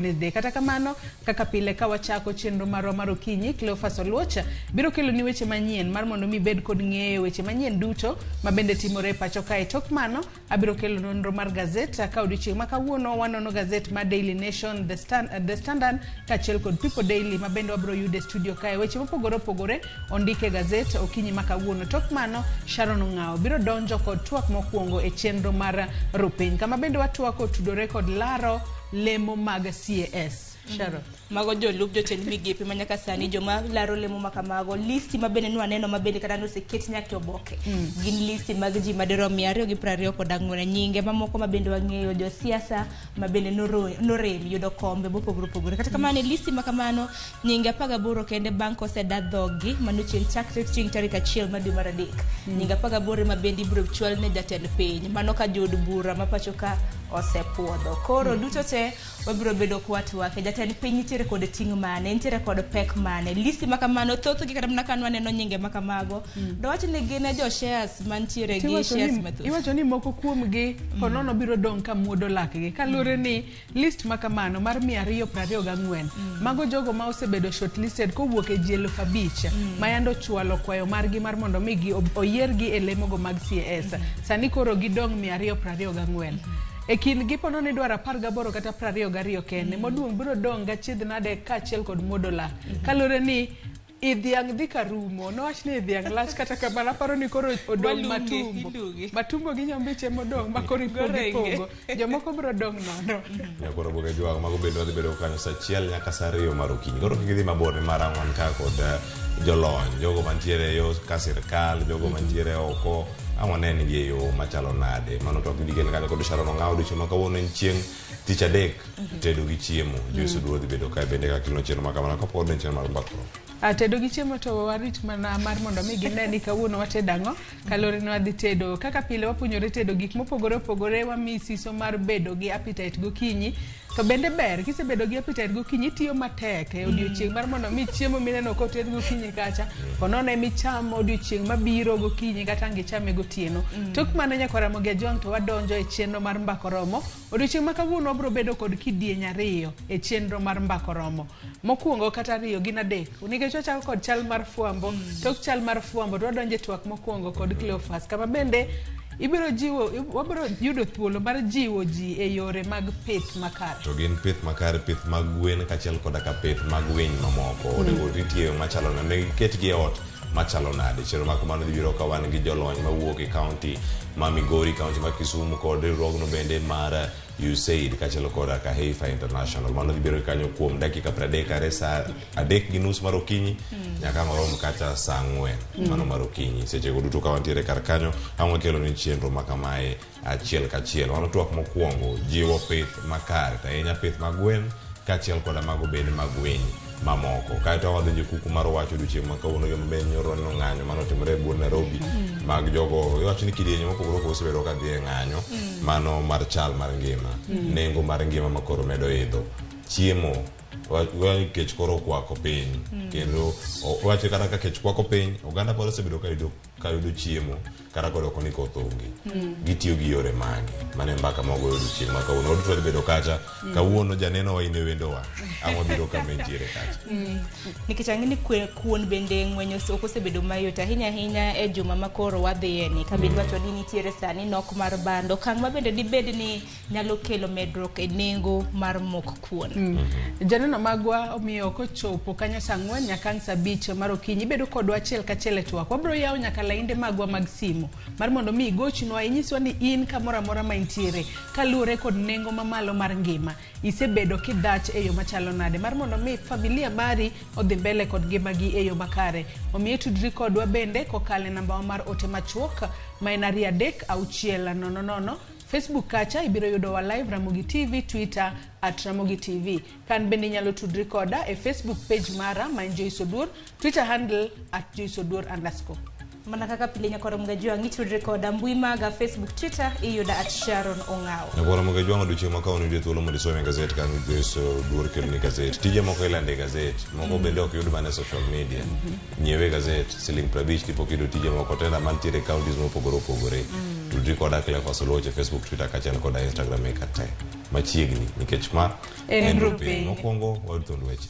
Wednesday. Kata kamano kaka pile ka wachako chenro marwa mar okinyi Cleophas Oluocha biro kelo ni weche manyien mar mondo mi bed kod ng'eyo weche manyien duto mabende timore e pacho kae. Tok mano abiro kelo nonro mar gazet ka odiochieng' ma kawuono wanono gazet mar Daily Nation, The Standard kaachiel kod People Daily mabende wabiro yude studio kae. Weche mopogore opogore ondike gazet okinyi ma kawuono. Tok mano Sharon Ong'ao biro donjo kod twak mokwongo e chenro mar Rupiny kama bende watwako tudore kod laro lemo mag CAS. Sharon. Mago jolup jotend migepe manyaka sani joma laro lemo makamago listi mabende nwaneno mabende kata noseket nyaka oboke. Gin listi mag ji madero 224 nyinge mamoko mabende wang'eyo jo siasa mabende norem yudo kombe mopogore opogore. Kata kamano listi makamano nyinge 18 kende bank osedadhogi manuchieng' chakre chieng' tarik 1 mar dwe mar adek. Nyinge 18 mabende ibiro chwal ne jatend piny mano ka jod bura mapacho ka osepuodho. Koro duto te wabiro bedo kwatwake jatend piny nitiere kod ting' mane, nitiere kod pek mane. Listi makamano thoth gi kata mana kanwa neno nyinge makamago. Do wach ni gin jo shares mantiere gi shares mathoth. Iwacho ni moko kuom gi konono biro dong' ka muodo lakgi. Kalure ni list makamano mar 224 mago jogo ma osebedo shortlisted kowuok e ji 5,000 ma yando chwalo kwayo margi mar mondo mi oyiergi e lemogo mag CAS. Sani koro gidong' 224. E kin gipono ni dwaro 18 kata 22 kende moduong' biro dong' gachiedh nade kaachiel kod modola. Kalure ni idhiang' dhi karumo nowach ni idhiang' lach kata kamano aparo ni koro odong' matumbo gi nyombiche modong' ma koro ipogo jomoko biro dong' nono. Koro boge jwag mago bende wadhi bedo kanyo sa 1 nyaka sa 2 mar okinyi. Koro kik idhi mabor ni mar ang'wen ka kod jolony jogo mantiere yo ka sirkal jogo mantiere oko ang'wane ni gi yo machalo nade mano to gidigen kanyo kod Sharon Ong'ao ducho ma kawuono en chieng' tich adek tedo gi chiemo Joyce Oduor dhi bedo kae bende ka kilo chenro makamano kapod en chenro mar mbakro. Tedo gi chiemo to warit mana mar mondo mi gine ni kawuono watedo ang'o. Kalore ni wadhi tedo kaka pile wapuonjore tedo gik mopogore opogore wami siso mar bedo gi appetite gokinyi. To bende ber kisebedo gi appetite gokinyi tiyo matek e odiochieng' mar mondo mi chiemo mineno koted gokinyi kacha konono emi chamo odiochieng' mabiro gokinyi kata ngichame gotieno. Tok mano nyaka Ramogi Tv to wadonjo e chenro mar mbako romo. Odiochieng' ma kawuono wabiro bedo kod kidieny 2 e chenro mar mbako romo. Mokwongo kata 2 gin 3. Nikech wachako kod chal mar fwambo. Tok chal mar fwambo to wadonjo e twak mokwongo kod Cleophas kama bende wabiro yudo thuolo mar jiwo ji e yore mag pith makare. To gin pith makare, pith mag gwen kaachiel koda ka pith mag winy mamoko. Onego ritie machalo nade, ketgi e ot machalo nade. Chenro makamano biro ka wan gi jolony mawuok e kaunti ma Migori, kaunti ma Kisumu kod riwruogno bende mar USAID kaachiel koda ka Heifer International. Mano biro kanyo kuom dakika 30 kare sa 3:30 mar okinyi nyaka marom kata sa 4 mano mar okinyi. Seche go duto ka wantiere kar kanyo ang'o kelo ni chenro makamae achiel kachiel. Wano twak mokwongo jiwo pith makare ahinya pith mag gwen kaachiel koda mago bende mag winy mamoko. Kaeto wadonjo kuku mar wacho odiochieng' ma kawuono joma bende nyoro no ng'anyo mano timore e buo Nairobi mag jogo iwacho ni kidienje mopogore opogore osebedo ka dhi e ng'anyo mano mar chal mar ngima nengo mar ngima ma koro medo idho chiemo wani kech koro kwako piny kendo wacho kata ka kech kwako piny oganda pod osebedo ka yudo chiemo kata kod ok ni koth onge gitiyo gi yore mage mane mbaka mogo yudo chiemo ma kawuono oduto bedo kacha kawuono janeno wa ine wendo wa ang'o biro ka mentiere kacha nikech ang'eni kuon bende ng'wenyo ok osebedo mayot ahinya e juma ma koro wadhiye ni kabed wacho ni nitiere sani nok mar bando kang' ma bende dibed ni nyalo kelo medruok e nengo mar mok kuon. Janeno magwa omiyo kochopo kanyo sa 4 nyaka sa 5 mar okinyi bedo kodwa achiel kachiel e twak. Wabiro yawo nyaka lainde magwa mag simu mar mondo mi igochnwa inyiswa ni in kamoro amora ma intiere kalure kod nengo mamalo mar ngima isebedo kidach e yo machalo nade mar mondo mi familia mari odhi mbele kod ngimagi e yo makare. Omiyo tudri kodwa bende kokale namba mar ote machuok ma en 26600. Facebook kacha ibiro yudo wa live Ramogi TV, Twitter @Ramogi TV. Kan bende nyalo tudri koda e Facebook page mara ma Joyce Oduor, Twitter handle @JoyceOduor_. Mana kaka pile nyaka Ramogi Tv ngitudre koda mbui maga Facebook, Twitter iyuda @Sharon Ong'ao. Nyaka Ramogi Tv odiochieng' ma kawuono yudo thuolo mondo isome gazet kan Joyce Oduor kelo ni gazet. Tije moko ilande gazet, moko bende ok yud mana social media. Nyiewe gazet siling 50 tipo kido tije moko tena mantiere counties mopogore opogore. Tudri koda Cleophas Oluocha Facebook, Twitter kaachiel koda Instagram e kate. machiegni nikech ma en rupe rupe. mokwongo waruto weche.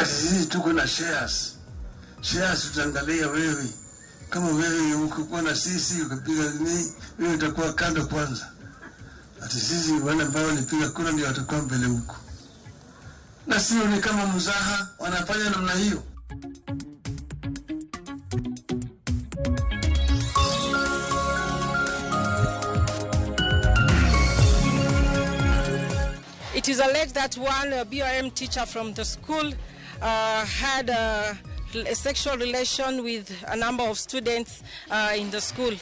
Sisi tuko na shares tutaangalia wewe kama wewe ukikuwa na sisi ukapiga nini, wewe utakuwa kando kwanza, ati sisi wale ambao walipiga kura ndio watakuwa mbele huko, na sio ni kama mzaha wanafanya namna hiyo. It is alleged that one BRM teacher from the school had a sexual relation with a number of students in the school.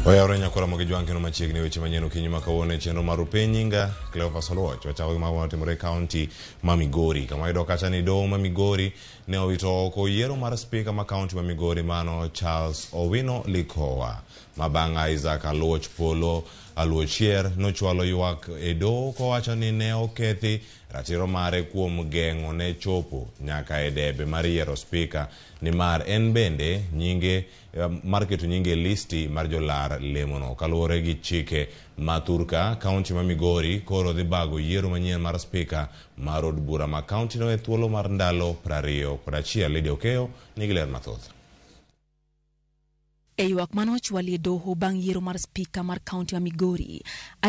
Oyawre nyakora mogi jwanke no machiegni weche manyien okinyi kawuono chenro mar rupe nyinga Cleophas Oluoch wachako gima notimore kaunti ma Migori. Kama yudo kacha ni doho ma Migori ne owito oko yiero mar spika ma kaunti ma Migori mano Charles Owino Likowa. Mabanga Isaac Oluoch Polo Aluochier nochwalo ywak e doho kowacho ni ne okethi ratiro mare kuom geng'o ne chopo nyaka e debe mar yiero spika ni mar en bende nyinge mar keto nyinge listi mar jolar lemono. Kaluwore gi chike maturka kaunti ma Migori koro dhi bago yiero manyien mar spika mar od bura ma kaunti no e thuolo mar ndalo 21. Lydia Okeyo nigi ler mathoth. Ywak manochwalie doho bang' yiero mar spika mar kaunti ma Migori,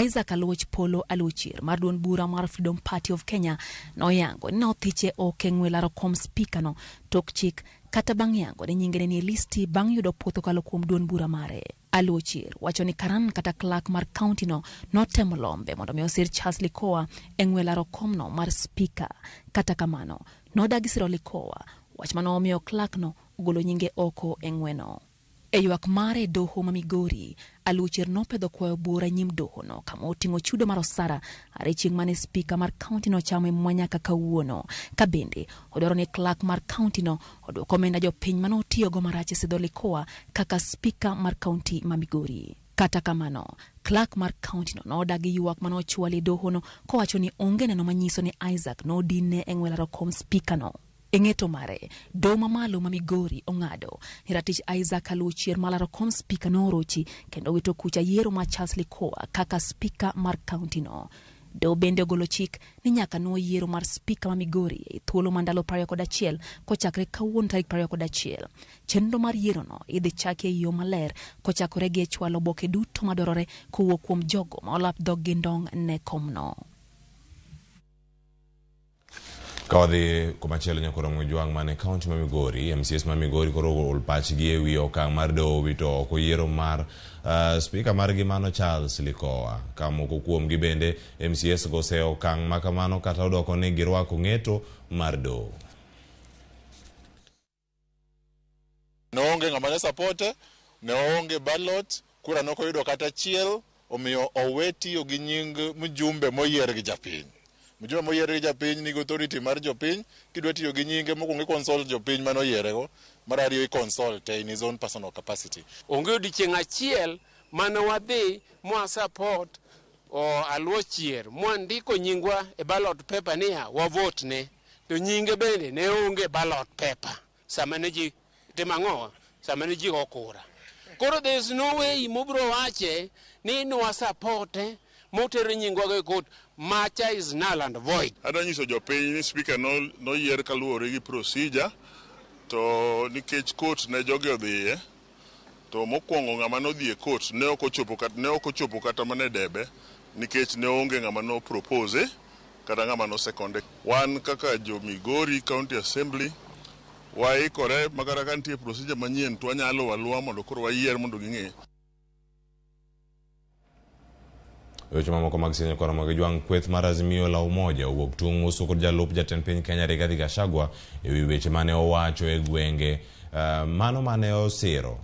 Isaac Oluoch Polo Aluochier mar duond bura mar Freedom Party of Kenya noyango ni nothiche okeng'we laro kom spika no tok chik kata bang' yango ni nyingene ni listi bang' yudo puotho kalo kuom duond bura mare. Aluochier wacho ni karan kata clerk mar kaunti no notemo lombe mondo mi osir Charles Likowa eng'we laro kom no mar spika. Kata kamano nodagi siro Likowa, wach manomiyo clerk no ogolo nyinge oko eng'we no. E ywak mare doho ma Migori, Aluochier nopedho kwayo bura nyim doho no kama oting'o chudo mar osara are chieng' mane spika mar kaunti no chamo mwanyaka kawuono. Kabende odwaro ni clerk mar kaunti no odwoko omenda jopiny mane otiyogo marach e sidho Likowa kaka spika mar kaunti ma Migori. Kata kamano, clerk mar kaunti no nodagi ywak mane ochwali doho no kowacho ni onge neno manyiso ni Isaac nodine eng'we laro kom spika no. Eng'eto mare, doho mamalo ma Migori ong'ado ni ratich Isaac Aluochier malaro kom spika no orochi kendo wito kucha yiero ma Charles Likowa kaka spika mar kaunti no. Doho bende ogolo chik ni nyaka no yiero mar spika ma Migori e thuolo mandalo 21 kochakre kawuono tarik 21. Chenro mar yiero no idhi chaki e yo maler kochakore gi chwalo oboke duto madwarore kowuok kuom jogo ma olap dhog gi ndong' ne kom no. Kawadhi kumachielo nyakora mwijwang' mane kaunti ma Migori, MCS ma Migori koro ol pachgi e wi okang' mar doho wito oko yiero mar spika mar gimano Charles Likowa. Kamoko kuomgi bende MCS gose okang' makamano kata odoko ni girwako ng'eto mar doho. Neonge ng'amane sapote, neonge ballot, kura noko yudo kata chiel, omiyo owetiyo gi nying mjumbe moyier gi japiny. Mjumbe moyier gi japiny nigi authority mar jopiny, kidwa tiyo gi nyinge mokwongo consult jopiny mano yierego, mar ariyo consult in his own personal capacity. Onge odiochieng' achiel mane wadhi mwa support Aluochier mwandiko nyingwa e ballot paper niya wavote ne, to nyinge bende ne onge ballot paper sama ne ji timang'owa sama ne ji okura. Koro there is no way mubro wache ni nwa support motere nyingwa go court. Macha is null and void. Adanyiso jopiny ni speaker no yier kaluwore gi procedure, to nikech court ne joge odhiye, to mokwongo ng'ama nodhi e court ne ok ochopo kata mane debe nikech ne onge ng'ama no propose kata ng'ama no second. Wan kaka jo Migori County Assembly waikore makara ka nitie procedure manyien to wanyalo waluwa mondo koro wayier mondo ging'e. Weche mamoko mag siasa kora mag jwang' kweth mar Azimio la Umoja owuok tung' uso kod jalup jatend piny Kenya Rigathi Gachagua e wi weche mane owacho e gwenge mano mane osiro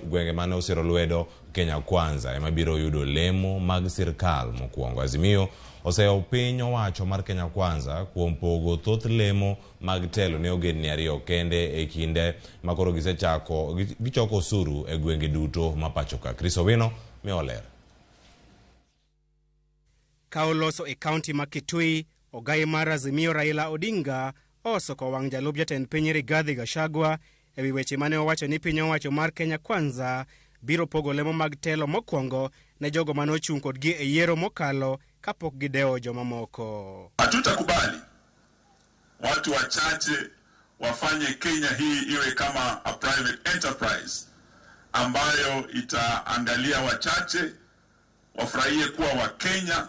gwenge mane osiro lwedo Kenya Kwanza ema biro yudo lemo mag sirkal mokwongo. Azimio oseyo piny owacho mar Kenya Kwanza kuom pogo thoth lemo mag telo ne ogendni ariyo kende e kinde makoro gichoko osuru e gwenge duto mapachoka. Chris Owino meoler. Kaoloso e kaunti ma Kitui, ogai mar Azimio Raila Odinga osoko wang' jalup jatend piny Rigathi Gachagua ewi weche mane owacho ni piny owacho mar Kenya Kwanza biro pogo lemo mag telo mokwongo ne jogo mane ochung' kodgi e yiero mokalo kapok gidewo joma moko. Hatutakubali watu wachache wafanye Kenya hii iwe kama a private enterprise ambayo itaangalia wachache wafurahie kuwa wa Kenya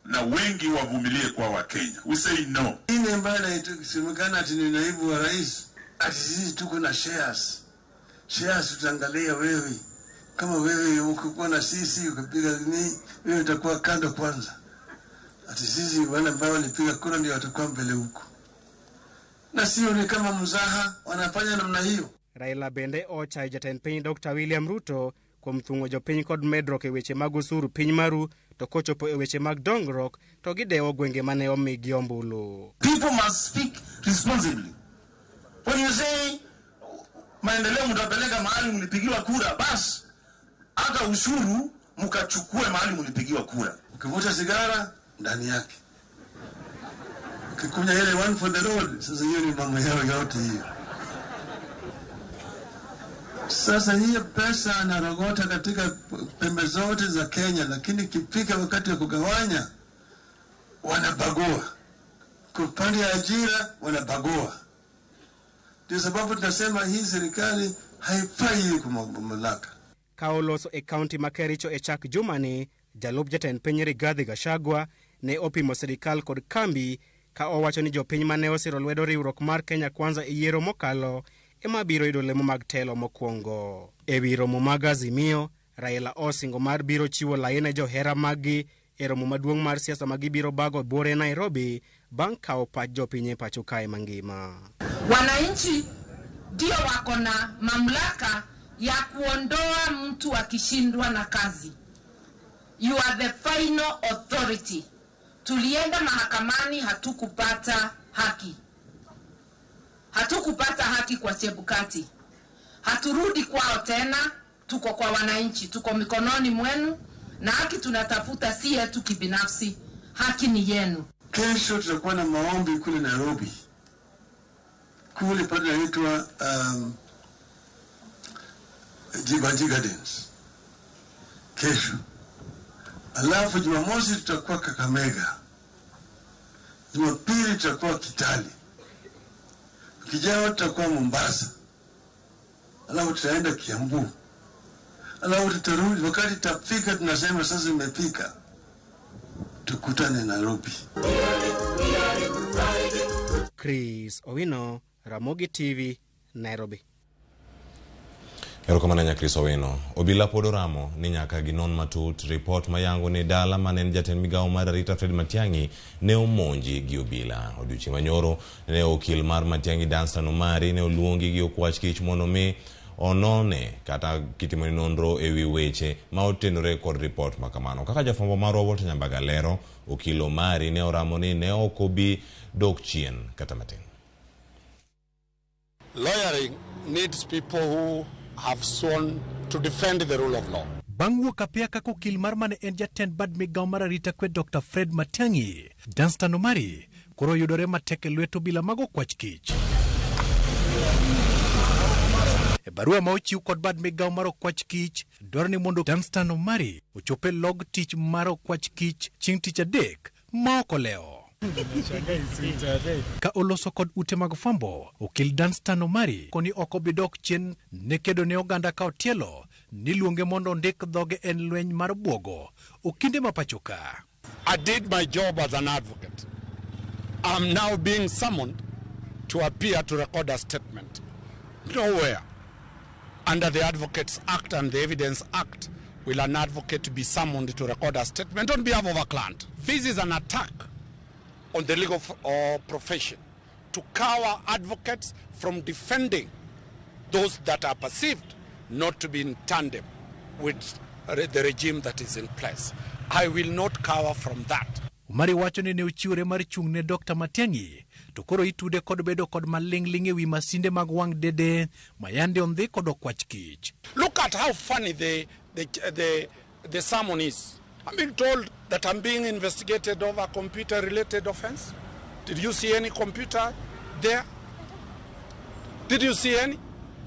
na wengi wavumilie kuwa wa Kenya. We say no. Hii ambayo itasemekana ati ni naibu wa rais, ati sisi tuko na shares. Shares tutaangalia wewe. Kama wewe ukikuwa na sisi ukapiga nini, wewe utakuwa kando kwanza. Ati sisi wale ambao walipiga kura ndio watakuwa mbele huko. Na sio ni kama mzaha wanafanya namna hiyo. Raila bende ocha jatend piny Dr. William Ruto kuom thung'o jopiny kod medruok e weche mag osuru piny maru to kochopo e weche mag dongruok to gidewo gwenge mane omigi ombulu. People must speak responsibly. When you say maendeleo mtapeleka mahali mlipigiwa kura, basi hata ushuru mkachukue mahali mlipigiwa kura. Ukivuta sigara ndani yake, ukikunya ile one for the road, sasa hiyo ni mambo yao yote hiyo. Sasa hiyo pesa anarogota katika pembe zote za Kenya, lakini kifika wakati wa kugawanya wanabagua. Kupande ya ajira wanabagua. Ndio sababu tunasema hii serikali haifai kumamlaka. Kaoloso e kaunti ma Kericho e chak jumani, jalup jatend piny Rigathi Gachagua ne opimo serikal kod kambi ka owacho ni jopiny mane osiro lwedo riwruok mar Kenya Kwanza e yiero mokalo ema biro yudo lemo mag telo mokwongo. Ewi romo mag Azimio, Raila osingo mar biro chiwo laine johera magi e romo maduong' mar siasa magibiro bago bore Nairobi bang' kawo pach jopiny e pacho kae mangima. Wananchi ndio wako na mamlaka ya kuondoa mtu akishindwa na kazi. You are the final authority. Tulienda mahakamani, hatukupata haki. Hatukupata haki kwa Chebukati. Haturudi kwao tena, tuko kwa wananchi, tuko mikononi mwenu, na haki tunatafuta si yetu kibinafsi, haki ni yenu. Kesho tutakuwa na maombi kule Nairobi. Kule pale inaitwa Jibanji Gardens. Kesho. Alafu Jumamosi tutakuwa Kakamega. Jumapili tutakuwa Kitale. Kijao tutakuwa Mombasa. Alafu tutaenda Kiambu. Alafu tutarudi wakati tafika tunasema sasa imefika. Tukutane Nairobi. Chris Owino, Ramogi TV, Nairobi. Erokamano Chris Owino. Obila pod oramo ni nyaka ginon matut report mayango ni dala manen jatend migawo mar arita Fred Matiang'i ne omonji gi obila. Odiochieng' manyoro ne okil mar Matiang'i Danstan Omari ne oluongi gi okwach kich mondo mi onone kata kitimo nonro ewi weche ma otenore kod report makamano. Kaka jafwambo mar Walter Nyambaga lero, okil Omari ne oramo ni ne ok obi dok chien kata matin. Lawyering needs people who have sworn to defend the rule of law. Bang'u kapia kako okil mar mane en jatend bad migawo mar arita kwe Dr. Fred Matiang'i, Danstan Omari koro yudore matek e lwet obila mag okwach kich. E barua ma ochiw kod bad migawo mar okwach kich, dwaro ni mondo Danstan Omari ochope log tich mar okwach kich chieng' tich adek ma ok olewo. Ka oloso kod ute mag fwambo, okil Danstan Omari koni ok obidok chien ne kedo ne oganda ka otielo ni luonge mondo ndik dhoge en lweny mar buogo okinde mapachoka. I did my job as an advocate. I'm now being summoned to appear to record a statement. Nowhere under the Advocates Act and the Evidence Act will an advocate be summoned to record a statement on behalf of a client. This is an attack on the legal profession to cower advocates from defending those that are perceived not to be in tandem with the regime that is in place. I will not cower from that. Omari wacho ni ne ochiwore mar chung' ne Dr. Matiang'i to koro itude kod bedo kod maling'ling ewi masinde mag wang' dede mayande ondhi kod okwach kich. Look at how funny the sermon is. I'm being told that I'm being investigated over computer-related offense. Did you see any computer there? Did you see any?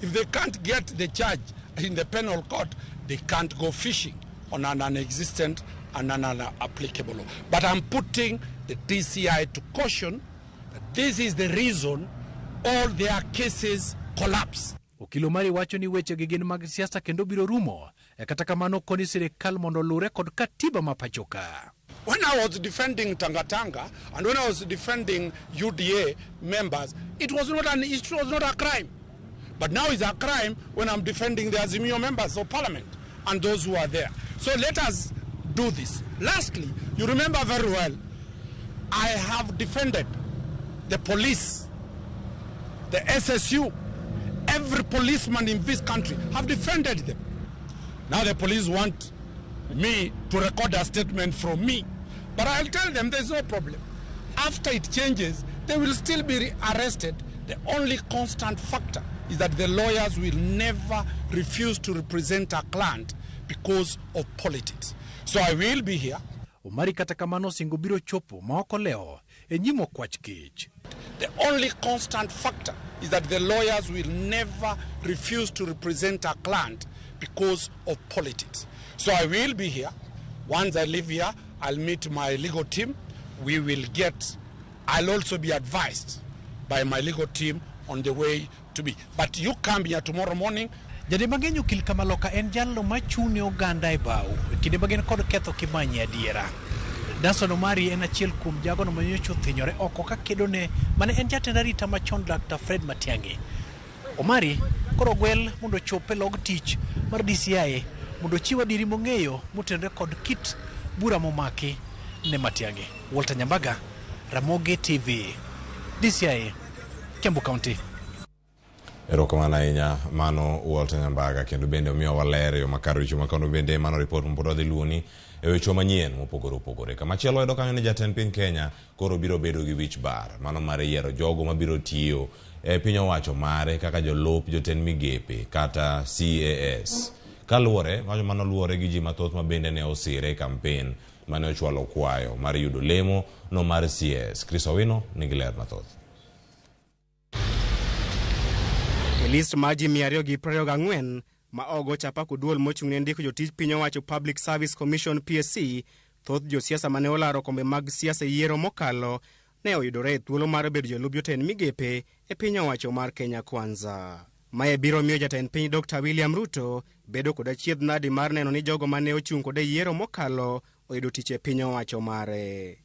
If they can't get the charge in the penal court, they can't go fishing on an non-existent and non-applicable law. But I'm putting the DCI to caution that this is the reason all their cases collapse. Okil Omari wacho ni weche gi gin mag siasa kendo biro rumo kata kamano koni sirikal mondo lure kod katiba ma pachoka. When I was defending Tangatanga and when I was defending UDA members, it was not a crime. But now it's a crime when I'm defending the Azimio members of parliament and those who are there. So let us do this. Lastly, you remember very well, I have defended the police, the SSU, every policeman in this country have defended them. Now the police want me to record a statement from me, but I'll tell them there's no problem. After it changes, they will still be arrested. The only constant factor is that the lawyers will never refuse to represent a client because of politics. So I will be here. Omari kata kamano singo biro chopo maoko leo nyimo kwach kich. The only constant factor is that the lawyers will never refuse to represent a client because of politics. So I will be here. Once I leave here, I'll meet my legal team. I'll also be advised by my legal team on the way to be. But you come here tomorrow morning. Jade magenyo Okil Kamaloka en jalno machune oganda e bau kinde magen kod ketho kimanye adiera. Danson Omari en achiel kuom jago no manyocho thinyore oko ka kedone mane en jatend arita machon Dr. Fred Matiang'i. Omari koro gwel mondo chope log tich mar DCI mondo chiwa diri mong'eyo motenre kod kit bura momaki ne Matiang'i. Walter Nyambaga, Ramogi TV, DCI, Kiambu County. Erokamano ahinya mano Walter Nyambaga kendo bende omiyo waler yo makaro weche makono bende mano report mporo dhi luoni e weche manyien mopogore opogore. Kamachielo edo kanyo ni jatend piny Kenya koro biro bedo gi wich bar mano mar yiero jogo mabiro tiyo e piny owacho mare kaka jolop jotend migepe kata CAS. Kaluwore wacho mano luwore gi ji mathoth ma bende ne osire campaign mane ochwalo kwayo mar yudo lemo no mar CS. Chris Owino nigi ler mathoth. List maji 224 ma ogo chapa kuduol mochung'ne ndiko jotich piny owacho Public Service Commission PSC thoth josiasa mane olaro kombe mag siasa yiero mokalo ne oyudore e thuolo mar bedo jolup jotend migepe e piny owacho mar Kenya Kwanza. Mae biro miyo jatend piny Dr. William Ruto bedo kod achiedh nadi mar neno ni jogo mane ochung' kod yiero mokalo oyudo tich e piny owacho mare.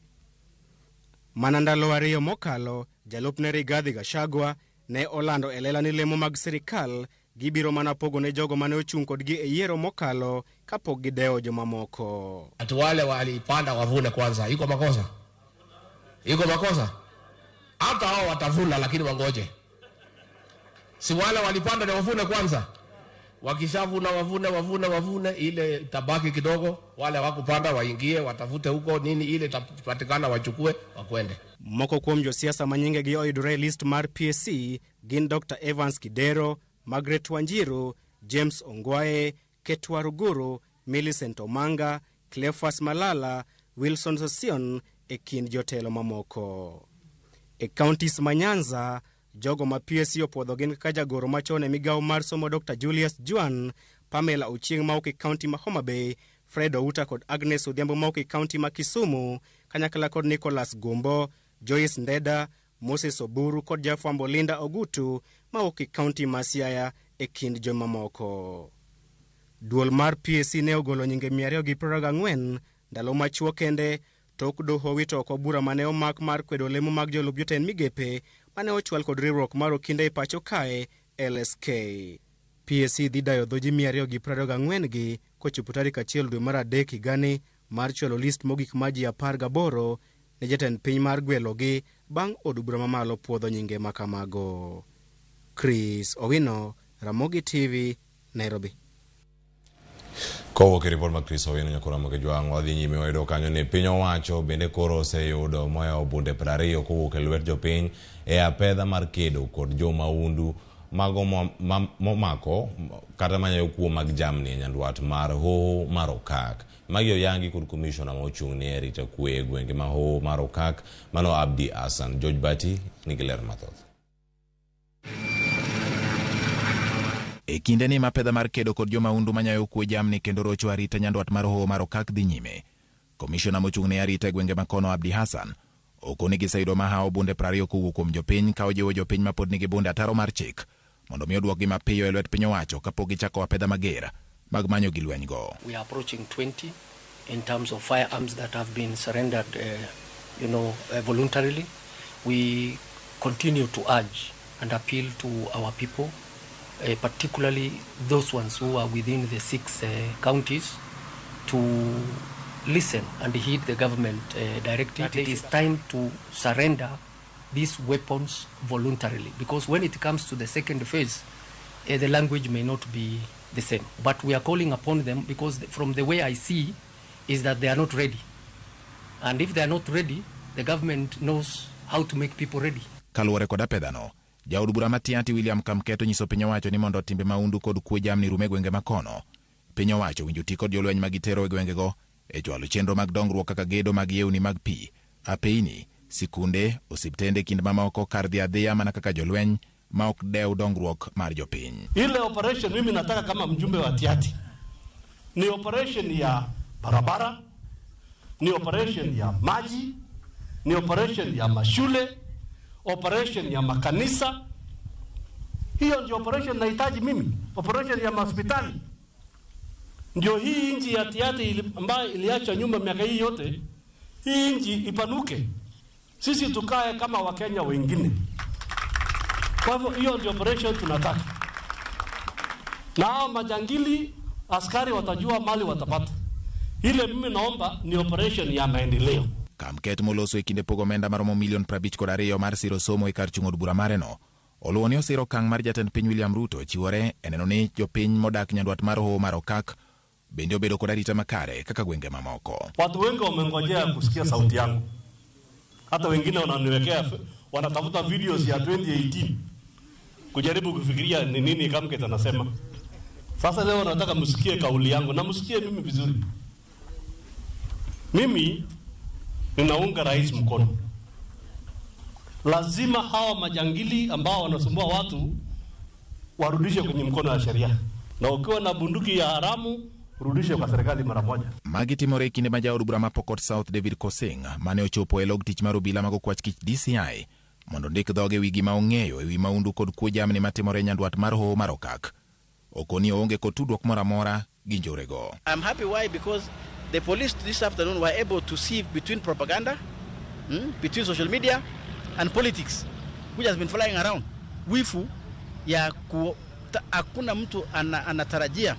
Mana ndalo ariyo mokalo, jalupne Rigathi Gachagua ne olando e lela ni lemo mag sirikal gibiro mana pogo ne jogo mane ochung' kodgi e yiero mokalo kapok gideo jomamoko. Ati wale walipanda wavune kwanza, iko makosa? Iko makosa? Hata hao watavuna lakini wangoje. Si wale walipanda na wavune kwanza. Wakishavuna wavune ile tabaki kidogo, wale wakupanda waingie watafute huko nini ile tapatikana wachukue wakwende. Moko kuom josiasa manyinge gi oyudore list mar PSC gin Dr. Evans Kidero, Margaret Wanjiru, James Ongwae, Ketwa Ruguru, Millicent Omanga, Cleophas Malala, Wilson Sosion e kind jotelo mamoko. E counties manyanza, jogo ma PSC opwodho gin kaka jagoro machon e migawo mar somo Dr. Julius Juan, Pamela Ochieng mauke county ma Homa Bay, Fred Outa kod Agnes Odhiambo mauke county ma Kisumu, kanyakla kod Nicholas Gumbo, Joyce Ndeda, Moses Oburu kod jafwambo Linda Ogutu mauke county ma Siaya e kind jomamoko. Duol mar PSC ne ogolo nyinge 224 ndalo machuo kende tok doho wito oko bura mane omak mar kwedo lemo mag jolup jotend migepe mane ochwal kod riwruok mar okinde e pacho kae LSK. PSC dhi dayo dhoji 224 gi kochopo tarik 1 dwe mar adek higani mar chwalo list mogik ma ji 18 ne jatend piny mar gwelogi bang' od bura mamalo puodho nyinge makamago. Chris Owino, Ramogi TV, Nairobi. Kowo ke report mag Chris Owino nyakora mag jwang wadhi nyime wayudo kanyo ni piny owacho bende koro oseyudo moya obunde 20 kowuok e lwet jopiny e apedha mar kedo kod jomaundu mago momako kata manyayo kuo mag jamni e nyandwat mar hoho mar Okak. Magi oyangi kod komishona mochung' ne arita kwe e gwenge ma hoho mar Okak mano Abdi Hassan. George Bati nigi ler mathoth. E kinde ni mapedha mar kedo kod jomaundu manyayo kuo jamni kendo rocho arita nyandwat mar hoho mar Okak dhi nyime, komishona mochung' ne arita e gwenge makono Abdi Hassan okoni giseyudo mahawo bunde 20 kowuok kuom jopiny ka ojiwo jopiny mapod nigi bunde ataro mar chik mondo mi odwokgi mapiyo e lwet piny owacho kapok gichako apedha mager mag manyo gi lweny go. We are approaching 20 in terms of firearms that have been surrendered voluntarily. We continue to urge and appeal to our people, particularly those ones who are within the 6 counties, to listen and heed the government directive. It is time to surrender these weapons voluntarily, because when it comes to the second phase, the language may not be the same. But we are calling upon them because from the way I see is that they are not ready. And if they are not ready, the government knows how to make people ready. Kaluwore kod apedhano, jaod bura matiati William Kamketo nyiso piny owacho ni mondo timbe maundu kod kuo jamni rume gwenge makono, piny owacho winjo ti kod jolweny magitero e gwengego e chwalo chenro mag dongruok kaka gedo mag yewni mag pi, apeini, sikunde, osiptende kind mamoko kar dhi adhiya mana kaka jolweny ma ok dew dongruok mar jopiny. Ile operation mimi nataka kama mjumbe wa Tiati ni operation ya barabara, ni operation ya maji, ni operation ya mashule, operation ya makanisa. Hiyo ndio operation nahitaji mimi, operation ya hospitali. Ndio hii inji ya Tiati ambayo iliacha nyuma miaka hii yote, hii inji ipanuke. Sisi tukae kama Wakenya wengine. Kwa hivyo hiyo ndio operation tunataka. Na hao majangili askari watajua mali watapata. Ile mimi naomba ni operation ya maendeleo. Kamket moloso e kinde pogo menda maromo milion 52 mar siro somo e kar chung' od bura mareno. Oluoni osiro kang' mar jatend piny William Ruto chiwore eneno ni jopiny modak nyandwat mar hoho mar Okak bende obedo kod arita makare kaka gwenge mamoko. Watu wengi wamengojea kusikia sauti yangu. Hata wengine wananiwekea, wanatafuta videos ya 2018 kujaribu kufikiria ni nini Kamket anasema. Sasa leo nataka msikie kauli yangu na msikie mimi vizuri. Mimi ninaunga rais mkono. Lazima hawa majangili ambao wanasumbua watu warudishe kwenye mkono wa sheria. Na ukiwa na bunduki ya haramu, rudishe kwa serikali mara moja. Magi timore kinde ma jaod bura ma Pokot South David Kosing mane ochopo e log tich mar obila mag okwach kich DCI mondo ndik dhoge wigi ma ong'eyo e wi maundu kod kuo jamni matimore nyandwat mar hoho mar Okak. Okoni onge kod tudruok moro amora gi njorego. I'm happy why, because the police this afternoon were able to sieve between propaganda, between social media and politics, which has been flying around. Wifu ya hakuna mtu anatarajia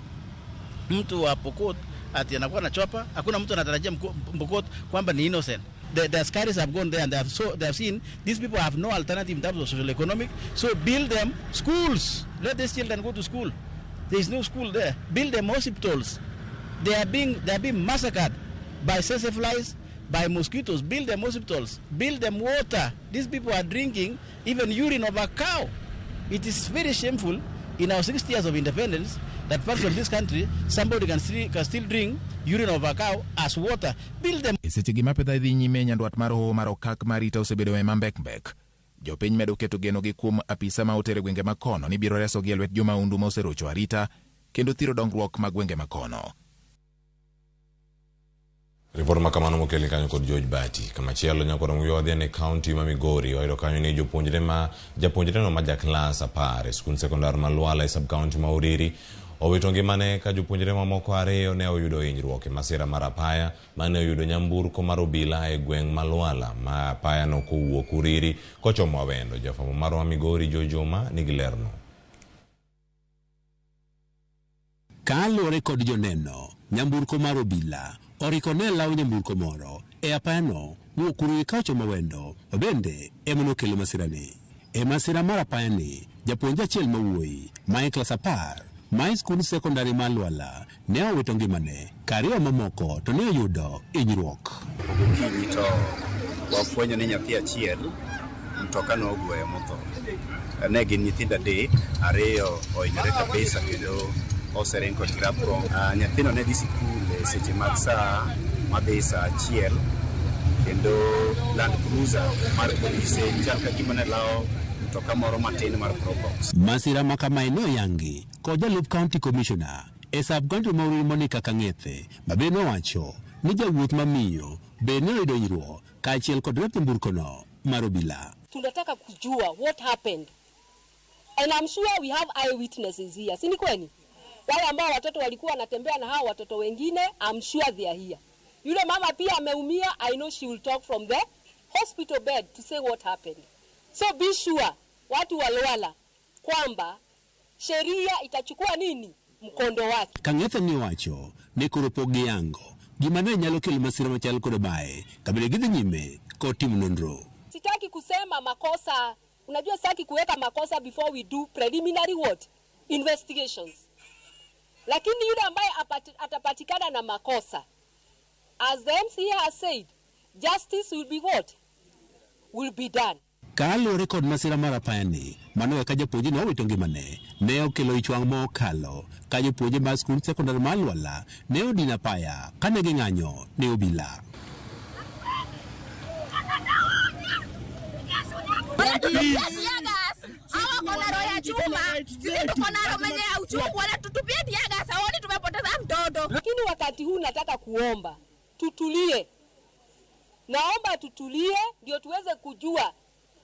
mtu wa Pokot ati anakuwa na chopa. Hakuna mtu anatarajia Pokot kwamba ni innocent. The askaris have gone there and they have seen these people have no alternative in terms of social economic. So build them schools. Let these children go to school. There is no school there. Build them hospitals. They are being massacred by tsetse flies, by mosquitoes. Build them hospitals. Build them water. These people are drinking even urine of a cow. It is very shameful in our 60 years of independence that parts of this country somebody can still drink urine of a cow as water. Build them. Seche gi mapedha dhi nyime nyandwat mar hoho mar Okak marita osebedo ema mbek. Jopiny medo keto geno gi kuom apisa ma otere gwenge makono ni biro reso gi e lwet jomaundu ma oserocho arita kendo thiro dongruok mag gwenge makono. Report makamano mokeli kanyo kod George Bati. Kama chielo nyakora muyodhi ne county ma Migori oyudo kanyo ni japuonjre no ma jaklas 10 skul sekondar ma Lwala e sub county ma Uriri owito ngimane ka jopuonjre mamoko 2 ne oyudo hinyruok e masira mar apaya mane oyudo nyamburko mar obila e gweng' ma Lwala ma apaya no kowuok Uriri kochomo Awendo. Jafamo marwa Migori Jojoma nigi lerno. Kaluwore kod joneno, nyamburko mar obila oriko ne law nyamburko moro e apayano wuok Uriri ka ochomo Awendo, bende ema nokelo masirani. E masira mar apayani japuonj achiel mawuoyi mae klas 10 mae skul sekondari ma Lwala ne owito ngimane ka 2 mamoko to ne oyudo hinyruok. Gokinyi to wafwenyo ni nyathi achiel mtoka no ogweyo motho. Ne gin nyithindo 3, 2 ohinyore kabisa kendo osering kod grabro. Nyathino ne dhi sikul seche mag saa madhi saa 1 kendo Land Cruiser mar polise chal ka gima ne lao mtoka moro matin mar Probox. Masira makamae ne oyangi kod jalup County Commissioner e sub-county ma Monica Kang'ethe mabe nowacho ni jawuoth mamiyo be ne oyudo hinyruok kaachiel kod nyamburkono mar obila. Tunataka kujua what happened. And I'm sure we have eyewitnesses here. Si ni kweli? Wale ambao watoto walikuwa wanatembea na hao watoto wengine, I'm sure they are here. Yule mama pia ameumia, I know she will talk from the hospital bed to say what happened. So be sure, watu wa Lwala, kwamba sheria itachukua nini? Mkondo wake. Kang'ethe ni wacho ni koro pogi yango gima ne nyalo kelo masira machal kod mae kabile gidhi nyime kod timo nonro. Sitaki kusema makosa, unajua sitaki kuweka makosa before we do preliminary what? Investigations. Lakini yule ambaye atapatikana na makosa, as the MC has said, justice will be what? Will be done. Kaluwore kod masira mar apayani mano eka japuonj ne owito ngimane ne okelo ichwang' mokalo ka jopuonje mar skul sekondari mar Lwala ne odino apaya kane ging'anyo ne obila. Lakini wakati huu nataka kuomba tutulie. Naomba tutulie ndio tuweze kujua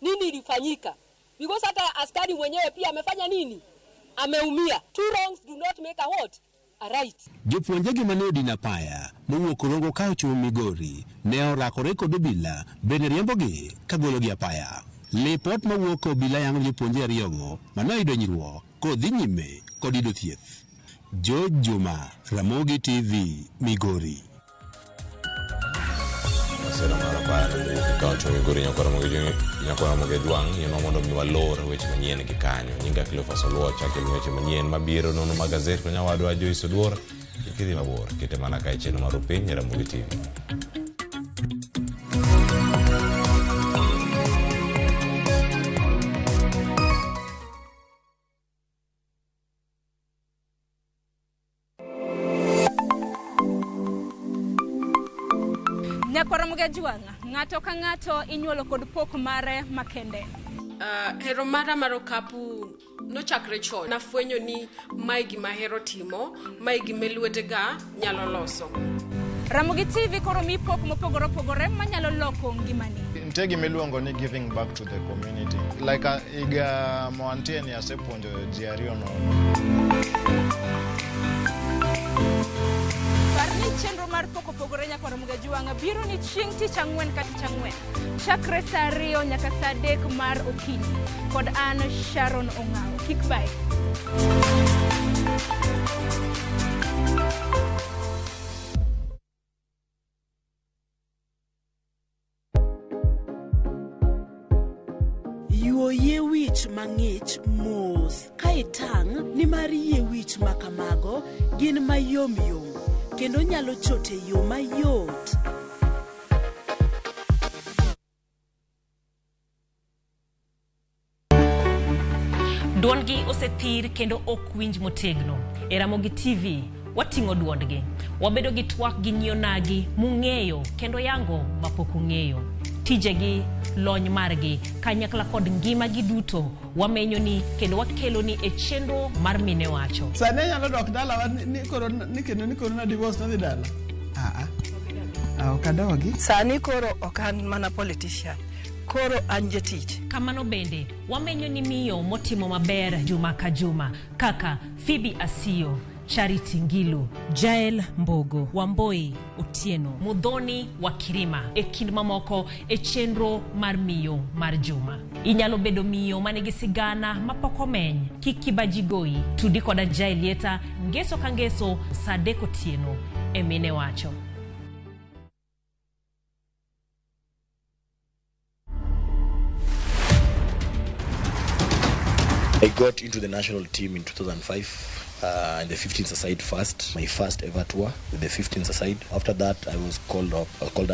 nini ilifanyika. Because hata askari mwenyewe pia amefanya nini? Ameumia. Two wrongs do not make a what? A right. Jopuonje gi mane odino apaya mowuok Rongo ka ochomo Migori ne orakore kod obila bende riembogi kagologi apaya. Lipot mawuok obila yango jopuonje ariyogo mane oyudo hinyruok kodhi nyime kod yudo thieth. George Juma, Ramogi TV, Migori. Masira mar apaya ne kaunti ma Migori nyakora moge Jwang' yeno mondo mi walor weche manyien gi kanyo. Nyinga Cleophas Oluoch chakelo weche manyien mabiro nono magazet ko nyawadwa Joyce Oduor ikidhi mabor kete mana ka cheno mar piny Ramogi TV. Ramogi Jwang', ng'ato ka ng'ato inyuolo kod pok mare makende. Hero mara mar okapu nochakre chon. Nafwenyo ni mae gima hero timo, mae gima lwetega nyalo loso. Ramogi TV koro mi pok mopogore opogore manyalo loko ngimani. Nitie gima iluongo ni giving back to the community. Like iga moantie ni asepuonjo ji ariyo nono. Chenro mar poko pogore nyaka Ramogi Jwang' biro ni chieng' tich ang'wen ka tich ang'wen chakre saa 2 nyaka saa 3 mar okinyi kod an Sharon Ong'ao. Kik bai. Yuoye wich mang'ich mos ka itang' ni mar yie wich makamago gin mayom yom kendo nyalo chote yo mayot. Duondgi osethir kendo ok winj motegno. E Ramogi TV wating'o duondgi. Wabedo gi twak gi nyionagi mung'eyo kendo yango mapok ung'eyo. Tijegi, lony margi, kanyakla kod ngimagi duto wamenyo ni kendo wakelo ni e chenro mar mine wacho. Sane nyalo dok dala ni koro na divorce na dhi dala. Okadogi. Sani koro okan mana politician. Koro anje tich. Kamano bende wamenyo ni miyo motimo maber juma ka juma kaka Phoebe Asio, Charity Ngilu, Jael Mbogo, Wamboi Otieno, Mudhoni wa Kirima e kind mamoko e chenro mar miyo mar juma. Inyalo bedo miyo manigi sigana mapoko meny kikibajigoi tudi koda Jaelieta ngeso ka ngeso saa 3 otieno e mine wacho. I got into the national team in 2005. In the 15th aside first, my first ever tour with the 15th aside. After that, I was called up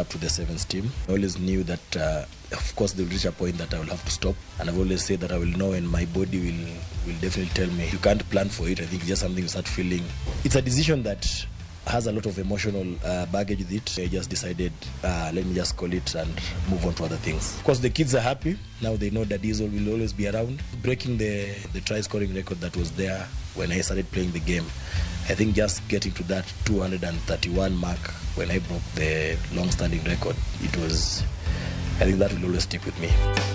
to the 7th team. I always knew that, of course, they will reach a point that I will have to stop. And I've always said that I will know, and my body will definitely tell me. You can't plan for it. I think it's just something you start feeling. It's a decision that has a lot of emotional baggage with it. I just decided, let me just call it and move on to other things. Of course, the kids are happy. Now they know that Diesel will always be around. Breaking the try scoring record that was there when I started playing the game. I think just getting to that 231 mark when I broke the long-standing record, I think that will always stick with me.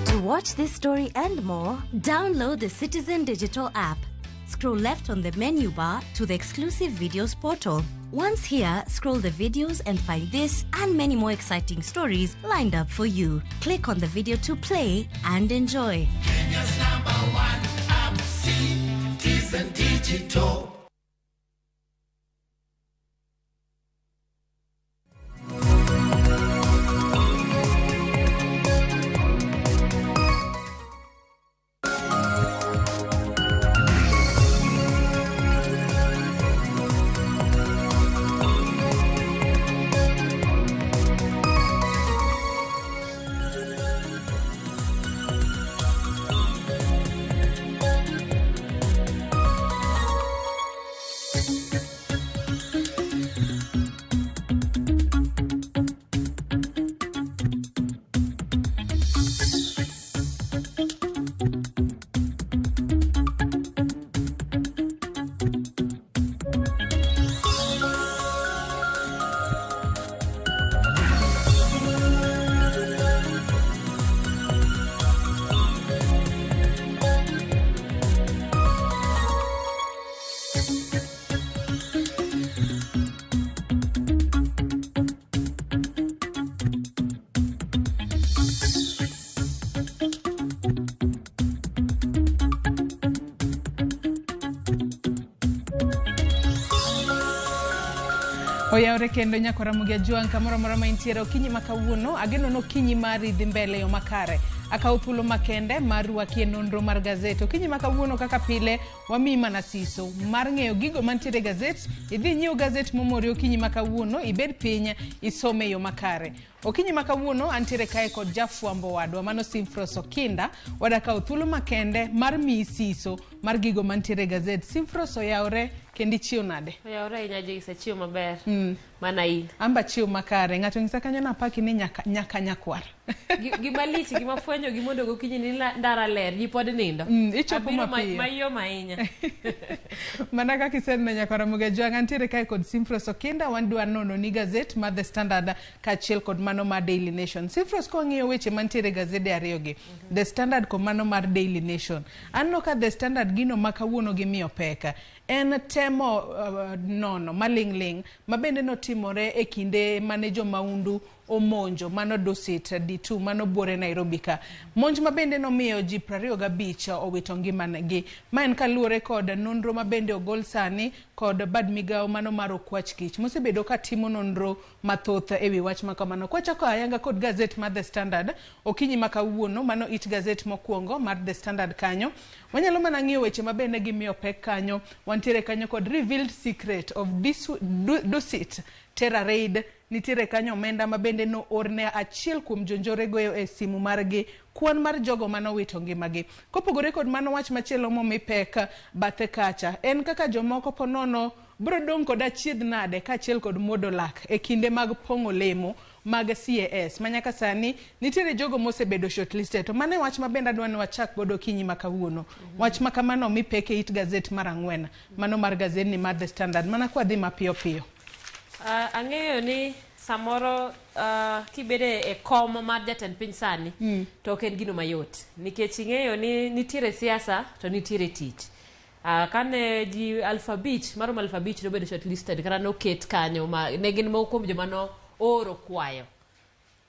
To watch this story and more, download the Citizen Digital app. Scroll left on the menu bar to the exclusive videos portal. Once here, scroll the videos and find this and many more exciting stories lined up for you. Click on the video to play and enjoy. Kenya's #1 app, Citizen Digital. Oyaore kendo nyako Ramogi Juang kamoro moro ma intiere okinyi makawuono ageno no kinyi mari dhi mbele yo makare akaw thuolo makende mar rwaki nonro mar gazet okinyi makawuono kaka pile wami mana siso mar ng'eyo gigo mantiere gazet idhi nyiew gazet momori okinyi makawuono ibed piny isome yo makare okinyi makawuono antiere kae kod jafwambo wadwa mano Simfros Okinda wadakaw thuolo makende mar mi siso mar gigo mantiere gazet Simfros oyaore kendi chiyo nade oyaore nyaje isa chiyo maber mana in amba chiyo makare ngato ngisa kanyo na paki ni nyaka nyakwar gimalich gimafwenyo gimondo gokinyi ni ndara ler ji pod nindo ichopo mapiyo mayo mainya mana kaka isedna nyako Ramogi Juang antiere kae kod Simfros Okinda wandwa nono ni gazet ma The Standard kachiel kod mano mar Daily Nation Simfros ko ng'iyo weche mantiere gazede ariyo gi The Standard kod mano mar Daily Nation anno ka The Standard gino makawuono gi miyo peka en temo nono malingling mabende notimore e kinde mane jo maundu omonjo mano Dusit D2 mano bore Nairobi ka monj mabende nomiyo ji 25 owito ngimanegi ma en kaluore kod nonro mabende ogol sani kod bad migawo mano mar okwach kich mosebedo ka timo nonro mathoth ewi wach makamano kwachako ayanga kod gazet mar The Standard okinyi makawuono mano it gazet mokwongo mar The Standard kanyo wanyalo mana ng'iyo weche mabende gimiyo pek kanyo wantiere kanyo kod revealed secret of Dusit terror raid nitiere kanyo omenda mabende no orne achiel kuom jonjore goyo e simu margi kwan mar jogo manowito ngimagi kopogore kod mano wach machielo momi pek bathe kacha en kaka jomoko ponono bro dong kod achiedh nade kachiel kod modolak e kinde mag pongo lemo mag CAS manyaka sani nitiere jogo mosebedo shortlisted to mane wach mabende adwani wachak godo kinyi makawuono wach makamano mi peke it gazet mar 4 mano mar gazet ni mar The Standard mana kwa dhi mapiyo piyo ang'eyo ni samoro kibede e kom mar jatend piny sani to ok en gino mayot nikech ing'eyo ni nitiere siasa to nitiere tich kane ji alfabich marom alfabich nobedo shortlisted kata noket kanyo ne gin moko kuom joma no oro kwayo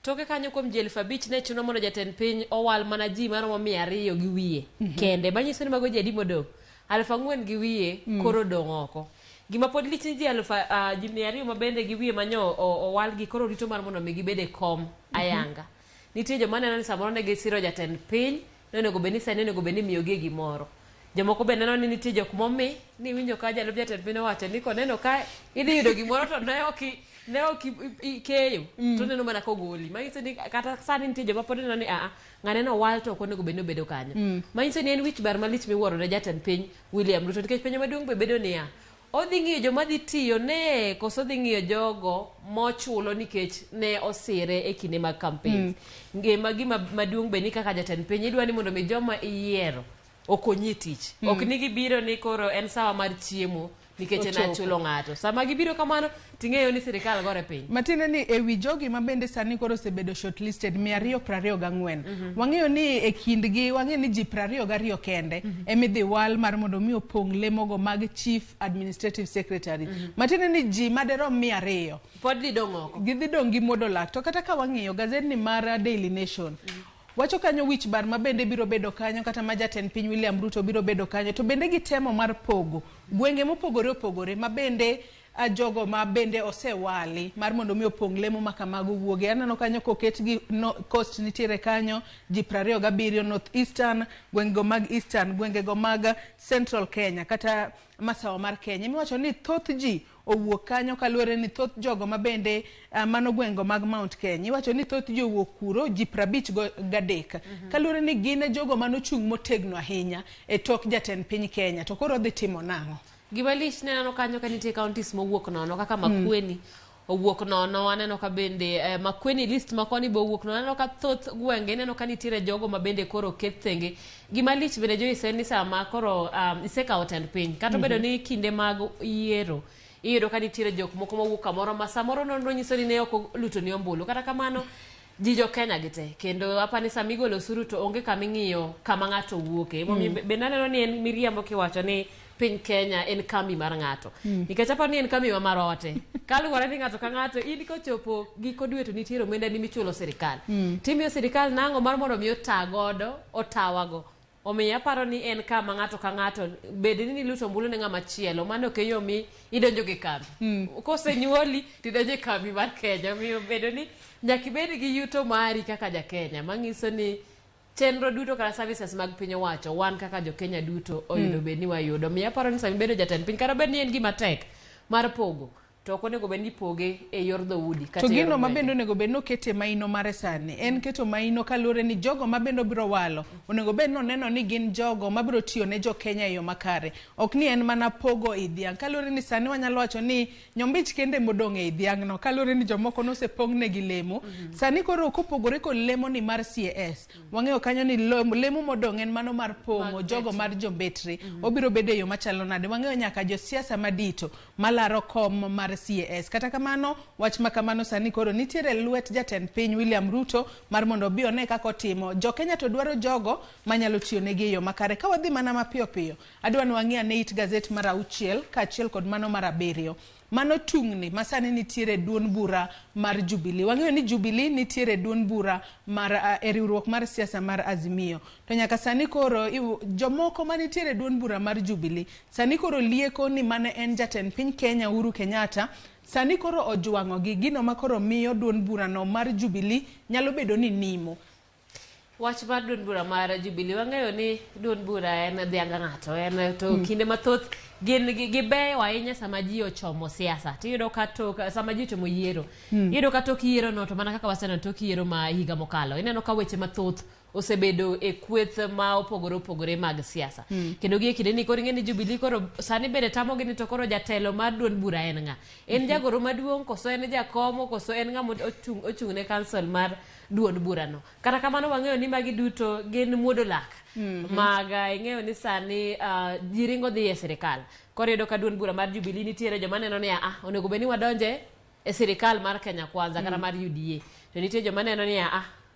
toke kanyo kuom ji alfabich ne chuno mondo jatend piny owal mana ji maromo 200 gi wiye kende manyiso ni mago ji adi modong 4,000 gi wiye koro dong oko gima pod lich ni ji 200 mabende gi wiye manyo owal gi koro rito mar mondo mi gibede kom ayanga nitie joma neno ni samoro ne gisiro jatend piny nonego beni sani nonego beni miyogi gimoro Jomoko be neno ni nitie jok momi ni winjo ka jalup jatend piny owacho ni koneno ka idhi yudo gimoro to ne ok ikeyo to neno mana kogoli. Manyiso ni kata sani nitie joma pod neno ni ng'aneno wal to ok onego bed ni obedo kanyo. Manyiso ni en wich bar malich miwuoro ne jatend piny William Ruto nikech penjo maduong' be bedo niya, odhi ng'iyo joma dhi tiyo ne koso dhi ng'iyo jogo mochulo nikech ne osire e kinde mag campaigns. Ngima gima maduong' be ni kaka jatend piny idwa ni mondo mi joma iyiero okonyi tich. Ok ni gibiro ni koro en sawa mar chiemo nikech en chulo ng'ato. Sama gibiro kamano ting'eyo ni sirikal gore piny. Matine ni ewi jogi mabende sani koro osebedo shortlisted 224. Wang'eyo ni e kindgi wang'eyo ni ji 22 kende emidhi wal mar mondo mi opong' lemogo mag chief administrative secretary. Matine ni ji maderom 200 pod dhi dong' oko. Gidhi dong' gi modo lak. To kata ka wang'iyo gazedni mar Daily Nation wacho kanyo wich bar mabende biro bedo kanyo kata ma jatend piny William Ruto biro bedo kanyo to bende gitemo mar pogo gwenge mopogore opogore mabende jogo mabende osewali mar mondo mi opong' lemo makamago wuoge. Aneno kanyo koketgi coast nitiere kanyo ji 27, North Eastern, gwengego mag Eastern, gwengego mag Central Kenya kata masawa mar Kenya. Miwacho ni thoth ji owuok kanyo kaluwore ni thoth jogo mabende mano gwengo mag Mount Kenya. Iwacho ni thoth ji owuok kuro ji 53 kaluwore ni gine jogo manochung' motegno ahinya e tok jatend piny Kenya. To koro dhi timo nang'o? Gimalich neno kanyo ka nitie counties mowuok nono kaka Makueni owuok nono. Aneno ka bende Makueni list makoni be owuok nono. Aneno ka thoth gwenge neno ka nitiere jogo mabende koro ket thenge. Gimalich bende jo iseni sama koro isekawo tend piny kata bedo ni kinde mag yiero iyudo ka nitiere jok moko mowuok kamoro ma samoro nonro nyiso ni ne ok luto ni ombulu. Kata kamano ji jo Kenya gite kendo apani sami golo osuru to onge kaming'iyo kama ng'ato wuoke. Bende aneno ni en miriambo kiwacho ni piny Kenya en kambi mar ng'ato. Nikech apani ni en kambi mar ote. Kaluwore ni ng'ato ka ng'ato in kochopo giko dwe to nitiere omenda ni michulo sirikal. Timiyo sirikal nang'o mar mondo mi otawago. Omiyo aparo ni en kama ng'ato ka ng'ato bed ni luto ombulu ne ng'ama chielo mano ke yo mi idonjo gi kambi. Kosenyuoli tidonjo e kambi mar Kenya. Omiyo bedo ni nyaka ibed gi yuto mari kaka ja Kenya mang'iso ni chenro duto kata services mag piny owacho wan kaka jo Kenya duto oyudo bed ni wayudo. Miyo aparo ni sami bedo jatend piny kata bed ni en gima tek mar pogo to ok onego bed ni poge e yor dhoudi kata to gino mabende onego bed nokete maino mare sani en keto maino kaluwore ni jogo mabende biro walo onego bed noneno ni gin jogo mabiro tiyo ne jo Kenya e yo makare. Ok ni en mana pogo e dhiang' kaluwore ni sani wanyalo wacho ni nyombich kende modong' e dhiang' no kaluwore ni jomoko nosepong' ne gi lemo. Sani koro kopogore kod lemo ni mar CAS wang'eyo kanyo ni lemo modong' en mano mar pomo jogo mar jombetri obiro bedo e yo machalo nade. Wang'eyo nyaka jo siasa madito malaro kom mar CAS. Kata kamano wach makamano sani koro nitiere lwet jatend piny William Ruto mar mondo bi one kaka otimo. Jo Kenya to dwaro jogo manyalo tiyo negi e yo makare. Ka wadhi mana mapiyo piyo adwa ni wang'i ane it gazet mar 6 kaachiel kod mano mar 7 mano tungni masani nitiere duon bura mar Jubilee. Wang'eyo ni Jubilee nitiere duon bura mar riwruok mar siasa mar Azimio. To nyaka sani koro jomoko manitiere duon bura mar Jubilee sani koro lieko ni mane en jatend piny Kenya Uhuru Kenyatta sani koro ojwang'o gi gino makoro miyo duon bura no mar Jubilee nyalo bedo ni nimo. Wach mar duon bura mar Jubilee wang'eyo ni duon bura en dhiang' ng'ato en to kinde mathoth gin gibeyo ahinya sama ji ochomo siasa. Tiyudo ka tok sama ji ochomo yiero. Iyudo ka tok yiero no to mana kaka waseneno tok yiero ma higa mokalo. Ineno ka weche mathoth osebedo e kweth ma opogore mag siasa. Kendo gi kinde ni koro ng'eni Jubilee koro sani bende tamo gi ni to koro jatelo mar duon bura en ng'a? En jagoro maduong' koso en jakomo koso en ng'a ochung' ne council mar duon bura no. Kata kamano wang'eyo ni magi duto gin muodo lak maga ing'eyo ni sani jiringo dhi e sirikal. Koro iyudo ka duon bura mar Jubilee nitiere joma neno ni onego bed ni wadonje e sirikal mar Kenya Kwanza kata mar UDA. To nitie joma neno ni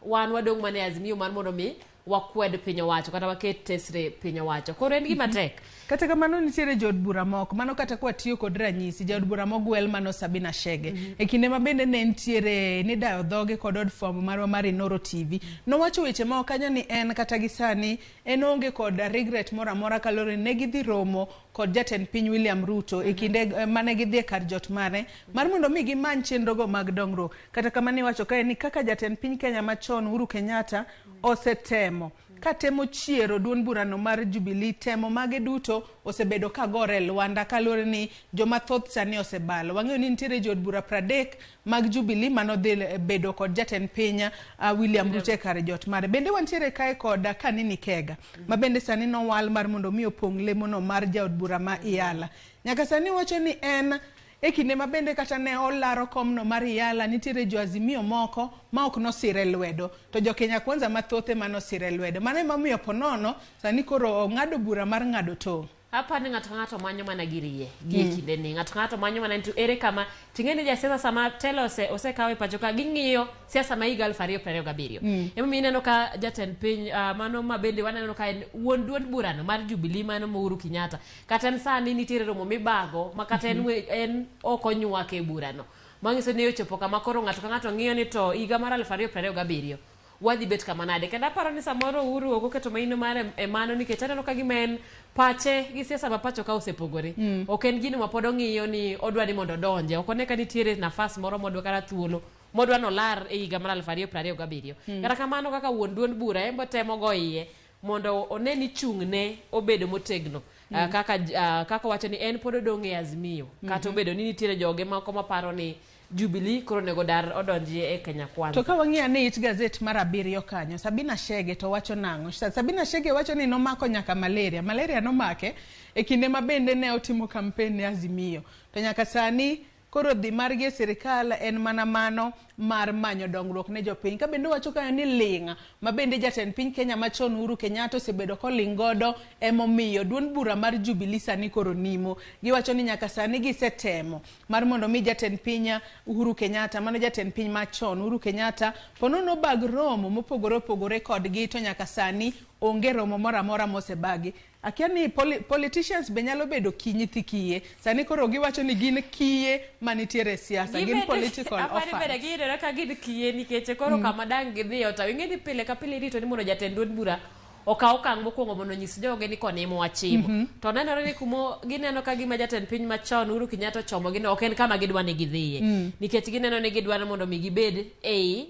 wan wadong' mane Azimio mar mondo mi wakwed piny owacho kata waket tesre piny owacho. Koro en gima tek. Kata kamano nitiere jod bura moko mano kata kwa tiyo kod ranyisi jod bura mogwel mano Sabina Chege. E kinde mabende ne nitiere ni dayo dhoge kod od fwambo marwa mar Inoro TV. Nowacho weche ma okanyo ni en kata gisani en onge kod regret mora mora kalore ne gidhi romo kod jatend piny William Ruto e kinde mane gidhi kar jot mare mar mondo mi gimany chenrogo mag dongruok. Kata kamano iwacho kae ni kaka jatend piny Kenya machon Uhuru Kenyatta osetemo ka temo chiero duond burano mar Jubilee temo mage duto osebedo ka gore Luanda kaluwore ni joma thoth sani osebalo. Wang'eyo ni nitiere jod bura 30 mag Jubilee mano dhi bedo kod jatend piny William Ruto kar jot mare. Bende wantiere kae kod Kanini Kega ma bende sani nowal mar mondo mi opong' lemono mar jaod bura ma Iyala. Nyaka sani wacho ni en e kinde ma bende kata ne olaro komno mar Iyala nitiere jo Azimio moko ma ok nosire lwedo to jo Kenya Kwanza mathoth ema nosire lwedo. Mano ema miyo ponono sani koro ong'ado bura mar ng'ado tong'. Hapa ni ng'ato manyo mana girie kinde ni ng'ato manyo mana nitu ere kama tingeni ja siasa sama telo ose kawe pacho ka ging'iyo siasa ma higa 2027 emo mineno ka jatend piny mano mabende waneno ka en wuon duond burano mar Jubilee mano Uhuru Kenyatta kata sani nitiere romo mibago makata en okonyuake e burano mangiso ni ochopo kama koro ng'ato ng'iyo ni to higa mar 2027 wadhi bet kama nade kenda paro ni samoro Uhuru oketo maino mare e mano nikech aneno ka gimen pache gi siasa ma pacho ka osepogore ok en gino ma pod ong'iyo ni odwa ni mondo donje ok one ka nitiere nafas moro modwa kara thuolo modwa no lar e higa mar 2027 kata kamano kaka wuon duond bura embo temo go iye mondo one ni chung'ne obedo motegno kaka wacho ni en pod odong' e Azimio kata obedo ni nitiere joge moko maparo ni Jubilee koro nego dar odonji e Kenya Kwanza. To ka wang'iya ni it gazet mar 7 kanyo Sabina Chege to wacho nang'o? Sabina Chege wacho ni nomako nyaka malaria nomake e kinde ma bende ne otimo kampen ne Azimio. To nyaka sani koro dhi margi e sirikal en mana mano mar manyo dongruok ne jopiny. Ka bende wacho kanyo ni ling' ma bende jatend piny Kenya machon Uhuru Kenyatta osebedo koling' godo emomiyo duond bura mar Jubilee sani koro nimo. Giwacho ni nyaka sani gisetemo mar mondo mi jatend piny Uhuru Kenyatta mano jatend piny machon Uhuru Kenyatta ponono bag romo mopogore kodgi to nyaka sani onge romo moro amora mosebagi. Akia ni politicians be nyalo bedo kinyithi kiye. Sani koro giwacho ni gin kiye manitiere siasa, gin political offers. Gidere ka gin kiye nikech koro kama dang gidhiyo to ing'e ni pile ka pile rito ni mondo jatend duond bura okaw okang' mokwongo mondo nyis joge ni konimo wachimo. To nenore ni kumo gineno ka gima jatend piny machon Uhuru Kenyatta chomo gino ok en kama gidwa ni gidhiye. Nikech gineno ni gidwaro mondo mi gibed ei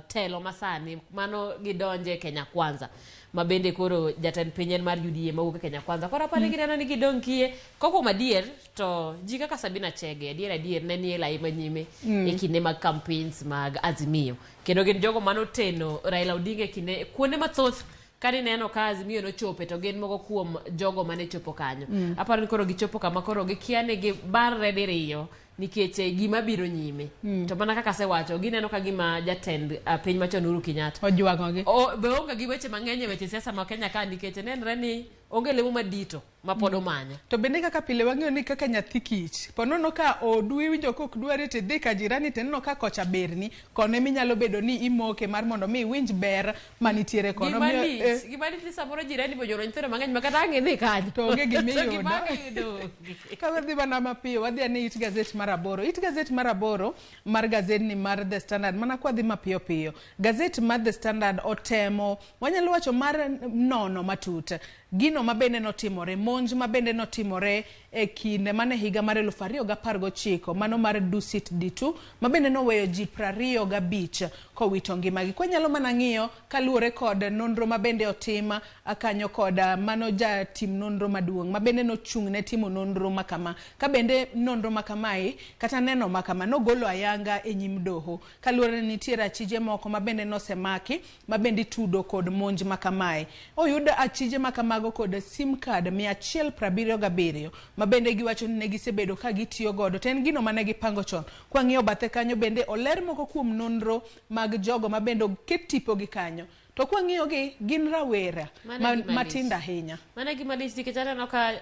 telo masani mano gidonje Kenya Kwanza mabende koro jatend piny en mar UDA mawuok Kenya Kwanza koro apani gineno ni gidong' kie koko madier to ji kaka Sabina Chege adier ne nie lai manyime e kinde mag campaigns mag Azimio kendo gin jogo manoteno Raila Odinga kinde kuonde mathoth kani neno ka Azimio no chope to gin moko kuom jogo mane chopo kanyo aparo ni koro gichopo kama koro gikiane gi barre diriyo nikech gima biro nyime to mana kaka se wacho gineno ka gima jatend piny machon Uhuru Kenyatta ojwagogi be onge gi weche mang'eny weche siasa ma Kenya ka nikech nenre ni onge lemo madito ma pod omanyo to bende kaka pile wang'eyo ni kaka nyathi kich ponono ka odwi winjo kok dwari ti dhi ka jirani tenno ka kocha berni kone minyalo bedo ni imoke mar mondo mi winj ber manitiere kono gima ni samoro jirani bojoro nyithindo mang'eny makata ang'e dhi kanyo to onge gimiyudo ka wadhi mana mapiyo wadhi ane it gazet mar 8 it gazet mar 8 mar gazedni mar The Standard mana kwa dhi mapiyo piyo gazet mar The Standard otemo wanyalo wacho mar nono matut gino mabende notimore monj mabende notimore e kinde mane higa mar 2019 mano mar Dusit D2 mabende noweyo ji 25 kowito ngimagi kwanyalo mana ng'iyo kaluore kod nonro mabende otima akanyo kod mano ja tim nonro maduong' mabende nochung' ne timo nonro makama ka bende nonro makamai kata neno makama nogolo ayanga e nyim doho kaluore ni nitiere achije moko mabende nosemaki mabende tudo kod monj makamai oyud achije makamago kod sim card 177 mabende giwacho ni negisebedo ka gitiyo godo to en gino mane gipango chon kwang'iyo bathe kanyo bende oler moko kuom nonro mag jogo mabende oket tipo gi kanyo to kwang'iyo gi gin rawera matinda ahinya mana gima lich nikech aneno ka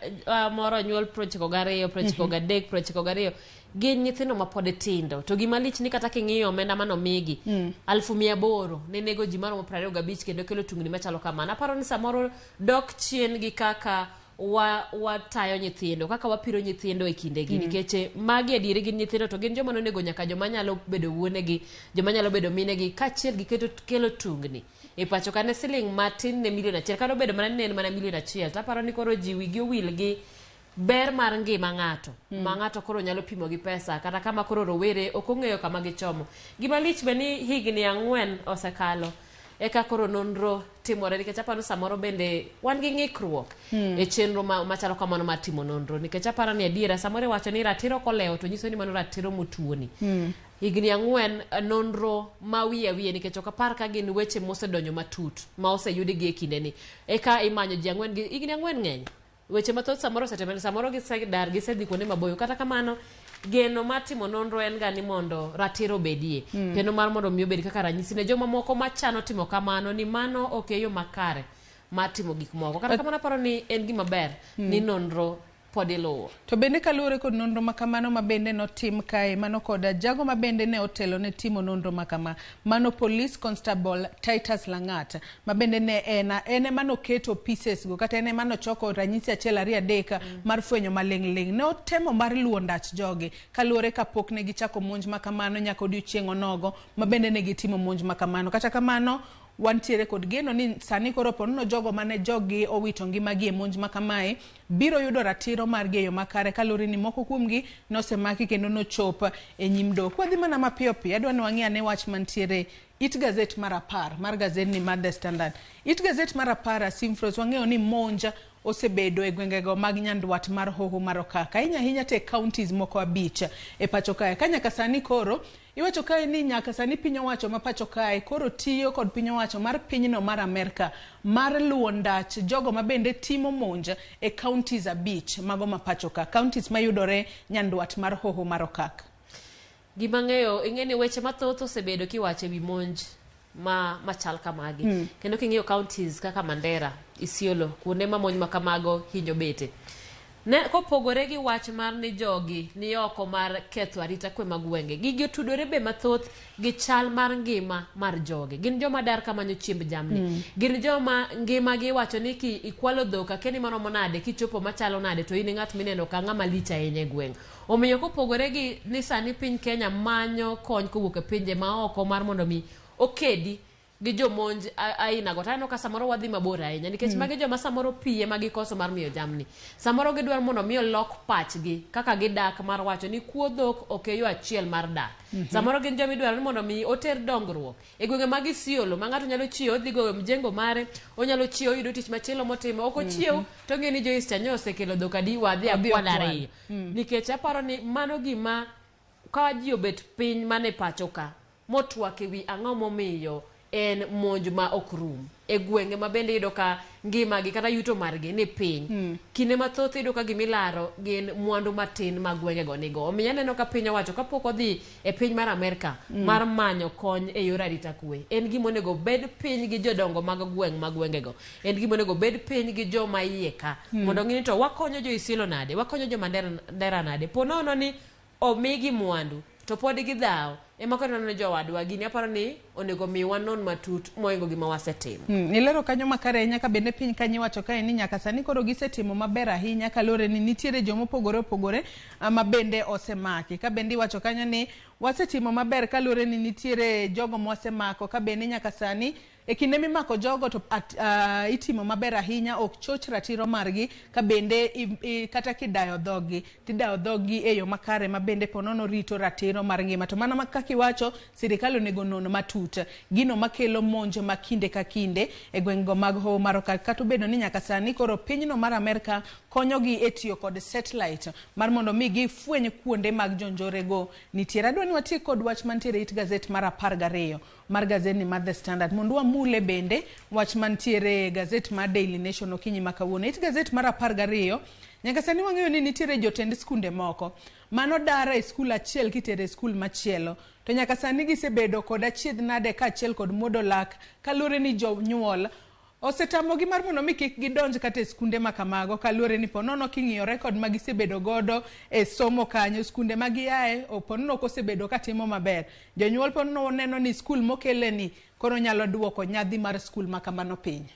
moro nyuol 92 93 92 gin nyithindo ma pod tindo to gima lich ni kata king'iyo omenda mano migi 1800 ne nego ji maromo 25 kendo kelo tungni machalo kamano aparo ni samoro dok chien gi kaka watayo nyithindo kaka wapiro nyithindo e kindegi nikech magi adieri gin nyithindo to gin joma nonego nyaka joma nyalo bedo wuonegi joma nyalo bedo minegi kachiel gi kelo tungni e pacho kane siling matin ne milion 1 kado bedo mana ne mana milion 1 taparo ni koro ji wigi owil gi ber mar ngima ng'ato ma ng'ato koro nyalo pimo gi pesa kata kama koro rowere ok ong'eyo kama gichomo gima lich be ni higni 4 osekalo eka koro nonro timore nikech aparo samoro bende wan gi ng'ikruok e chenro machalo kamano mar timo nonro nikech aparo ni adiera samoro wacho ni ratiro kolewo to nyiso ni mano ratiro motuoni higni 4 nonro ma wiye nikech ok apar ka gin weche mosedonjo matut ma oseyudi gi e kindeni eka imanyo ji 4 gi higni 4 ng'eny weche mathoth samoro osetemene samoro gisedar gisedhi kuonde maboyo kata kamano geno mar timo nonro en ga ni mondo ratiro bedie kendo mar mondo miyo bed kaka ranyisi ne joma moko machano timo kamano ni mano ok e yo makare mar timo gik moko kata kamano aparo ni en gima ber ni nonro pod iluwo. To bende kaluwore kod nonro makamano ma bende notim kae mano koda jago ma bende ne otelo ne timo nonro makama mano Police Constable Titus Langat ma bende ne ene mano keto pieces go kata ene mano choko ranyisi 1 2 3 mar fwenyo maling'ling ne otemo mar luwo ndach joge kaluwore kapok ne gichako monj makamano nyaka odiochieng' onogo ma bende ne gitimo monj makamano kata kamano wantiere kod geno ni sani koro ponono jogo mane jogi owito ngimagi e monj makamae biro yudo ratiro mar geyo makare kaluri ni moko kuomgi nosemaki kendo nochop e nyim doho. Kwadhi mana mapiyo piyo adwa ni wang'i ane wach mantiere it gazet mar 10 mar gazedni mar The Standard. It gazet mar 10 Simfros wang'eyo ni monja osebedo e gwengego mag nyandwat mar hoho mar okaka ahinya te counties moko 5 e pacho kae ka nyaka sani koro iwacho kae ni nyaka sani piny owacho ma pacho kae koro tiyo kod piny owacho mar pinyno mar Amerika mar luwo ndach jogo ma bende timo monja e counties 5 mago ma pacho ka counties mayudore nyandwat mar hoho mar okaka. Gima ng'eyo ing'eni weche mathoth osebedo kiwache wi monj machal kamagi kendo king'iyo counties kaka Mandera, Isiolo kuonde ma monj makamago hinyo bete ne kopogore gi wach mar ni jogi ni oko mar ketho arita kwe mag gwenge gigi otudore be mathoth gi chal mar ngima mar jogi gin joma dar kamanyo chiemb jamni gin joma ngima gi wacho ni ki ikwalo dhoka keni maromo nade kichopo machalo nade to in ng'at mineno ka ng'ama licha ahinya e gweng. Omiyo kopogore gi ni sani piny Kenya manyo kony kowuok e pinje ma oko mar mondo mi okedi gi jomonj aina go tano ka samoro wadhi mabor ahinya nikech magi joma samoro piye magi koso mar miyo jamni samoro gidwar mondo miyo lok pachgi kaka gidak mar wacho ni kuodhok ok yo achiel mar dak samoro gin jomi dwaro ni mondo mi oter dongruok e gwenge mag Isiolo ma ng'ato nyalo chiewo dhi go mjengo mare onyalo chiewo yudo tich machielo motimo ok ochiew to ng'e ni Joyce Chanyo osekelo dhokadi wadhi akwadare nikech aparo ni mano gima ka ji obet piny mane pacho ka motwak ewi ang'o momiyo en monj ma ok rum e gwenge ma bende yudo ka ngima gi kata yuto margi ni piny kinde mathoth yudo ka gimilaro gin mwandu matin mag gwenge go nigo. Omiyo aneno ka piny owacho kapok odhi e piny mar Amerika mar manyo kony e yor arita kwe en gima onego bed piny gi jodongo mag gweng' mag gwenge go en gima onego bed piny gi joma iye ka mondo ng'ini to wakonyo jo Isiolo nade wakonyo jo Mandera nade ponono ni omigi mwandu to pod gidhaw ema kono ne jowadwa gini aparo ni onego mi wanon matut moingo gima wasetimo. Ilero kanyo makare ahinya ka bende piny kanyi wacho kae ni nyaka sani koro gisetimo maber ahinya kalore ni nitiere jomo pogore ma bende osemaki ka bende wacho kanyo ni wasetimo maber kalore ni nitiere jogo mosemako ka bende nyaka sani e kinde mimako jogo to itimo maber ahinya ok choch ratiro margi ka bende kata kidayo dhogi e yo makare ma bende ponono rito ratiro mar ngima to mana kaka iwacho sirikal onego non matut gino makelo monj ma kinde ka kinde e gweng'go mag hoho mar okaka kata bedo ni nyaka sani koro pinyno mar Amerika konyogi e tiyo kod satellite mar mondo mi gifweny kuonde mag jonjorego nitiere. Adwa ni watii kod wach mantiere it gazet mar 12 mar gazedni mar The Standard mondo wamule bende wach mantiere gazet mar Daily Nation okinyi makawuono. It gazet mar 12 nyaka sani wang'eyo ni nitiere jotend skunde moko mano dara e skul achiel kitere skul machielo to nyaka sani gisebedo kod achiedh nade ka achiel kod modolak kalure ni jonyuol osetamogi mar mondo mi kik gidonj kata e skunde makamago kalure ni ponono king'iyo rekod ma gisebedo godo e somo kanyo skunde ma giae ponono kosebedo katimo maber jonyuol ponono neno ni skul mokele ni koro nyalo duoko nyadhi mar skul makamano piny.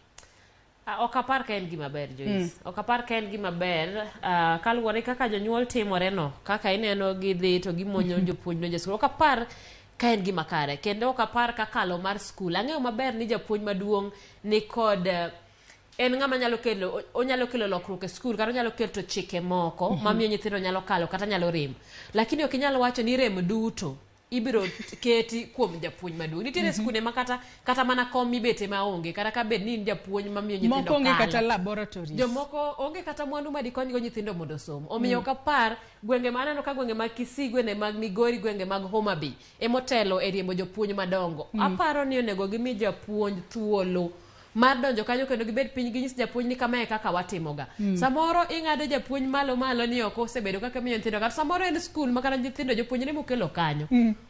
Ok apar ka en gima ber Joyce ok apar ka en gima ber kaluwore kaka jonyuol timore no kaka ineno gidhi to gimonyo jopuonj no skul ok apar ka en gima kare kendo ok apar ka kalo mar skul ang'eyo maber ni japuonj maduong' ni kod en ng'ama onyalo kelo lokruok e skul kata onyalo keto chike moko mamiyo nyithindo nyalo kalo kata nyalo rem lakini ok inyalo wacho ni rem duto ibiro keti kuom japuonj maduong'. Nitiere skunde ma kata mana kom mibete maonge, kata ka bed ni japuonj mamiyo nyithindo moko onge kata laboratories. Jomoko onge kata mwandu madikonygo nyithindo mondo som. Omiyo kapar gwenge maneno ka gwenge mag Kisii, gwenge mag Migori, gwenge mag Homa Bay emotelo e riembo jopuonj madongo. Aparo ni onego gimi japuonj thuolo mar donjo kanyo kendo gibed piny ginyis japuonj ni kama e kaka watimoga. Samoro ing'ado japuonj malo ni ok osebedo kaka miyo nyithindo, kata samoro en skul ma kata nyithindo jopuonjre mokelo kanyo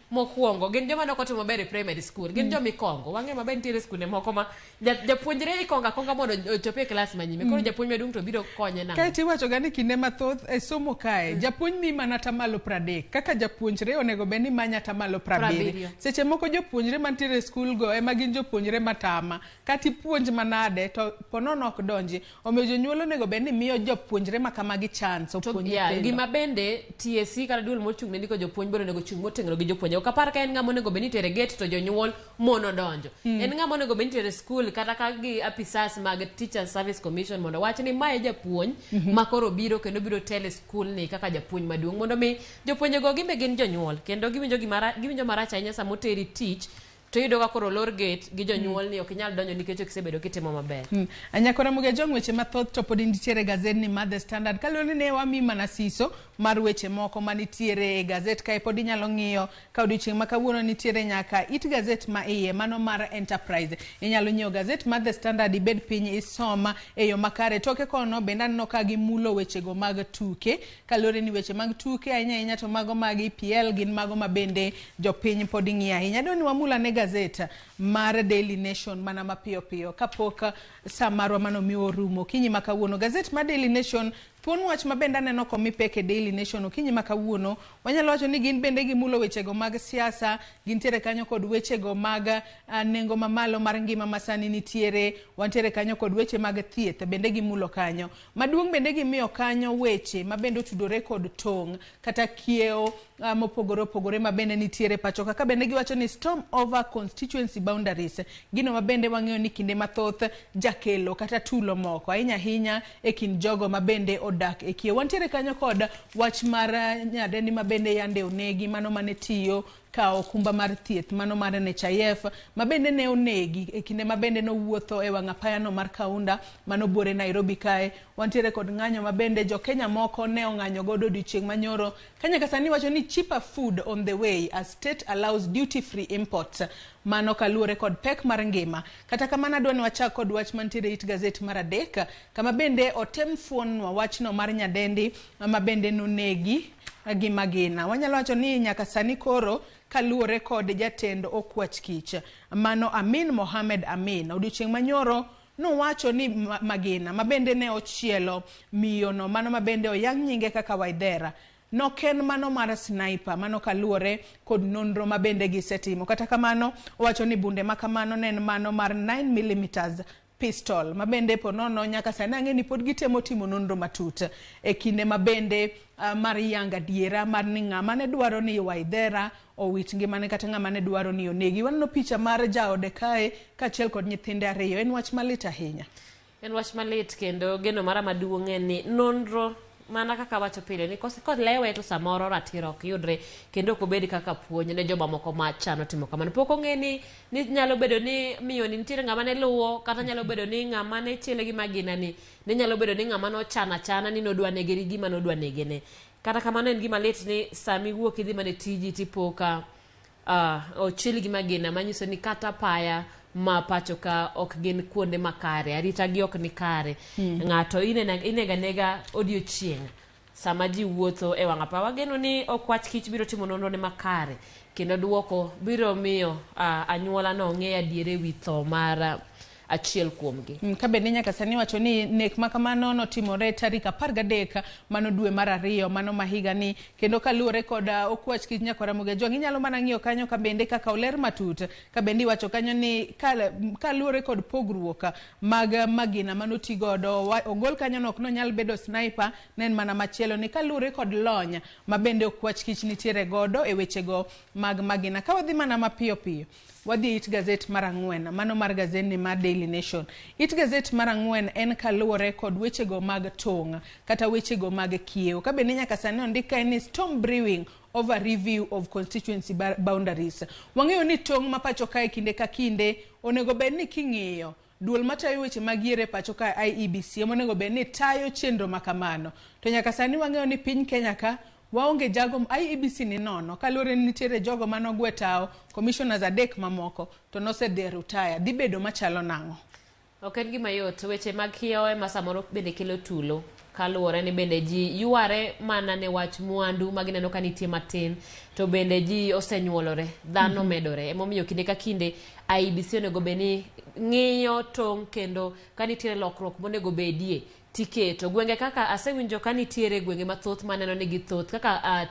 mokwongo gin joma nokotimo maber e primary school, gin jomikongo. Wang'e maber nitiere skunde moko ma japuonjre ikonga konga mondo ochope e klas manyime, koro japuonj maduong' to biro konye nang'o. Kae tiwacho ga ni kinde mathoth e somo kae japuonj mi mana tamalo 30, kaka japuonjre onego bed ni manya tamalo 70. Seche moko jopuonjre mantiere skul go ema gin jopuonjre matama, kati puonj manade to ponono ok donji. Omiyo jonyuol onego bed ni miyo jopuonjre ma kamagi chance opuonj nyithindo. Gima bende TSC kata duol mochung' ne ndiko jopuonj biro onego chung' motegno gi jopuonj. Ok apar ka en ng'ama onego bed ni tere gate to jonyuol mono donjo. En ng'ama onego bed ni tere skul kata ka gi apisas mag Teacher Service Commission mondo wach ni mae japuonj ma koro biro kendo biro tele skul ni kaka japuonj maduong', mondo mi jopuonje go gimbe gin jonyuol kendo giwinjo marach ahinya sama oteri tich to yudo ka koro lor gate gi jonyuol ni ok inyal donjo nikech okisebedo kitimo maber. Anyakora muge jong weche mathoth to pod nitiere gazet ni mar The Standard. Kaloni ne wami mana siso mar weche moko manitiere e gazet kae pod inyalo ng'iyo ka odiochieng' ma kawuono nitiere nyaka it gazet ma iye mano mar Enterprise. Inyalo nyiewo gazet mar The Standard ibed piny isoma e yo makare. Toke kono bende aneno ka gimulo weche go mag tuke. Kaloni ni weche mag tuke ahinya to mago mag EPL gin mago ma bende jopiny pod ng'iyo ahinya. Doni wamula ne gazeta mar Daily Nation mana mapiyo piyo kapok sa marwa mano miyo rumo kinyi makawuono. Gazet mar Daily Nation thuon wach mabende aneno komi peke Daily Nation okinyi makawuono. Wanyalo wacho ni gin bende gimulo wechego mag siasa, gintiere kanyo kod wechego mag nengo mamalo mar ngima masani nitiere, wantiere kanyo kod weche mag thieth bende gimulo kanyo. Maduong' bende gimiyo kanyo weche mabende otudore kod tong' kata kieo mopogore opogore mabende nitiere pacho kaka bende giwacho ni storm over constituency boundaries, gino mabende wang'eyo ni kinde mathoth jakelo kata tulo moko ahinya e kind jogo mabende odak e kieo. Wantiere kanyo kod wach mar nyadendi mabende yande onegi, mano mane tiyo ka okumba mar thieth mano mar NHIF mabende ne onegi e kinde mabende no wuotho e wang' apaya no mar Kaunda mano buore Nairobi kae. Wantiere kod ng'anyo mabende jo Kenya moko ne ong'anyo godo odiochieng' manyoro. Kenya kasani wacho ni cheaper food on the way as state allows duty free imports, mano kaluore kod pek mar ngima. Kata kamano adwani wachak kod wach mantiere it gazet mar adek kama bende otem fuonwa wachno mar nyadendi mabende nonegi gi magina. Wanyalo wacho ni nyaka sani koro kaluore kod jatend okwach kich mano Amin Mohamed Amin odiochieng' manyoro no wacho ni magina mabende ne ochielo miyo no mano mabende oyang' nyinge kaka Waithera no ken mano mar sniper mano kaluore kod nonro mabende gisetimo. Kata kamano wacho ni bunde makamano nen mano mar 9mm pistol mabende ponono nyaka sani ang'eni pod gitemo timo nonro matut e kinde mabende mar yanga diera mar ni ng'ama ne dwaro ni Waithera owit ngimane kata ng'ama ne dwaro ni onegi. Waneno picha mar jaode kae kachiel kod nyithinde ariyo. En wach malit ahinya. En wach malit kendo geno mara maduong' en ni nonro mana kaka wacho pile ni kod lewe to samoro ratiro ok yudre kendo ok obed kaka puonj ne joma moko machano timo kamano. Pok ong'eni ni nyalo bedo ni miyo ni nitiere ng'ama ne luwo kata nyalo bedo ni ng'ama ne chiele gi magina ni nyalo bedo ni ng'ama no chana ni nodwa negeri gima nodwa negene. Kata kamano en gima lit ni sami wuok idhi mane tiji tipoka ochiel gi magina manyiso ni kata paya ma pacho ka ok gin kuonde makare, arita gi ok ni kare. Ng'ato inega nega odiochieng' sama ji wuotho e wang' apaya. Wageno ni okwach kich biro timo nonro ne makare kendo duoko biro miyo anyuola no ng'e adiere wi tho mar achiel kuomgi. Kabende nyaka sani wacho ni nek makamano notimore tarik 13 mano dwe mar 2 mano mahiga ni kendo kaluore kod okwach kich nyakora muge jong inyalo mana ng'iyo kanyo kabende kaka oler matut kabende wacho kanyo ni kaluore kod pogruok mag magina mano tigodo ogol kanyo no ok no nyal bedo sniper nen mana machielo ni kaluore kod lony mabende okwach kich nitiere godo e wechego mag magina. Ka wadhi mana mapiyo piyo wadhi it gazet mar 4 mano mar gazet ni mar Daily Daily Nation. It gazette mar ang'wen en kaluwore kod wechego mag tong' kata wechego mag kiewo. Ka bende nyaka sani ondika ni storm brewing over review of constituency boundaries. Wang'eyo ni tong' ma pacho kae kinde ka kinde onego bed ni king'iyo duol matayo weche mag yiero pacho ka IEBC onego bed ni tayo chenro makamano. To nyaka sani wang'eyo ni piny Kenya ka waonge jago IEBC ni nono kaluwore ni nitiere jogo manogwe tao commissioners adek mamoko to nosedhi retire. Dhi bedo machalo nang'o? Ok en gima yot, weche mag kiewo ema samoro bende kelo tulo kaluwore ni bende ji yuare mana ne wach mwandu magineno ka nitie matin to bende ji osenyuolore, dhano medore. Emomiyo kinde ka kinde IEBC onego bed ni ng'iyo tong' kendo ka nitiere lokruok monego bedie tiketo. Gwenge kaka asewinjo ka nitiere gwenge mathoth maneno ni githoth kaka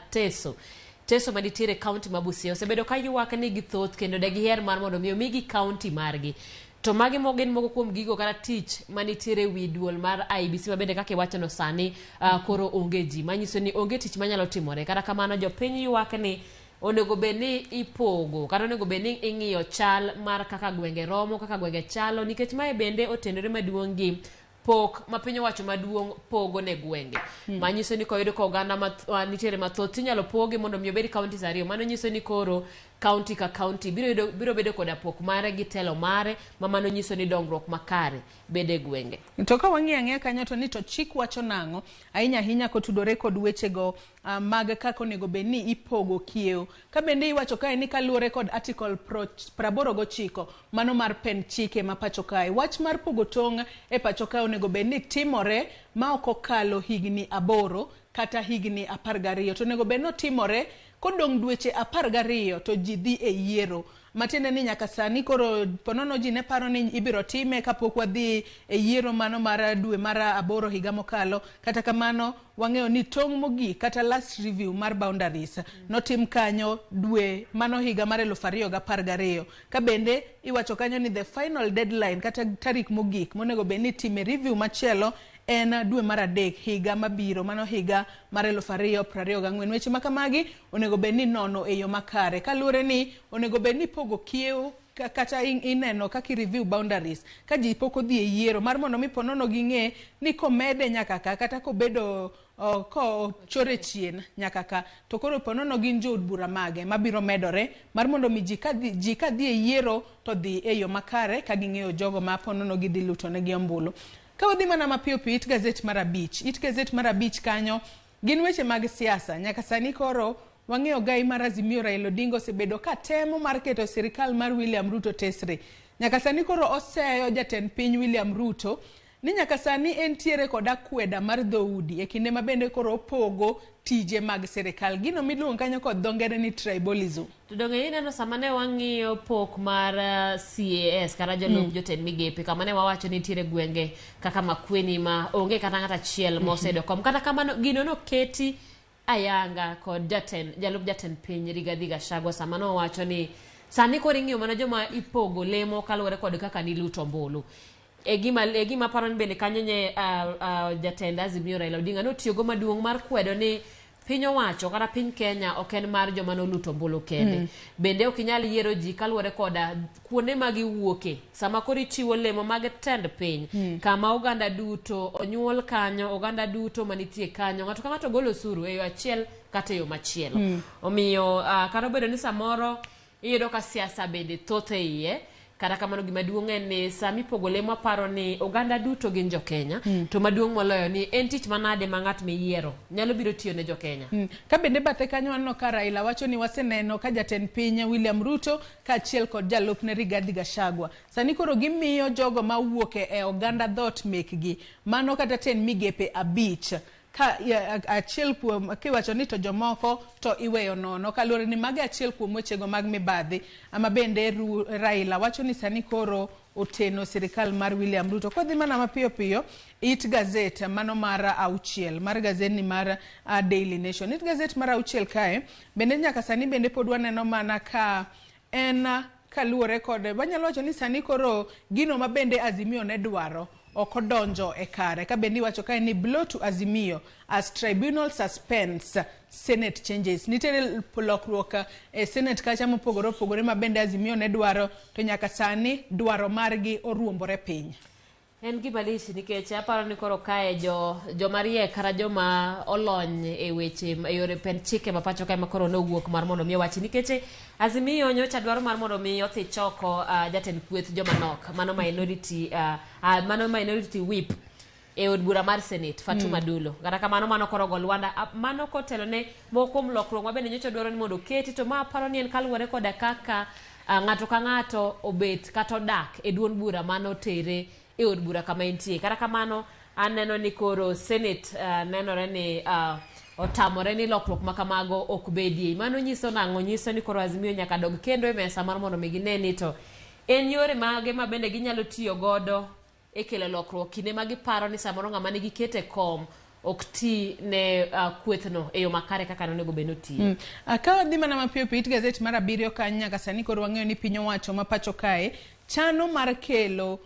Teso manitiere kaunti ma Busia osebedo ka ywak ni githoth kendo de giher mar mondo miyo migi kaunti margi. To magi mogen mogo kuom gigo kata tich manitiere wi duol mar IEBC ma bende kaka iwacho no sani koro onge ji manyiso ni onge tich manyalo timore. Kata kamano jopiny ywak ni onego bed ni ipogo kata onego bed ni ing'iyo chal mar kaka gwenge romo, kaka gwenge chalo, nikech mae bende otenore maduong' gi pok ma piny owacho maduong' pogo ne gwenge. Manyiso ni koyudo ko oganda nitiere mathoth inyalo pogi mondo mi obed counties ariyo. Mano nyiso ni koro county ka county biro bedo koda pok mare gi telo mare ma mano nyiso ni dongruok makare bede gwenge. To ka wang'iyo ang'eya kanyo to ni to chik wacho nang'o ahinya kotudore kod wechego mag kaka onego bed ni ipogo kiewo. Ka bende iwacho kae ni kaluwore kod article 89 mano mar pen chike ma pacho kae, wach mar pogo tong' e pacho kae onego bed ni timore ma ok okalo higni 8 kata higni 12 to onego bed no timore kodong' dweche 12 to ji dhi e yiero. Matiende ni nyaka sani koro ponono ji ne paro ni ibiro time kapok wadhi e yiero mano mar dwe mar 8 higa mokalo. Kata kamano wang'eyo ni tong' mogik kata last review mar boundaries notim kanyo dwe mano higa mar 2012. Ka bende iwacho kanyo ni the final deadline kata tarik mogik monego bed ni time review machielo en dwe mar 3 higa mabiro mano higa mar 2024. Weche makamagi onego bed ni nono e yo makare kaluwore ni onego bed ni pogo kiewo kata ineno kaka review boundaries ka ji pok odhi e yiero mar mondo mi ponono ging'e ni komede nyaka kata kobedo ko chore chien nyaka ka to koro ponono gin jood bura mage mabiro medore mar mondo mi ji ka dhi e yiero to dhi e yo makare ka ging'eyo jogo ma ponono gidhi luto ne gi ombulu. Ka wadhi mana mapiyo piyo It Gazette mar 5. It Gazette mar 5 kanyo gin weche mag siasa. Nyaka sani koro wang'eyo gai mar Azimio Raila Odinga osebedo ka temo mar keto sirikal mar William Ruto tesre. Nyaka sani koro oseyo jatend piny William Ruto ni nyaka sani entiere koda kweda mar dhoudi e kinde ma bende koro opogo tije mag sirikal. Gino miluongo kanyo kod dho ngere ni tribalism. To donge ineno sama ne wang'iyo pok mar CAS kata jolup jotend migepe kama ne wawacho ni nitiere gwenge kaka Makueni ma onge kata ng'ata achiel mosedo kom. Kata kamano gino no keti ayanga kod jalup jatend piny Rigathi Gachagua sama no wacho ni sani koro ing'iyo mana joma ipogo lemo kaluwore kod kaka ni luto ombulu. E gima paro ni bende kanyo nye jatend Azimio Raila Odinga notiyogo maduong' mar kwedo ni piny owacho kata piny Kenya ok en mar joma noluto ombulu kende. Bende ok inyal yiero ji kaluwore koda kuonde ma giwuoke sama koro ichiwo lemo mag tend piny kama oganda duto onyuol kanyo, oganda duto manitie kanyo, ng'ato ka ng'ato golo osuru e yo achiel kata e yo machielo. Omiyo kata bedo ni samoro iyudo ka siasa bende thoth e iye. Kata kamano gima duong' en ni sami pogo lemo paro ni oganda duto gin jo Kenya to maduong' moloyo ni en tich manade ma ng'at miyiero nyalo biro tiyo ne jo Kenya. Ka bende bathe kanyo anno ka Raila wacho ni waseneno ka jatend piny William Ruto ka achiel kod jalupne Rigathi Gachagua sani koro gimiyo jogo ma wuoke e oganda dhot mekgi mano kata ten migepe 5 ka achiel kuom kiwacho ni to jomoko to iweyo nono kaluwore ni magi achiel kuom wechego mag mibadhi ama bende Raila wacho ni sani koro oteno sirikal mar William Ruto. Kodhi mana mapiyo piyo It Gazette mano mar 6 mar gazeti mar Daily Nation. It Gazette mar 6 kae bende nyaka sani bende pod waneno mana ka en kaluwore kod wanyalo wacho ni sani koro gino ma bende Azimio ne dwaro okodonjo e kare. Ka bendi wacho kae ni blow to Azimio as tribunal suspends Senate changes. Nitere lokruok e Senate kacha mopogore ma bende Azimio ne dwaro, to nyaka sani dwaro margi oruombore piny. En gima lich nikech aparo ni koro kae jo mariek kara joma olony e weche e yore pen chike ma pacho kae ma koro ne owuok mar mondo mi wachi nikech Azimio nyocha dwaro mar mondo mi othi choko jatend kweth joma nok mano minority whip e od bura mar Senate Fatuma Dulo. Kata kamano mano koro go Luanda mano kotelo ne mokom lokruok mabende nyocha dwaro ni mondo keti, to ma aparo ni en kaluwore koda kaka ng'ato ka ng'ato obet kata odak e duond bura mano tere e od bura kama entie. Kata kamano aneno ni koro Senate nenore ni otamore ni lokruok makamago ok bedie. Mano nyiso nang'o? Nyiso ni koro Azimio nyaka dog kendo e mesa mar mondo mi gine ni to en yore mage ma bende ginyalo tiyo godo e kelo lokruok kinde ma giparo ni samoro ng'ama nigi kete kom ok ti ne kwethno e yo makare kaka nonego bed notiyo. Ka wadhi mana mapiyo it gazet mar 7 kanyo nyaka sani koro wang'eyo ni piny owacho ma pacho kae chano mar kelo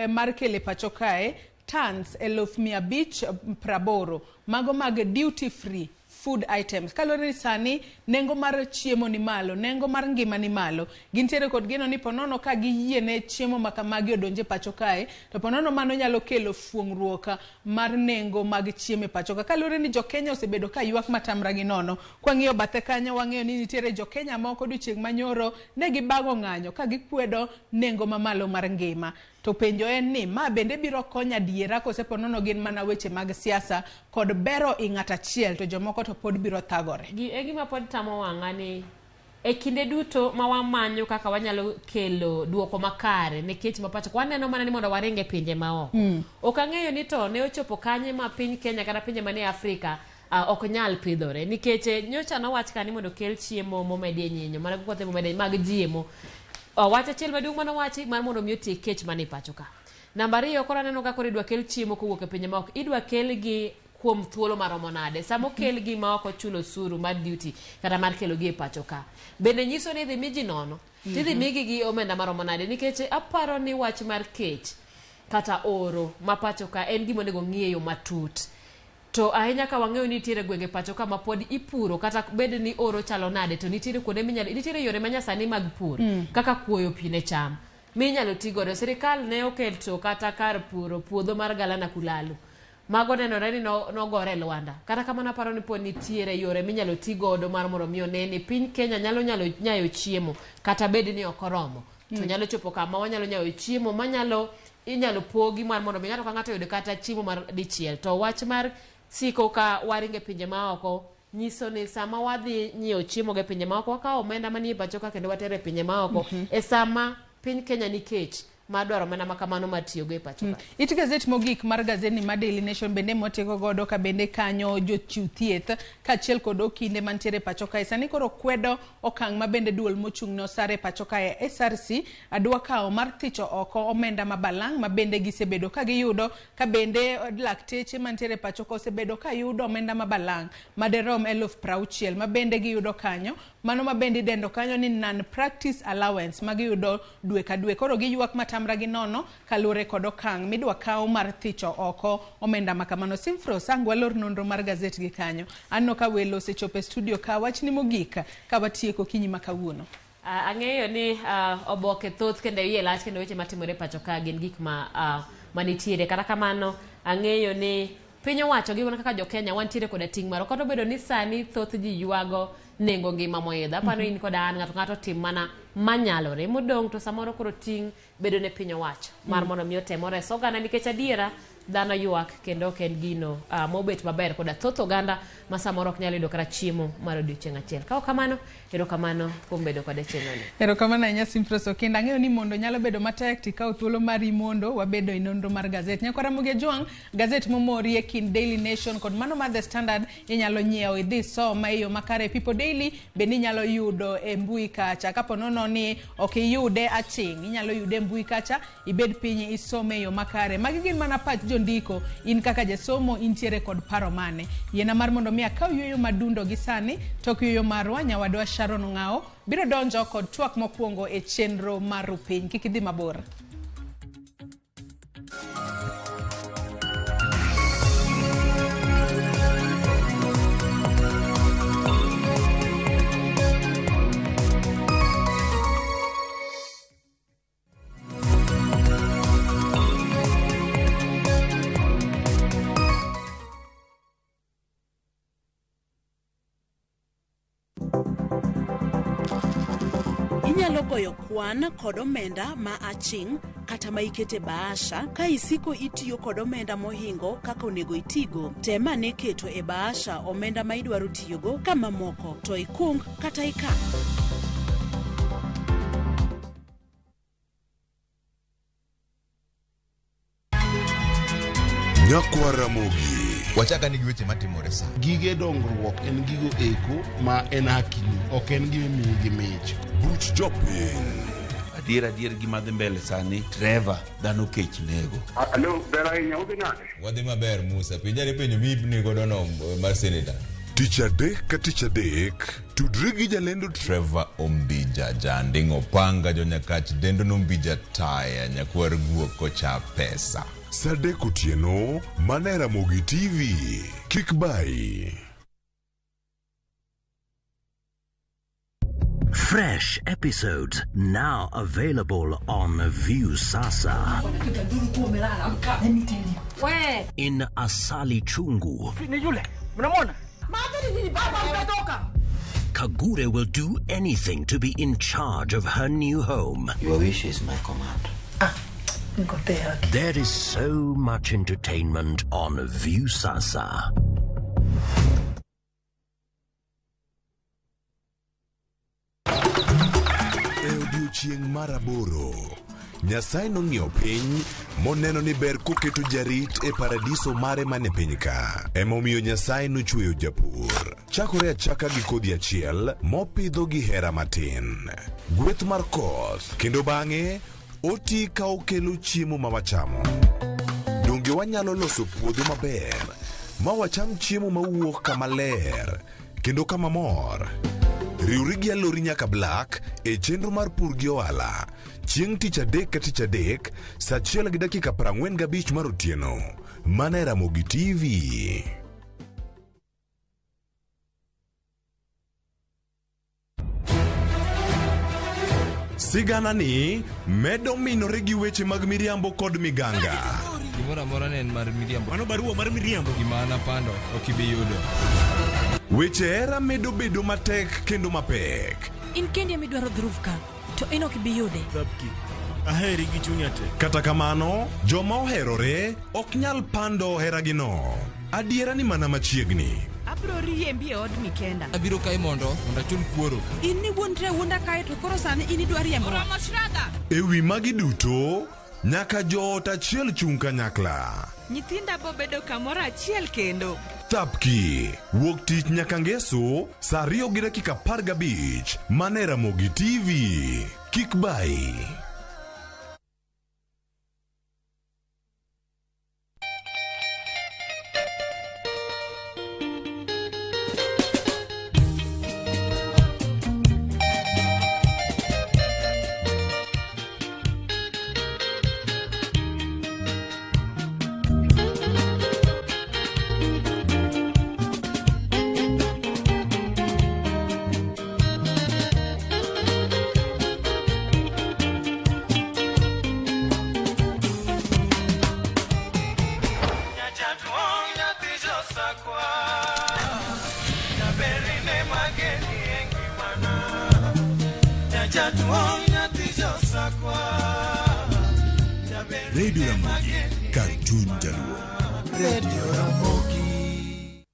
mar kele pacho kae tons 580 mago mag duty free food items. Kalore ni sani nengo mar chiemo ni malo, nengo mar ngima ni malo. Gintiere kod geno ni ponono ka giyiene chiemo makamagi odonje pacho kae, to ponono mano nyalo kelo fuong'ruok mar nengo mag chiemo pacho kae. Kalore ni jo Kenya osebedo ka ywak matamra gi nono. Kwang'iyo bathe kanyo wang'eyo ni nitiere jo Kenya moko odiochieng' manyoro ne gibago ng'anyo ka gikwedo nengo mamalo mar ngima. To penjo en ni ma bende biro konya diera kose ponono gin mana weche mag siasa kod bero ing'ata achiel to jomoko to pod biro thagore. E gima pod tamo wang'a ni e kinde duto ma wamanyo kaka wanyalo kelo duoko makare nikech mapacho waneno mana ni mondo waringe pinje maoko. Ok ang'eyo ni to ne ochopo kanye ma piny Kenya kata pinje mane Afrika ok nyal pidhore nikech nyocha nowach ka ni mondo kel chiemo momedie nyinyo mana kothe momedie mag jiemo. Wacha chiel maduong' mano wachi mar mondo mi otiek kech mane pacho ka. Namba 2 koro aneno ka koro idwa kel chiemo kowuok e pinje maoko, idwa kel gi kuom thuolo maromo nade. Samo kel gi ma ok chulo osuru mar duty kata mar kelo gi e pacho ka. Bende nyiso ni dhi miji nono, tidhi migi gi omenda maromo nade nikech aparo ni wach mar kech kata oro ma pacho ka en gima onego ng'iyo matut. To ahinya ka wang'eyo ni nitiere gwenge pacho ka ma pod ipuro kata bed ni oro chalo nade, to nitiere kuonde nitiere yore manyasani mag pur kaka kuoyo pi ne cham minyalo ti godo. Sirikal ne oketo kata kar puro puodho mar Galana Kulalu mago nenore ni nogore Luanda. Kata kamano aparo ni pod nitiere yore minyalo ti godo mar mondo mi one ni piny Kenya nyalo nyayo chiemo kata bed ni ok oromo to nyalo chopo kama wanyalo nyayo chiemo inyalo pogi mar mondo mi ng'ato ka ng'ato yud kata chiemo mar dichiel. To wach mar siko ka waringe pinje maoko nyiso ni sama wadhi nyiewo chiemo ge pinje maoko wakawo omenda manie pacho ka kendo watere pinje maoko e sama piny Kenya nikech madwaro mana makamano matiyo go e pacho ka. It gazet mogik mar gazeni ma Daily Nation bende motego godo ka bende kanyo jochiw thieth kaachiel kod okinde mantiere pacho kae sani koro kwedo okang' ma bende duol mochung' ne osare pacho kae SRC adwa kawo mar thicho oko omenda mabalang' ma bende gisebedo ka giyudo ka bende lakteche mantiere pacho ka osebedo ka yudo omenda mabalang' maderom 60,000 ma bende giyudo kanyo. Mano ma bende dendo kanyo ni non practice allowance ma giyudo dwe ka dwe. Koro giywak matamra gi nono kalure kod okang' midwa kawo mar thicho oko omenda makamano. Simfros angwalor nonro mar gazet gi kanyo. Anno ka welo sechope studio ka wach ni mogika ka watieko kinyi makawuono. Ang'eyo ni oboke thoth kendo iye lach kendo weche matimore pacho ka gin gik manitiere. Kata kamano ang'eyo ni piny owacho gi kaka jo Kenya wantiere koda ting' maro kata obedo ni sani thoth ji ywago nengo ngima moyedha. Aparo in koda an ng'ato tim mana manyalore modong' to samoro koro ting' bedo ne piny owacho mar mondo mi otem reso oganda nikech adiera dhano ywak kendo ok en gino mobet maber koda thoth oganda ma samoro ok nyalo yudo kata chiemo mar odiochieng' achiel. Ka kamano erokamano kuom bedo kod chenroni. Erokamano ahinya Simfros Okinda. Ang'eyo ni mondo nyalo bedo matek tikawo thuolo mari mondo wabedo e nonro mar gazet. Nyako Ramogi Tv gazet momori e kind Daily Nation kod mano mar The Standard inyalo nyiewo idhi soma e yo makare. People Daily bende inyalo yudo e mbui kacha. Kapo nono ni ok iyude aching' inyalo yude e mbui kacha ibed piny isome e yo makare. Magi gin mana pach jondiko in kaka jasomo intiere kod paro mane. Yiena mar mondo mi akaw yueyo madundo gi sani tok yueyo marwa nyawadwa Sharon Ong'ao biro donjo kod twak mokwongo e chenro mar piny. Kik idhi mabor. Inyalo goyo kwan kod omenda ma aching' kata ma ikete bahasha. Ka isiko itiyo kod omenda mohingo kaka onego itigo, tema ne keto e bahasha omenda ma idwaro tiyogo kama moko to ikung kata ikan. Nyakwa Ramogi. Wachaka ni giweche matimore sa. Gige dongruok en gigo eko ma en hakini, ok en gimi gi mich. Buch jopiny. Adier gima dhi mbele sani, Trevor dhano kech nego. Alo, bera inya udhi nade? Wadhi maber Musa, pinjari penjo mibni godo no mar senator. Tich adek ka tich adek, tudri gi jalendo Trevor Ombija, jandingo panga jonyakach dendo nombija taya, nyakwar guok kocha pesa. Sadek otieno, mana Ramogi TV. Kik bai. Fresh episodes now available on View Sasa. In Asali Chungu. Kagure will do anything to be in charge of her new home. Your wish is my command. There is so much entertainment on View Sasa. Chieng maraboro, Nyasaye nong'iyo piny moneno ni ber koketo jarit e paradiso mare mane piny ka. Emomiyo Nyasaye nochweyo japur. Chakore achaka gi kodhi achiel mopidho gi hera matin. Gweth mar koth, kendo bang'e oti ka okelo chiemo ma wachamo. Donge wanyalo loso puodho maber ma wacham chiemo mawuok kama ler kendo kama mor. Riwri gi alori nyaka Black e chenro mar pur gi ohala. Chieng' tich adek ka tich adek, saa 1:45 mar otieno. Mana Ramogi TV. Sigana ni medo minore gi weche mag miriambo kod miganga. Gimora mora ne en mar miriambo. Mano barua mar miriambo. Gimana pando okibiyudo. Weche era medo bedo matek kendo mapek. In kendi midwaro dhurufka to in ok biyude. Sabki. Aheri gi chunya te. Kata kamano, joma oherore ok nyal pando heragino. Adiera ni mana machiegni. Abro riembi e od mikenda. Abiro kai mondo achul kuoro. In ni wuondre wuonda kai to koro sani in idwaro riembo. Ewi magi duto, nyaka joot achiel chung kanyakla. Nyithinda bo bedo kamoro achiel kendo. Tapki, wuok tich nyaka ngeso, saa 2:15, mana Ramogi TV. Kik bai. Radio Ramogi, Cartoon Jaluo. Radio Ramogi.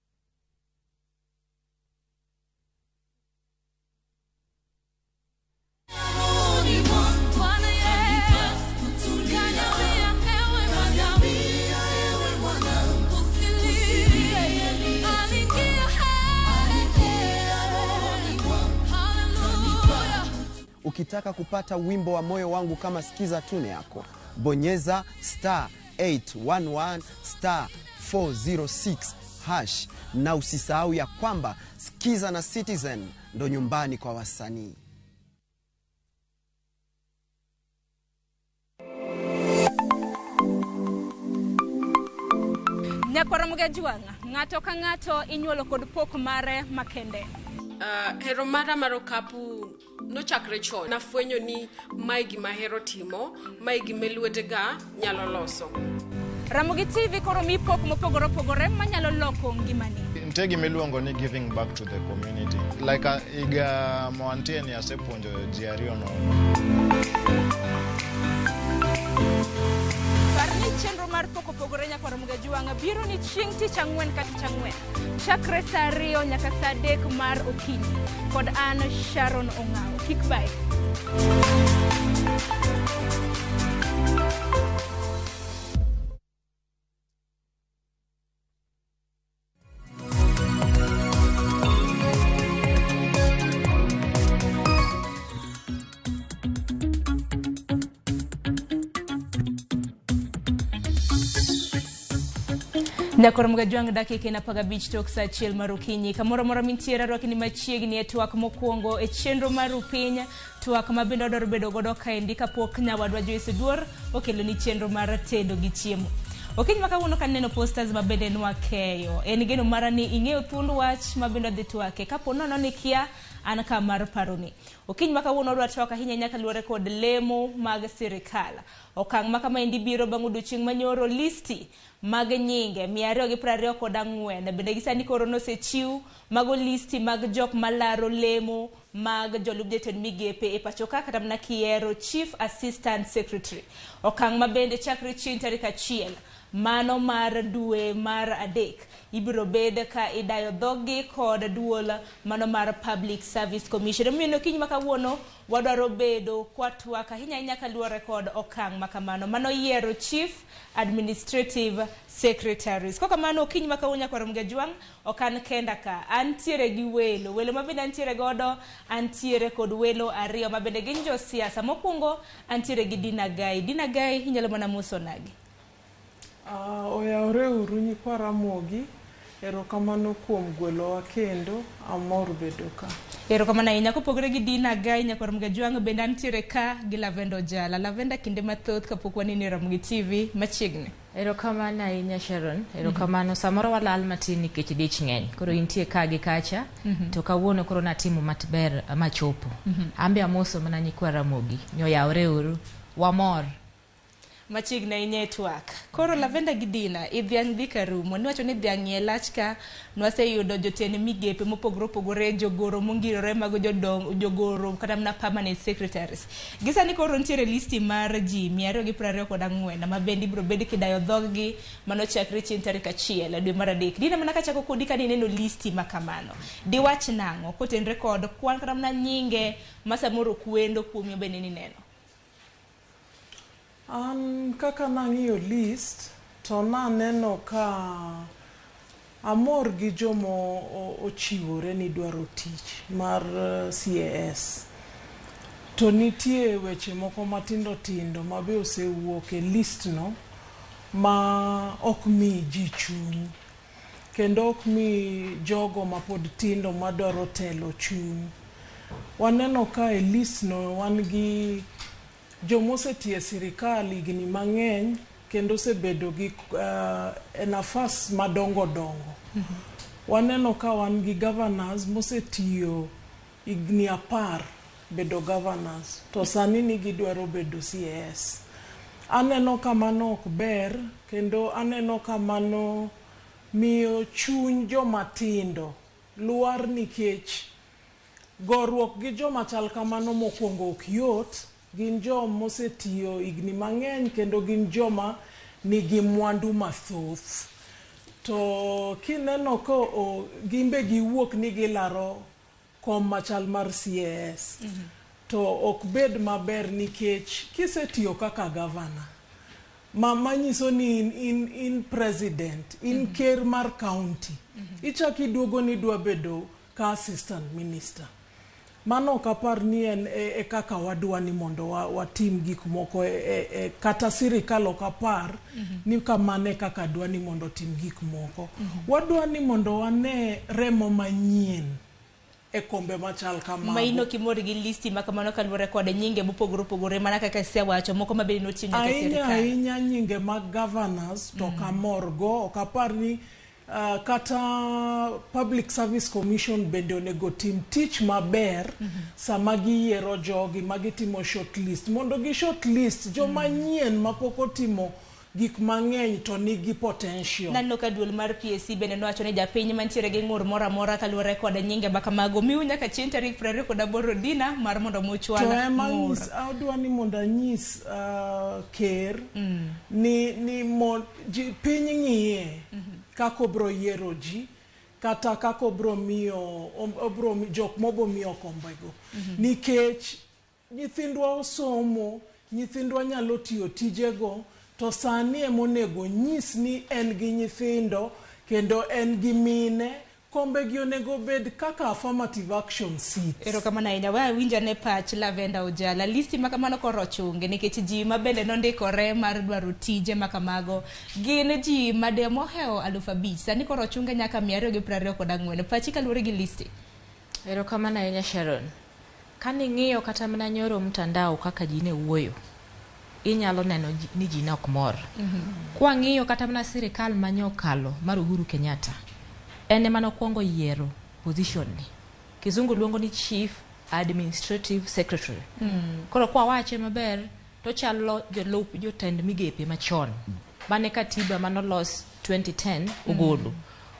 Ukitaka kupata wimbo wa moyo wangu kama sikiza tune yako, bonyeza *811 *406# na usisahau ya kwamba Sikiza na Citizen ndo nyumbani kwa wasanii. Nyakwara Mugajuanga, ng'ato ka ng'ato inyuolo kod pok mare makende. Hero mara marokapu nochakre chon. Nafwenyo ni mae gima hero timo, mae gima lwetega nyalo loso. Ramogi TV koro mi pok mopogore opogore manyalo loko ngimani. nitie gima iluongo ni giving back to the community. Like iga moantie ni asepuonjo ji ariyo nono. Parni chenro mar poko pogore nyaka Ramogi Jwang' biro ni chieng' tich ang'wen ka tich ang'wen chakre saa 2 nyaka saa 3 mar okinyi kod an Sharon Ong'ao. Kik bai. Nyako Ramogi Jwang' dakika na 15 tok saa 1 mar okinyi kamoro moro mintiere rwakni machiegni e twak mokwongo e chenro mar piny twak ma bende odor bedo godo kaendi kapok nyawadwa Joyce Duor okelo ni chenro mar tedo gi chiemo. Okinyi ma kawuono kan neno posters ma bende nwa keyo en geno mara ni ing'eyo thuond wach ma bende dhi twake kapo nono ni kia an ka mar paroni. Okinyi ma kawuono odwa twak ahinya nyaka luore kod lemo mag sirikal. Okang' ma kama indi biro bang' odiochieng' manyoro listi mag nyinge 224 bende gisani koro nosechiw mago listi mag jok malaro lemo mag jolub jatend migepe e pacho ka kata mana kiero Chief Assistant Secretary. Okang' ma bende chakre chieng' tarik 1 mano mar dwe mar adek ibiro bed ka idayo dhogi kod duol mano mar Public Service Commission. Omiyo okinyi ma kawuono wadwaro bedo kwatwak ahinya ka luore kod okang' ma kamano mano yiero Chief Administrative Secretaries. Koka mano okinyi ma kawuono nyaka Ramogi Jwang' okan kenda ka antiere gi welo ma bende antiere godo antiere kod welo ariyo ma bende gin jo siasa. Mokwongo antiere gi Dina Gai inyalo mana muso nagi. Oyawre uru nyikwa Ramogi, erokamano kuom gwelo kendo amor bedo ka. Erokamano ahinya kopogore gi Dina Gai nyaka Ramogi Jwang' bende antiere ka gi Lavenda Ojala. Lavenda kinde mathoth kapok wanene Ramogi TV machiegni. Erokamano ahinya Sharon, erokamano samoro walal matin nikech dich ng'eny. Koro intie ka gi kacha to kawuono koro natimo matber machopo. Ambe amoso mana nyikwa Ramogi, nyoyawre uru, wamor. Machiegni ahinya e twak. Koro Lavenda gi Dina idhiang' dhi ka rumo niwacho ni dhiang' e lach ka nwaseyudo jotend migepe mopogore jogoro mongirore mag jogoro kata mana permanent secretaries. Gisani koro ntiere listi mar ji 224 ma bende ibiro bed kidayo dhoggi mano chakre chieng' tarik 1 dwe mar adek. Dina mana kachako kodi ka nineno listi ma kamano. Diwach nang'o kotenre kod kwan kata mana nyinge ma samoro kwendo kuomi bende nineno. An kaka nang'iyo list to naneno ka amor gi jomo ochiwore ni dwaro tich mar CAS. To nitie weche moko matindo ma be osewuok e list no ma ok mi ji chuny kendo ok mi jogo ma pod tindo madwaro telo chuny. Waneno ka e list no wan gi jomosetie sirikal higni mang'eny kendo osebedo gi nafas madongo. Waneno ka wan gi governors mosetiyo higni 10 bedo governors to sani ni gidwaro bedo CAS. Aneno ka mano ok ber kendo aneno ka mano miyo chuny jomatindo luar nikech goruok gi joma chal kamano mokwongo ok yot. Gin joma mosetiyo higni mang'eny kendo gin joma nigi mwandu mathoth. To kineno ko gimbe giwuok ni gilaro kom machal mar CAS to ok bed maber nikech kisetiyo kaka governor manyiso ni in president, in ker mar county, ichaki iduogo ni dwa bedo ka assistant minister. Mano kapar ni en kaka wadwa ni mondo watim gik moko kata sirikal okapar ni kamane kaka dwa ni mondo tim gik moko. Wadwa ni mondo wane remo manyien e kombe machal kamago. Maino kimori gi listi ma kamano kaluwore kod nyinge mopogore mana kaka sewacho moko mabedi noting'o ka sirikal. Ahinya nyinge mag governors to kamorgo okapar ni kata Public Service Commission bende onego tim tich maber sama giyiero jogi magitimo shortlist mondo gi shortlist joma nyien mapok otimo gik mang'eny to nigi potential. Nanno ka duol mar PSC bende nowacho ni japiny mantiere gi ng'ur moro amora kaluwore kod nyinge ma kamago miu nyaka chieng' tarik 28 dina mar mondo muchwal to ng'ur. adwa ni mondo anyis ker ni piny ng'iye kako obro yiero ji kata kako obro miyo jok mobo miyo kombego nikech nyithindwa osomo, nyithindwa nyalo tiyo tijego, to sani emonego nyis ni en gi nyithindo kendo en gi mine, kombegi onego bed kaka affirmative action seats. Erokamano ahinya. Wa winja ne pach Lavenda Ojala. Listi ma kamano koro chunge nikech ji ma bende nondikore mar dwaro tije ma kamago gin ji mademo heo 5,000. Sani koro chunge nyaka 224. Pachi kaluwore gi listi. Erokamano ahinya Sharon. Kani ng'iyo kata mana nyoro mtandao kaka ji ne wuoyo, inyalo neno ni ji nok mor. Kwa ng'iyo kata mana sirikal manyokalo mar Uhuru Kenyatta, ene mano kuongo yiero position ni. Kizungu luongo ni Chief Administrative Secretary. Koro kwa wache maber, to chalo jolup jotend migepe machon. Bane katiba manolos 2010 ogolo.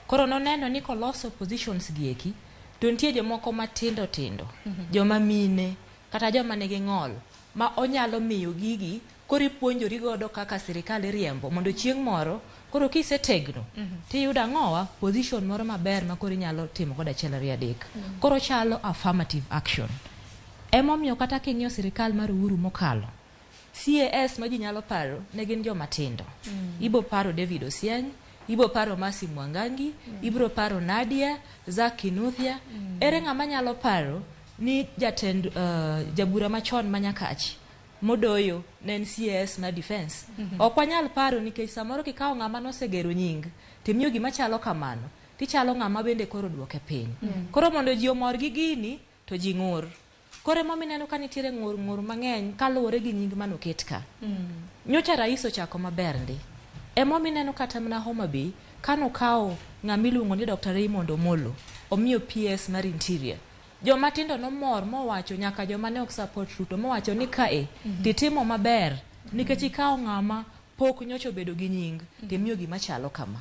Koro noneno ni koloso positions gieki, to nitie jomoko matindo tindo, joma mine, kata joma nigi ng'ol, ma onyalo miyo gigi, kori puonjori godo kaka sirikal riembo, mondo chieng' moro, koro kisetegno, tiyuda ng'owa position moro maber ma koro inyalo timo godo achiel ariyo adek. Koro chalo affirmative action. Emomiyo kata king'iyo sirikal mar Uhuru mokalo, CAS ma ji nyalo paro ne gin joma tindo. Ibo paro David Osiany, ibo paro Masi Mwangangi, ibro paro Nadia, Zaki Nuthia. Ere ng'ama nyalo paro ni jatend jabura machon manyakachi modoyo nen CS ma defense. Ok wanyal paro nikech samoro kikawo ng'ama nosegero nying, timiyo gima chalo kamano, tichalo ng'ama bende koro duoke piny. Koro mondo ji omor gi gini, to ji ng'ur. Kore momineno ka nitiere ng'ur mang'eny kaluwore gi nying manoket ka. Nyocha rais ochako maber ndi. Emomineno kata mana Homa Bay kano kawo ng'amiluongo ni Dr. Raymond Omolo omiyo PS mar Interior. Joma tindo nomor mowacho nyaka joma ne ok support Ruto mowacho ni kae titimo maber nikech ikawo ng'ama pok nyocho bedo gi nying timiyo gima chalo kama.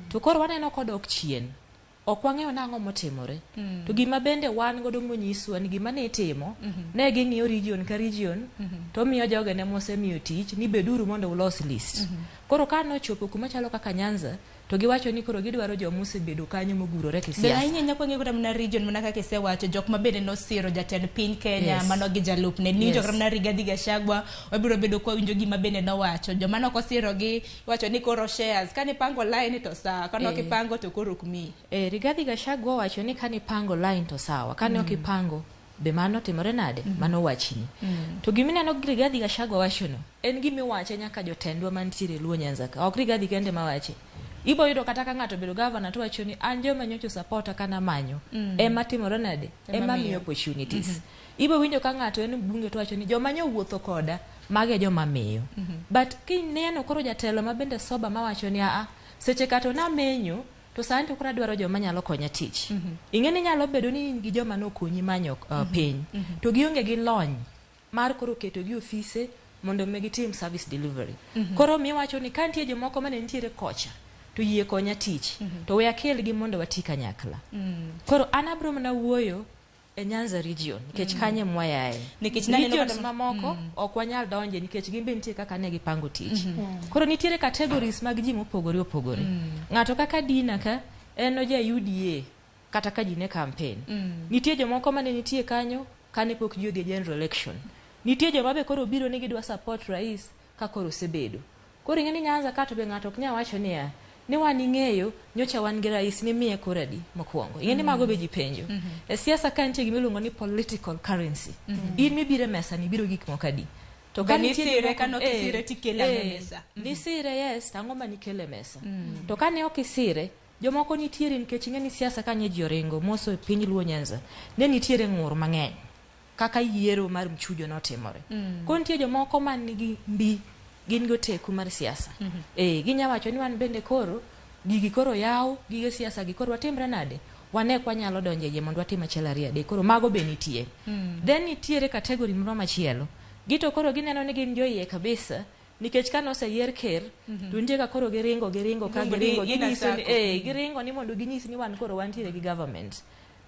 To koro waneno kodok chien. Ok wang'eyo nang'o motimore. To gima bende wan godo monyiswa ni gima ne itimo, ne ging'iyo region ka region, to miyo joge ne mosemiyo tich ni beduru mondo ulos list. Koro ka nochopo kuma chalo kaka Nyanza, to giwacho ni koro gidwaro jomuse bedo kanyo mogurore kisiasa. Bela inyanya kwa ng'ego na region manaka kise wacho jok mabende nosiro jatend piny Kenya mano gi jalup ne ni jok na Rigathi Gachagua wabiro bedo kwa winjo gima bende no wacho joma no kosiro gi wacho ni koro shares kani pango line to sawa kano kipango to koro kumi. Rigathi Gachagua wacho ni kani pango line to sawa kani okipango be mano timore nade mano wachini. To gimina no Rigathi Gachagua wacho no en gimi wache nyaka jotendwa mantiere Luo Nyanza ka ok Rigathi kende mawache. Ibo yudo kata ka ng'ato bedo governor to wacho ni an joma nyocho supporta kana manyo ema timore nade ema miyo opportunities. Ibo winjo ka ng'ato en bunge to wacho ni joma nyo wuotho koda mage joma miyo. But kineno koro jatelo mabende soba mawacho ni seche kato na menyo to sani to kora dwaro joma nyalo konya tich. Ing'eni nyalo bedo ni gi joma nokonyi manyo piny to gionge gi lony mar koro keto gi ofise mondo megi team service delivery. Koro mi wacho ni kantie jomoko mane nitiere kocha to yie konya tich to we akel gi mondo watika nyakla. Koro anabro mana wuoyo e Nyanza region nikech kanye mwayae nikech region mamoko ok wanyal donje nikech gimbe nitie kaka ne gipango tich. Koro nitiere categories mag ji mopogore opogore. Ng'ato kaka Dina ka en oja UDA kata ka ji ne campaign. Nitie jomoko mane nitie kanyo kane pok ji odhi general election. Nitie joma be koro biro ni gidwa support rais ka koro sebedo. Koro ing'eni Nyanza ka to be ng'ato ok nya wacho ni wan ing'eyo nyocha wan gi rais ni miye koradi mokwongo. Ing'eni mago be ji penjo. E siasa ka nitie gimiluongo ni political currency. In mibire mesa ni biro gik mokadi. To ka nitie kano kisire tikele mesa. Nisire yes, ang'o ma nikele mesa. To ka ne okisire jomoko nitiere nikech ing'eni siasa ka nye ji oringo moso piny Luo Nyanza. Ne nitiere ng'ur mang'eny kaka yiero mar mchujo notimore. Ko nitie jomoko man nigi mbi gin go teku mar siasa. Ginya wacho ni wan bende koro gigi koro yaw gige siasa gi koro watimre nade wane kwa nyalo donje je mondo watim achiel ariyo adek. Koro mago be nitie. Then nitiere category moro machielo gito koro gineno ni gin joyie kabisa nikech ka noseyier ker to nitie ka koro giringo ka giringo giringo ni mondo ginyis ni wan koro wantiere gi government.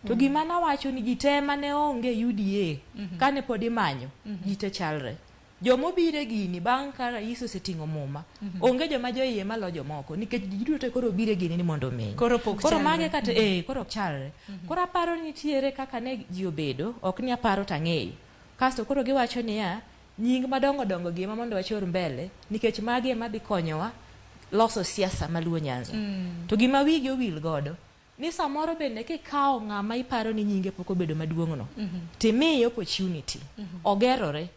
To gima nawacho ni ji te mane onge UDA kane pod imanyo ji te chalre. Jomobire gini bang' ka rais oseting'o muma onge joma joyie malo jomoko nikech ji duto koro bire gini ni mondo omeny. Koro mage kata koro chalre. Koro aparo nitiere kaka ne ji obedo ok ni aparo tang'eyo. Kasto koro giwacho niya nying madongo gima mondo wachor mbele nikech magi ema dhi konyowa loso siasa maluo Nyanza. To gima wigi owil godo ni samoro bende kikawo ng'ama iparo ni nyinge pok obedo maduong'no timiye opportunity ogerore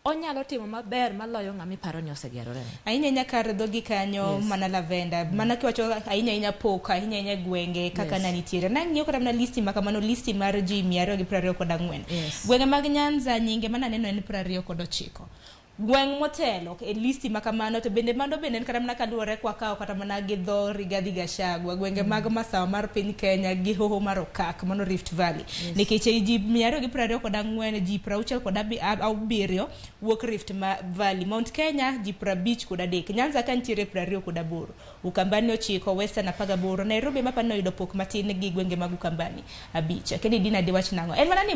onyalo timo maber maloyo ng'ama iparo ni osegerore. Ahinya nyaka dhogi kanyo mana Lavenda mana kiwacho ahinya pok ahinya gwenge kaka nanitiere nang'iyo kata na listi makamano listi mar ji 224 gwenge mag Nyanza nyinge mana neno en 29 gweng motelo e listi makamano to bende mando bende kata mana kaluore kwa kao kata mana gi dho Rigathi Gachagua gwenge mag masawa mar piny Kenya gi hoho mar Okak mano Rift Valley nikech ji 224 ji 67 wuok Rift Valley Mount Kenya ji 53 Nyanza ka nitiere 28 Ukambani 9 Western 18 Nairobi mapano yudo pok matin gi gwenge mag Ukambani 5 keni dina de wach nango en mana ni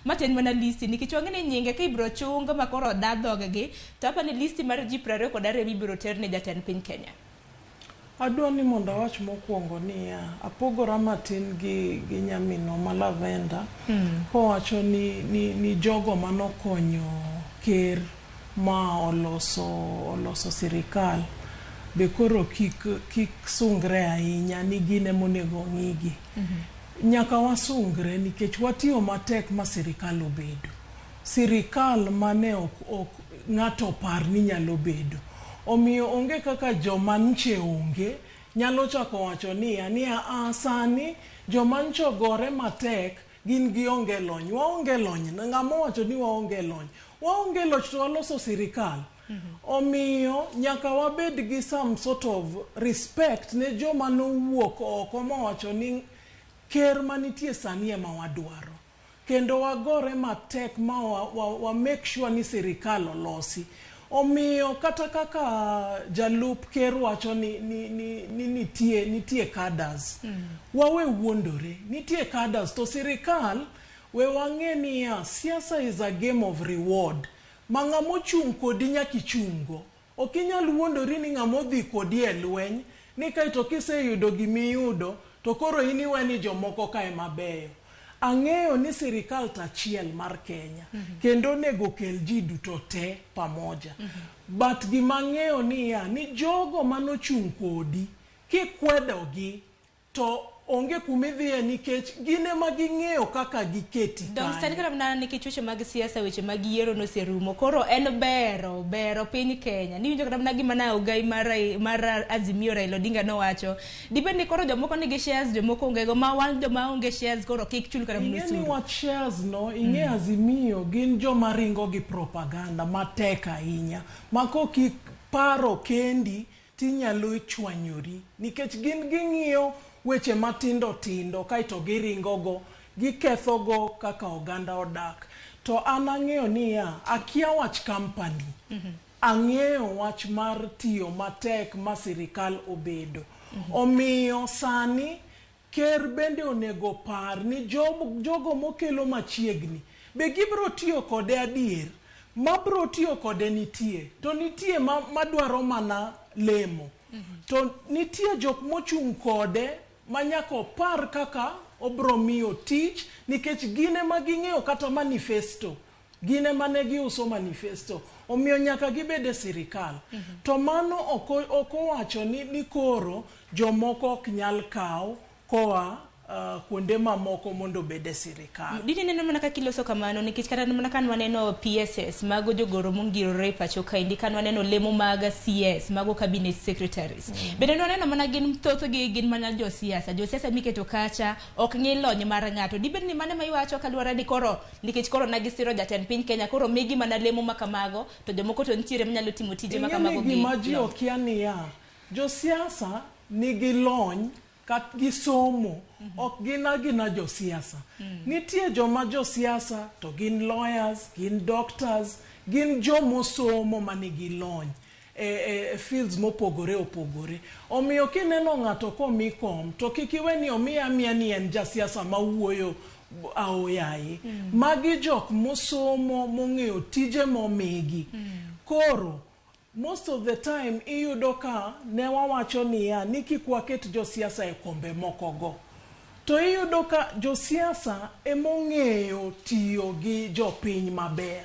maten mana listi nikech wang'e nyinge ka ibro chunga makoro dadhoge tapa ni listi mar ji 22 mibiro ter ne jatend piny Kenya. Adwa ni mondo awach mokwongo ni apogora matin gi nyamino ma Lavenda kowacho ni jogo manokonyo ker ma oloso sirikal be koro kik sungre ahinya ni gine monego ng'igi. Nyaka wasungre nikech watiyo matek ma sirikal obedo. Sirikal mane ok ng'ato par ni nyalo bedo. Omiyo onge kaka jomanche onge nyalo chako wacho ni sani jomancho gore matek gin gi onge lony. Waonge lony ng'ama wacho ni waonge lony. Waonge loch to waloso sirikal. Omiyo nyaka wabed gi some sort of respect ne joma nowuok oko mawacho ni ker manitie sani ema wadwaro. Kendo wagore matek ma wa make sure ni sirikal olosi. Omiyo kata kaka jalup ker wacho ni nitie cadres. Wawe wuondore nitie cadres to sirikal we wang'e ni siasa is a game of reward. Ma ng'amo chung' kodi nyaki chungo. Okinyal wuondori ni ng'amo dhi kodi e lweny ni kaito kiseyudo gimiyudo to koro iniwe ni jomoko kae mabeyo. Ang'eyo ni sirikal tachiel mar Kenya kendo nego kel ji duto te pamoja. But gima ng'eyo ni jogo manochung' kodi kikwedogi to onge kumidhiye nikech gine maging'eyo kaka giketi kanyo. Dong sani kata mna nikech weche mag siasa weche mag yiero noserumo koro en bero piny Kenya. Niwinjo kata mna gima na ogai mar Azimio Raila Odinga nowacho dibendi koro jomoko nigi shares jomoko ongego ma wan joma onge shares koro kik chul kata mnusuru. Ing'e ni what shares no ing'e Azimio gin joma ringo gi propaganda matek ahinya makok paro kendi tinyalo chwanyori nikech gin ging'iyo weche matindo kaito giringogo gikethogo kaka oganda odak. To an ang'eyo ni akia wach company ang'eyo wach mar tiyo matek ma sirikal obedo. Omiyo sani ker bende onego par ni jogo mokelo machiegni be gibro tiyo kode adier mabro tiyo kode nitie to nitie madwaro mana lemo to nitie jok mochung' kode manyako par kaka obro miyo tich nikech gine maging'eyo kata manifesto gine mane giuso manifesto omiyo nyaka gibede sirikal. To mano okowacho ni koro jomoko ok nyal kaw koa kuonde mamoko mondo bede sirikal. Dini neno mana ka kiloso kamano nikech kata mana kan waneno PSS mago jogoro mongirore pacho ka indi kan waneno lemo mag CS mago cabinet secretaries. Bende neno mana gin thoth gi gin mana jo siasa miketo kacha ok ng'e lony mar ng'ato. Dibed ni mane mayiwacho kaluwore ni koro nikech koro nagisiro jatend piny Kenya koro migi mana lemo makamago to jomoko to nitiere manyalo timo tije makamago gi. Gima ji okia ni jo siasa nigi lony kat gisomo ok gina jo siasa. Nitie joma jo siasa to gin lawyers, gin doctors, gin jomo somo manigi lony. fields mopogore opogore. Omiyo kineno ng'ato komi kom to kik iwe ni omiya ni en jasiasa mawuoyo aoyaye. Magi jok mosomo mong'eyo tije momigi. Koro most of the time iyudo ka ne wawacho niya ni kik waket josiasa e kombe mokogo. To iyudo ka josiasa emong'eyo tiyo gi jopiny maber.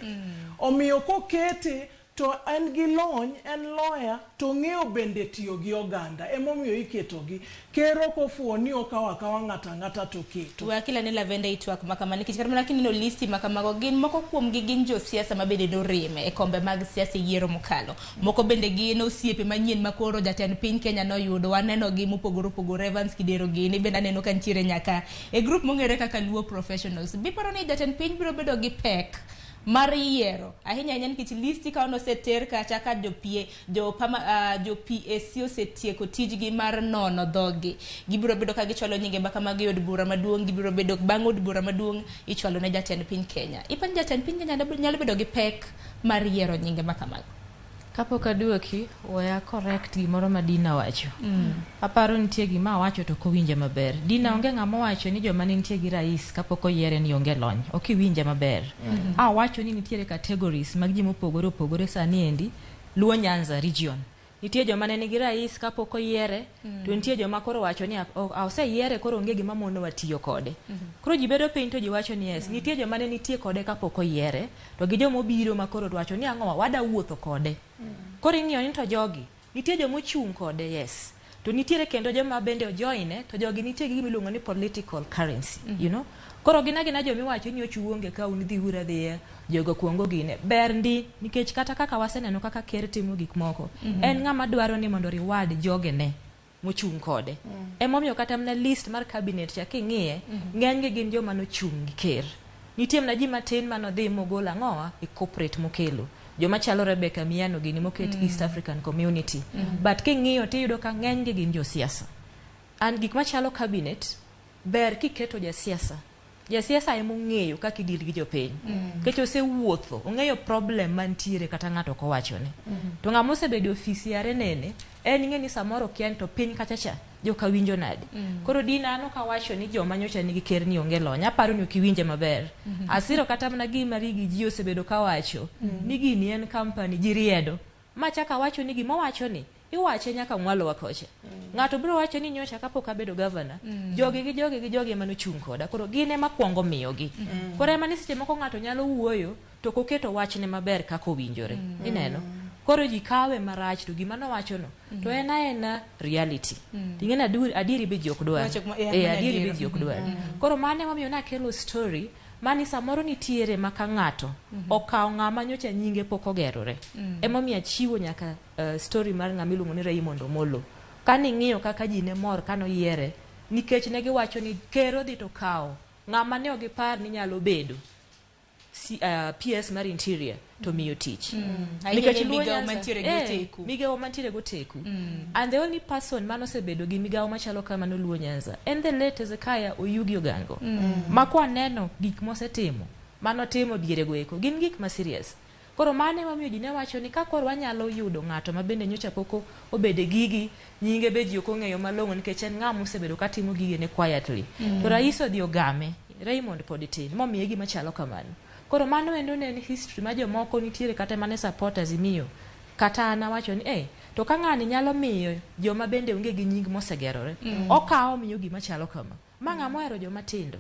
Omiyo kokete to en gi lony, en lawyer, to ng'eyo bende tiyo gi oganda. Emomiyo iketogi. Kero kofuo ni okawa ng'ata to keto. Wakila ne Lavenda itwak makama nikech kata mana kineno listi makamago gin moko kuom gi gin josiasa mabende norime e kombe mag siasa yiero mokalo. Moko bende gin osiepe manyien makoro jatend piny Kenya noyudo. Waneno gi mopogore opogore. Evans Kidero gini bende aneno ka nitiere nyaka e group mong'ere kaka Luo Professionals. Biparo ni jatend piny biro bedo gi pek mar yiero ahinya nikech listi ka oseter kacha ka jo PAC osetieko tijgi mar nono dhogi. Gibiro bedo ka gichwalo nyinge mbaka mag od bura maduong', gibiro bedo bang' od bura maduong' ichwalo ne jatend piny Kenya. Ipan jatend piny Kenya nyalo bedo gi pek mar yiero nyinge mbaka mag. Kapok aduoki, waya correct gimoro ma Dina wacho. Aparo nitie gima wacho to kowinje maber. Dina onge ng'ama wacho ni joma nitie gi rais kapok oyiere ni onge lony. Ok iwinje maber. Wacho ni nitiere categories mag ji mopogore opogore sani endi Luo Nyanza region. Nitie joma ne nigi rais kapok oyiere, to nitie joma koro wacho ni oseyiere koro onge gima mono watiyo kode. Koro ji bedo piny to ji wacho ni yes, nitie joma ne nitie kode kapok oyiere, to gi joma obiro ma koro wacho ni ang'o wada wuotho kode. Koro ing'iyo ni to jogi, nitie joma ochung' kode, yes. To nitiere kendo joma bende ojoine, to jogi nitie gi gimiluongo ni political currency, you know. Koro gina jomi wacho ni ochuonge ka un dhi ura dhiye, jogo kuongo gine. Ber ndi, nikech kata kaka waseneno kaka ker timo gik moko, en ng'ama dwaro ni mondo reward jogene mochung' kode. Emomiyo kata mna list mar cabinet ya king'iye, ng'enygi gin joma nochung' gi ker. Nitie mna ji matin manodhi mogol ang'owa e corporate mokelo. Joma chalo Rebecca Miano gini moket East African Community. But king'iyo tiyudo ka ng'enygi gin josiasa. And gik machalo cabinet, ber kiketo jasiasa. Jasiasa emong'eyo kaka idil gi jopiny. Kech osewuotho, ong'eyo problem mantiere kata ng'ato kowachone. To ng'ama osebedo ofisi yare nene, en ng'e ni samoro kian to piny kachacha joka winjo nade. Koro Dina ano ka wacho ni joma nyocha nigi ker ni onge lony. Aparo ni ok iwinje maber. Asiro kata mna gima rigi ji osebedo ka wacho ni gini en company ji riedo. Machaka wacho ni gima wacho ni iwache nyaka mwalo wakoche. Ng'ato biro wacho ni nyocha kapok abedo governor, jogi manochung' koda. Koro gine makwongo miyogi. Koro ema ni seche moko ng'ato nyalo wuoyo to koketo wachne maber kaka owinjore. Ineno? Koro ji kawe marach to gima nowacho no to ena reality. Ting'ena adiri be ji ok dwar. Adiri be ji ok dwar. Koro mane mamiyo nakelo story mani samoro nitiere maka ng'ato okawo ng'ama nyocha nyinge pok ogerore. Emomiyo chiwo nyaka story mar ng'ama iluongo ni Raymond Omolo. Kani ng'iyo kaka ji ne mor kano yiere, nikech ne giwacho ni ker odhi to kawo ng'ama ne ogipar ni nyalo bedo PS mar interior to miyo tich. Nikech migawo mantiere goteku. And the only person manosebedo gi migawo machalo kama no Luo Nyanza en the late Hezekiah Oyugi Ogango. Makwa neno gik mosetimo, manotimo diere goeko, gin gik ma serious. Koro mane mamiyo ji ne wacho ni ka koro wanyalo yudo ng'ato mabende nyocha poko obede gigi, nyinge be ji ok ong'eyo malong'o nikech en ng'ama osebedo katimo gige ne quietly. To rais odhi ogame, Raymond Poditin, momiye gima chalo kamano. Koro mano endo ne history ma jomoko nitiere kata mane supporters imiyo. Kata ana wacho ni to ka ng'ani nyalo miyo joma bende onge gi nying mosegerore, okawo miyo gima chalo kama. Ma ng'ama ohero joma tindo.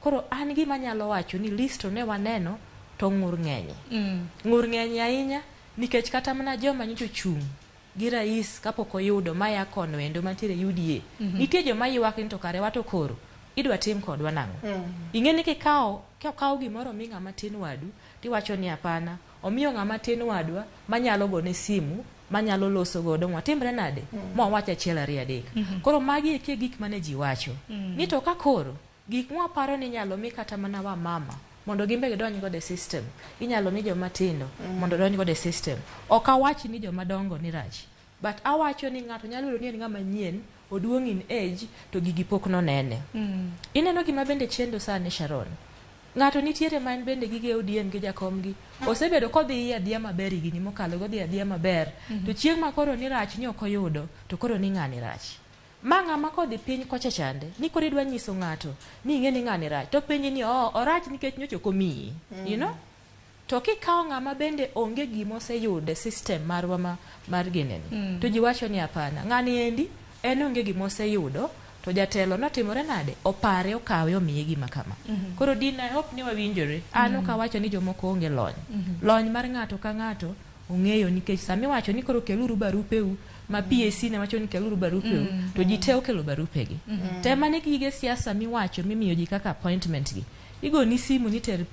Koro an gima nyalo wacho ni listo ne waneno to ng'ur ng'enye. Ng'ur ng'enye ahinya nikech kata mana joma nyocha chung' gi rais kapok oyudo maya kono endo mantiere UDA. Nitie joma ywak ni to kare wato koro idwa tim kodwa nang'o. Ing'e ni kikawo gimoro mi ng'ama tin wadu tiwacho ni hapana, omiyo ng'ama tin wadwa manyalo gone simu, manyalo loso godo mwatimbre nade, mwawacho achiel ariyo adek. Koro magi e gik mane ji wacho. Ni to ka koro gik mwaparo ni nyalo mi kata mana wa mama mondo gimbe gidonj go the system, inyalo mi joma tindo mondo donj go the system. Ok awachi ni joma dongo ni rach, but awacho ni ng'ato nyalo yudo ni en ng'ama nyien, oduong in age to gigi pok no nene. Ineno gima bende chendo sani Sharon. ng'ato nitiere man bende gige ODM gi jakomgi osebedo kodhi adhiya maber higni mokalo godhi adhiya maber to chieng' ma koro ni rach ni ok oyudo to koro ni ng'ani rach ma ng'ama kodhi piny kocha chande ni koro idwa nyiso ng'ato ni ing'e ni ng'ani rach to piny ni orach nikech nyocha ok omiyi you know to kikawo ng'ama bende onge gima oseyude system marwa mar gineni to ji wacho ni hapana ng'ani endi en onge gima oseyudo to jatelo notimore nade opare okawe omiye gima kama koro din I hope ni wawinjore an ok awacho ni jomoko onge lony mar ng'ato ka ng'ato ong'eyo nikech sami wacho ni koro keluru barupeu ma PAC ne wacho ni keluru barupeu to ji te okelo barupegi te mane gige siasa miwacho mimiyo ji kaka appointment gi igo ni simu ni ter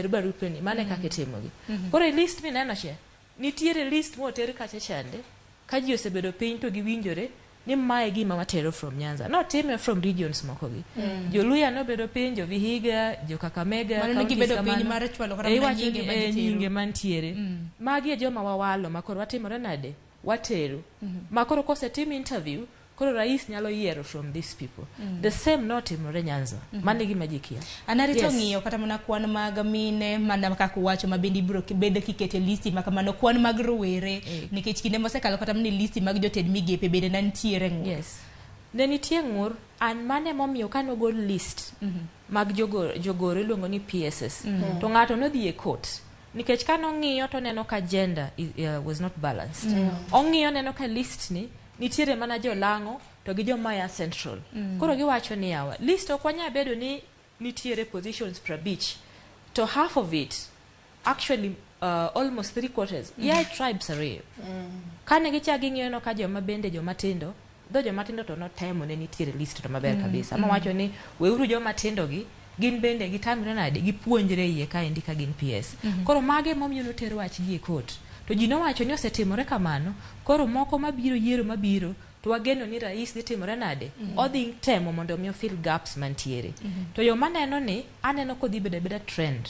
barupeni mane kake timogi koro list mineno che nitiere list moter kacha chande ka ji osebedo piny to giwinjore ni mae gima watero from Nyanza no time from regions mokogi Joluya nobedo piny jo Vihiga jo Kakamega counties kamano nyinge mantiere magi e joma wawalo makoro watimore nade watero makoro kosetim interview koro rais nyalo yiero from these people the same notimore Nyanza mane gima jikia anarito ng'iyo kata mana kwan mag mine mana kaka wacho mabendi biro bede kikete listi makamano kwan mag rowere nikech kinde mosekalo kata mni listi mag joted migepe bede nantiere ng'ur yes ne nitie ng'ur an mane momiyo kano gol list mag jogoro iluongo ni PSS to ng'ato nodhi e court nikech kano ng'iyo to neno ka gender was not balanced ong'iyo neno ka list ni nitiere mana jolango to gi jomaya central koro giwacho ni yawa list okwanya bedo ni nitiere positions prabich to half of it actually almost 3/4 tribes are kane gichagi ng'iyo no ka joma bende jomatindo jomatindo to notemo ne nitiere list to maber kabisa ama wacho ni weuru jomatindo gi gin bende gitamre nade gipuonjre iye ka endi ka gin PS koro mage momiyo notero wach gi e court to ji nowacho ni osetimore kamano koro moko mabiro yiero mabiro to wageno ni rais dhi timore nade odhi temo mondo mi fill gaps mantiere to yo maneno ni aneno kodhi beda trend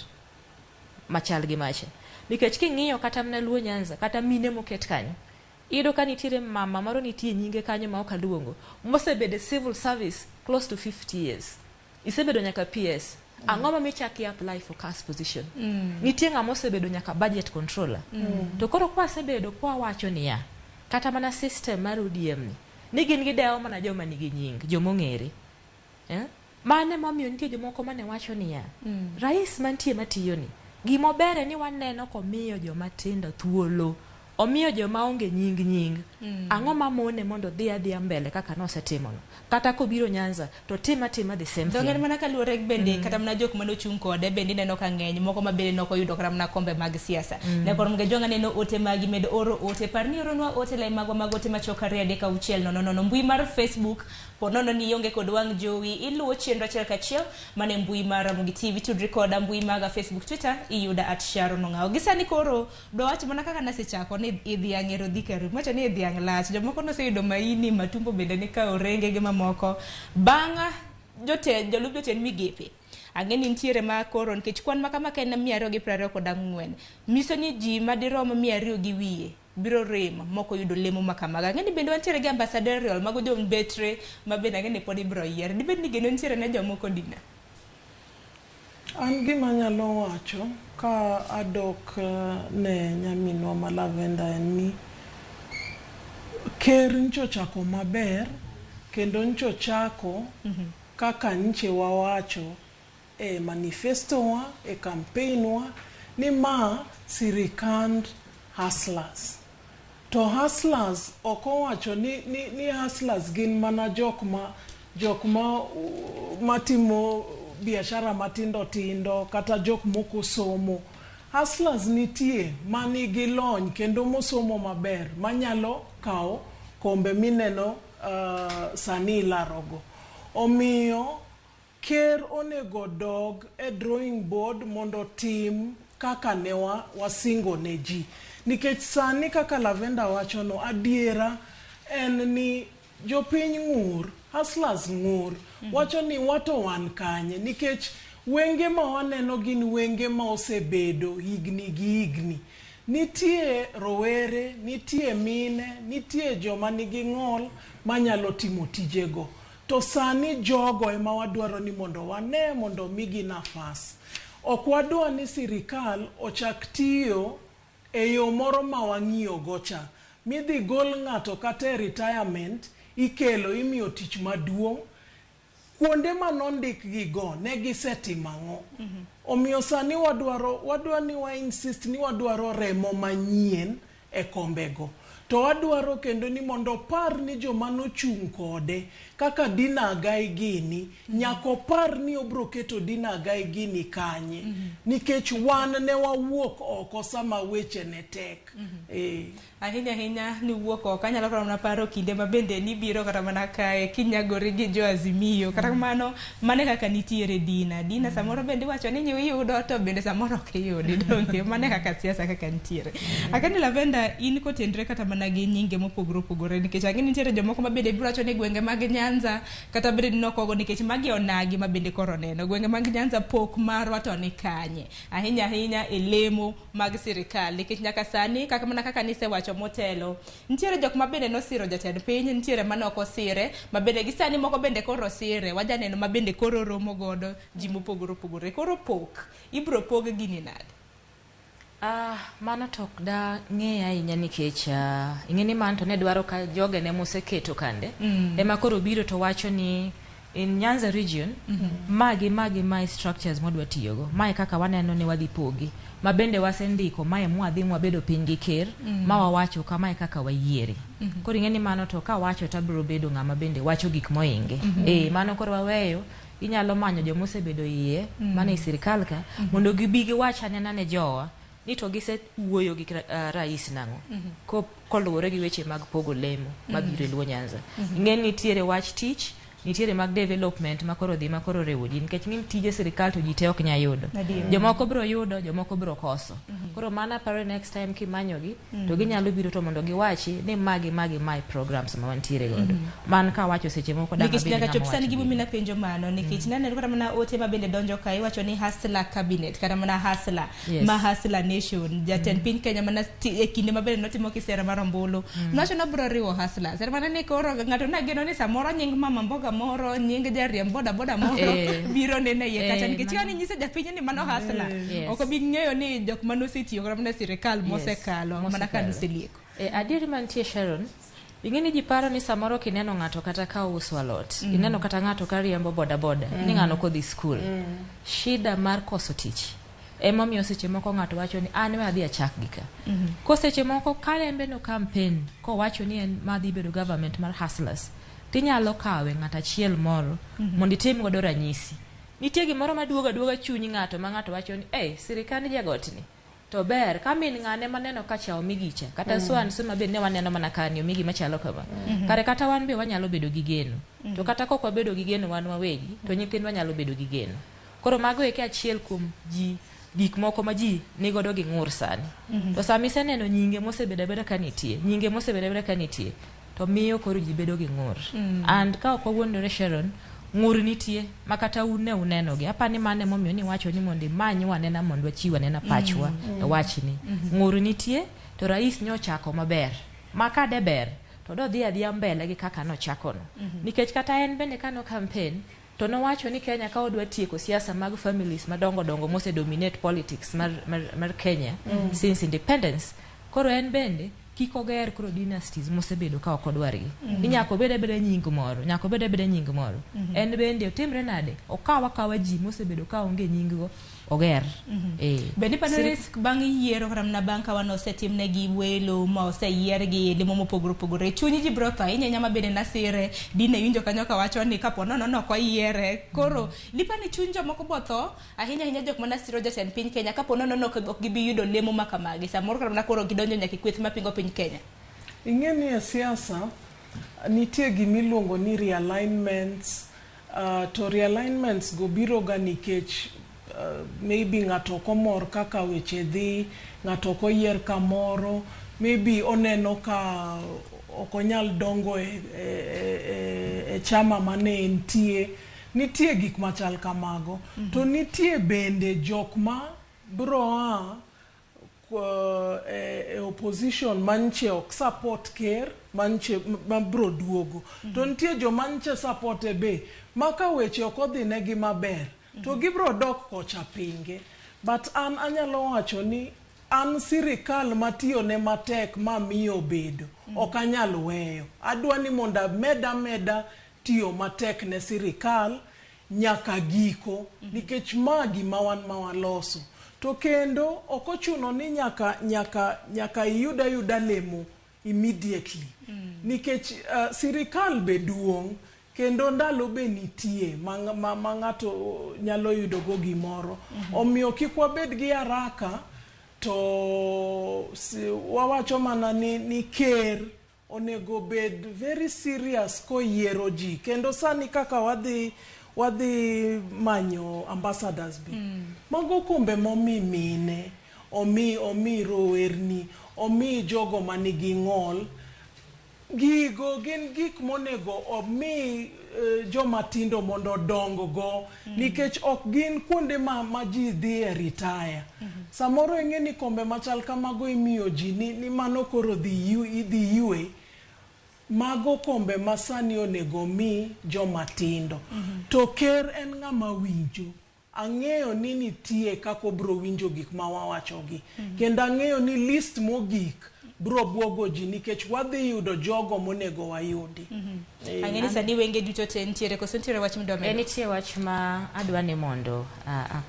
machal gi mache nikech king'iyo kata mna luo Nyanza kata mine moket kanyo ido ka nitiere mama maro nitie nyinge kanyo ma ok aluongo mosebede civil service close to 50 years isebedo nyaka PS ang'oma michaki apply for cash position nitie ng'ama osebedo nyaka budget controller to koro kwa sebedo kwa wacho ni ya kata mana system mar ODM ni gin gidewo mana joma nigi nying jomong'ere mane momiyo nitie jomoko mane wacho ni ya rais mantie matiyo ni gimo bere ni waneno komiyo joma tindo thuolo omiyo joma onge nying ang'oma mone mondo dhi adhiya mbele kaka nosetimono kata kobiro Nyanza to tima the same thing dongere mana kaluore bende kata mana jok mane ochung kode bende neno ka ng'eny moko mabende noko yudo kata mana kombe mag siasa ne koro mga jonga neno ote magi med oro ote parni oronwa ote lai magwa mag ote machokare adeka uchiel no mbui mar Facebook ponono ni yonge kod wang jowi iluwo chenro achiel kachiel mane mbui mar Ramogi TV tudri koda mbui maga Facebook Twitter iyuda @sharon_ongao gisani koro do wacho mana kaka nasechako ni idhiang ero dhikaru macho ni idhiang lach jomoko noseyudo maini matumbo bende ni ka orenge gi mamoko banga jolup joten migepe ang'eni nitiere ma koro nikech kwan makama ka en 224 miso ni ji madirom 200 gi wiye biro rem moko yudo lemo makamaga ang'eni bende wantiere gi ambassadorial mago jom betre mabende ang'eni pod ibro yier ni bende geno nitiere ne jomoko dina an gima nyalo wacho ka adok ne nyaminwa ma Lavenda en ni ker nchochako maber kendo nchochako kaka nche wawacho e manifesto wa e campaign wa ni ma sirikand hustlers to hustlers oko wacho ni hustlers gin mana jok ma matimo biashara matindo tindo kata jok moko somo hustlers nitie manigi lony kendo mosomo maber manyalo kawo kombe mineno sani larogo omiyo ker onego dog e drawing board mondo tim kaka ne wasingo ne ji nikech sani kaka Lavenda wacho no adiera en ni jopiny ng'ur hustlers ng'ur wacho ni wato wan kanye nikech wenge ma waneno gin wenge ma osebedo higni gi higni nitie rowere nitie mine nitie joma nigi ng'ol manyalo timo tijego to sani jogo ema wadwaro ni mondo wane mondo migi nafas. Ok wadwa ni sirikal ochak tiyo e yo moro ma wang'iyo gocha. Midhi gol ng'ato kata retirement ikelo imiyo tich maduong'. Kuonde ma nondik gi go ne gisetimo ang'o. Omiyo sani wadwa ni wa insist ni wadwaro remo manyien e kombego. To wadwaro kendo ni mondo par ni joma nochung' kode kaka Dina Gai gini nyako par ni obro keto Dina Gai gini kanye nikech wan ne wawuok oko sama weche ne tek. Ahinya ni wuok oko anyalo koro paro kinde mabende ni biro kata mana kae kinyagori gi jo Azimio kata mano mane kaka nitiere Dina samoro bende wacho ni yudo to bende samoro ok yudi donge mane kaka siasa kaka nitiere. Akani Lavenda in kotendre kata mana gi nyinge mopogore nikech ang'e nitiere jomoko mabende biro wacho ni gwenge mag Nyanza kata bende nokogo nikech magi onagi mabende koro neno gwenge mag Nyanza pok marwa to ni kanye ahinya e lemo mag sirikal nikech nyaka sani kaka mana kaka nisewacho motelo nitiere jok mabende nosiro jatend piny nitiere manoko sire mabende gisani moko bende koro sire wajaneno mabende koro romo godo ji mopogore koro pok ibro pog gini nade. Mano tok da ng'e ahinya nikech ing'eni man to ne dwaro ka joge ne moseketo kande ema koro biro to wacho ni in Nyanza region magi structures modwa tiyogo mae kaka waneno ni wadhi pogi mabende wasendiko mae mwadhi mwabedo piny gi ker mawawacho kama kaka wayiere koro ing'eni mano to ka wacho tabiro bedo ng'ama bende wacho gik moinge mano koro waweyo inyalo manyo jomosebedo iye mane sirikal ka mondo gibigi wachanena ne jowa ni to gise wuoyo gi rais nango koluwore gi weche mag pogo lemo mabiro luo Nyanza ing'eni nitiere wach tich nitiere mag development makoro dhi makoro rewo ji nikech ng'im tije sirikal to ji te ok nya yudo jomoko biro yudo jomoko biro koso koro mana pare next time kimanyogi to ginyalo biro to mondo giwachi ni magi my programs ma wantiere godo man ka wacho seche moko danga nikech nyaka chop sani gimomina penjo mano nikech naneno kata mana ote mabende donjo ka iwacho ni hustler cabinet kata mana hustler ma hustler nation jatend piny Kenya mana e kinde mabende notimo kisera mar ombulu nowacho no biro riwo hustlers sera mana ni koro ng'ato nageno ni samoro nying mama mboga moro nying jariemb boda moro biro nene ye kacha nikech kani nyise japiny ni mano hasla ok bi ng'eyo ni jok manosetiyo kata mana sirikal mosekalo mana ka doselieko adieri mantie Sharon ing'eni ji paro ni samoro kineno ng'ato kata ka uso alot ineno kata ng'ato ka riembo boda ni ng'ano kodhi school shida mar koso tich emomiyo seche moko ng'ato wacho ni an we adhi achak gika ko seche moko kalembe no campaign ko wacho ni en madhi bedo government mar hustlers tinyalo kawe ng'ata achiel moro mondo itim godo ranyisi nitie gimoro maduoga chunyi ng'ato ma ng'ato wacho ni sirikal jagotni to ber ka min ng'ane maneno ka chao migicha kata swan suma be ne waneno mana kanyo migi machalo kama kare kata wan be wanyalo bedo gi geno to kata kok wabedo gi geno wan wawegi to nyithindwa nyalo bedo gi geno koro mago eke achiel kuom ji gik moko ma ji ni godo gi ng'ur sani to sami seneno nyinge mosebedo beda ka nitie to miyo koro ji bedo gi ng'ur and ka ok wawuondore Sharon ng'ur nitie makata une uneno gi apani mane momiyo ni wacho ni mondo manyi wanena mondo wachiwa nena pachwa wachni ng'ur nitie to rais nyochako maber makade ber to do dhi adhiya mbele gi kaka nochakono nikech kata en bende kano campaign to nowacho ni Kenya ka odwa tieko siasa mag families madongo mose dominate politics mar Kenya since independence koro en bende kiko ger koro dynasties mosebedo ka ok odwargi inyako bede nying moro en bende otimre nade okawa ji mosebedo ka onge nyinggo oger bende panore bang' yiero kata na bang' ka wano setimne gi welo ma oseyier gi lemo mopogore chunyi ji bro tho inya ma bende nasire dine winjo kanyo ka wacho ni kapo no ko yiere koro lipani chunjo moko botho ahinya jok mana siro jatend piny Kenya kapo no ok gibi yudo lemo makamagi samoro kata na koro gidonjo nyaka kweth mapingo piny Kenya ing'eni e siasa nitie gimiluongo ni realignments to realignments go biro ga nikech maybe ng'ato komor kaka weche dhi ng'ato koyier kamoro maybe oneno ka okonyal dongo e chama mane nitie gik machal kamago to nitie bende jok ma broa opposition manche ok support ker manche mabro duogo to nitie jo manche support be maka weche ok odhi negi maber to gibro dok kocha pinge but an anyalo wacho ni an sirikal matiyo ne matek mamiyo bedo ok anyalo weyo adwa ni monda meda tiyo matek ne sirikal nyaka giko nikech magi mawaloso to kendo okochuno ni nyaka yuda lemo immediately nikech sirikal be duong kendo ndalo be nitie ma ng'ato nyalo yudo go gimoro omiyo kik wabed gi haraka to wawacho mana ni ker onego bed very serious koyiero ji kendo sani kaka wadhi manyo ambassadors be mago kombe momi mine omi rowerni omi jogo manigi ng'ol gigo gin gik monego omi jomatindo mondo dongo go nikech ok gin kuonde ma ji dhi e retire samoro ing'e ni kombe machal kamago imiyo ji ni mano koro idhi yue mago kombe masani onego mi jomatindo to ker en ng'ama winjo ang'eyo ni nitie kako bro winjo gik ma wawachogi kendo ang'eyo ni list mogik bro bwogo ji nikech wadhi yudo jogo monego wayudi ang'eni sani wenge duto te ntiere koso ntiere wach mdomeno nitie wach ma adwa ni mondo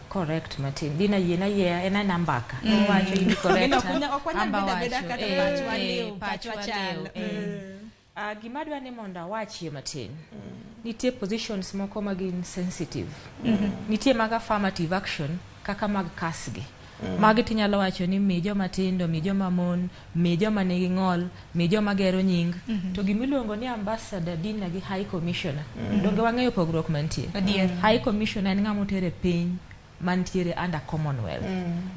correct matin dina yie en nambaka wacho ibi correct amba wacho pachwa chalo gima adwa ni mondo awachie matin nitie positions moko magin sensitive nitie mag affirmative action kaka mag kasgi magi tinyalo wacho ni mi joma tindo mi joma mon mi joma nigi ng'ol mi joma gero nying to gimiluongo ni ambassador dina gi high commissioner donge wang'eyo pogruok mantie high commissioner en ng'ama otere piny mantiere under commonwealth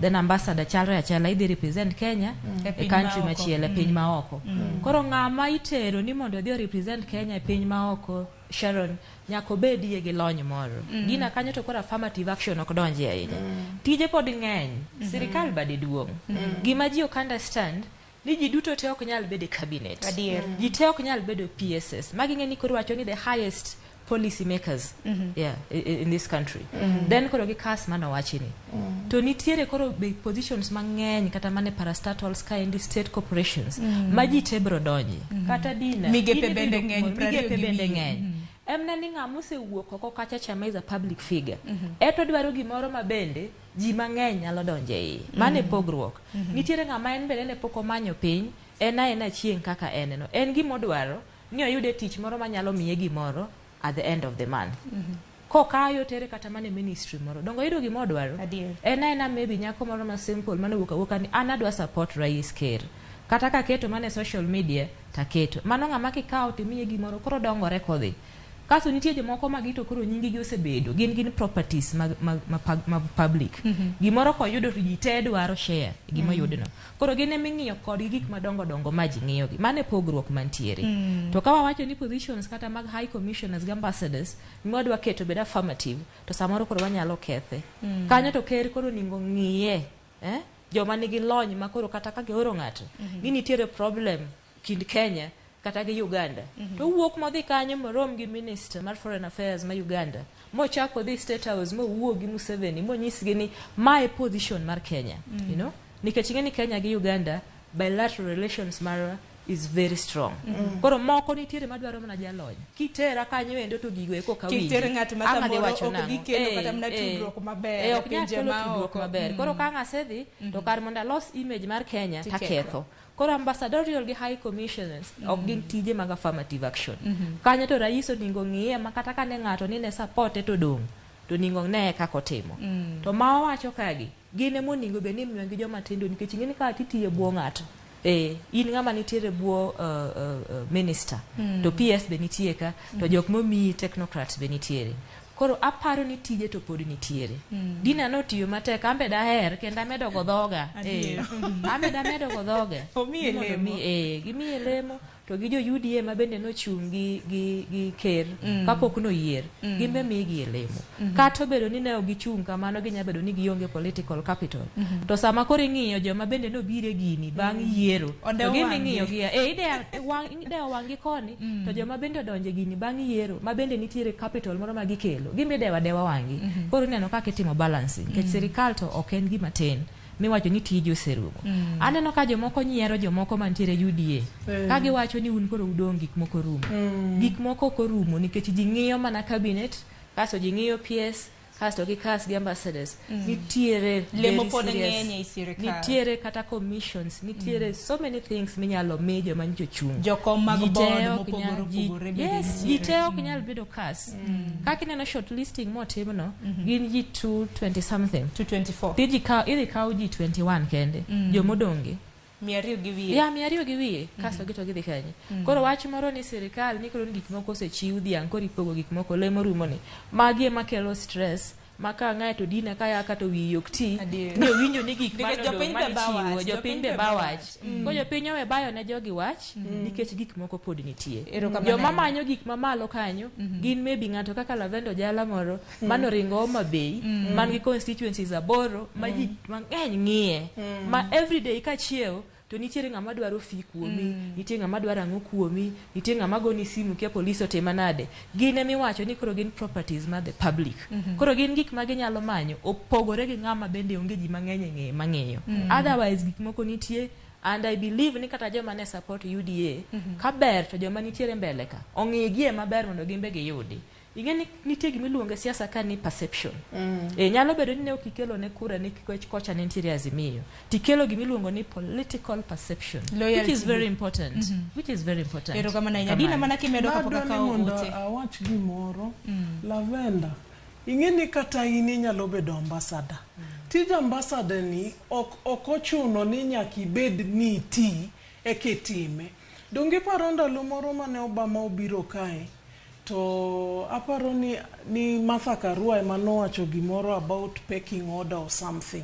then ambassador chalre achala idhi represent Kenya e country machielo piny maoko koro ng'ama itero ni mondo odhi represent Kenya e piny maoko Sharon nyako bedie gi lony moro dina kanyo to kora affirmative action ok donje ahinya tije pod ng'eny sirikal bade duong gima ji ok understand ni ji duto te ok nyal bedo cabinet ji te ok nyal bedo PSS magi ng'eni koro wacho ni the highest policy makers in this country then koro gi kas mano wachini to nitiere koro positions mang'eny kata mane parastatals ka in state corporations maji te bro donji kata dina migepe bende ng'eny emna ni ng'ama osewuok oko kacha chama is a public figure eto dwaro gimoro mabende ji mang'eny nyalo donje iye mane pogruok nitiere ng'ama en bende ne pok omanyo piny en chieng' kaka en no en gimodwaro ni oyude tich moro manyalo miye gimoro at the end of the month kokayo tere kata mane ministry moro dongo yudo gimodwaro en maybe nyako moro ma simple mane wuka ni anadwa support rais ker kata kaketo mane social media taketo mano ng'ama kikawo timiye gimoro koro dongore kodhi kaso nitie jomoko magito koro nyingi gi osebedo gin properties ma public gimoro koyudo to ji te dwaro share gima yudno koro gin eming'iyo kod gik madongo ma ji ng'iyogi mane pogruok mantiere to ka wawacho ni positions kata mag high commissioners gi ambassadors modwa keto bed affirmative to samoro koro wanyalo kethe kanyo to ker koro ningo ng'iye joma nigi lony ma koro kata ka gioro ng'ato ni nitiere problem kind Kenya kata gi Uganda to wuok modhi kanyo morom gi minister mar foreign affairs ma Uganda mochako dhi state house mowuok gi Museveni monyisgi ni my position mar Kenya you know nikech ng'eni Kenya gi Uganda bilateral relations mar is very strong koro moko nitiere madwaro mana jalony kitera kanyo endo to gigo eko kawinji kitera ng'at ma samoro ok dikelo kata mna tudruok maber pinje maoko koro ka ng'asedhi to kar mondo los image mar Kenya taketho koro ambassadorial gi high commissioners ok gin tije mag affirmative action kanyo to rais oningo ng'iye makata kane ng'ato ni ne support to dong to ningo ne kako timo to ma wacho kagi gine moningo be ni miyo gi joma tindo nikech ng'eni ka titiye bwo ng'ato in ng'ama nitiere bwo minister to PS be nitie ka to jok momi technocrats be nitiere koro aparo ni tije to pod nitiere dina notiyo matek ambe daher kendo amedo godhoga ambe damedo godhoga gimiye lemo to gi jo UDA ma bende nochung' gi ker kapok noyier gimbe migi elemo kata bedo ni ne gichung' kamano ginya bedo ni gionge political capital to sama koro ing'iyo joma bende nobire gini bang' yiero to gimbe ng'iyo gi ide wangi koni to joma bende odonje gini bang' yiero ma bende nitiere capital moro ma gikelo gimbe dewa wangi koro neno kaka itimo balancing kech sirikal to ok en gima tin miwacho ni tiji oserumo aneno ka jomoko nyiero jomoko mantiere UDA ka giwacho ni un koro udong' gik moko rumo gik moko korumo nikech ji ng'iyo mana cabinet kaso ji ng'iyo PS kasto gi kas gi ambassadors nitiere lemo pod ng'eny e sirikal nitiere kata commissions nitiere so many things minyalo mi joma njo chung jokom mag board mopogore yes jiteo kinyal bedo kas kaka ineno shortlisting motimno gin ji 220 something 224 idhi kaw ji 21 kende jomodonge 200 gi wiye kasto gito gidhi kanye koro wach moro ni sirikal ni koro gik moko osechiw dhiang' koro ipogo gik moko lemo rumo ni magi ema kelo stress maka ng'ato dina kaya kata wi yok ti ne winjo ni gik ma chiwo jopiny be bawach ko jopiny owe bayo ne jogi wach nikech gik moko pod nitie joma manyo gik mamalo kanyo gin maybe ng'ato kaka Lavendo Jala moro manoringo Homa Bay man gi constituencies aboro ma ji mang'eny ng'iye ma everyday ka chiew to nitiere ng'ama dwaro fi kuomi nitiere ng'ama dwaro ang'o kuomi nitiere ng'ama goni simu kia polisi otema nade gine miwacho ni koro gin properties ma the public koro gin gik ma ginyalo manyo opogore gi ng'ama bende onge ji mang'eny mang'eyo otherwise gik moko nitie and I believe ni kata joma ne support UDA kaber to joma nitiere mbele ka ong'igie maber mondo gimbe giyudi ingeni nitie gimiluonge siasa ka ni perception nyalo bedo ni ne okikelo ne kura ni kocha ne nitiere Azimio tikelo gimiluongo ni political perception which is very important ero kama na nyadina mana kimedo kapoka kao ote awach gimoro Lavenda ingeni kata ini nyalo bedo ambassador tij ambassador ni okochuno ni nyaki bed ni ti eketime donge paro ndalo moro mane Obama obiro kae to aparo ni Martha Karua emanowacho gimoro about pecking order or something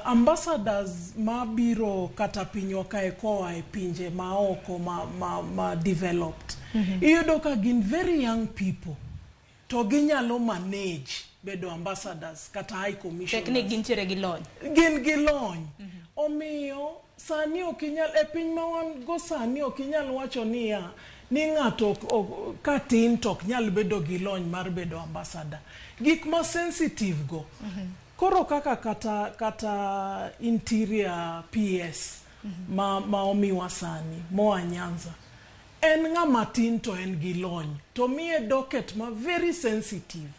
ambassadors ma biro kata pinyo kae koa e pinje maoko ma developed iyudo ka gin very young people to ginyalo manage bedo ambassadors kata high commissioners technique gintiere gi lony omiyo sani okinyal e piny ma wan go sani okinyal wacho ni ng'ato katin tok nyal bedo gi lony mar bedo ambassador gik ma sensitive go koro kaka kata interior PS ma omiwa sani moa Nyanza en ng'ama tin to en gi lony to miye docket ma very sensitive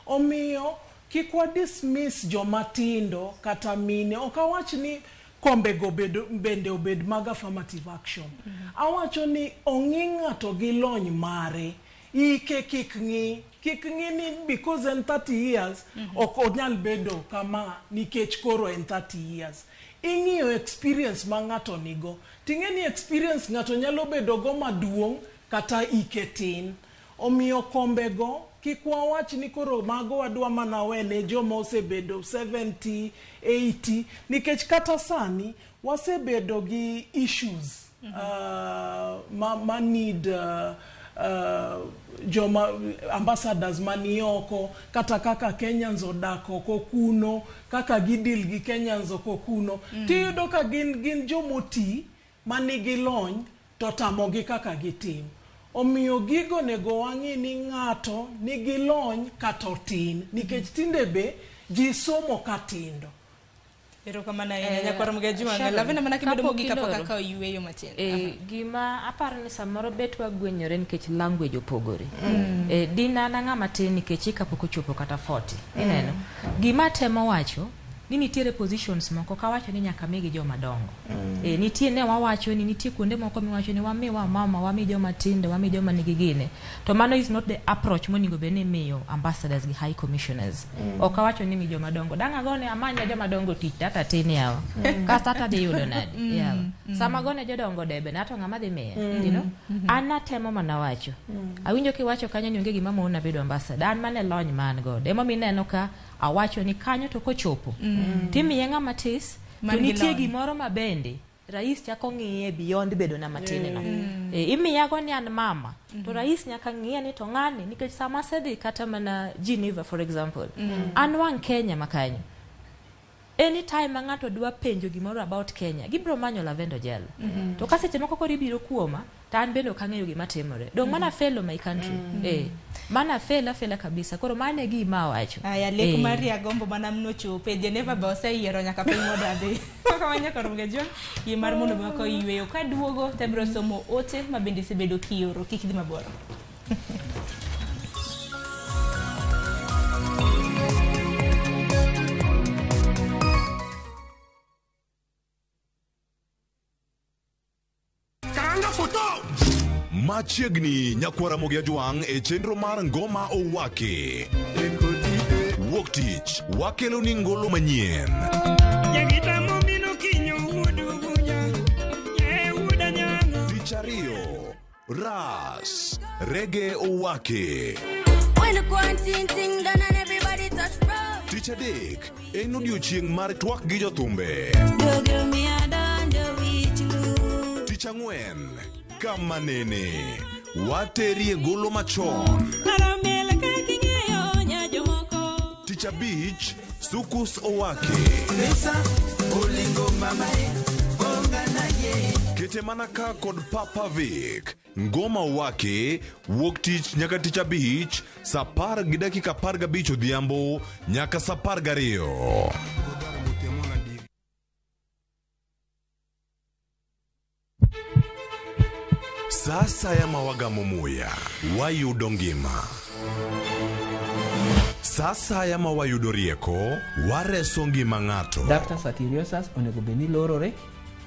omiyo kikwa dismiss joma tindo kata mine okawach ni kombe go bende obed mag affirmative action awacho ni ong'i ng'ato gi lony mare ike kik ng'i ni because en 30 years ok onyal bedo kama nikech koro en 30 years ing'iyo experience ma ng'ato nigo ting'eni experience ng'ato nyalo bedo go maduong' kata ike tin omiyo kombe go kikwa wach ni koro mago wadwa mana wene joma osebedo 70 80 nikech kata sani wasebedo gi issues ma need joma ambassadors manioko kata kaka Kenyans odako kokuno kaka gidil gi Kenyans kokuno tiyudo ka gin jomoti manigi lony to tamogi kaka gitim omiyo gigo nego wang'i ni ng'ato nigi lony kata tin nikech tinde be ji somo katindo ero kama na nyakwara mgejuma Lavenda mana kimedo mogi kapoka kao yueyo matin gima aparo ni samoro betwa gwenyore nikech language opogore dina na ng'ama tin nikech kapoko chopo kata 40 ineno gima temo wacho ni nitiere positions moko kawacho ni nyaka migi joma dongo nitie ne wawacho ni nitie kuonde moko miwacho ni wamiwa mama wami joma tindo wami joma nigigine to mano is not the approach moningo bene miyo ambassadors gi high commissioners okawacho ni mi joma dongo danga gone amanya joma dongo tich data tin yawa kasta ata de yudo nadi yawa sama gone jodongo debe na to ng'ama dhi miya you know ana temo mana wacho awinjo kiwacho kanyo ni onge gima mona bedo ambassador an mane lony man go demo mineno ka awacho ni kanyo to kochopo timi yenga matis to nitie gimoro mabende rais chako ng'iye beyond bedo na matini no. Imiyago ni an mama. To rais nyaka ng'iye ni to ng'ani nikech sama sedhi kata mana Geneva for example. An wang Kenya makanyo. Anytime ng'ato dwa penjo gimoro about Kenya, gibro manyo Lavendo Jelo. To ka seche moko kori biro kuoma, ta an bende okang'eyo gima timore. Dong mana felo my country. Mana fela kabisa. Koro mane gima wacho. Aya lek Maria gombo mana mno chope Geneva ba oseyiero nyaka piny modadhi. Kaka wanya Ramogi Jwang, yie mar mondo mako yweyo ka duogo tabro somo ote mabende sebedo kioro kik dhi mabor. Machiegni nyakwara Ramogi Jwang e chenro mar ngoma owake. Wuok tich wakelo ni ngolo manyien. Tich ariyo ras reggae owake. Tich adek en odiochieng' mar twak gi jothumbe. Tich ang'wen kama nene waterie golo machon. Tich abich sukus owake. Kete manaka kod Papa Vic ngoma owake wuok tich nyaka tich abich saa 10:15 odhiambo nyaka saa 12. Sasa ya mawagamo muya wayudo ngima. Sasa ya mawayudo rieko wareso ngima ng'ato. Dr. Satiriosus onego beni lorore,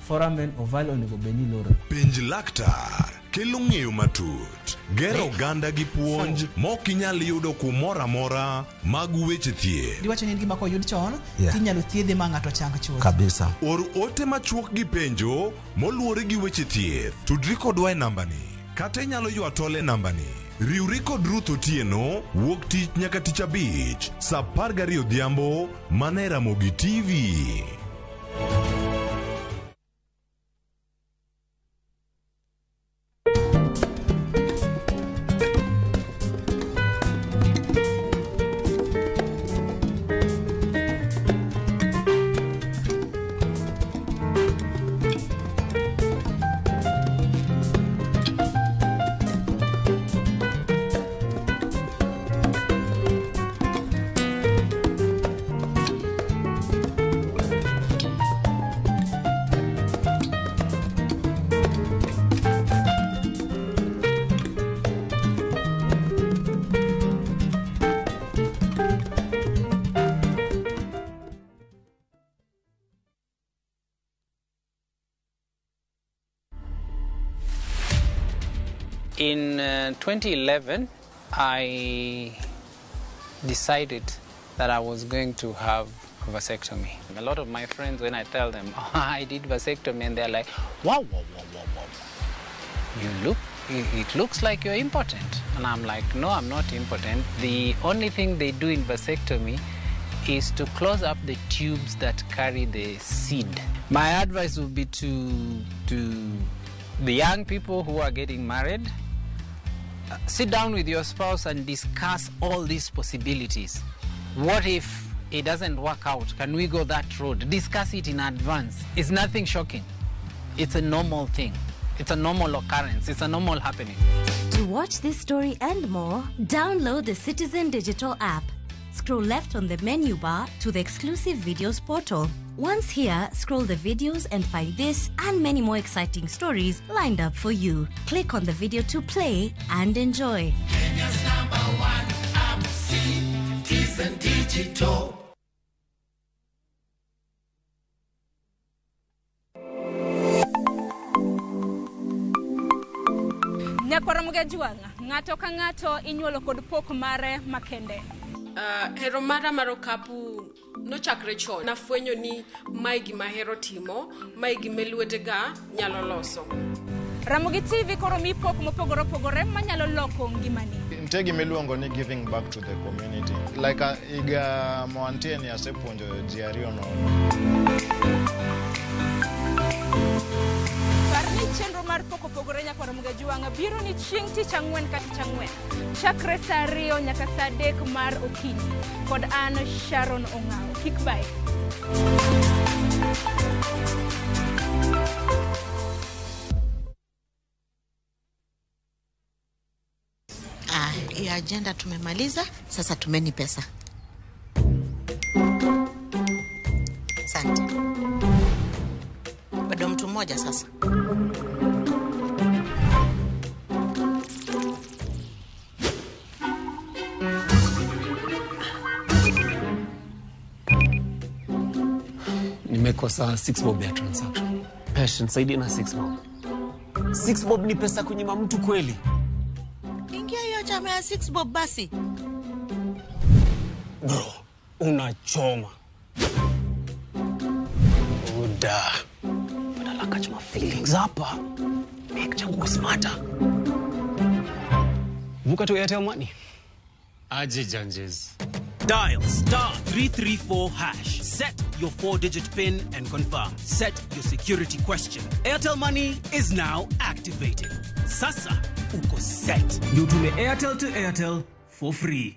foramen oval onego beni lorore. Pinj laktar kelo ng'eyo matut, gero ganda gi puonj mok inyal yudo kumora mora mag weche thieth. Diwacho ni gima koyud chon, tinyalo thiedhe ma ng'ato chang chuth. Kabisa. Or ote machuok gi penjo moluwore gi weche thieth. Tudri kodwa e nambani. Kata inyalo ywa tole nambani. Riwri kod Ruth Otieno wuok tich nyaka tich abich saa 12 odhiambo mana e Ramogi TV. In 2011, I decided that I was going to have a vasectomy. A lot of my friends, when I tell them, oh, I did vasectomy, and they're like, wow, it looks like you're impotent. And I'm like, no, I'm not impotent. The only thing they do in vasectomy is to close up the tubes that carry the seed. My advice would be to the young people who are getting married, sit down with your spouse and discuss all these possibilities. What if it doesn't work out? Can we go that road? Discuss it in advance. It's nothing shocking. It's a normal thing. It's a normal occurrence. It's a normal happening. To watch this story and more, download the Citizen Digital app. Scroll left on the menu bar to the exclusive videos portal. Once here, scroll the videos and find this and many more exciting stories lined up for you. Click on the video to play and enjoy. Kenya's #1 app, Citizen Digital. Ramogi Jwang, ng'ato ka ng'ato inyuolo kod pok mare makende. Hero mara mar okapu nochakre chon. Nafwenyo ni mae gima hero timo, mae gima lwetega nyalo loso. Ramogi TV koro mi pok mopogore opogore manyalo loko ngimani. Nitie gima iluongo ni giving back to the community. Like iga Moanteni asepuonjo ji ariyo no. mar poko pogore nyaka Ramogi Jwanga biro ni chieng' tich ang'wen ka tich ang'wen chakre saa 2 nyaka saa 3 mar okinyi kod an Sharon Ong'ao. Kik bai. Hii agenda tumemaliza, sasa tumeni pesa. Asante. Bado mtu mmoja sasa. Nimekosa 6 bob ya transaction. Patient, saidi na 6 bob. 6 bob ni pesa kunyima mtu kweli? Ingia hiyo chama ya 6 bob basi. Bro, unachoma. Uda. Badala kachuma feelings hapa. Make changu smarter. Vuka tu Airtel Money. Aje janjes. Dial *334#. Set your 4-digit PIN and confirm. Set your security question. Airtel Money is now activated. Sasa uko set. You tume Airtel to Airtel for free.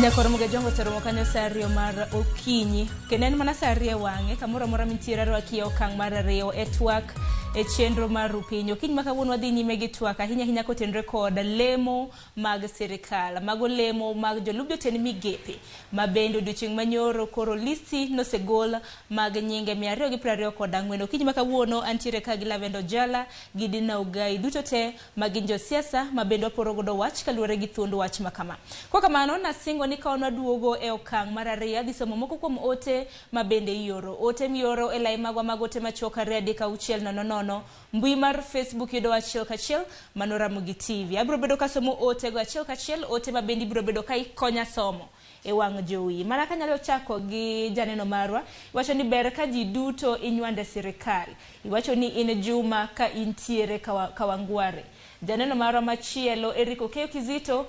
Nyako Ramogi Jwanga oseromo kanyo saa 2 mar okinyi kendo en mana saa 2 wang'e kamoro amora mintiere rwaki okang' mar 2 e twak e chenro mar piny. Okinyi ma kawuono wadhi nyime gi twak ahinya kotenore kod lemo mag sirikal, mago lemo mag jolub jotend migepe ma bende odiochieng' manyoro koro listi nosegol mag nyinge 224. Okinyi ma kawuono antiere ka gi Lavendo Jala gi Dina Ugai, duto te magin josiasa ma bende waporo godo wach kaluwore gi thuond wach makama. Kwa kamano nasingo ni kaona duogo e okang' mar 2 adhi somo moko kuom ote ma bende ioro. Ote mioro e lai magwa mag ote machoka redi ka 600 mbui mar Facebook yudo achiel kachiel mano Ramogi TV. Abro bedo ka somo ote go achiel kachiel, ote ma bende biro bedo ka ikonya somo e wang' jowi. Mana kanyalo chako gi janeno marwa, iwacho ni ber ka ji duto inywande sirikal. Iwacho ni in Juma ka intiere Kawangware. Janeno marwa machielo Eriko Keyo Kizito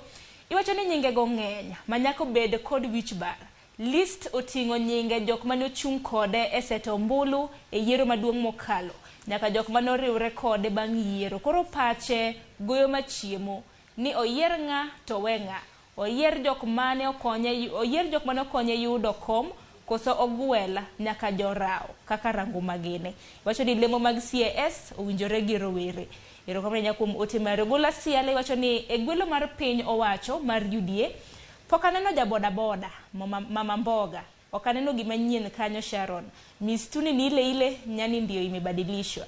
iwacho ni nyinge go ng'eny manyako bed kod wich bar. List oting'o nyinge jok mane ochung' kode e seto mbulu e yiero maduong' mokalo nyaka jok mane oriwre kode bang' yiero. Koro pache goyo machiemo ni oyier ng'a to we ng'a. Oyier jok mane okonye yudo kom koso ogwela nyaka jorao kaka rangu magine. Iwacho ni lemo mag CAS owinjore gi rowere. Erokamano nyakuom ote mar Gola Siale iwacho ni e gwelo mar piny owacho mar UDA pok aneno jaboda boda mama mboga. Okaneno gima nyien kanyo Sharon. Mistuni ni ile nyani ndio imebadilishwa.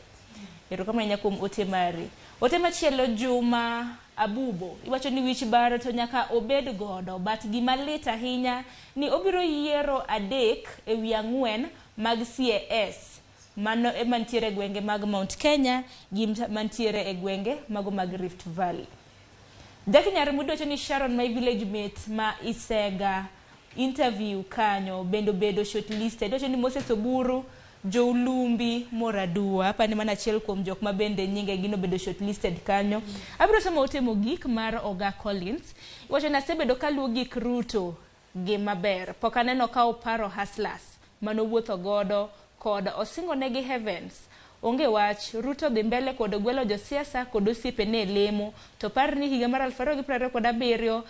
Erokamano nyakuom ote mari. Ote machielo Juma Abubo iwacho ni wich bar to nyaka obed godo but gima lit ahinya ni obiro yiero 3 e wi 4 mag CAS. Mano mantiere gwenge mag Mount Kenya gi mantiere e gwenge mago mag Rift Valley. Jackie Nyarimudo wacho ni Sharon my village mate ma isega interview kanyo bedo shortlisted. Wacho ni Moses Oburu, Joe Lumbi, Moradua hapa ni mana achiel kuom jok ma bende nyinge gino bedo shortlisted kanyo. Abiro somo ote mogik mar Oga Collins. Wacho na sebedo kaluwo gik Ruto gi maber. Pok aneno ka oparo hustlers mano wuotho godo kod osingo negi Heavens. Onge wach Ruto dhi mbele kod gwelo josiasa kod osiepe ne lemo to par ni higa mar 2027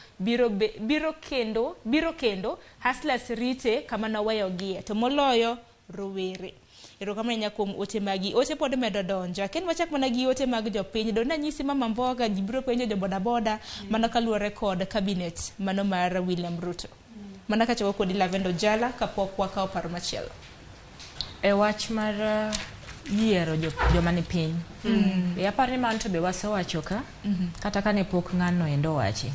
biro kendo hustlers rite kama naweyo gie to moloyo rowere. Erokamano nyakuom ote magi. Ote pod medo donjo. Ken wachak mana gi ote mag jopiny. Do na nyisi mama mboga jibiro penjo jo boda mana kaluwore kod cabinet mano mar William Ruto. Mana kacho kod Lavendo Jala kapok wakao paro machielo. E wach mar yiero joma ni piny. Aparo ni man to be wasewacho ka kata kane pok ng'ano endo wache.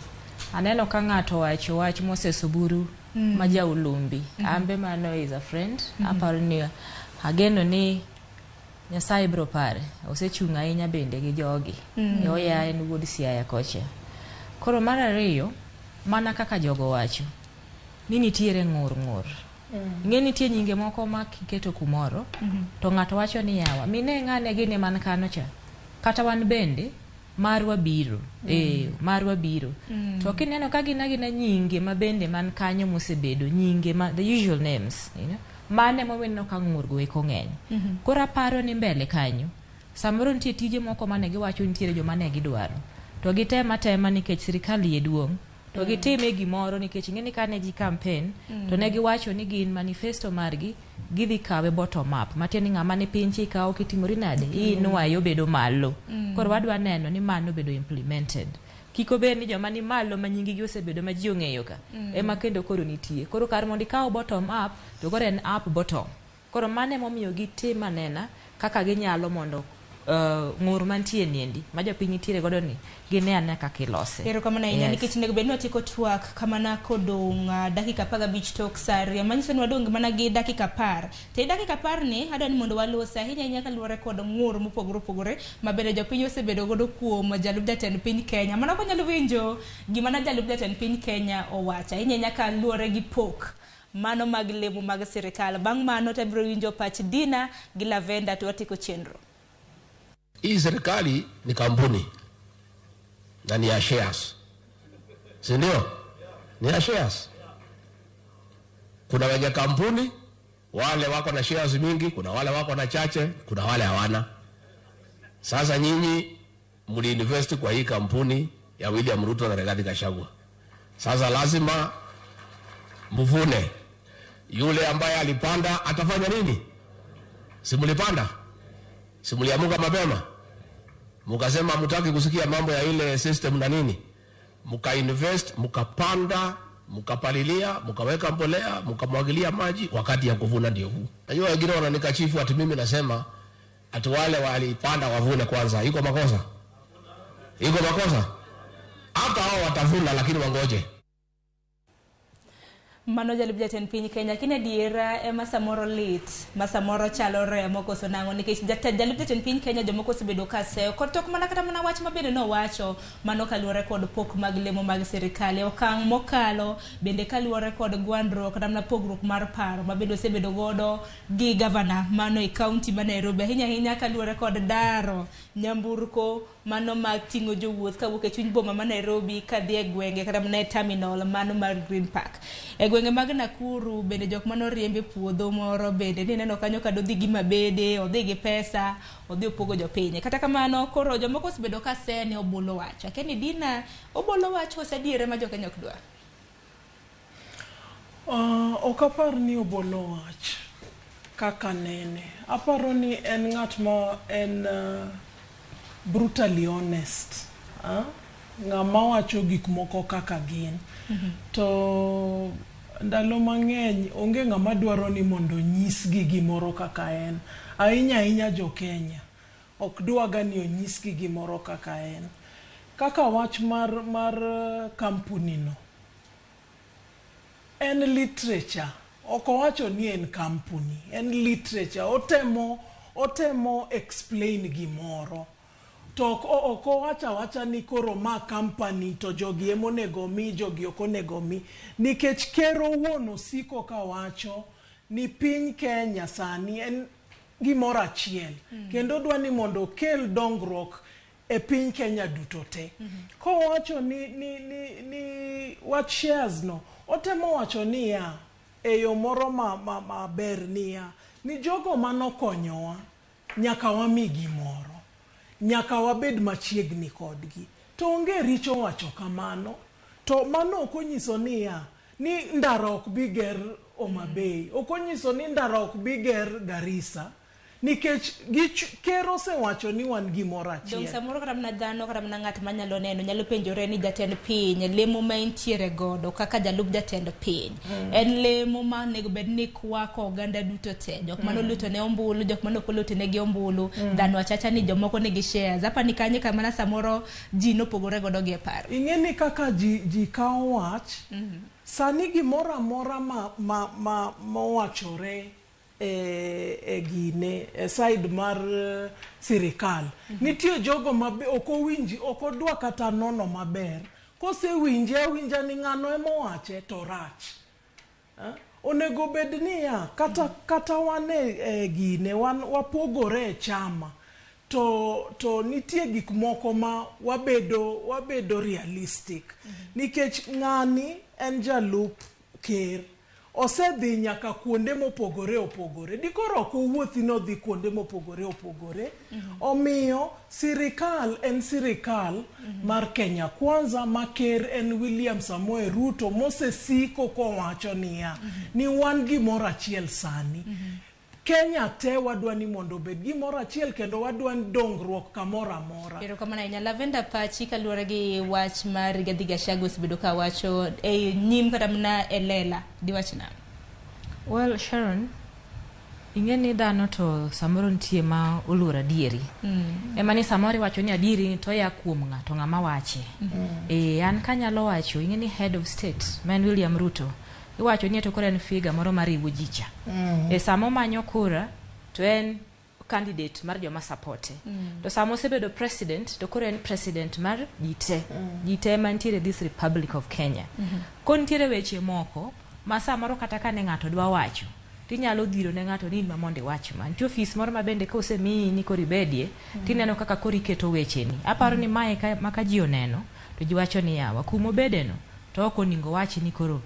Aneno ka ng'ato wacho wach Moses Oburu ma jaulumbi. Ambe mano is a friend. Aparo ni ageno ni Nyasaye bro pare. Osechung' ahinya bende gi jogi. Oya en wuod Siaya koche. Koro mar ariyo mana kaka jogo wacho ni nitiere ng'ur. Ng'eni tie nyinge moko ma kiketo kumoro to ng'ato wacho ni yawa mine ng'ane gini man kano cha kata wan bende marwa biro marwa biro to kineno ka gina nyinge mabende man kanyo mosebedo nyinge the usual names, you know, mane maweno ka ng'urgo eko ng'eny. Kora paro ni mbele kanyo samoro nitie tije moko mane giwacho nitiere joma ne gidwaro to gitema nikech sirikal yie duong' to gitime gimoro nikech ng'eni kane ji campaign to ne giwacho ni gin manifesto margi gidhi kawe bottom up matieni ng'ama ne piny chikawo kitimori nade inwayo bedo malo. Koro wadwa neno ni mano bedo implemented. Kiko ber ni joma ni malo ma nyingi gi osebedo ma ji ong'eyo ka ema kendo koro nitie. Koro kar mondo ikaw bottom up to koro en up bottom. Koro mane momiyo gitim anena kaka ginyalo mondo ng'ur mantie niendi ma jopiny nitiere godo ni gine ane kaka ilose. Ero kama na ina nikech nego bedno tiko twak kama na kodong dakika 15 tok sari manyiso ni wadong mana gi dakika 10 te dakika 10 ni adwa ni mondo walosa hinya nyaka luore kod ng'ur mopogore mabende jopiny osebedo godo kuom jalub jatend piny Kenya mana ko nyalo winjo gima na jalub jatend piny Kenya owacha hinya nyaka luore gi pok mano mag lemo mag sirikal. Bang' mano tabiro winjo pach Dina gi Lavenda to watiko chenro. Hii serikali ni kampuni na ni ya shares, si ndio? Ni ya shares. Kuna wenye kampuni wale wako na shares mingi, kuna wale wako na chache, kuna wale hawana. Sasa nyinyi mliinvest kwa hii kampuni ya William Ruto na Rigathi Gachagua. Sasa lazima mvune. Yule ambaye alipanda atafanya nini? Si mlipanda? Si mliamuka mapema? Mukasema mutaki kusikia mambo ya ile system na nini? Muka invest, mukapanda, mukapalilia, mukaweka mbolea, mukamwagilia maji, wakati ya kuvuna ndio huu. Najua wengine wananikashifu ati mimi nasema ati wale walipanda wavune kwanza. Iko makosa? Iko makosa? Hata hao watavuna lakini wangoje. Mano jalub jatend piny Kenya kine diera ema samoro lit masamoro chalo remo koso nango nikech jalub jatend piny Kenya jomoko osebedo ka seyo kotok mana kata mana wach mabende no wacho mano kaluore kod pok mag lemo mag sirikal okang' mokalo bende kaluore kod gwandruok kata mana pogruok mar paro mabende osebedo godo gi governor mano e county ma Nairobi hinya kaluore kod daro nyamburko mano mag ting'o jowuoth kawuok e chuny boma ma Nairobi kadhi e gwenge kata mana e terminal mano mar Green Park. Gwenge mag Nakuru bende jok mano riembe puodho moro bende ni neno kanyo ka dodhi gi mabede odhi gi pesa odhi opogo jopiny. Kata kamano koro jomoko osebedo ka sene obolo wach akeni Dina obolo wach osediere ma jokenya ok dwar. Okapar ni obolo wach kaka nene aparo ni en ng'at ma en brutally honest. Ng'ama wacho gik moko kaka gin. To ndalo mang'eny onge ng'ama dwaro ni mondo nyisgi gimoro kaka en. Ahinya jo Kenya ok dwaga ni onyisgi gimoro kaka en. Kaka wach mar kampuni no en literature. Ok owacho ni en kampuni, en literature. Otemo explain gimoro. To ok owacha ni koro ma company to jogi emonego mi jogi ok onego mi nikech kero wuon osiko ka wacho ni piny Kenya sani en gimoro achiel kendo dwa ni mondo okel dongruok e piny Kenya duto te. Ko wacho ni what shares no otemo wacho ni ya e yo moro maber ni ya ni jogo manokonyowa nyaka wami gimoro. Nyaka wabed machiegni kodgi. To onge richo wacho kamano. To mano okonyiso ni ndara ok bi ger Homa Bay. Okonyiso ni ndara ok bi ger Garissa. Nikech kero se wacho ni wan gimoro achiel. Dong samoro kata mana dhano kata mana ng'at manyalo neno nyalo penjore ni jatend piny lemo ma entiere godo kaka jalub jatend piny. En lemo ma nego bed ni kwako oganda duto te. Jok mano luto ne ombulu, jok mano koluto ne gi ombulu, dhano achacha ni jomoko ne gi shares. Hapa ni kanye kama samoro ji no pogore godo gi paro. Ing'eni kaka ji kawo wach. Sani gimoro amora ma wachore gine side mar sirikal nitie jogo ma ok owinji ok odwa kata nono maber kose winje ni ng'ano emowache to rach. Onego bed ni ya kata wane gine wapogore e chama to nitie gik moko ma wabedo realistic nikech ng'ani en jalup ker osedhi nyaka kuonde mopogore opogore dikoro ok owuothi nodhi kuonde mopogore opogore omiyo sirikal en sirikal mar Kenya Kwanza ma ker en William Samoei Ruto mosesiko kowacho niya ni wan gimoro achiel sani Kenya te wadwa ni mondo bed gimoro achiel kendo wadwa dongruok kamoro amora. Pero kama na Lavender Pachi kaluwore gi wach mar Rigathi Gachagua osebedo ka wacho e nyim kata mna elela diwachna. Well, Sharon, ingeni dhano to samoro nitie ma oluora dieri. Ema ni samoro wacho ni adieri to ya kuom ng'ato ng'ama wache. An kanyalo wacho ingeni head of state man William Ruto iwacho ni to kore en figa moro mariwo jicha. Samo manyo kura to en candidate mar joma supporte. To samo sebedo president to kore en president mar jite. Jite mantiere this Republic of Kenya. Kontiere weche moko ma samoro kata kane ng'ato dwa wacho tinyalo dhiro ne ng'ato ni mamonde wach man. Ti office moro mabende ka osemiyi ni koribedie tineno kaka koriketo weche ni. Aparo ni mae maka ji oneno to ji wacho ni yawa kumo bedeno to ok oningo wachi ni koro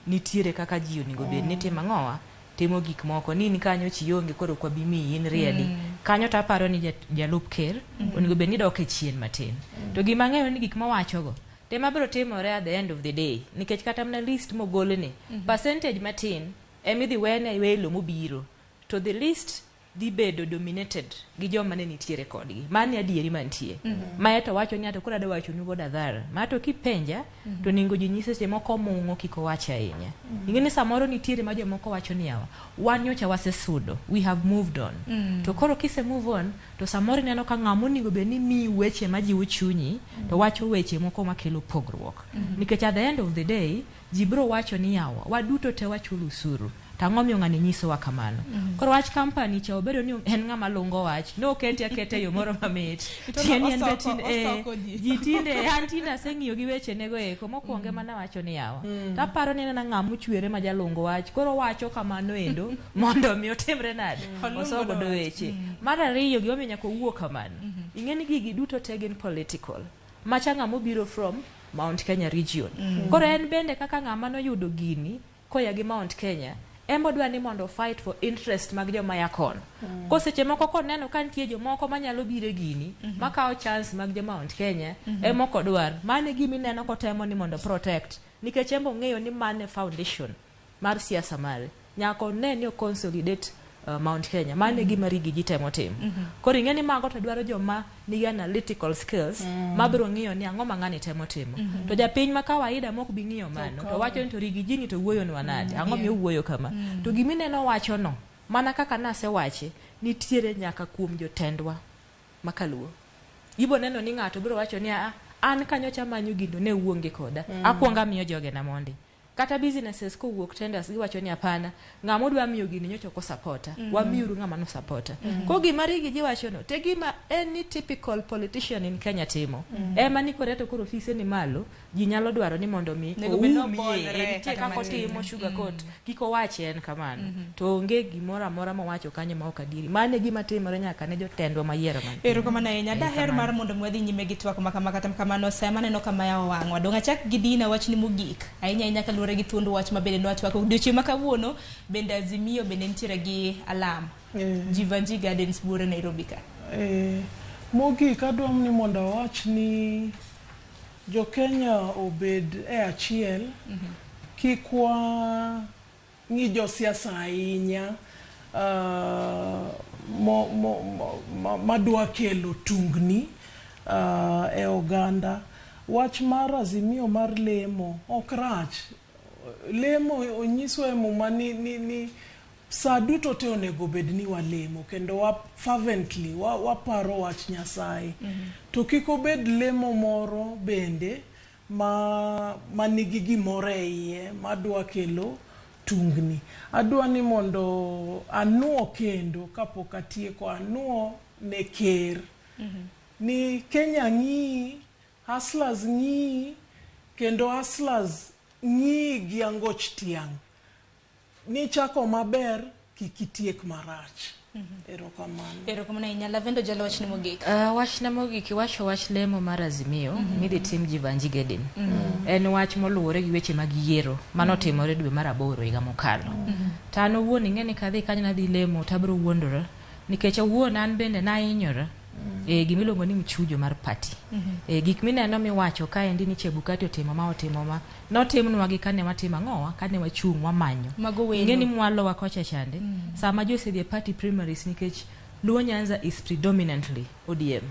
nitiere kaka ji oningo bed ni timo ang'owa timo gik moko ni kanyo chionge koro kwa bimi in ready kanyo to aparo ni jalup ker oningo bed ni dok e chien matin to gima ng'eyo ni gik mawacho go tema biro timore at the end of the day nikech kata mna list mogolne percentage matin emidhi wene welo mobiro to the list dhi bedo dominated gi joma ne nitiere kodgi mani adieri mantie ma to wacho ni ato kora da wacho ni goda dhara ma to kipenja to ningo ji nyise se moko mungo kiko wacha ahinya ingeni samoro nitiere ma jomoko wacho ni yawa wanyocha wasesudo we have moved on to koro kise move on to samoro neno ka ng'amo ningo be ni mi weche ma ji uchunyi to wacho weche moko makelo pogruok nikech at the end of the day ji bro wacho ni yawa waduto te wachulo usuru tang'omyo ng'ani nyiso wa kamano koro wach company cha obedo ni en ng'ama lungo wach no kete yo moro mamit tieni en betin jitinde antina seng'iyo gi weche nego eko mokuonge mana wacho ni yawa taparo ni na ng'amu chwere ma jalungo wach koro wacho kamano endo mondo mi otimre nade osogo do weche mar ariyo gi ominya ko wuok kamano ing'eni gigi duto tegen political macha ng'amo biro from Mount Kenya region koro en bende kaka ng'ama no yudo gini koya gi Mount Kenya embo dwa ni mondo fight for interest mag joma yakon ko seche moko koneno kan tie jomoko manyalo bire gini makao chance mag joma Mount Kenya emoko dwar mane gimi neno ko temo ni mondo protect nikech embo ng'eyo ni mane foundation mar siasa mare nyako ne ni consolidate Mount Kenya mane gima rigi jitemo tim koro ing'eni mago to dwaro joma nigi analytical skills mabiro ng'iyo ni ang'o mang'ani temo timo to japiny ma kawaida mok bi ng'iyo mano to wacho ni to rigi jini to wuoyo ni wanade ang'o mi wuoyo kama to gimineno wacho no mana kaka nase wache nitiere nyaka kuom jotendwa makaluo ibo neno ni ng'ato biro wacho ni an kanyocha manyo gindo ne uonge koda akwonga miyo joge na mondi kata businesses ko wuok tenders giwacho ni hapana ng'amo dwa miyo gini nyocho ko supporta wamiuru ng'ama no supporta ko gima rigi jiwacho no te gima any typical politician in Kenya timo ema ni koreto koro ofise ni malo ji nyalo dwaro ni mondo mi oumie tie kako timo sugar coat kiko wache en kamano to onge gimora mora ma wacho kanyo ma ok adiri mane gima timore nyaka ne jotendwa mayiero man ero kama na enya daher mar mondo mwedhi nyime gi twak makama kamano sema neno kama yawo wangwa donga chak gidina wach ni mogik ainya kalure gi thundo wach mabende no twak odiochieng' makawuono bende Azimio bende nitiere gi alama Jivanji Gardens bure Nairobi ka mogik adwam ni mondo wach ni jo Kenya obed e achiel kikwa ngi jo siasa ahinya madwa kelo tungni e oganda wach mar Azimio mar lemo okrach lemo onyiso emo ni sa duto te onego bed ni walemo kendo wa fervently waparo wach Nyasaye to kiko bed lemo moro bende manigi gimoro e iye madwa kelo tungni adwa ni mondo anuo kendo kapok atieko anuo ne ker ni Kenya ng'i hustlers ng'i kendo hustlers ng'i gi angoch tiang ni chako maber kikitiek marach Erokamano ahinya. Lavendo jalo wachni mogik. Wachna mogik iwacho wach lemo mar Azimio midhi tim Jivanji Geden. En wach moluwore gi weche mag yiero manotimore dwe mar 8 higa mokalo. To an owuon ing'eni kadhi kanyo nadhi lemo tabro wuondora nikech owuon an bende nahinyora gimiluongo ni mchujo mar party. Gik mineno miwacho kaendi ni Chebukati otimo ma notimnwa gi kane watimo ang'owa kane wachung' wamanyo ing'eni mwalowa kocha chande sama ji osedhi e party primaries nikech Luo Nyanza is predominantly ODM.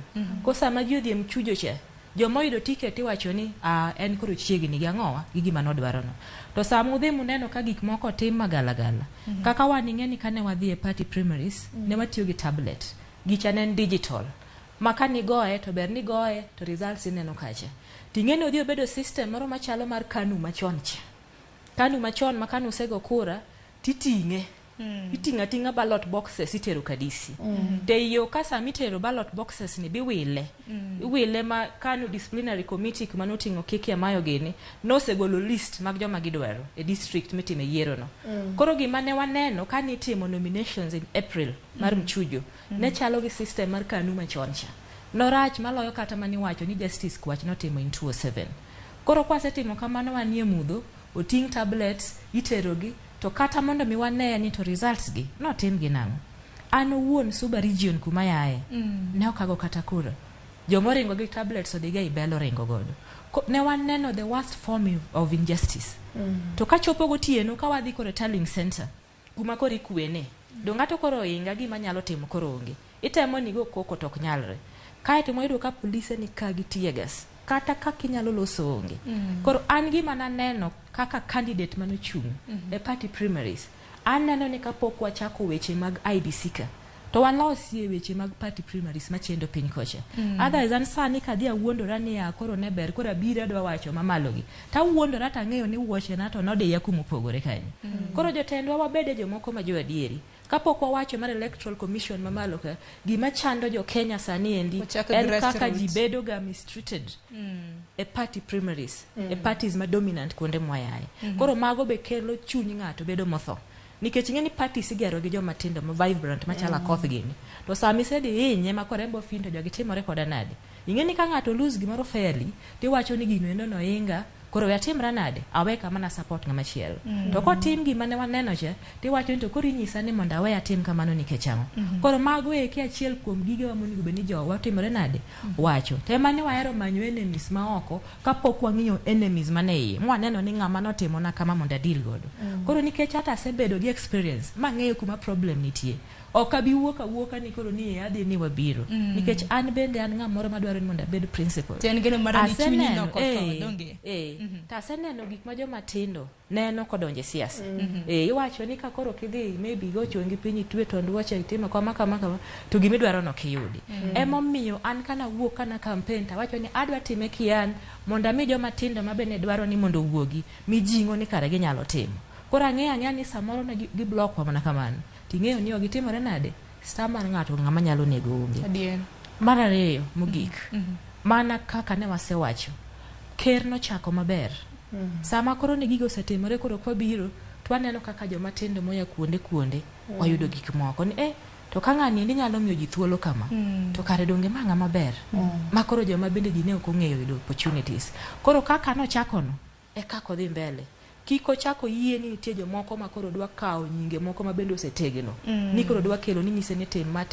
Ko sama ji odhi e mchujo cha jomoyudo ticket iwacho ni en koro chiegni gi ang'owa gi gima nodwarono. To sama udhi muneno ka gik moko tim magalagala kaka wan ing'eni kane wadhi e party primaries ne watiyo gi tablet gicha nen digital makani goye to ber ni goye to results ineno kacha. Ting'eni odhi obedo system moro machalo mar KANU machon cha. KANU machon ma KANU sego kura titing'e iting'a tinga ballot boxes itero kadisi. Te yo ka sami tero ballot boxes ni biwile. Iwile ma KANU disciplinary committee kuma noting'o Kiki Amayo gini nosegolo list mag joma gidwaro e district mitime yiero no. Koro gima ne waneno kani timo nominations in April mar mchujo ne chalo gi system mar KANU machon cha. Norach maloyo kata mani wacho ni Justice Kwach notimo in 2007. Koro kwasetimo kamano wanie mudho oting tablets iterogi to kata mondo mi wane ni to results gi notim gi nang'o. An owuon Suba region kuma yae ne okago kata kura jomoringo gi tablets odhiga ibelo ringo godo. Ne waneno the worst form of injustice. To kachopo gotieno ka wadhi kore tallying center kuma kori kwene dongato koro inga gima nyalo timo koro onge itemo ni go koko tok nyalre kaeto moyudo ka polise ni kagi tiegas kata kaka inyalo loso onge. Koro an gima naneno kaka candidate manochung' e party primaries an neno ni kapok wachako weche mag IBC ka to walosi e weche mag party primaries machendo piny kocha. Otherwise an sani kadhi awuondora ni koro ne ber koro abira dwa wacho mamalogi ta wuondora ta ng'eyo ni wuoche na to nodiya kumopogore kanyo. Koro jotendwa wabede jomoko ma jo adieri kapok wawacho mar electoral commission mamalo ka gima chando jo Kenya sani endi en kaka ji bedo ga mistreated e party primaries e parties ma dominant kuonde mwayaye. Koro mago be kelo chuny ng'ato bedo motho nikech ng'eni parties igero gi joma tindo ma vibrant machala koth gini to sami sedi hinye ma korembo finto jogi timore koda nade. Ing'eni ka ng'ato lose gimoro fairly tiwacho ni gino eno no inga koro yatimra nade aweka mana support ng'ama chielo. To kotim gima ne waneno cha tiwacho ni to koro inyisa ni mondo aweya tim kamano nikech ang'o. Koro mago eki achiel kuom gige wa monego bed ni jowa timore nade wacho tema ni wahero manyo enemies ma oko kapok wang'iyo enemies mane iye mwaneno ni ng'ama notimo na kama mondo deal godo. Koro nikech hata asebedo gi experience mang'eyo kuma problem nitie okabi wuoka ni koro ni adhi ni wabiro nikech an bende an ng'amoro madwaro ni mondo abed principal. Ten geno mara ni chunyi no koso donge. Ta seneno gik ma joma tindo neno kodonje siasa. Iwacho ni ka koro kidhi maybe gocho ngi piny itwe to nduocha itimo kama to gimidwaro no kiyudi. Emomiyo an kana wuok kana campaign ta wacho ni adwa time kian mondo mi joma tindo mabene dwaro ni mondo wuogi mijingo ni kare ginyalo timo. Koro ang'eya ni samoro na gi block wa mana kamano. Ting'eyo ni ogitimore nade stamar ng'ato ng'ama nyalo nego onge. Mar ariyo mogik mana kaka ne wasewacho ker no chako maber. Sama koro ne gigo osetimore koro kwa biro twaneno kaka joma tindo moya kuonde wayudo gik moko ni to ka ng'ani ndi nyalo miyo ji thuolo kama to kare donge mang'a maber ma koro joma bende ji ne ok ong'eyo yudo opportunities. Koro kaka no chako no kako dhi mbele kiko chako yie ni nitie jomoko ma koro dwa kawo nyinge moko ma bende osetegno ni koro dwa kelo ni nyise ni tim ma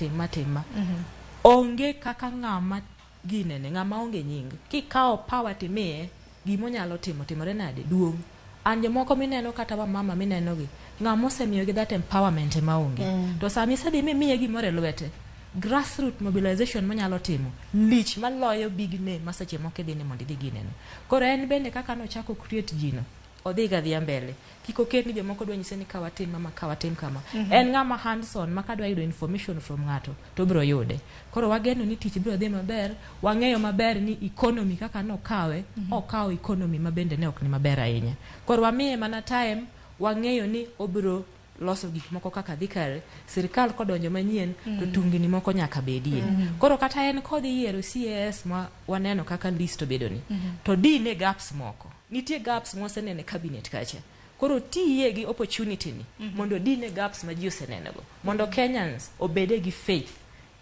onge kaka ng'ama ginene ng'ama onge nying kikawo power timie gimo nyalo timore nade duong'. An jomoko mineno kata wa mama mineno gi ng'ama osemiyo gi that empowerment ma onge to sami sadi miye gimore lwete grassroots mobilization manyalo timo lich maloyo big name masache moko dhi ni mondo dhi gineno. Koro en bende kaka no chako create jino odhiga dhia mbele kiko ketni jomoko dwa nyise ni kawatim kama en ng'ama hands-on ma kadwa yudo information from ng'ato to bro yude. Koro wageno ni tich bro dhi maber wang'eyo maber ni economy kaka no kawe okawo economy ma bende ne ok ni maber ahinya. Koro wamiye mana time wang'eyo ni obro loso gik moko kaka dhi kare sirikal kodonjo manyien to tungni moko nyaka bedie. Koro kata en kodhi yiero CAS ma waneno kaka list obedo ni to dine gaps moko nitie gaps mosenene cabinet kacha koro tiye gi opportunity ni mondo dine gaps ma ji osenenego mondo Kenyans obede gi faith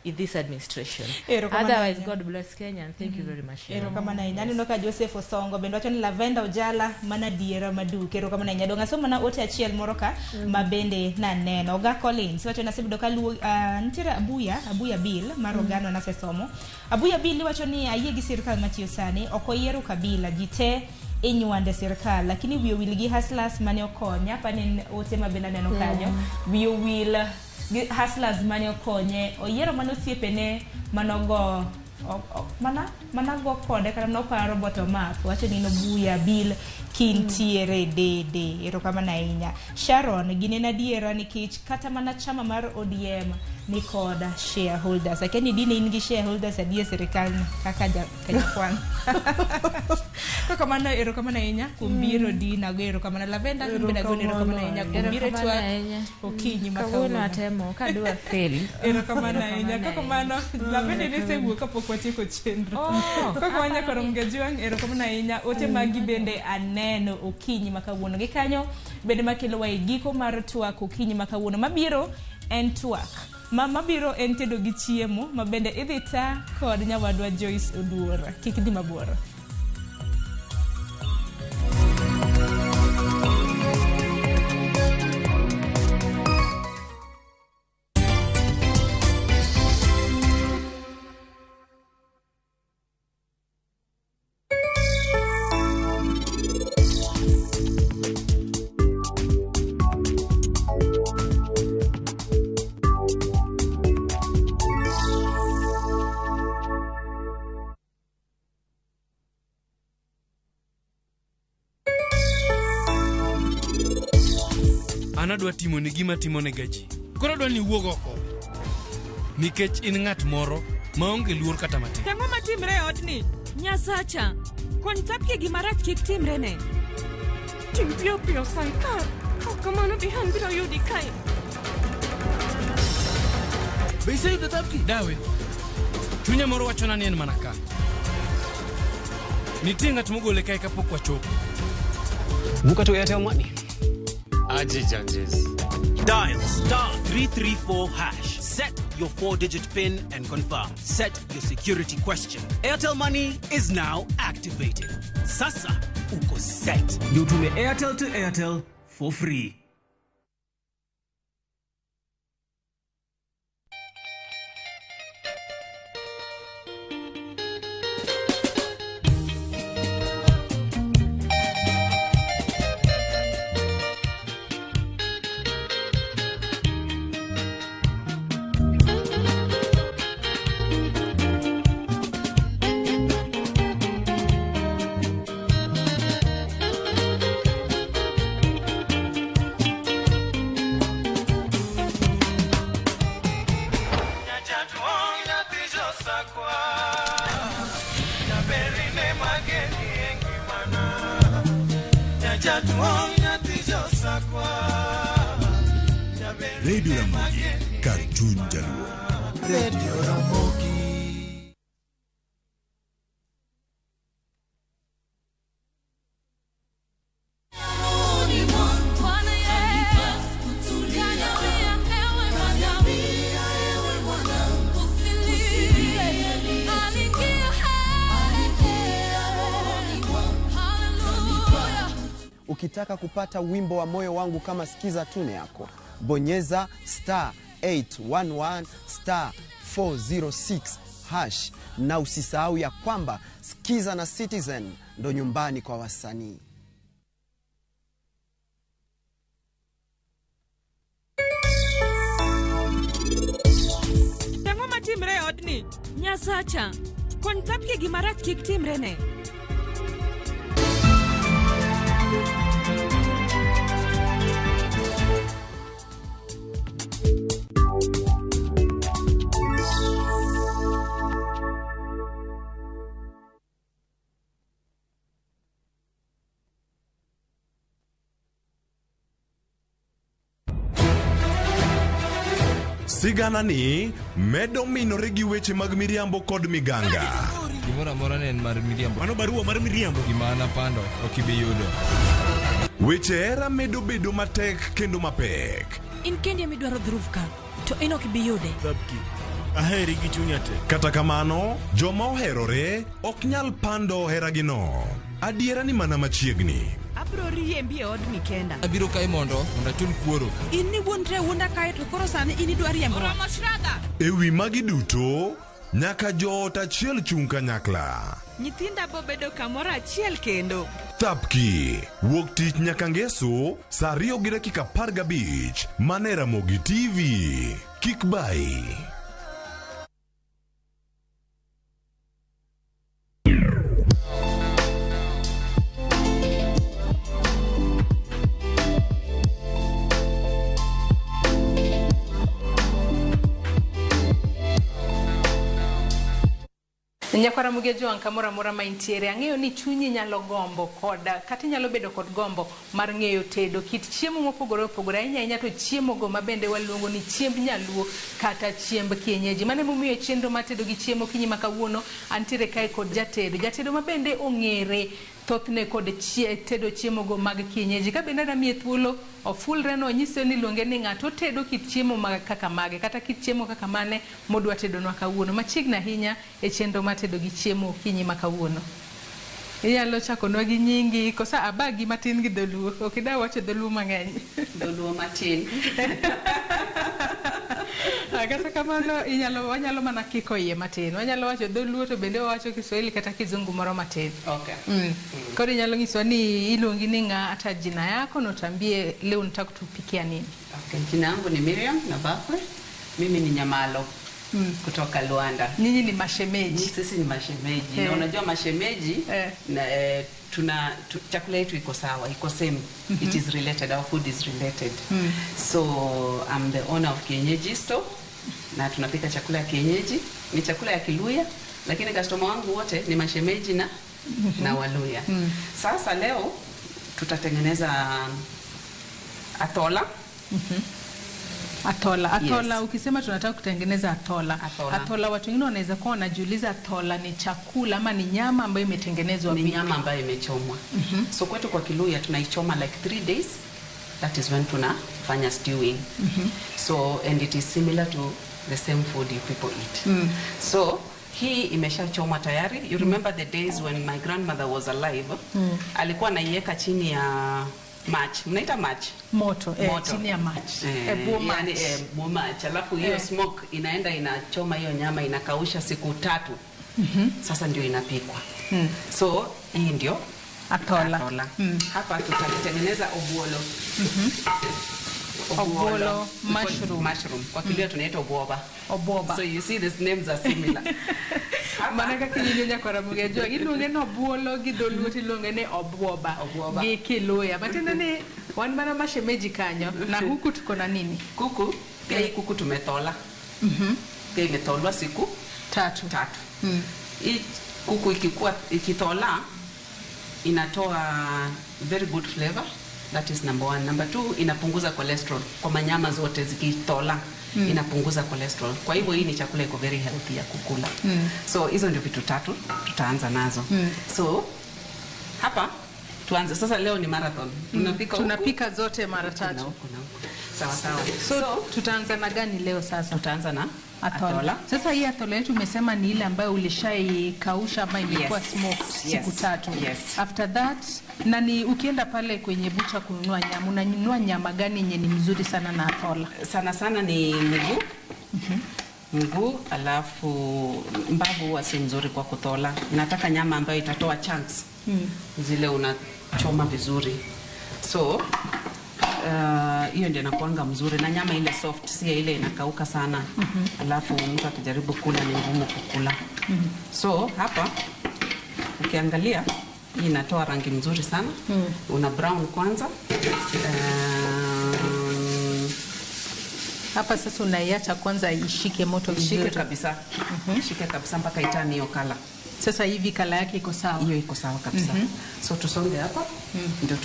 in this administration. Otherwise, God bless Kenya and thank you very much. Ero kama na inyani noka Joseph Osongo bendo wacho ni Lavenda Ojala mana diera madu kero kama na inyado ngaso mana ote achiel moroka mabende na neno Oga Collins wacho nasibido kaluo ntira Abuya Bill marogano na sesomo Abuya Bill wacho ni ayie gi sirkal matiyo sani okoyiero kabila jite inyuande sirkal lakini wiyo wil gi hustlers mane okonya panen ote mabenda neno kanyo wiyo wil hustlers mane okonye oyiero mano siepene manogo manago kode kana noparo bottom up wacho ni Abuya Bill kintiere dede ero kama na inya Sharon ginena diera nikech kata mana chama mar ODM ni koda shareholders lakini dini ingi shareholders adie serikali kaka Kenya kwanza kama na ero kama na inya kumbiro dina gero kama na Lavenda mbeda goni ero kama na inya kumbiro twa okinyi makawuono atemo kadwa fail ero kama na inya kama na Lavenda ni segu kapoko tiko chendro kaka wanya Ramogi Tv ero kama na inya ote magi bende aneno okinyi makawuono gikanyo bende makelo wa igiko mar twak okinyi makawuono mabiro en twak mabiro en tedo gi chiemo mabende idhita kod nyawadwa Joyce Oduora kik di maboro. Anadwa timo ni gima timo ne gaji. Koro dwa ni wuog oko. Nikech in ng'at moro maonge luor kata matin. Tang'o matimre e odni? Nyasacha, kony tapke gima rach kik timre ne. Tim piyo piyo saikar. Kok kamano bihan biro yudi kae. Be iseyudo tapki? Dawe. Chunya moro wachona ni en mana ka. Nitie ng'at mogole kae kapok wachopo. Buka to Airtel Money. Dial *334#. Set your 4-digit PIN and confirm. Set your security question. Airtel Money is now activated. Sasa uko set. You to Airtel to Airtel for free. Radio Ramogi, Kartun Jaluo. Radio Ramogi. Ukitaka kupata wimbo wa moyo wangu kama sikiza tune yako, bonyeza *811 *406# na usisahau ya kwamba Sikiza na Citizen ndo nyumbani kwa wasanii. Tang'o matimre e odni? Nyasacha, kony tapke gima rach kik timre ne. Sigana ni medo minore gi weche mag miriambo kod miganga. Gimora mora ne en mar miriambo. Mano barua mar miriambo. Gima anapando ok ibi yudo. Weche hera medo bedo matek kendo mapek. In kendi midwaro dhuruf ka, to ino kibiyude. Thabki, aheri gi chunya te. Kata kamano, joma oherore ok nyal pando heragino. Adiera ni mana machiegni. Abro riembi e odni kenda. Abiro kae mondo achul kuoro. In ni wuondre wuonda kae to koro sani in idwa riembo. E wi magi duto, nyaka joot achiel chung kanyakla. Nyithinda bo bedo kamoro achiel kendo. Thabki, wuok tich nyaka ngeso, saa 2:15 mane Ramogi TV. Kik bai. Nyakwara mugejo ankamora mora maintiere ang'eyo ni chunyi nyalo gombo koda kata nyalo bedo kod gombo mar ng'eyo tedo kit chiemo mopogore opogore ahinya to chiemo go mabende waluongo ni chiemb nyaluo kata chiemb kienyeji. Mane momiyo chenro mar tedo gi chiemo kinyi makawuono antiere kae kod jatedo mabende ong'ere thothne kod tedo chiemo go mag kienyeji. Ka bende na mie thuolo ofulre no nyiso ni luonge ni ng'ato tedo kit chiemo mag kaka mage kata kit chiemo kaka mane modwa tedo nwa kawuono machiegna ahinya e chenro mar tedo gi chiemo kinyi makawuono. Inyalo chako nwa gi nyingi kosa abagi matin gi dholuo, ok idwa wacho dholuo mang'eny. Dholuo matin. Kata kamano wanyalo mana kiko iye matin. Wanyalo wacho dholuo to bende wacho Kiswahili kata kizungu moro matin. Okay. Kodi inyalo nyiso ni iluongi ni ng'a hata jina yako na utambie leo unataka kutupikia nini. Okay, jina yangu ni Miriam Nabakwe. Mimi ni Nyamalo. Kutoka Luanda. Nyinyi ni mashemeji. Sisi ni mashemeji. Na unajua mashemeji chakula yetu iko sawa, iko same. It is related, our food is related. So I'm the owner of Kienyeji store na tunapika chakula ya kienyeji. Ni chakula ya Kiluya lakini customer wangu wote ni mashemeji na Waluya. Sasa leo tutatengeneza atola. Atola, ukisema tunataka kutengeneza atola watu wengine wanaweza kuwa wanajiuliza atola ni chakula ama ni nyama ambayo imetengenezwa vipi? Ni nyama ambayo imechomwa. So kwetu kwa Kiluya tunaichoma like 3 days. That is when tunafanya stewing. So and it is similar to the same food you people eat. So hii imeshachomwa tayari. You remember the days when my grandmother was alive? Alikuwa anaiweka chini ya match. Mnaita match? Moto. Chini ya match. Buo match. Alafu hiyo smoke inaenda inachoma hiyo nyama inakausha siku 3. Sasa ndio inapikwa. So hii ndio atola. Hapa tutatengeneza obuolo. Obuolo mushroom. Kwa Kiluya tunaita obuoba. So you see these names are similar. Manaka kinyonya kwa Ramogi iluonge no obuolo gi dholuo iluonge ne obuoba gi Kiluya. Matendo ni wan mana mashemeji kanyo na huku tuko na nini? Kuku tumetola. Imetolwa siku 3. Hii kuku ikitola inatoa very good flavor. That is number 1. Number 2, inapunguza cholesterol. Kwa manyama zote zikitola inapunguza cholesterol. Kwa hivyo hii ni chakula iko very healthy ya kukula. So hizo ndio vitu 3 tutaanza nazo. So hapa tuanze sasa. Leo ni marathon. Tunapika zote mara 3. Sawa. So tutaanza na gani leo sasa? Tutaanza na atola. Sasa hii atola yetu umesema ni ile ambayo ulishaikausha ama imekuwa smoked siku 3. After that ukienda pale kwenye bucha kununua nyama, unanunua nyama gani yenye ni mzuri sana na atola? Sana ni miguu. Mguu, alafu mbavu huwa si nzuri kwa kutola. Nataka nyama ambayo itatoa chunks. Zile unachoma vizuri. So hiyo ndio inakuanga mzuri na nyama ile soft, si ile inakauka sana. Alafu mtu akijaribu kula ni ngumu kukula. So hapa ukiangalia hii inatoa rangi mzuri sana. Una brown kwanza. Hapa sasa unaiacha kwanza ishike moto vizuri. Ishike kabisa. Ishike kabisa mpaka itani hiyo kala. Sasa hivi kala yake iko sawa? Hiyo iko sawa kabisa. So tusonge hapa ndio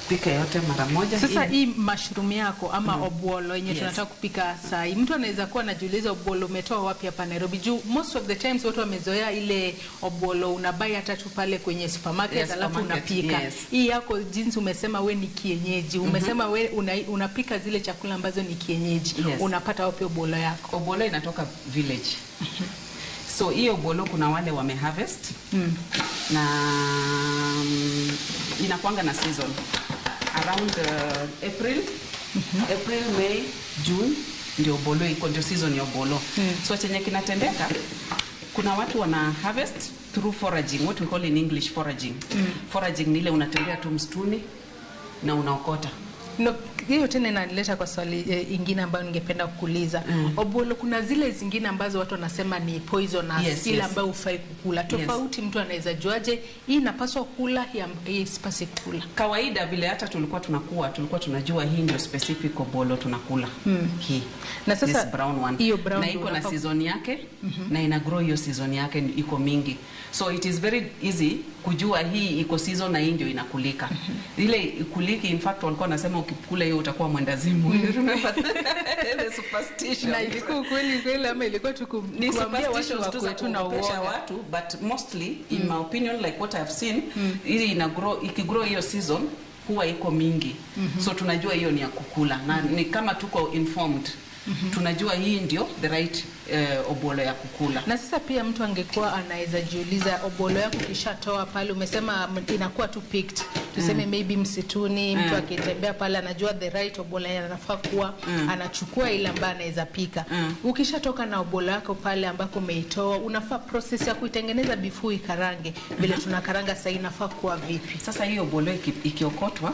pika yote mara moja. Sasa hii mushroom yako ama obwolo yenye Yes. tunataka kupika saa hii, mtu anaweza kuwa anajiuliza obwolo umetoa wapi hapa Nairobi? Juu most of the times watu wamezoea ile obwolo unabai hata tu pale kwenye supermarket, Yes, alafu supermarket, unapika. yes. Hii yako jinsi umesema we ni kienyeji. Umesema we unapika zile chakula ambazo ni kienyeji. Yes. Unapata wapi obwolo yako? Obwolo inatoka village. So hiyo obwolo kuna wale wame harvest na inakuanga na season around April, May, June ndio obwolo iko, ndio season ya obwolo. So chenye kinatendeka, kuna watu wana harvest through foraging, what we call in English foraging. Foraging ni ile unatembea tu msituni na unaokota. No, hiyo tena inaleta kwa swali ingine ambayo ningependa kukuuliza. Obwolo kuna zile zingine ambazo watu wanasema ni poisonous, ile ambayo hufai kukula. Tofauti mtu anaweza juaje hii inapaswa kula, hii isipasi kula? Kawaida vile hata tulikuwa tunajua hii ndio specific obwolo tunakula. Hii. Na sasa this brown one. Hiyo brown na iko na season yake na ina grow hiyo season yake iko mingi. So it is very easy kujua hii iko season na hii ndio inakulika. Ile kuliki, in fact walikuwa wanasema ukikula hiyo utakuwa mwendazimu. The superstition. Na ilikuwa kweli ama ilikuwa tu kuambia watu wa kwetu na watu, but mostly in my opinion, like what I have seen, ili ina grow, ikigrow hiyo season huwa iko mingi. So tunajua hiyo ni ya kukula na ni kama tuko informed. Tunajua hii ndio the right obwolo ya kukula. Na sasa pia mtu angekuwa anaweza jiuliza, obwolo yako kishatoa pale, umesema inakuwa tu picked, tuseme maybe msituni, mtu akitembea pale anajua the right obwolo anafaa kuwa anachukua ile ambayo anaweza pika. Ukishatoka na obwolo yako pale ambako umeitoa, unafaa process ya kuitengeneza before ikarange vile tunakaranga sasa inafaa kuwa vipi? Sasa hiyo obwolo ikiokotwa,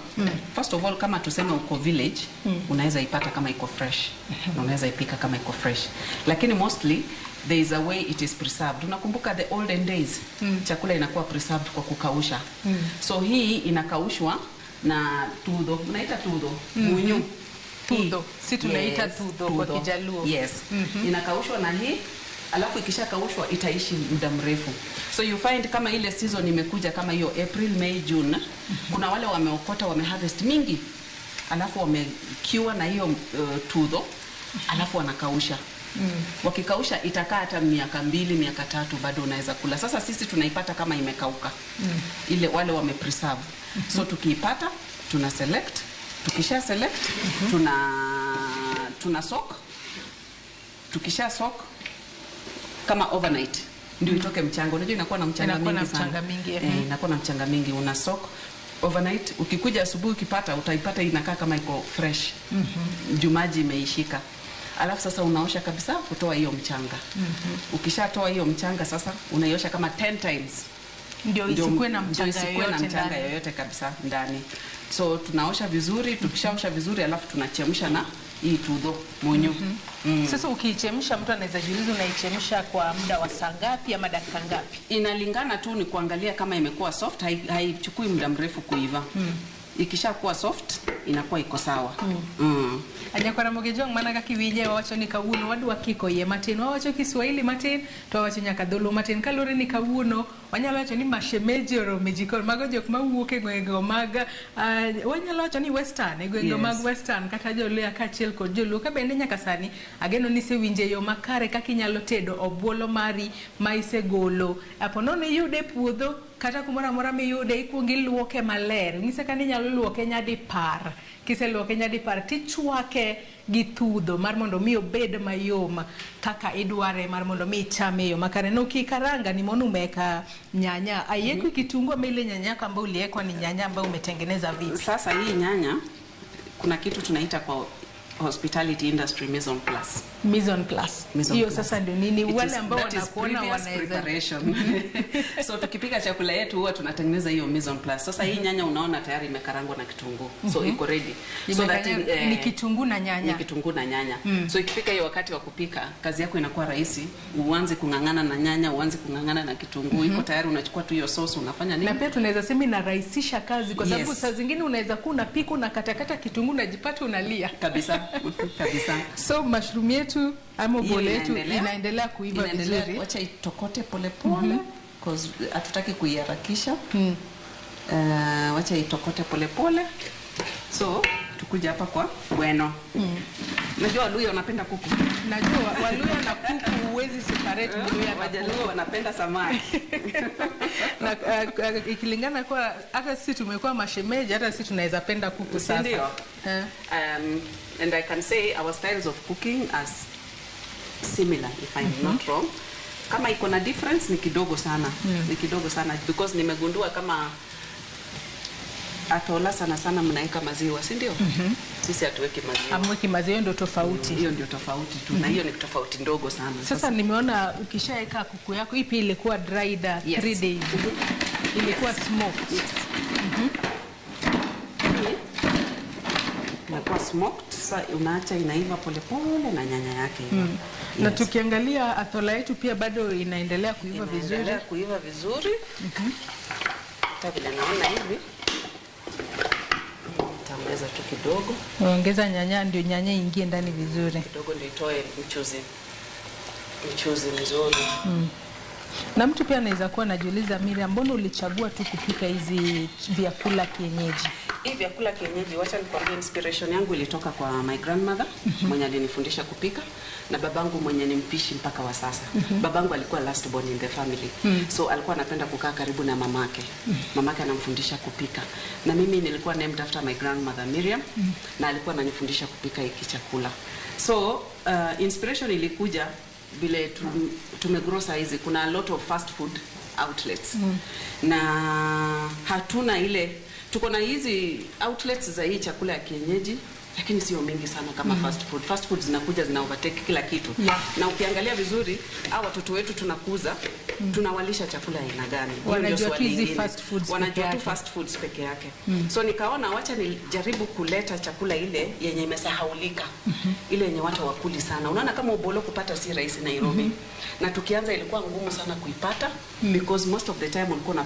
first of all kama tuseme uko village, unaweza ipata kama iko fresh. Unaweza ipika kama iko fresh. Lakini mostly there is a way it is preserved. Unakumbuka the olden days, chakula inakuwa preserved kwa kukausha. So hii inakaushwa na tudho. Unaita tudho? Munyu. Tudho. Si tunaita tudho kwa Kijaluo. Yes. Inakaushwa na hii, alafu ikishakaushwa itaishi muda mrefu. So you find kama ile season imekuja kama hiyo April, May, June, kuna wale wameokota, wameharvest mingi, alafu wamekiwa na hiyo tudho, alafu wanakausha. Wakikausha itakaa hata miaka 2, miaka 3 bado unaweza kula. Sasa sisi tunaipata kama imekauka. Ile wale wamepreserve. So tukiipata, tuna select, tukisha select, tuna soak. Tukisha soak kama overnight ndio itoke mchanga. Unajua inakuwa na mchanga mingi sana. Inakuwa na mchanga mingi, una soak overnight. Ukikuja asubuhi ukipata, utaipata inakaa kama iko fresh. Jumaji imeishika. Alafu sasa unaosha kabisa kutoa hiyo mchanga. Ukishatoa hiyo mchanga sasa unaiosha kama 10 times. Ndio isikue na mchanga yoyote kabisa ndani. So tunaosha vizuri, tukishaosha vizuri alafu tunachemsha na hii tudho munyu. Sasa ukiichemsha, mtu anaweza jiuliza unaichemsha kwa muda wa saa ngapi ama dakika ngapi? Inalingana tu, ni kuangalia kama imekuwa soft, haichukui muda mrefu kuiva. Ikishakuwa soft inakuwa iko sawa. Anyakwa Ramogi jong mana kakiwinje wawacho ni kawuono wadwa kiko ye matin, wawacho Kiswahili matin to wawacho nyaka dholuo matin. Kalore ni kawuono wanyalo wacho ni mashemeji orome jikon, mago jok mawuok e gwenge mag wanyalo wacho ni western, e gwenge mag western kata joluo kaachiel kod joluo ka bende nyaka sani ageno ni sewinje yo makare kaka inyalo tedo obwolo mari ma isegolo aponono iyude e puodho kata kumora mora miyude, ikuongo iluoke maler. Ng'ise ka ni nyalo luoke nyadi par. Kiseluoke nyadi par tichwake gi tudho mar mondo mi obed mayom kaka idware, mar mondo mi ichame yo makare. No kikaranga ni mono umeka nyanya ayeko kitungu ama ile nyanya yako ambayo uliwekwa ni nyanya ambayo umetengeneza vipi? Sasa hii nyanya kuna kitu tunaita kwa hospitality industry mise en place. Mise en place. Hiyo sasa ndio nini? Wale ambao wanakuona wanaweza. So tukipika chakula yetu huwa tunatengeneza hiyo mise en place. Sasa hii nyanya unaona tayari imekarangwa na kitunguu. So iko ready. So that ni kitunguu na nyanya. Ni kitunguu na nyanya. So ikifika hiyo wakati wa kupika, kazi yako inakuwa rahisi. Uanze kungangana na nyanya, uanze kungangana na kitunguu. Iko tayari, unachukua tu hiyo sauce, unafanya nini? Na pia tunaweza sema inarahisisha kazi kwa sababu saa zingine unaweza kuwa unapika unakatakata kitunguu na jipata unalia. Kabisa. Kabisa. So mushroom yetu ama obwolo yetu inaendelea kuiva vizuri. Wacha itokote pole pole because hatutaki kuiharakisha. Wacha itokote pole pole So tukuja hapa kwa bueno. Najua Waluya wanapenda kuku. Najua Waluya na kuku huwezi separate Mluya na Wajaluo wanapenda samaki. Na ikilingana kwa hata sisi tumekuwa mashemeji, hata sisi tunaweza penda kuku sasa. Ndio. And I can say our styles of cooking are similar, if I'm not wrong. Kama iko na difference ni kidogo sana. Ni kidogo sana because nimegundua kama atola sana mnaeka maziwa, si ndio? Sisi hatuweki maziwa. Amweki maziwa, ndio tofauti. Hiyo ndio tofauti tu. Na hiyo ni tofauti ndogo sana. Sasa nimeona ukishaeka kuku yako ipi ilikuwa dried 3 days. Ilikuwa smoked. Yes. Inakuwa smoked. Sasa unaacha inaiva polepole na nyanya yake hivyo. Na tukiangalia atola yetu pia bado inaendelea kuiva vizuri. Inaendelea kuiva vizuri. Hata vile naona hivi. Taongeza tu kidogo. Ongeza nyanya ndio nyanya ingie ndani vizuri. Kidogo ndio itoe mchuzi mzuri. Na mtu pia anaweza kuwa anajiuliza, Miriam, mbona ulichagua tu kupika hizi vyakula kienyeji? Hii vyakula kienyeji, wacha nikwambie, inspiration yangu ilitoka kwa my grandmother mwenye alinifundisha kupika, na babangu mwenye ni mpishi mpaka wa sasa. Babangu alikuwa last born in the family. So alikuwa anapenda kukaa karibu na mamake. Mamake anamfundisha kupika. Na mimi nilikuwa named after my grandmother Miriam, na alikuwa ananifundisha kupika hiki chakula. So inspiration ilikuja vile tumegrow hizi, kuna a lot of fast food outlets. Na hatuna ile, tuko na hizi outlets za hii chakula ya kienyeji, lakini sio mingi sana kama fast food. Fast food zinakuja zina overtake kila kitu. Na ukiangalia vizuri, hao watoto wetu tunakuza, tunawalisha chakula ya aina gani? Wanajua tu hizi fast foods. Wanajua tu fast foods peke yake. So nikaona wacha nijaribu kuleta chakula ile yenye imesahaulika. Ile yenye watu wakuli sana. Unaona kama ubolo kupata si rahisi Nairobi. Na tukianza ilikuwa ngumu sana kuipata because most of the time ulikuwa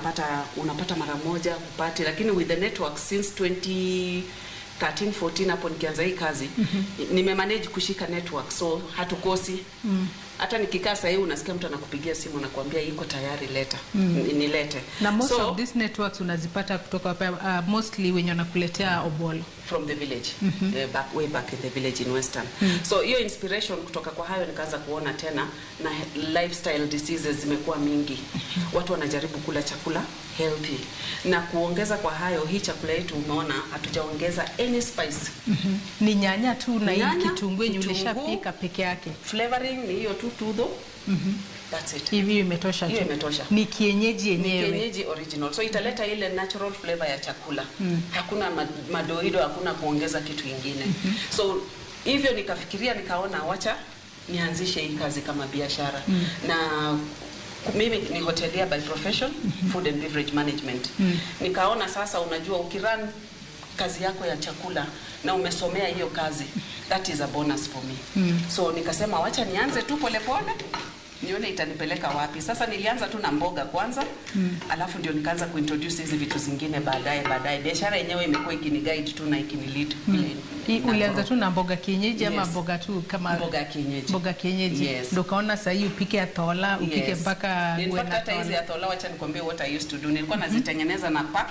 unapata mara moja kupati, lakini with the network since 13-14 hapo nikianza hii kazi nimemanage kushika network, so hatukosi. Hata nikikaa sasa hivi unasikia mtu anakupigia simu na kuambia iko tayari, leta nilete. Na most of these networks unazipata kutoka mostly wenye wanakuletea obolo from the village, way back in the village in Western. So hiyo inspiration kutoka kwa hayo nikaanza kuona tena na lifestyle diseases zimekuwa mingi. Watu wanajaribu kula chakula healthy. Na kuongeza kwa hayo, hii chakula yetu umeona hatujaongeza any spice. Ni nyanya tu na hii kitunguu yenye ulishapika peke yake. Flavoring ni hiyo tu tudho. That's it. Hivi imetosha tu. Hiyo imetosha. Ni kienyeji yenyewe. Ni kienyeji original. So italeta ile natural flavor ya chakula. Hakuna madoido, hakuna kuongeza kitu kingine. So hivyo nikafikiria, nikaona wacha nianzishe hii kazi kama biashara. Na mimi ni hotelier by profession, food and beverage management. Nikaona sasa, unajua ukiran kazi yako ya chakula na umesomea hiyo kazi, that is a bonus for me. So nikasema wacha nianze tu polepole nione itanipeleka wapi. Sasa nilianza tu na mboga kwanza, alafu ndio nikaanza kuintroduce hizi vitu zingine baadaye. Biashara yenyewe imekuwa ikiniguide tu na ikinilid. Ulianza tu na mboga kienyeji ama mboga tu kama mboga kienyeji? Mboga kienyeji. Ndio kaona sasa hii upike atola, upike mpaka uwe na hata hizi atola, wacha nikwambie what I used to do. Nilikuwa nazitengeneza na pack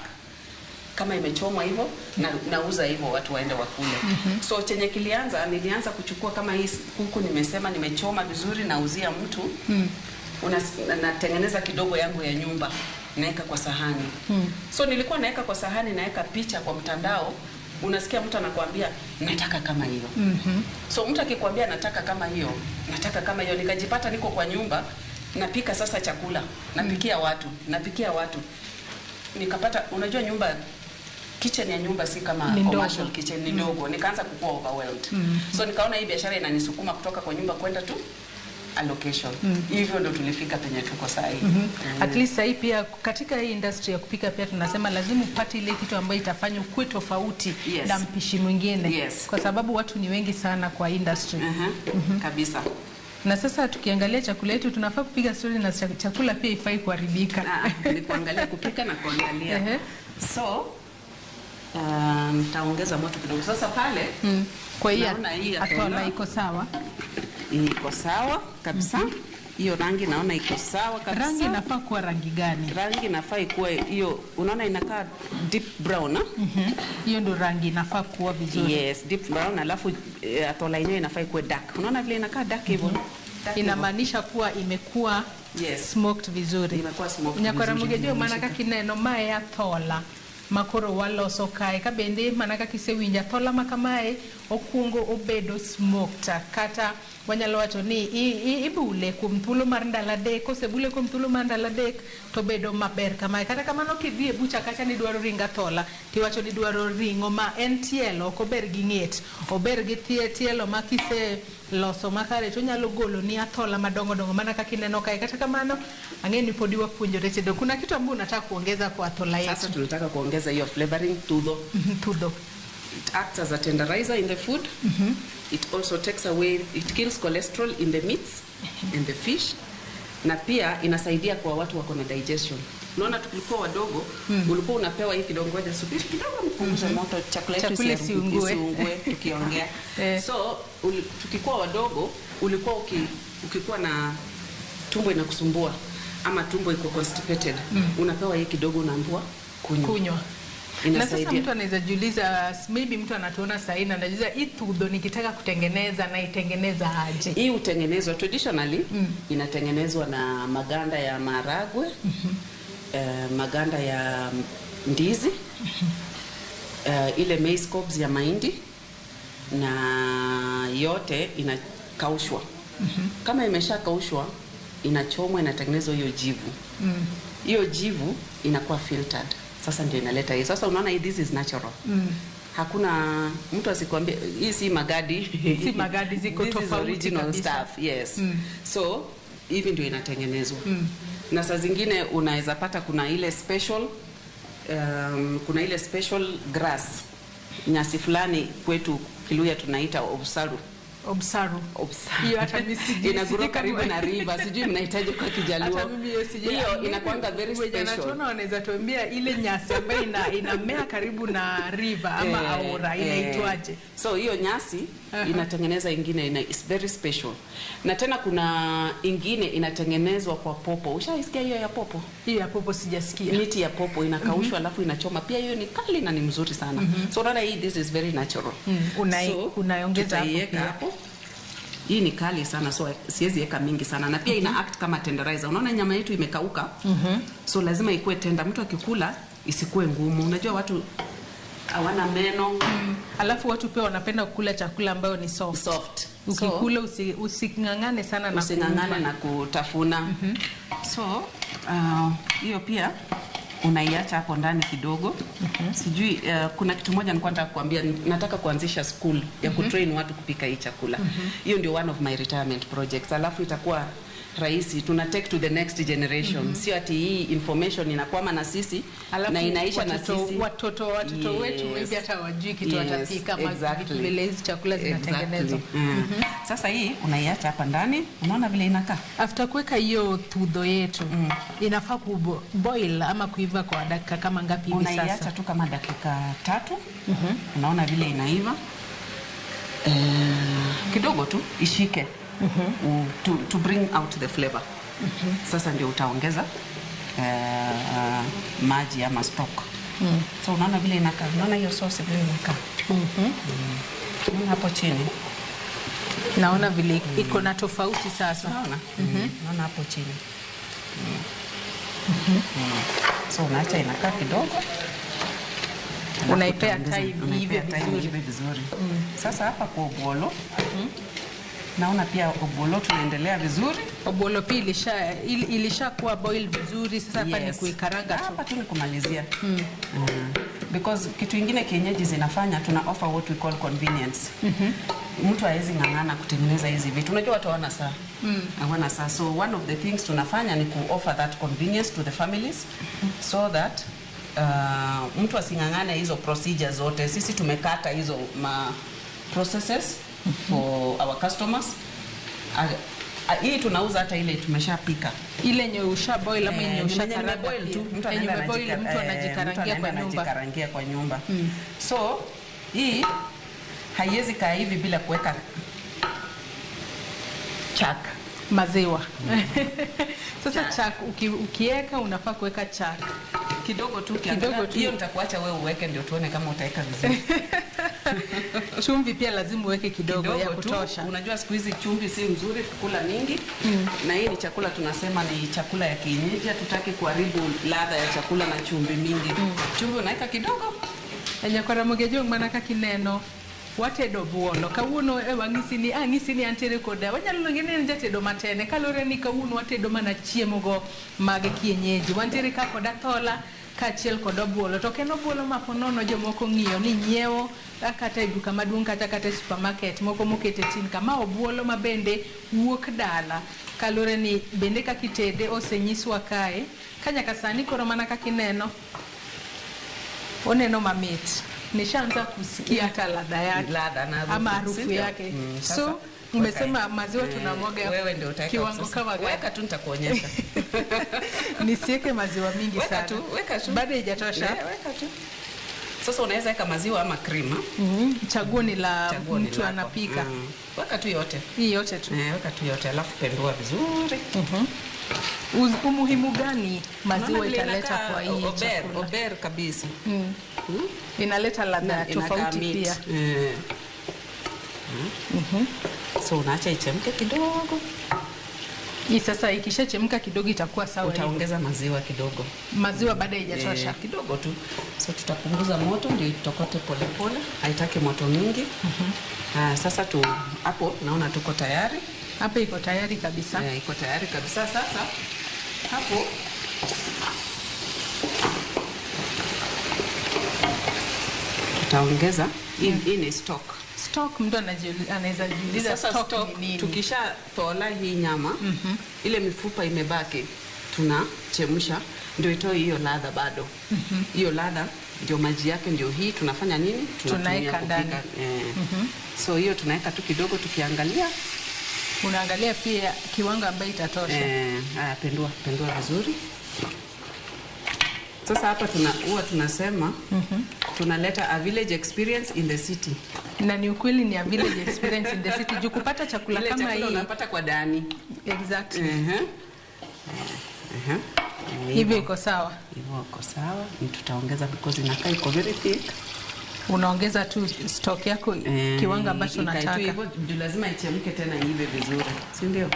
kama imechomwa hivyo, na nauza hivyo watu waende wakule. So chenye kilianza, nilianza kuchukua kama hii kuku nimesema nimechoma vizuri, nauzia mtu. Natengeneza kidogo yangu ya nyumba, naeka kwa sahani. So nilikuwa naeka kwa sahani, naeka picha kwa mtandao. Unasikia mtu anakuambia nataka kama hiyo. So mtu akikwambia nataka kama hiyo, nikajipata niko kwa nyumba napika sasa chakula, napikia watu. Nikapata, unajua nyumba, kitchen ya nyumba si kama commercial kitchen, ni ndogo. Nikaanza kukua overwhelmed. So nikaona hii biashara inanisukuma kutoka kwa nyumba kwenda tu allocation. Hivyo ndo tulifika penye tuko sasa hivi. At least sasa pia katika hii industry ya kupika pia tunasema lazima upate ile kitu ambayo itafanya ukue tofauti na mpishi mwingine. Kwa sababu watu ni wengi sana kwa industry. Kabisa. Na sasa tukiangalia chakula yetu, tunafaa kupiga story na chakula pia ifai kuharibika. Ni kuangalia kupika na kuangalia. So nitaongeza moto kidogo. Sasa pale kwa hiyo atola iko sawa. Iko sawa kabisa. Hiyo rangi naona iko sawa kabisa. Rangi inafaa kuwa rangi gani? Rangi inafaa ikuwe hiyo, unaona inakaa deep brown. Hiyo ndo rangi inafaa kuwa vizuri. Yes, deep brown, alafu atola yenyewe inafaa ikuwe dark. Unaona vile inakaa dark hivyo? Inamaanisha kuwa imekuwa smoked vizuri. Imekuwa smoked. Nyakora mugejo manaka kineno mae atola makoro waloso kae ka bende manaka kisewinja thola makamae okungo obedo smoked kata wanyalo wacho ni ibule kuom thuolo mar ndalo adek, kosebule kuom thuolo mar ndalo adek to bedo maber kamae. Kata kamano kidhi e bucha kacha ni dwaro ringa thola tiwacho ni dwaro ringo ma en tielo, ok ober gi ng'et, ober gi tielo ma kise loso makare to nyalo golo ni athola madongo dongo mana kaka ineno kae. Kata kamano angeni podi wapuonjore tedo. Kuna kitu ambacho unataka kuongeza kwa athola yetu? Sasa tunataka kuongeza hiyo flavoring tudho. Tudho. It acts as a tenderizer in the food. It also takes away, it kills cholesterol in the meats and the fish. Na pia inasaidia kwa watu wako na digestion. Unaona tulikuwa wadogo, ulikuwa unapewa hii kidogo, ngoja subiri kidogo mpunguze moto, chakula isiungue tukiongea. So tukikuwa wadogo ulikuwa ukikuwa na tumbo inakusumbua ama tumbo iko constipated, unapewa hii kidogo unaambiwa kunywa. Na sasa mtu anaweza jiuliza, maybe mtu anatuona sasa hivi anajiuliza hii tudho nikitaka kutengeneza na itengeneza aje? Hii utengenezwa traditionally, inatengenezwa na maganda ya maharagwe, maganda ya ndizi, ile maize cobs ya mahindi, na yote inakaushwa. Kama imeshakaushwa inachomwa, inatengenezwa hiyo jivu. Hiyo jivu inakuwa filtered. Sasa ndio inaleta hii. Sasa unaona hii, this is natural. Hakuna mtu asikwambie hii si magadi. Si magadi, ziko tofauti original kabisa. stuff. Yes. So hivi ndio inatengenezwa. Na saa zingine unaweza pata kuna ile special grass, nyasi fulani kwetu Kiluya tunaita obsaru. Hiyo hata mimi sijui. Inagrow karibu na river. Sijui mnahitaji kwa Kijaluo. Hata mimi sijui. Hiyo inakuanga very special. Wajana wanaweza tuambia ile nyasi ambayo inamea karibu na river ama aora inaitwaje? So hiyo nyasi inatengeneza ingine is very special. Na tena kuna ingine inatengenezwa kwa popo. Ushaisikia hiyo ya popo? Hiyo ya popo sijasikia. Miti ya popo inakaushwa alafu inachoma. Pia hiyo ni kali na ni mzuri sana. So unaona hii, this is very natural. Unaongeza hapo. Hii ni kali sana, so siwezi weka mingi sana. Na pia ina act kama tenderizer. Unaona nyama yetu imekauka. So lazima ikuwe tender. Mtu akikula isikuwe ngumu. Unajua watu hawana meno. Alafu watu pia wanapenda kukula chakula ambayo ni soft. Ukikula usingangane sana na usingangane na kutafuna. So hiyo pia unaiacha hapo ndani kidogo. Sijui kuna kitu moja nilikuwa nataka kuambia, nataka kuanzisha school ya kutrain watu kupika hii chakula. Hiyo ndio one of my retirement projects. Alafu itakuwa rahisi, tuna take to the next generation. Sio ati hii information inakwama na sisi na inaisha na sisi. Watoto wetu maybe hata wajui kitu watapika vile hizi chakula zinatengenezwa. Sasa hii unaiacha hapa ndani, unaona vile inakaa. After kuweka hiyo tudho yetu, inafaa boil ama kuiva kwa dakika kama ngapi hivi sasa? Unaiacha tu kama dakika 3. Unaona vile inaiva. Kidogo tu ishike. To bring out the flavor. Sasa ndio utaongeza maji ama stock. So unaona vile inakaa. Unaona hiyo sauce vile inakaa. Hapo chini. Naona vile iko na tofauti sasa. Unaona hapo chini. So unaacha inakaa kidogo. Unaipea time hivi vizuri. Sasa hapa kwa obolo. Naona pia obolo tunaendelea vizuri. Obolo pia ilishakuwa boil vizuri. Sasa hapa ni kuikaranga tu. Hapa tu ni kumalizia. Because kitu kingine kienyeji zinafanya, tuna offer what we call convenience. Mtu hawezi ngangana kutengeneza hizi vitu. Unajua watu hawana saa. Hawana saa. So one of the things tunafanya ni ku offer that convenience to the families so that mtu asingangane hizo procedures zote. Sisi tumekata hizo processes for our customers. Hii tunauza hata ile tumeshapika. Ile yenye usha boil ama yenye usha karanga boil tu. Mtu anajikarangia kwa nyumba. So hii haiwezi kaa hivi bila kuweka chak. maziwa. Sasa chak ukiweka unafaa kuweka chak kidogo tu, kidogo tu. Hiyo nitakuacha wewe uweke ndio tuone kama utaweka vizuri. Chumvi pia lazima uweke kidogo ya kutosha. Unajua siku hizi chumvi si mzuri kukula mingi. Na hii ni chakula tunasema ni chakula ya kienyeji, hatutaki kuharibu ladha ya chakula na chumvi mingi. Chumvi unaweka kidogo. Nyakwara Mugejo manaka kineno watedo buono kawuono e wang'isi ni antere koda wanyalo ngene ni jatedo matene kalore ni kawuono watedo mana chiemo go mag kienyeji wantere ka koda thola kachiel kod obuolo to kendo obuolo maponono jomoko ng'iyo ni nyiewo kata e duka maduong' kata e supermarket moko mokete tin kama obuolo ma bende wuok dala kalore ni bende kakitede osenyiswa kae kanyaka sani koro mana kakineno oneno mamit nishaanza kusikia hata ladha yake ama harufu yake. So umesema maziwa tunamwaga wewe ndio utaweka kiwango kama gani? Weka tu nitakuonyesha. Nisiweke maziwa mingi sana. Weka tu. Bado haijatosha. Weka tu. Sasa unaweza weka maziwa ama cream. Chaguo ni la mtu anapika. Weka tu yote. Hii yote tu. Weka tu yote alafu pendua vizuri. Umuhimu gani maziwa italeta kwa hii chakula? Ober kabisa. Inaleta ladha tofauti pia. So unaacha ichemke kidogo. Hii sasa ikishachemka kidogo itakuwa sawa. Utaongeza maziwa kidogo. Maziwa baada haijatosha. Kidogo tu. So tutapunguza moto ndio itokote polepole. Haitaki moto mingi. Sasa tu hapo naona tuko tayari. Hapa iko tayari kabisa. Iko tayari kabisa. Sasa hapo tutaongeza hii ni stock. Stock mtu anaweza jiuliza stock ni nini? Tukisha tola hii nyama, ile mifupa imebaki tunachemsha ndio itoe hiyo ladha bado. Hiyo ladha ndio maji yake ndio hii tunafanya nini? Tunaweka ndani. So hiyo tunaweka tu kidogo tukiangalia. Unaangalia pia kiwango ambacho itatosha. Pendua vizuri. Sasa hapa huwa tunasema tunaleta a village experience in the city. Na ni ukweli ni a village experience in the city. Juu kupata chakula ile kama hii unapata kwa Dani. Exactly. Hivi iko sawa? Hivyo iko sawa. Tutaongeza because inakaa iko very thick. Unaongeza tu stock yako kiwango ambacho unataka. Hivyo lazima ichemke tena iive vizuri. Si ndio?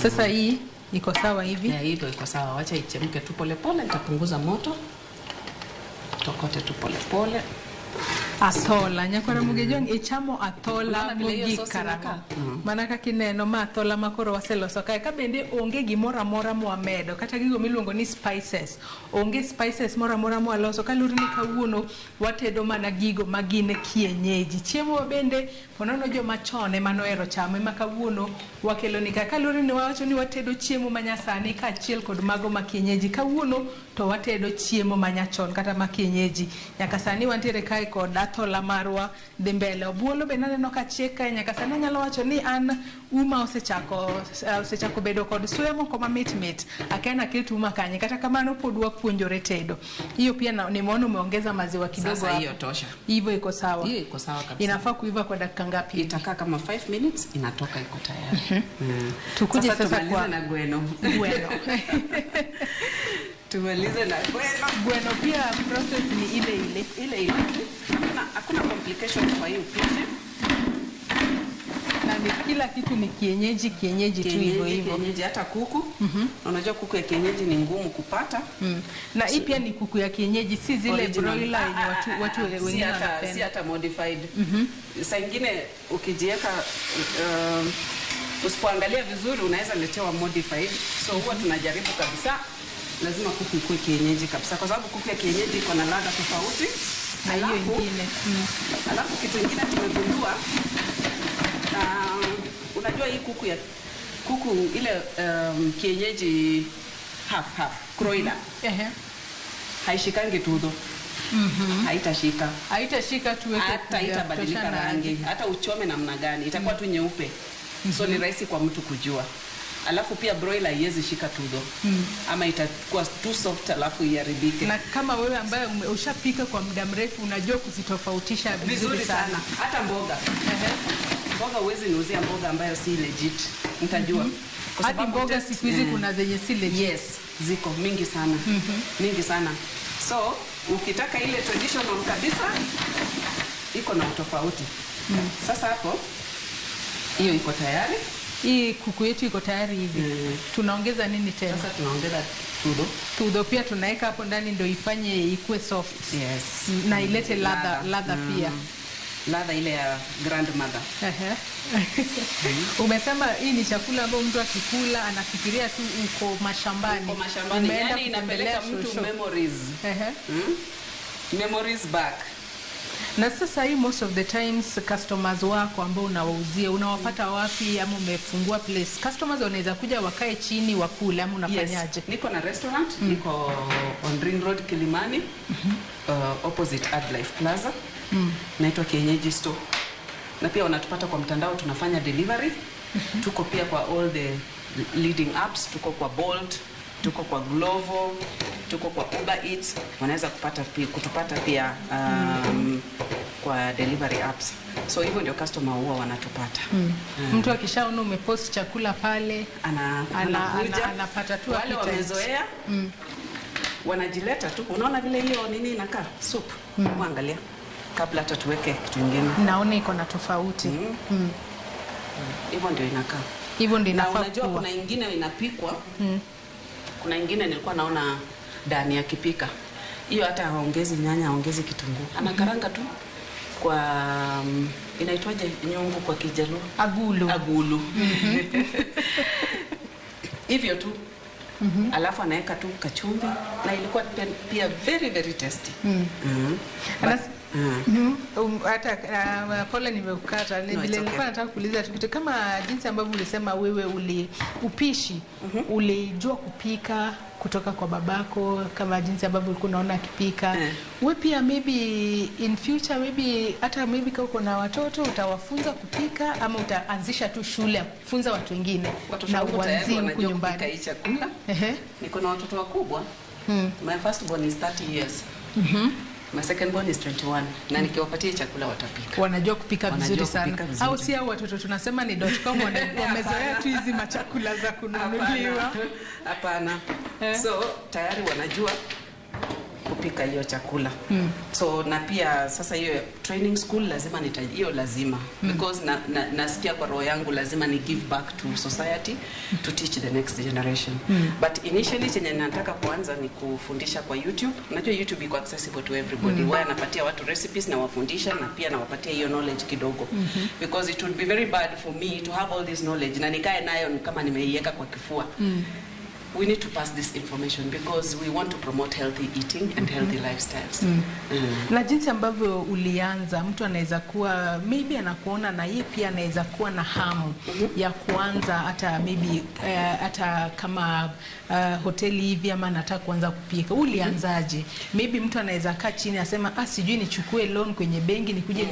Sasa hii iko sawa hivi? Hivyo iko sawa. Wacha ichemke tu polepole, nitapunguza moto. Tokote tu polepole. Athola Nyakwara Mugejo echamo athola mogikara. Manaka kineno ma athola makoro waseloso kae ka bende onge gimora mora moamedo kata gigo miluongo ni spices. Onge spices mora mora moaloso kaluri ni kawuono watedo mana gigo magine kienyeji. Chiemo bende ponono joma chone manoero chame makawuono wakelo ni kaluri ni wacho ni watedo chiemo manyasani ka achiel kod mago ma kienyeji. Kawuono to watedo chiemo manyachon kata ma kienyeji. Nyaka sani wantiere kae kod athola marwa dhi mbele. Obuolo be naneno ka chiek kae nyaka sani nyalo wacho ni an uma osechako bedo kod suya moko mamit. Akena ketu uma kanye kata kamano pod wapuonjore tedo. Hiyo pia nimeona umeongeza maziwa kidogo hapo. Sasa hiyo tosha. Hivyo iko sawa. Hiyo iko sawa kabisa. Inafaa kuiva kwa dakika ngapi? Itakaa kama 5 minutes inatoka iko tayari. Tukuje sasa kwa na gweno. Tumalize na gweno pia process ni ile. Hakuna complication kwa hiyo pishi. Na ni kila kitu ni kienyeji tu hivyo. Kienyeji hata kuku. Unajua kuku ya kienyeji ni ngumu kupata. Na hii pia ni kuku ya kienyeji si zile broiler yenye watu wengine wanapenda. Si hata modified. Saa nyingine ukijiweka usipoangalia vizuri unaweza letewa modified. So huwa tunajaribu kabisa lazima kuku ikuwe kienyeji kabisa kwa sababu kuku ya kienyeji iko na ladha tofauti na hiyo nyingine. Alafu kitu kingine tumegundua unajua hii kuku ile kienyeji half broiler. Haishikangi tudho. Haitashika tuweke hata itabadilika rangi. Hata uchome namna gani itakuwa tu nyeupe. So ni rahisi kwa mtu kujua. Alafu pia broiler haiwezi shika tudho. Ama itakuwa too soft alafu iharibike. Na kama wewe ambaye ushapika kwa muda mrefu unajua kuzitofautisha vizuri sana. Hata mboga. Mboga huwezi nuuzia mboga ambayo si legit. nitajua. Kwa Hadi sababu mboga test, siku hizi kuna zenye si legit. Yes, ziko mingi sana. Mingi sana. So, ukitaka ile traditional kabisa iko na utofauti. Sasa hapo hiyo iko tayari. Hii kuku yetu iko tayari hivi. Tunaongeza nini tena? Sasa tunaongeza tudo. Tudo pia tunaweka hapo ndani ndio ifanye ikue soft. Yes. Na ilete ladha pia. Ladha ile ya grandmother. Umesema hii ni chakula ambayo mtu akikula anafikiria tu uko mashambani. Uko mashambani. Yani inapeleka mtu memories. Memories back. Na sasa hii most of the times customers wako ambao unawauzia unawapata wapi ama umefungua place? Customers wanaweza kuja wakae chini wakule ama unafanyaje? Yes. Niko na restaurant, niko on Ring Road Kilimani, opposite Ad Life Plaza. Naitwa Kienyeji Store. Na pia wanatupata kwa mtandao, tunafanya delivery. Tuko pia kwa all the leading apps, tuko kwa Bolt, tuko kwa Glovo, tuko kwa Uber Eats. Wanaweza kutupata pia kwa delivery apps. So hivyo ndio customer huwa wanatupata. Mtu akishaona umepost chakula pale anapata tu wale wamezoea. Wanajileta tu. Unaona vile hiyo nini inakaa? Soup. Muangalia kabla hata tuweke kitu kingine. Naona iko na tofauti. Hivyo ndio inakaa. Hivyo ndio inafaa. Na unajua kuna ingine inapikwa. Kuna ingine nilikuwa naona ndani ya kipika. Hiyo hata haongezi nyanya, haongezi kitunguu. Anakaranga tu kwa inaitwaje nyungu kwa Kijaluo? Agulu. Hivyo tu. Alafu anaweka tu kachumvi na ilikuwa pia very very tasty. Hata pole nimekukata. Nilikuwa nataka kuuliza kitu kama jinsi ambavyo ulisema wewe upishi ulijua kupika kutoka kwa babako, kama jinsi ambavyo ulikuwa unaona akipika. Wewe pia maybe in future hata kama uko na watoto utawafunza kupika ama utaanzisha tu shule ya kufunza watu wengine na uanzie huko nyumbani. Niko na watoto wakubwa. My first born is 30 years. My second born is 21. Na nikiwapatia chakula watapika. Wanajua kupika vizuri sana. Au si hao watoto tunasema ni .com wamezoea tu hizi machakula za kununuliwa. Hapana. So tayari wanajua kupika hiyo chakula. So na pia sasa hiyo training school lazima hiyo lazima because nasikia kwa roho yangu lazima ni give back to society to teach the next generation. But initially chenye nataka kuanza ni kufundisha kwa YouTube. Unajua YouTube iko accessible to everybody. Wao napatia watu recipes na wafundisha na pia nawapatia hiyo knowledge kidogo. Because it would be very bad for me to have all this knowledge na nikae nayo kama nimeiweka kwa kifua. We need to pass this information because we want to promote healthy eating and healthy lifestyles. Na jinsi ambavyo ulianza, mtu anaweza kuwa maybe anakuona na yeye pia anaweza kuwa na hamu ya kuanza hata maybe hata kama hoteli hivi ama anataka kuanza kupika. Ulianzaje? Maybe mtu anaweza kaa chini asema sijui nichukue loan kwenye benki nikuje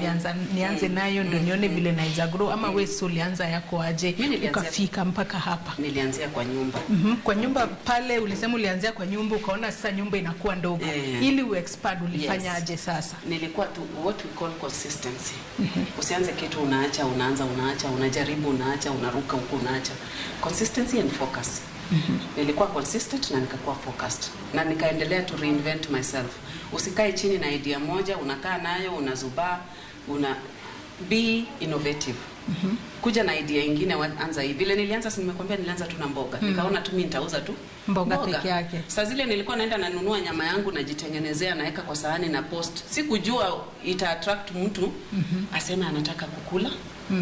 nianze nayo ndio nione vile naweza grow, ama wewe ulianza yako aje ukafika mpaka hapa? Nilianzia kwa nyumba. Kwa nyumba pale ulisema ulianzia kwa nyumba ukaona sasa nyumba inakuwa ndogo. Ili uexpand ulifanyaje sasa? Nilikuwa tu what we call consistency. Usianze kitu unaacha, unaanza unaacha, unajaribu unaacha, unaruka huko unaacha. Consistency and focus. Nilikuwa consistent na nikakuwa focused na nikaendelea to reinvent myself. Usikae chini na idea moja, unakaa nayo, unazubaa, be innovative. Kuja na idea nyingine, anza hivi. Vile nilianza, si nimekwambia nilianza tu na mboga. Nikaona tu mimi nitauza tu mboga peke yake. Sasa zile nilikuwa naenda nanunua nyama yangu najitengenezea, naweka kwa sahani na post. Sikujua ita attract mtu aseme anataka kukula.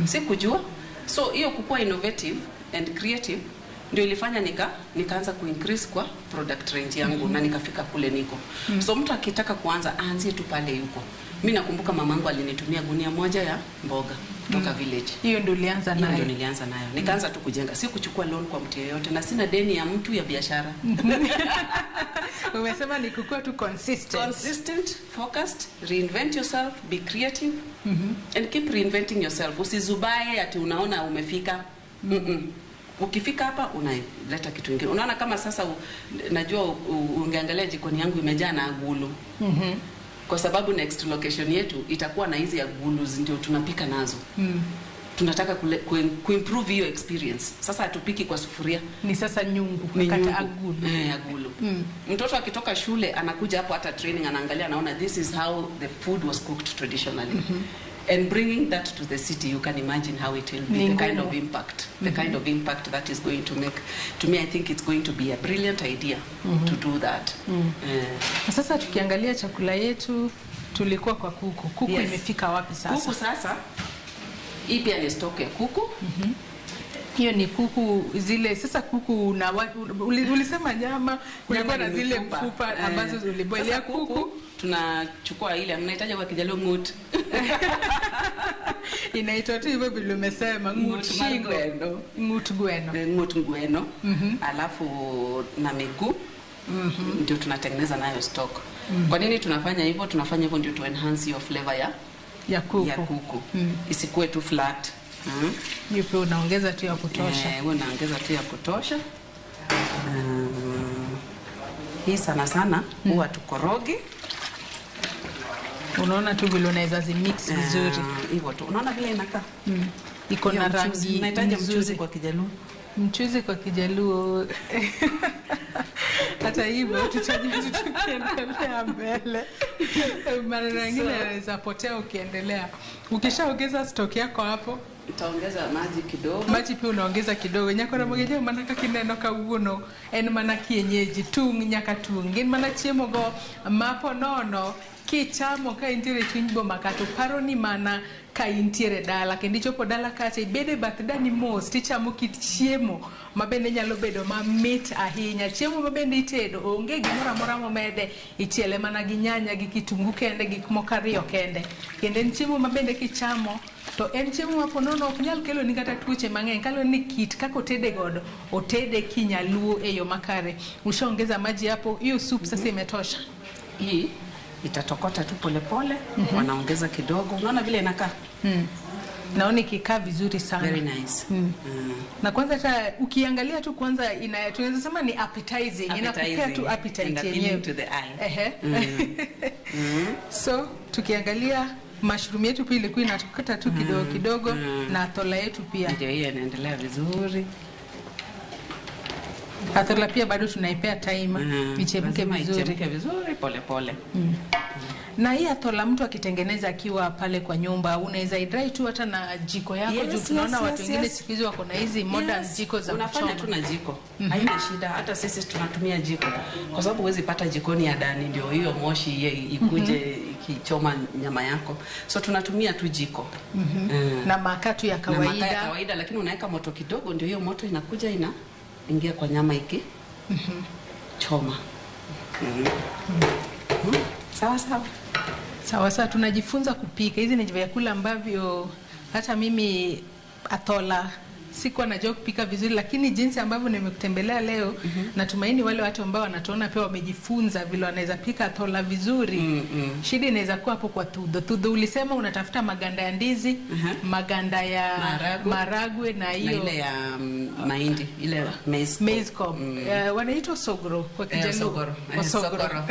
Sikujua. So hiyo kukua innovative and creative ndio ilifanya nikaanza kuincrease kwa product range yangu na nikafika kule niko. So mtu akitaka kuanza aanzie tu pale yuko. Mimi nakumbuka mamangu alinitumia gunia moja ya mboga kutoka village. Hiyo ndio ulianza nayo? Hiyo ndio nilianza nayo. Nikaanza tu kujenga. Si kuchukua loan kwa mtu yeyote na sina deni ya mtu ya biashara. Umesema ni kukua tu consistent, focused, reinvent yourself, be creative and keep reinventing yourself. Usizubae ati unaona umefika. Ukifika hapa unaleta kitu kingine. Unaona kama sasa najua ungeangalia jikoni yangu imejaa na agulu. Kwa sababu next location yetu itakuwa na hizi agulu ndio tunapika nazo. tunataka kuimprove hiyo experience. Sasa hatupiki kwa sufuria, ni sasa nyungu, kata agulu. Agulu. Mtoto akitoka shule anakuja hapo hata training anaangalia, anaona this is how the food was cooked traditionally. And bringing that to the city, you can imagine how it will be, the kind of impact, kind of impact that is going to make. To me, I think it's going to be a brilliant idea to do that. Sasa tukiangalia chakula yetu, tulikuwa kwa kuku. Kuku imefika wapi sasa? Kuku sasa, hii pia ni stock ya kuku. Hiyo ni kuku zile. Sasa kuku na ulisema nyama, kulikuwa na zile mfupa ambazo uliboilia kuku. Tunachukua ile mnahitaji kwa Kijaluo ngut. Inaitwa tu hivyo vile umesema, ngut gweno. Alafu na miguu. Ndio tunatengeneza nayo stock. Kwa nini tunafanya hivyo? Tunafanya hivyo ndio to enhance your flavor ya kuku. Isikuwe tu flat. Yupo unaongeza tu ya kutosha. Wewe unaongeza tu ya kutosha. Hii sana sana huwa tukorogi. Unaona tu vile unaweza zimix vizuri. Hivyo tu. Unaona vile inakaa? Iko na rangi. Unahitaji mchuzi kwa Kijaluo. Mchuzi kwa Kijaluo. Hata hivyo tutajaribu tukiendelea mbele. Mara nyingine inaweza potea ukiendelea. Ukishaongeza stock yako hapo, utaongeza maji kidogo. Maji pia unaongeza kidogo. Nyako Ramogi je manaka kineno kawuono en mana kienyeji tung nyaka tung. Gin mana chiemo go mapo nono kichamo ka intiere chuny boma kata paro ni mana ka intiere dala kendo ichopo dala kacha ibede bath dani mos tichamo kit chiemo mabende nyalo bedo mamit ahinya. Chiemo mabende itedo onge gimoro amora momede, ichiele mana gi nyanya gi kitungu kende gik moko ariyo kende. Kendo en chiemo mabende kichamo to en chiemo ma ponono ok nyal kelo ni kata tuoche mang'eny. Kalo ni kit kako tede godo otede Kinyaluo e yo makare. Ushaongeza maji hapo, hiyo soup sasa imetosha. Hii itatokota tu polepole. Wanaongeza kidogo. Unaona vile inakaa? Naona ikikaa vizuri sana. Very nice. Na kwanza hata ukiangalia tu kwanza tunaweza sema ni appetizing. Inakupea tu appetite yenyewe. To the eye. So tukiangalia mushroom yetu pia ilikuwa inatokota tu kidogo kidogo na atola yetu pia. Ndio hiyo inaendelea vizuri. Atola pia bado tunaipea time ichemke vizuri. Ichemke vizuri pole pole. Na hii atola mtu akitengeneza akiwa pale kwa nyumba, unaweza idry tu hata na jiko yako. Juu tunaona watu wengine siku hizi wako na hizi modern jiko za unafanya tu na jiko. Haina shida, hata sisi tunatumia jiko. Kwa sababu huwezi pata jikoni ya ndani ndio hiyo moshi ikuje ikichoma nyama yako. So tunatumia tu jiko. Na makaa tu ya kawaida. Na makaa ya kawaida, lakini unaweka moto kidogo ndio hiyo moto inakuja ingia kwa nyama choma. Sawa, tunajifunza kupika. Hizi ni vyakula ambavyo hata mimi atola sikuwa najua kupika vizuri, lakini jinsi ambavyo nimekutembelea leo, natumaini wale watu ambao wanatuona pia wamejifunza vile wanaweza pika atola vizuri. Shida inaweza kuwa hapo kwa tudho. Ulisema unatafuta maganda ya ndizi, maganda ya maragwe na hiyo ile ya mahindi, ile maize cob. Wanaitwa sogro kwa Kijaluo. Sogro.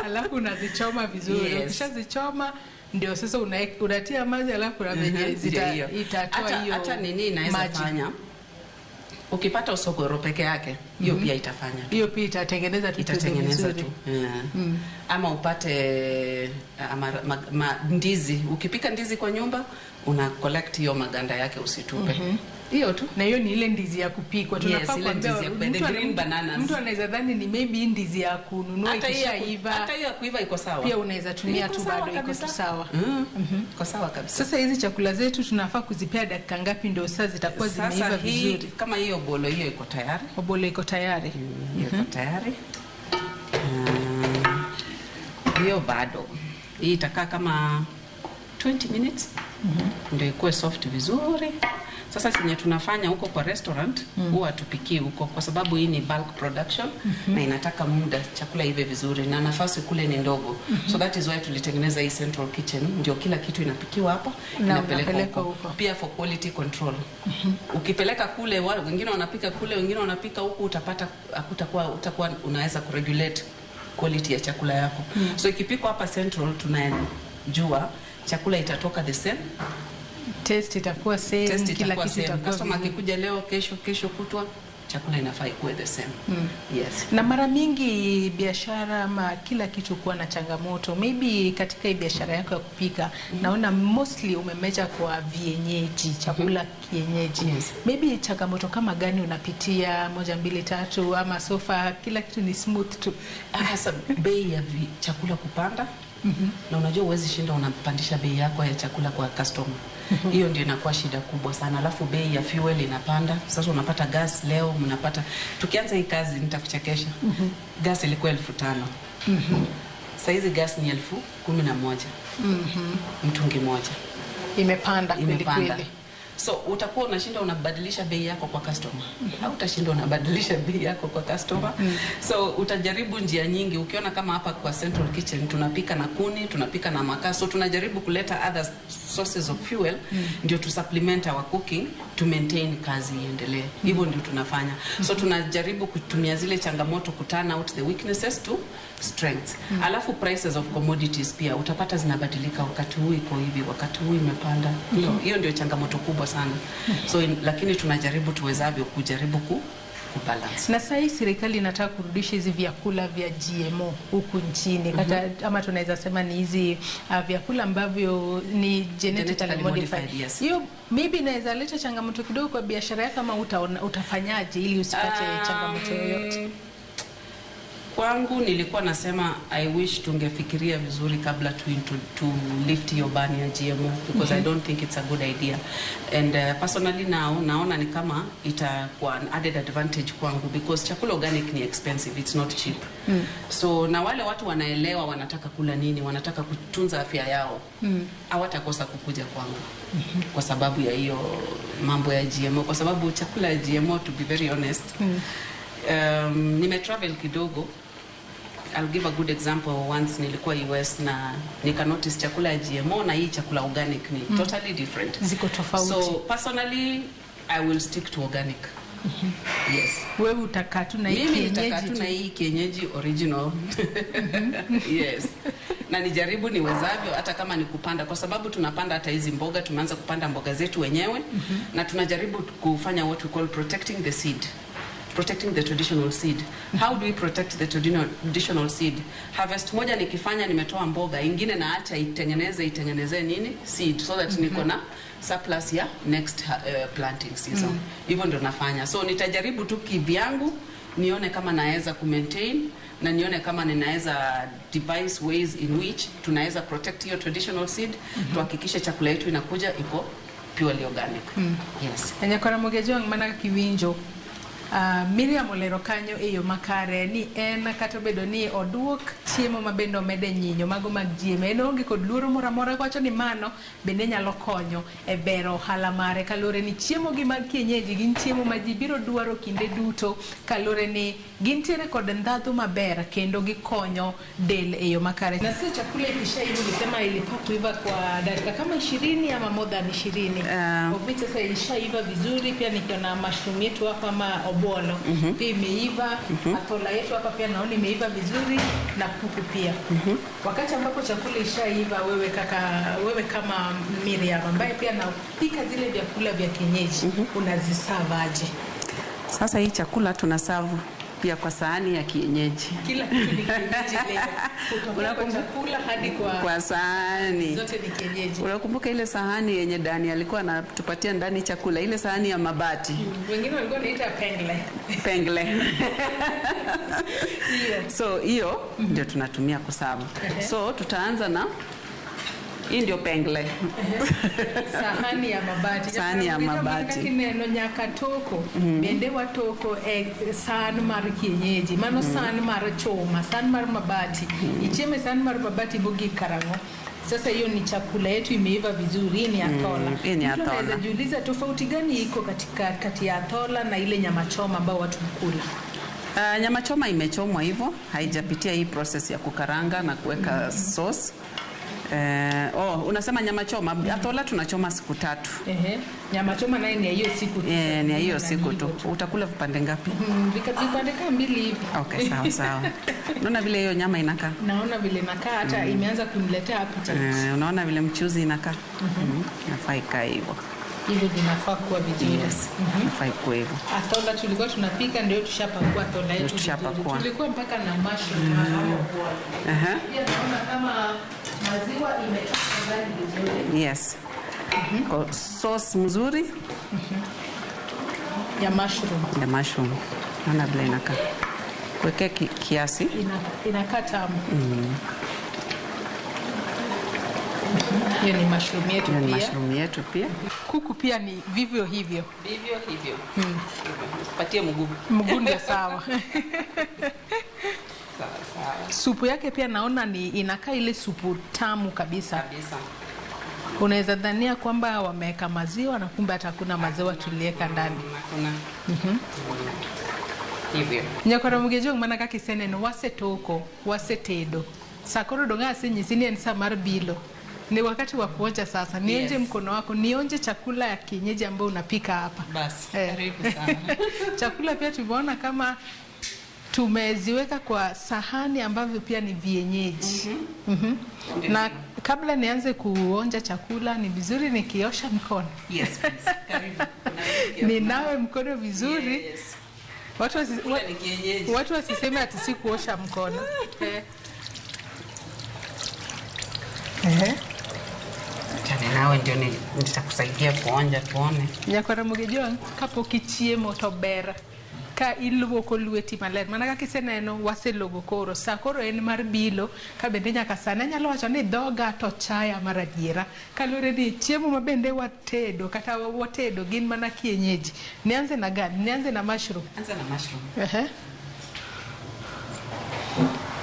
Alafu unazichoma vizuri. Ukishazichoma ndio sasa unatia maji alafu itatoa hiyo. Hata nini inaweza fanya? Ukipata usogoro peke yake, hiyo pia itafanya. Hiyo pia itatengeneza tu. Ama upate ndizi. Ukipika ndizi kwa nyumba, una collect hiyo maganda yake usitupe. Hiyo tu. Na hiyo ni ile ndizi ya kupikwa. Tunafaa kuambia green bananas. Mtu anaweza dhani ni maybe ndizi ya kununua ikishaiva. Hata hiyo ya kuiva iko sawa. Pia unaweza tumia tu bado iko tu sawa. Iko sawa kabisa. Sasa hizi chakula zetu tunafaa kuzipea dakika ngapi ndio sasa zitakuwa zimeiva vizuri? Kama hiyo bolo hiyo iko tayari. Bolo iko tayari. Iko tayari. Hiyo bado. Hii itakaa kama 20 minutes. Ndio ikuwe soft vizuri. Sasa sinye tunafanya huko kwa restaurant, huwa tupiki huko kwa sababu hii ni bulk production na inataka muda chakula ive vizuri na nafasi kule ni ndogo. So that is why tulitengeneza hii central kitchen, ndio kila kitu inapikiwa hapa, inapelekwa huko. Pia for quality control. Ukipeleka kule wengine wanapika kule, wengine wanapika huko, utapata utakuwa unaweza kuregulate quality ya chakula yako. So ikipikwa hapa central tunajua chakula itatoka the same taste itakuwa same, Taste kila itakuwa kitu same. itakuwa Customer vizuri. akikuja leo, kesho kutwa, chakula inafaa ikuwe the same. Yes. Na mara mingi biashara ama kila kitu kuwa na changamoto. Maybe katika hii biashara yako ya kupika, naona mostly umemeja kwa vienyeji, chakula kienyeji. Yes. Maybe changamoto kama gani unapitia, 1, 2, 3, ama sofa kila kitu ni smooth tu? Hasa bei ya chakula kupanda. Na unajua uwezi shinda unapandisha bei yako ya chakula kwa customer. Hiyo ndio inakuwa shida kubwa sana. Alafu bei ya fuel inapanda. Sasa unapata gas leo, mnapata tukianza hii kazi nitakuchekesha. Gas ilikuwa 1500. Sasa hizi gas ni 11000. Mtungi moja. Imepanda kweli. So utakuwa unashinda unabadilisha bei yako kwa customer. Hautashinda unabadilisha bei yako kwa customer. So utajaribu njia nyingi. Ukiona kama hapa kwa Central Kitchen tunapika na kuni, tunapika na makaa. So tunajaribu kuleta other sources of fuel ndio to supplement our cooking to maintain kazi iendelee. Hivyo ndio tunafanya. So tunajaribu kutumia zile changamoto kutana out the weaknesses to strengths. Alafu prices of commodities pia utapata zinabadilika, wakati huu iko hivi, wakati huu imepanda. Hiyo ndio changamoto kubwa sana. So lakini tunajaribu tuwezavyo kujaribu kubalance. Na sasa hii serikali inataka kurudisha hizi vyakula vya GMO huku nchini. Ama tunaweza sema ni hizi vyakula ambavyo ni genetically modified. Yes. Hiyo maybe inaweza leta changamoto kidogo kwa biashara yako, kama utafanyaje ili usipate changamoto yoyote? Kwangu nilikuwa nasema I wish tungefikiria vizuri kabla to lift your ban ya GMO, because I don't think it's a good idea. And personally now naona ni kama itakuwa an added advantage kwangu, because chakula organic ni expensive, it's not cheap. So na wale watu wanaelewa wanataka kula nini, wanataka kutunza afya yao, hawatakosa kukuja kwangu kwa sababu ya hiyo mambo ya GMO, kwa sababu chakula ya GMO, to be very honest, nimetravel kidogo. I'll give a good example. Once nilikuwa US na nika notice chakula ya GMO na hii chakula organic ni totally different. Ziko tofauti. So personally I will stick to organic. Yes. Wewe utakaa tu na hii kienyeji. Mimi nitakaa tu na hii kienyeji original. Yes. Na nijaribu niwezavyo, hata kama ni kupanda, kwa sababu tunapanda hata hizi mboga, tumeanza kupanda mboga zetu wenyewe, na tunajaribu kufanya what we call protecting the seed. Protecting the traditional seed. How do we protect the traditional seed? Harvest moja nikifanya, nimetoa mboga, ingine naacha itengeneze nini? Seed, so that niko na surplus ya next planting season. Hivyo ndio nafanya. So nitajaribu tu kivyangu, nione kama naweza maintain, na nione kama ninaweza devise ways in which tunaweza protect your traditional seed, tuhakikishe chakula yetu inakuja iko purely organic. Yes. Nyakora Mugejo mana kiwinjo. Miriam olero kanyo eyo makare ni en kata bedo ni oduok chiemo mabendo mede nyinyo mago mag GMO, en onge kod luoro moro amora, wacho ni mano bende nyalo konyo e bero ohala mare, kalore ni chiemo gi mag kienyeji gin chiemo ma ji biro dwaro kinde duto, kalore ni gintiere kod ndhadhu maber kendo gikonyo del eyo makare. Na sasa chakula ikishaiva ulisema ilifaa kuiva kwa dakika kama 20 ama more than 20. Of which sasa ilishaiva vizuri, pia nikiona mushroom yetu hapa ama obono pia imeiva, atola yetu hapa pia naona imeiva vizuri, na kuku pia. Wakati ambapo chakula ishaiva, wewe kama Miriam ambaye pia napika zile vyakula vya kienyeji, unazisavaje? Sasa hii chakula tunasavu pia kwa sahani ya kienyeji. Kila kitu ni kienyeji leo. Kutoka kwa chakula hadi kwa sahani. Zote ni kienyeji. Unakumbuka ile sahani yenye Dani alikuwa anatupatia ndani chakula, ile sahani ya mabati. Wengine walikuwa wanaita pengle. So hiyo ndio tunatumia kusavu. So tutaanza na hii ndio pengle. Sahani ya mabati. Sahani ya mabati. Kineno nyaka toko. Bende watoko san mar kienyeji. Mano san mar choma, san mar mabati. Icheme san mar mabati bogi karango. Sasa hiyo ni chakula yetu imeiva vizuri, hii ni atola. Tunaweza jiuliza tofauti gani iko kati ya atola na ile nyama choma ambao watu mkula? Nyama choma imechomwa hivyo, haijapitia hii process ya kukaranga na kuweka sauce. Unasema nyama choma. Atola tunachoma siku 3. Nyama choma naye ni hiyo siku tu. Ni hiyo siku tu. Utakula vipande ngapi? Vipande kama 2 hivi. Okay, sawa. Unaona vile hiyo nyama inakaa? Naona vile inakaa, hata imeanza kuniletea appetite. Unaona vile mchuzi inakaa? Nafaa ikae hivyo. Hivyo vinafaa kuwa vizuri. Yes. Nafaa kuwa hivyo. Atola tulikuwa tunapika, ndio tushapakua atola yetu. Tulikuwa mpaka na mushroom hapo. Pia naona kama maziwa imetoka ndani vizuri. Yes. Kwa sauce mzuri ya mushroom. Naona vile inakaa. Kuwekea kiasi. Inakaa tamu. Hiyo ni mushroom yetu pia. Kuku pia ni vivyo hivyo. Patie mguu ndio sawa. Supu yake pia naona inakaa ile supu tamu kabisa. Unaweza dhania kwamba wameweka maziwa na kumbe hata kuna maziwa tuliweka ndani. Hivyo. Nyakora mugejo mana kaka seneno wasetoko, wasetedo. Sakoro donga senyisini en samar bilo. Ni wakati wa kuonja sasa. Nionje mkono wako, nionje chakula ya kienyeji ambayo unapika hapa. Basi, karibu sana. Chakula pia tumeona kama tumeziweka kwa sahani ambavyo pia ni vienyeji. Na kabla nianze kuonja chakula ni vizuri nikiosha mkono. Yes, please. Karibu. Ninawe mkono vizuri. Yes. Watu wasiseme ati si kuosha mkono. Nawe ndio nitakusaidia kuonja tuone. Nyakora mugejo kapo kichiemo to ber ka iluoko lweti maler mana kaka iseneno waselogo koro sa koro en mar bilo ka bende nyaka sana nyalo wacho ni dhoga to chaya mar adiera kalore ni chiemo ma bende watedo kata watedo gin mana kienyeji. Nianze na gani? Nianze na mushroom. Anza na mushroom.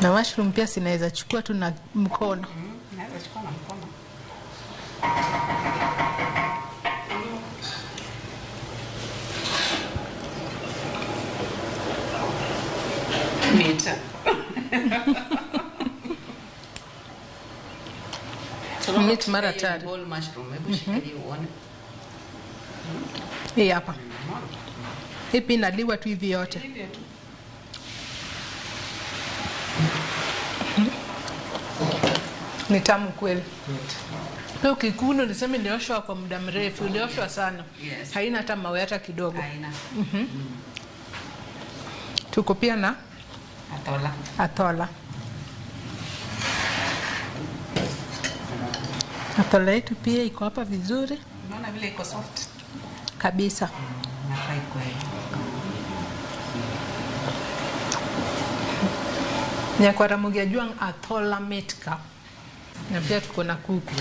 Na mushroom pia sinaweza chukua tu na mkono. Naweza chukua na mkono. Mita. Meat mara 3. Whole mushroom. Hebu shikilia uone. Hii hapa. Hii pia inaliwa tu hivi yote. Ni tamu kweli. Leo kikuno niseme nilioshwa kwa muda mrefu, nilioshwa sana. Yes. Haina hata mawe hata kidogo. Haina. Tuko pia na atola. Atola yetu pia iko hapa vizuri. Unaona vile iko soft kabisa. Nafai kweli. Nyakwa Ramogi ajuang atola metka. Na pia tuko na kuku.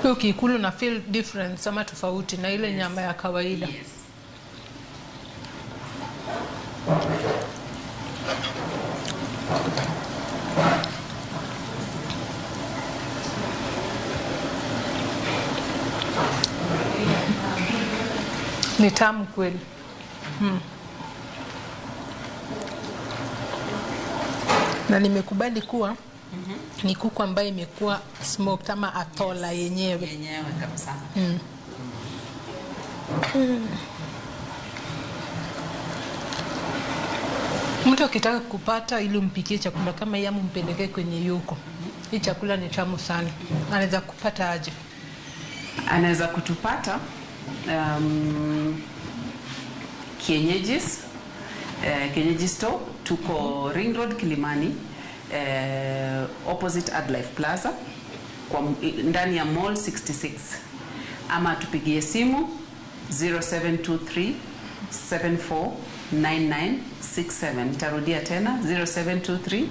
Kwa kikulu na feel different sama tofauti na ile nyama ya kawaida. Yes. Ni tamu kweli. Na nimekubali kuwa ni kuku ambaye imekuwa smoked ama atola yenyewe. Yenyewe kabisa. Mtu akitaka kupata ili umpikie chakula kama hii ama mpelekee kwenye yuko. Hii chakula ni tamu sana. Anaweza kupata aje? Anaweza kutupata kienyeji store, tuko Ring Road Kilimani, opposite Adlife Plaza, kwa ndani ya Mall 66, ama tupigie simu 0723 749967. Tarudia tena 0723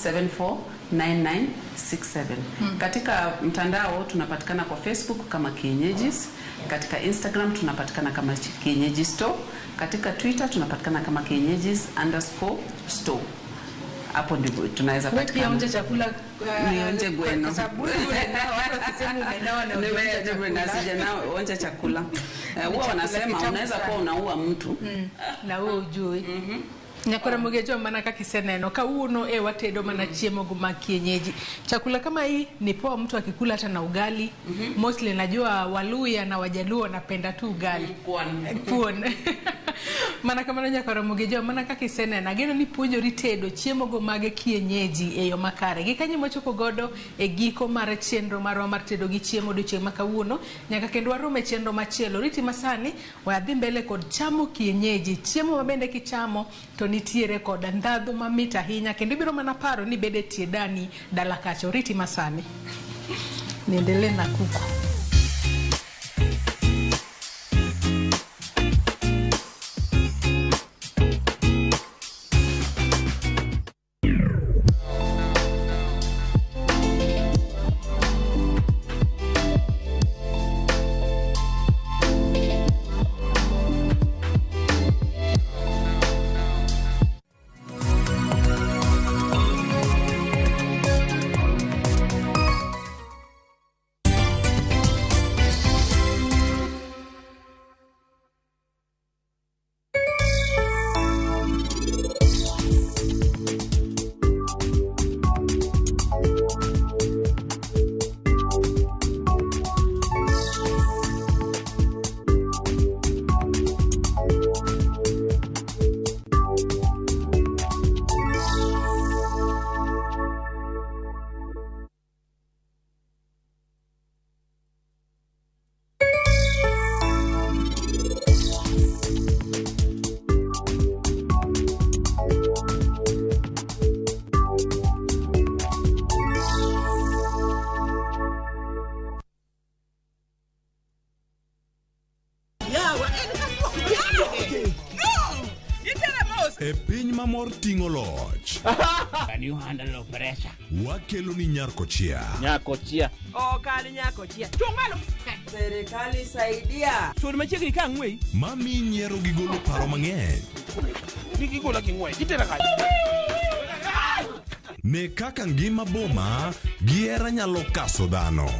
749967. Katika mtandao tunapatikana kwa Facebook kama Kienyeji's, katika Instagram tunapatikana kama Kienyeji Store, katika Twitter tunapatikana kama Kienyeji's_store. Hapo ndipo tunaweza patikana. Wewe pia onja chakula nionje gweno. Sabuni watu wasiseme umenawa na onja chakula. Huwa wanasema unaweza kuwa unaua mtu na wewe ujui. Nyakora mugejo manaka kiseneno kauno watedo mana chiemo guma kienyeji. Chakula kama hii ni poa mtu akikula hata na ugali. Mostly najua Waluya na Wajaluo wanapenda tu ugali. Puon. Manaka mana nyakora mugejo manaka kiseneno ageno ni puonjo ritedo chiemo gumage kienyeji eyo makare. Gikanyi mochoko godo e giko mar chenro marwa mar tedo gi chiemo doche makawuono nyaka kendo warome chenro machielo riti masani wadhi mbele kod chamo kienyeji. Chiemo mabende kichamo to nitiere kod ndadhu mamit ahinya kendo ibiro mana paro ni bede tiedani dala kacho. Riti masani niendelee na kuku. E piny mamor ting'o loch. Can you handle the pressure? Wakelo ni Nyarkochia. Nyarkochia. Oh, kali Nyarkochia. Chungalo. Serikali saidia. Suri machiegni ka ng'wei. Mami nyiero gi golo paro mang'eny. Gigola ki ng'wei. Gitera ka. Ne kaka ngima boma giera nyalo kaso dhano.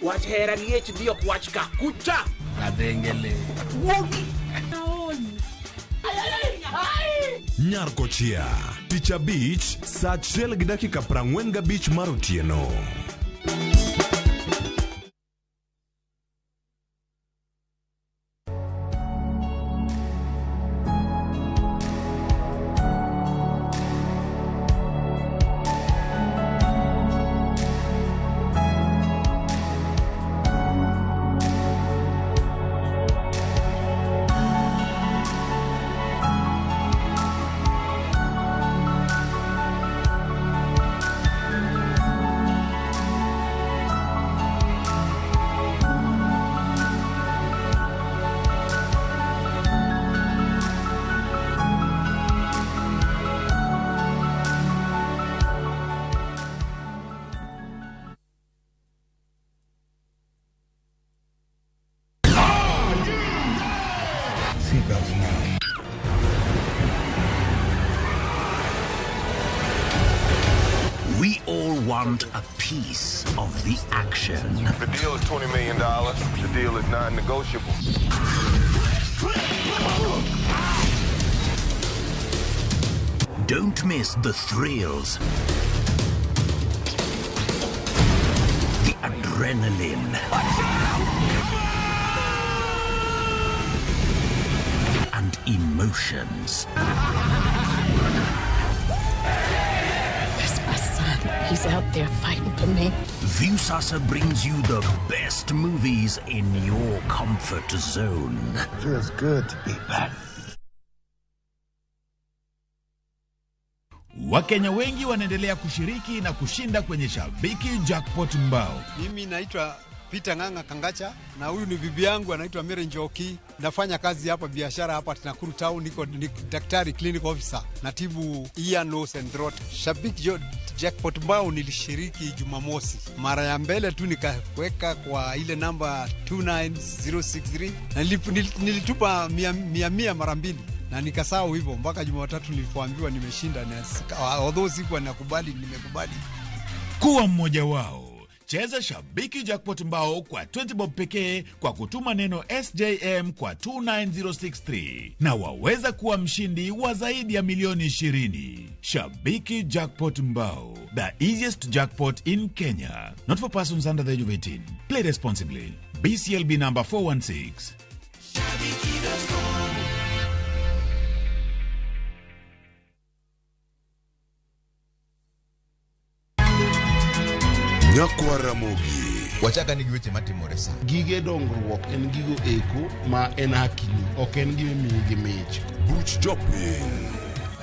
Wach hera gi HD ok wach ka kucha. Adengele. Wogi. Nyarkochia, tich abich, saa 1:45 mar otieno. Seatbelts now. We all want a piece of the action. The deal is $20 million. The deal is non-negotiable. Don't miss the thrills, the adrenaline, and emotions. That's my son. He's out there fighting for me. Viusasa brings you the best movies in your comfort zone. It feels good to be back. Wakenya wengi wanaendelea kushiriki na kushinda kwenye Shabiki Jackpot Mbao. Mimi naitwa Peter Nganga Kangacha na huyu ni bibi yangu anaitwa Mary Njoki. Nafanya kazi hapa biashara hapa Nakuru Town, niko daktari clinic officer. Natibu ear, nose and throat. Shabiki Jackpot Mbao nilishiriki Jumamosi. Mara ya mbele tu nikaweka kwa ile namba 29063 na nilitupa 100 mara mbili. Na nikasahau hivyo mpaka Jumatatu nilipoambiwa nimeshinda, na although sikuwa nakubali, nimekubali. Kuwa mmoja wao. Cheza Shabiki Jackpot Mbao kwa 20 bob pekee kwa kutuma neno SJM kwa 29063 na waweza kuwa mshindi wa zaidi ya milioni 20. Shabiki Jackpot Mbao, the easiest jackpot in Kenya. Not for persons under the age of 18. Play responsibly. BCLB number 416. Nyakwa Ramogi. Wachaka nigi weche matimore sa. Gige dongruok en gigo eko ma en hakini, ok en gime miyi gi mich. Buch jopiny.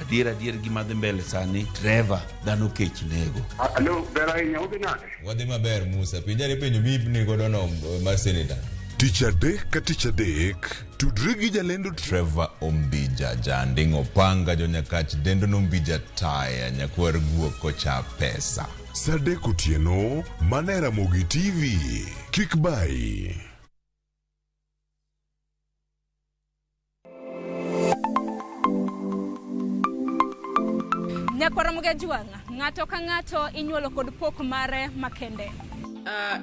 Adier gima dhi mbele sani, Trevor dhano kech nego. Alo, ber ahinya udhi nade? Wadhi maber Musa, pinjare penjo mibni godo no mar senator. Tich adek ka tich adek, tudri gi jalendo Trevor Ombija, janding opanga jonyakach dendo nombija taya nyakwar guok kocha pesa. Sadek otieno, mana Ramogi TV. Kik bai. Nyakwara Mugejuanga, ng'ato ka ng'ato inyuolo kod pok mare makende.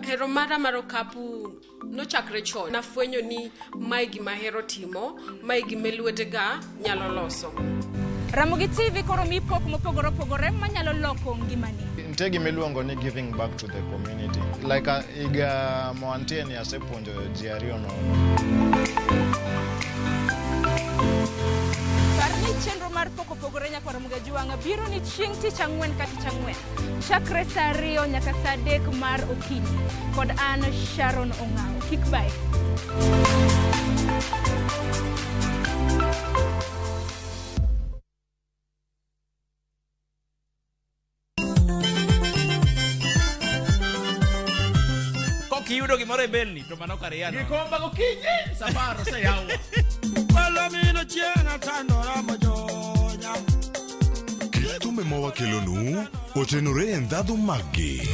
Hero mara mar okapu nochakre chon. Nafwenyo ni mae gima hero timo, mae gima lwetega nyalo loso. Ramogi TV koro mi pok mopogore opogore manyalo loko ngimani. Nitie gima iluongo ni giving back to the community. Like iga moantie ni asepuonjo ji ariyo nono. Parni chenro mar pok opogore Nyakwara Mugejuanga biro ni chieng' tich ang'wen ka tich ang'wen. Chakre saa 2 nyaka saa 3 mar okinyi. Kod an Sharon Ong'ao. Kik bai. Kiyudo gimoro e belni to mano kare yana. Gikomba gokinyi, safaro se yawa. Palomino chienga tandora mojonya. Kitume mawakelonu, otenore e ndhadhu maggi.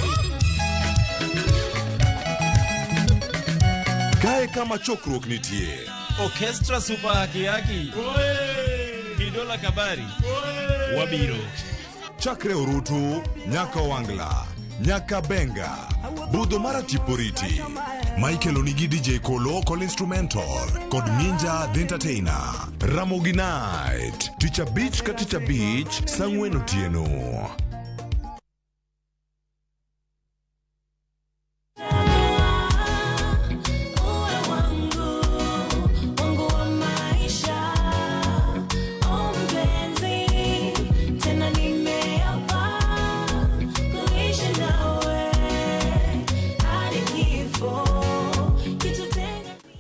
Kae kama chokruok nitie. Orchestra super kiaki. Kidola kabari. Wabiro. Chakre Orutu, nyaka Wangla, nyaka Benga, budho mara Tiporiti. Michael Onigi DJ Kolo Call Instrumental, kod Minja The Entertainer. Ramogi Night, Teacher Beach ka Teacher Beach, Sang'wen otieno.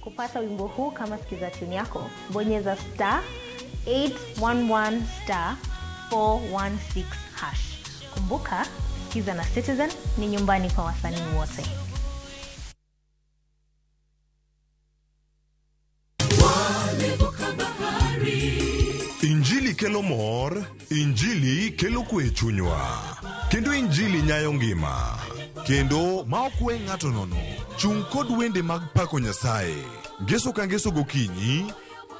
Kupata wimbo huu kama sikiza tune yako, bonyeza *811 *416 hash. Kumbuka, sikiza na Citizen ni nyumbani kwa wasanii wote. Injili kelo mor, Injili kelo kwe chunywa. Kendo Injili nyayo ngima. Kendo ma okwe ng'ato nono. Chung kod wende mag pako Nyasaye. Ngeso ka ngeso gokinyi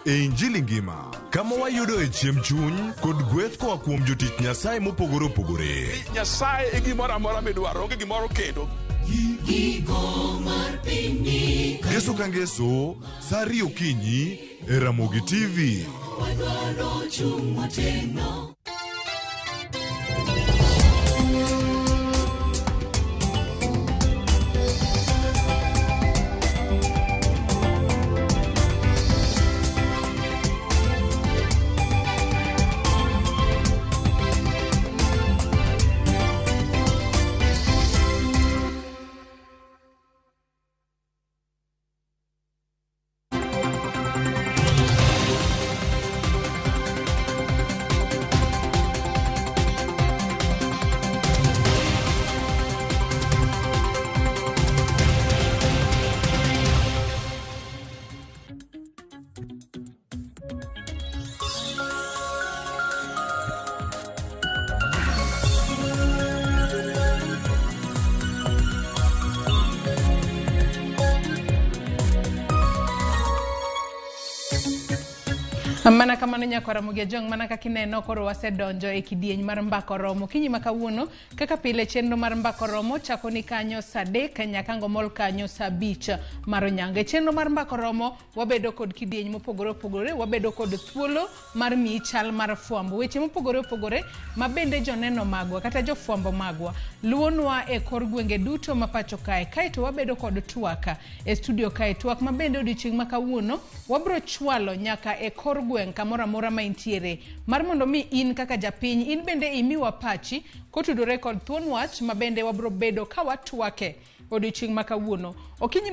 e Injili ngima. Kama wayudo e chiem chuny kod gweth koa kuom jotich Nyasaye mopogore opogore. Nyasaye e gimoro amora midwaro, onge gimoro kendo. Ngeso ka ngeso, saa 2 okinyi e Ramogi TV. Mana kamano nyako Ramogi Jong mana kaka ineno koro wasedonjo e kidieny mar mbako romo kinyi makawuono kaka pile chenro mar mbako romo chako ni kanyo saa 3 nyaka ngomol kanyo saa 5 mar onyango. Chenro mar mbako romo wabedo kod kidieny mopogore opogore, wabedo kod thuolo mar michal mar fwambo weche mopogore opogore mabende joneno magwa kata jofwambo magwa luonwa e kor gwenge duto mapacho kae. Kaito wabedo kod twaka e studio kae, twak mabende odiochieng' makawuono wabro chwalo nyaka e kor gweng' kamora mora ma intiere mar mondo mi in kaka japiny in bende imiwa pachi kotudore kod thuon wach mabende wabro bedo ka watwake odiochieng' makawuono. Okinyi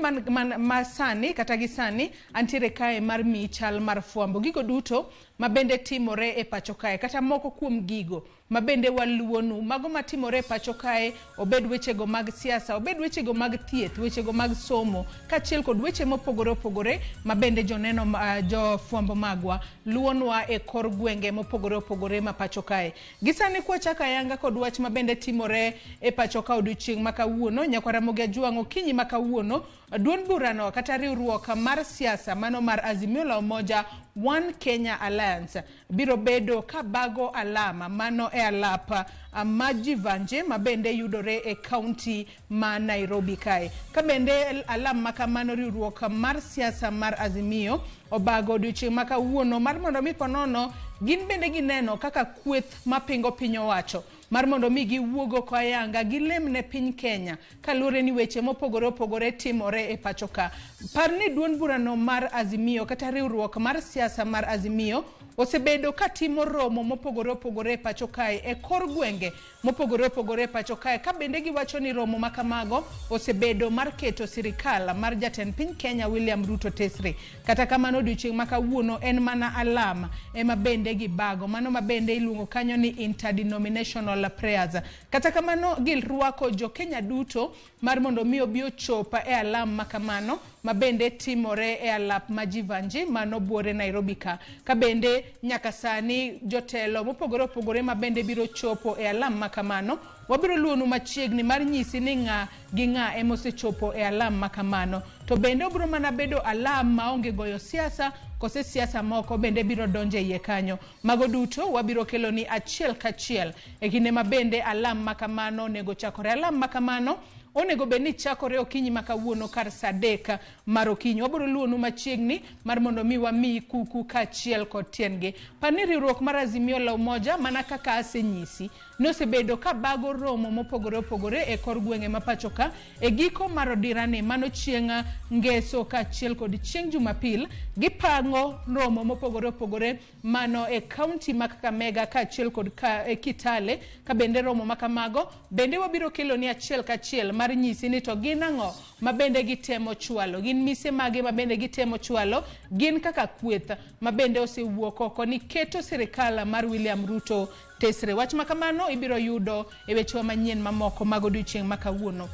masani kata gisani antiere kae mar michal mar fwambo gigo duto mabende timore e pacho kae kata moko kuom gigo mabende waluonu mago matimore e pacho kae, obed wechego mag siasa, obed wechego mag thieth, wechego mag somo kachiel kod weche mopogore opogore mabende joneno jo fwambo magwa luonwa e kor gwenge mopogore opogore ma pacho kae. Gisani kwa chaka yanga kod wach mabende timore e pacho ka odiochieng' makawuono nyako Ramogi Jwang okinyi makawuono duond burano kata riwruok mar siasa mano mar Azimio la Umoja One Kenya Alliance biro bedo ka bago alama mano e alapa Majivanje mabende yudore e county ma Nairobi kae. Kabende alama makamano riwruok mar siasa mar Azimio obago odiochieng' makawuono mar mondo mi ponono gin bende gineno kaka kweth mapingo piny owacho mar mondo mi giwuogo kwa yanga gilemne piny Kenya kaluore ni weche mopogore opogore timore e pacho ka. Parni duond burano mar Azimio kata riwruok mar siasa mar Azimio osebedo katimo romo mopogore opogore e pacho kae e kor gwenge mopogore opogore e pacho kae ka bende giwacho ni romo makamago osebedo mar keto sirikal mar jatend piny Kenya William Ruto tesre. Kata kamano odiochieng' makawuono en mana alama ema bende gibago mano mabende iluongo kanyo ni interdenominational prayers. Kata kamano gilruako jo Kenya duto mar mondo mi obi ochopa e alama makamano mabende timore e alap Majivanje mano buore Nairobi ka bende nyaka sani jotelo mopogore opogore mabende biro chopo e alam makamano wabiro luonu machiegni mar nyisi ni ng'a gi ng'a emosechopo e alam makamano. To bende obiro mana bedo alam maonge goyo siasa kose siasa moko bende biro donje iye kanyo. Mago duto wabiro kelo ni achiel kachiel e kinde mabende alam makamano nego chakore. Alam makamano onego beni chakore okinyi makawuono kar saa 3 mar okinyi. Wabiro luonu machiegni mar mondo mi wami kuku kachiel kod tiengi. Pani riwruok mar Azimio la Umoja mana kaka asenyisi nosebedo ka bago romo mopogore opogore e kor gwenge mapacho ka e giko mar odirani mano chieng' ngeso kachiel kod chieng' Jumapil gipango romo mopogore opogore mano e county ma Kakamega kachiel kod Kitale ka bende romo makamago bende wabiro kelo ni achiel kachiel mar nyisi ni to gin ang'o mabende gitemo chwalo, gin mise mage mabende gitemo chwalo, gin kaka kweth mabende osewuok oko ni keto sirikal mar William Ruto tesre. Wach makamano ibiro yudo e weche manyien mamoko mag odiochieng' makawuono.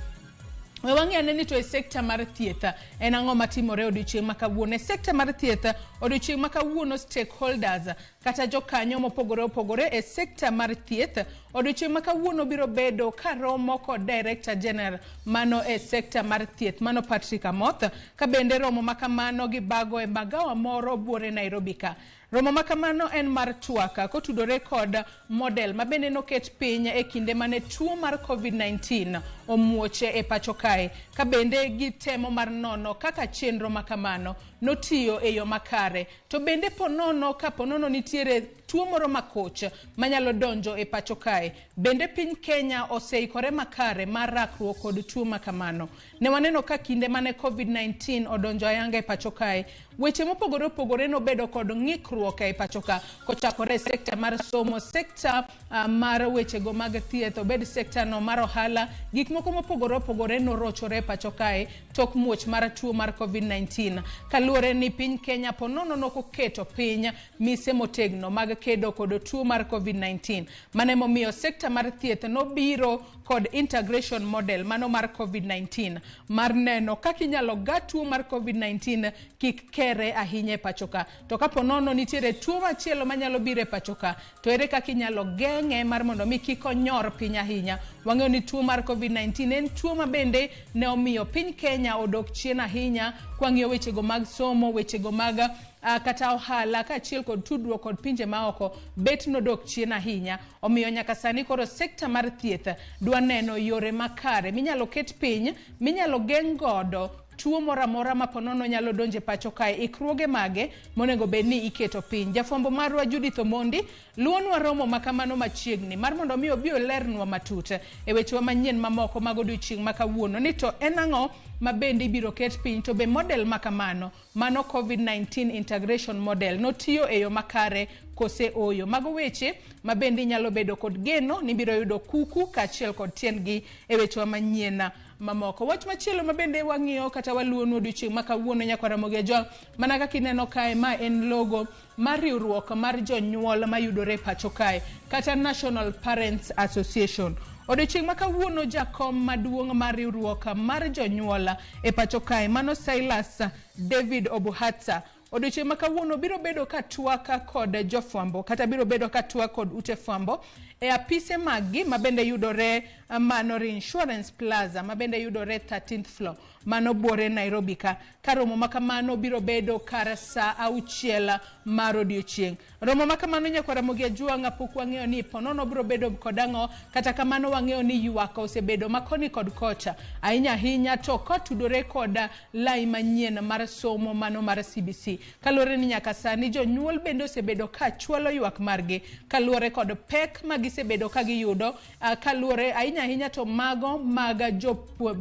We wang'ane ni to e sekta mar thieth en ang'o matimore odiochieng' makawuono. E sekta mar thieth odiochieng' makawuono stakeholders kata jokanyo mopogore opogore e sekta mar thieth odiochieng' makawuono biro bedo karomo kod Director General mano e sekta mar thieth mano Patrick Amoth ka bende romo makamano gibago e magawa moro buore Nairobi ka. Romo makamano en mar twaka kotudore kod model mabende noket piny e kinde mane tuo mar COVID-19 omuoche e pacho kae ka bende gitemo mar nono kaka chenro makamano notiyo e yo makare. To bende ponono ka ponono nitiere tuo moro makoch manyalo donjo e pacho kae bende piny Kenya oseikore makare mar rakruok kod tuo makamano. Ne waneno ka kinde mane COVID-19 odonjo ayanga e pacho kae weche mopogore opogore nobedo kod ng'ikruok e pacho ka kochakore sekta mar somo, sekta mar wechego mag thieth, obed sekta no mar ohala, gik moko mopogore opogore norochore e pacho kae tok muoch mar tuo mar COVID-19 kaluore ni piny Kenya ponono nokoketo piny mise motegno mag kedo kod tuo mar COVID-19. Mane momiyo sekta mar thieth nobiro kod integration model mano mar COVID-19 mar neno kaka inyalo ga tuo mar COVID-19 kik kere ahinya e pacho ka. To kaponono nitiere tuo machielo manyalo biro e pacho ka to ere kaka inyalo geng'e mar mondo mi kik onyor piny ahinya. Wang'eyo ni tuo mar COVID-19 en tuo mabende ne omiyo piny Kenya odok chien ahinya kwang'iyo wechego mag somo, wechego mag kata ohala kaachiel kod tudruok kod pinje maoko bet nodok chien ahinya. Omiyo nyaka sani koro sekta mar thieth dwa neno yore makare minyalo ket piny, minyalo geng' godo tuo mora mora ma ponono nyalo donje pacho kae. Ikruoge mage monego bedni iketo piny. Jafwambo marwa Judith Omondi luonwa romo makamano machiegni mar mondo mi obi olernwa matut e wechewa manyien mamoko mag odiochieng' ma kawuono ni to en ang'o ma bende ibiro ket piny, to be model makamano mano COVID-19 integration model notiyo e yo makare kose oyo. Mago weche ma bende nyalo bedo kod geno ni biro yudo kuku kaachiel kod tiendgi e wechewa manyien mamoko. Wach machielo ma bende wang'iyo kata waluonu odiochieng' ma kawuono nyakwara Mogejo, mana kaka ineno kae, ma en logo mar riwruok mar jonyuol mayudore pacho kae kata National Parents Association. Odiochieng' ma kawuono jakom maduong' mar riwruok mar jonyuol e pacho kae mano Silas David Obuhatsa, odiochieng' ma kawuono biro bedo ka twaka kod jofwambo kata biro bedo ka twaka kod ute fwambo e apise magi mabende yudore Manor Insurance Plaza mabende yudore 13th floor mano Buore Nairobi ka. Romo makamano biro bedo kar saa 6 mar odiochieng'. Romo makamano nyakwara Mogejo pok wang'eyo ni ponono biro bedo kod ang'o, kata kamano wang'eyo ni ywak osebedo makoni kod kocha ahinya ahinya to kotudore kod lai manyien mar somo mano mar CBC. Kaluwore ni nyaka sani jonyuol bende osebedo ka chwalo ywak margi kaluwore kod pek magisebedo ka giyudo, kaluwore ahinya to mago mag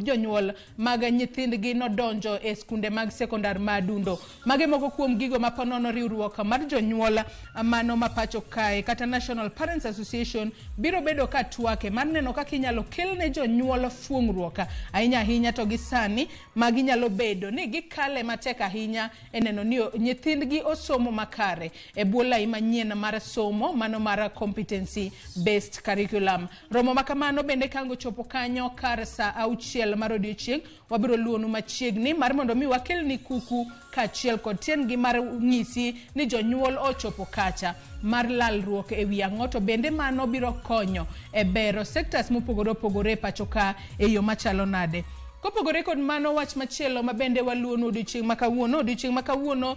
jonyuol mag nyithindgi nodonjo e skunde mag sekondar madundo. Mage moko kuom gigo ma ponono riwruok mar jonyuol mano mapacho kae kata National Parents Association biro bedo ka twake mar neno kaka inyalo kelne jonyuol fuong'ruok ahinya to gisani magi nyalo bedo ni gikale matek ahinya e neno ni nyithindgi osomo makare e bwo lai manyien mar somo mano mar competency based curriculum. Romo makamano bende kango chopo kanyo kar saa 6 mar odiochieng' wabiro luonu machiegni mar mondo mi wakelni kuku kaachiel kod tiendgi mar ng'isi ni jonyuol ochopo kacha mar lalruok e wi ang'o, to bende mano biro konyo e bero sectors mopogore opogore pacho ka e yo machalo nade. Kopogore kod mano, wach machielo ma bende waluonu odiochieng' ma kawuono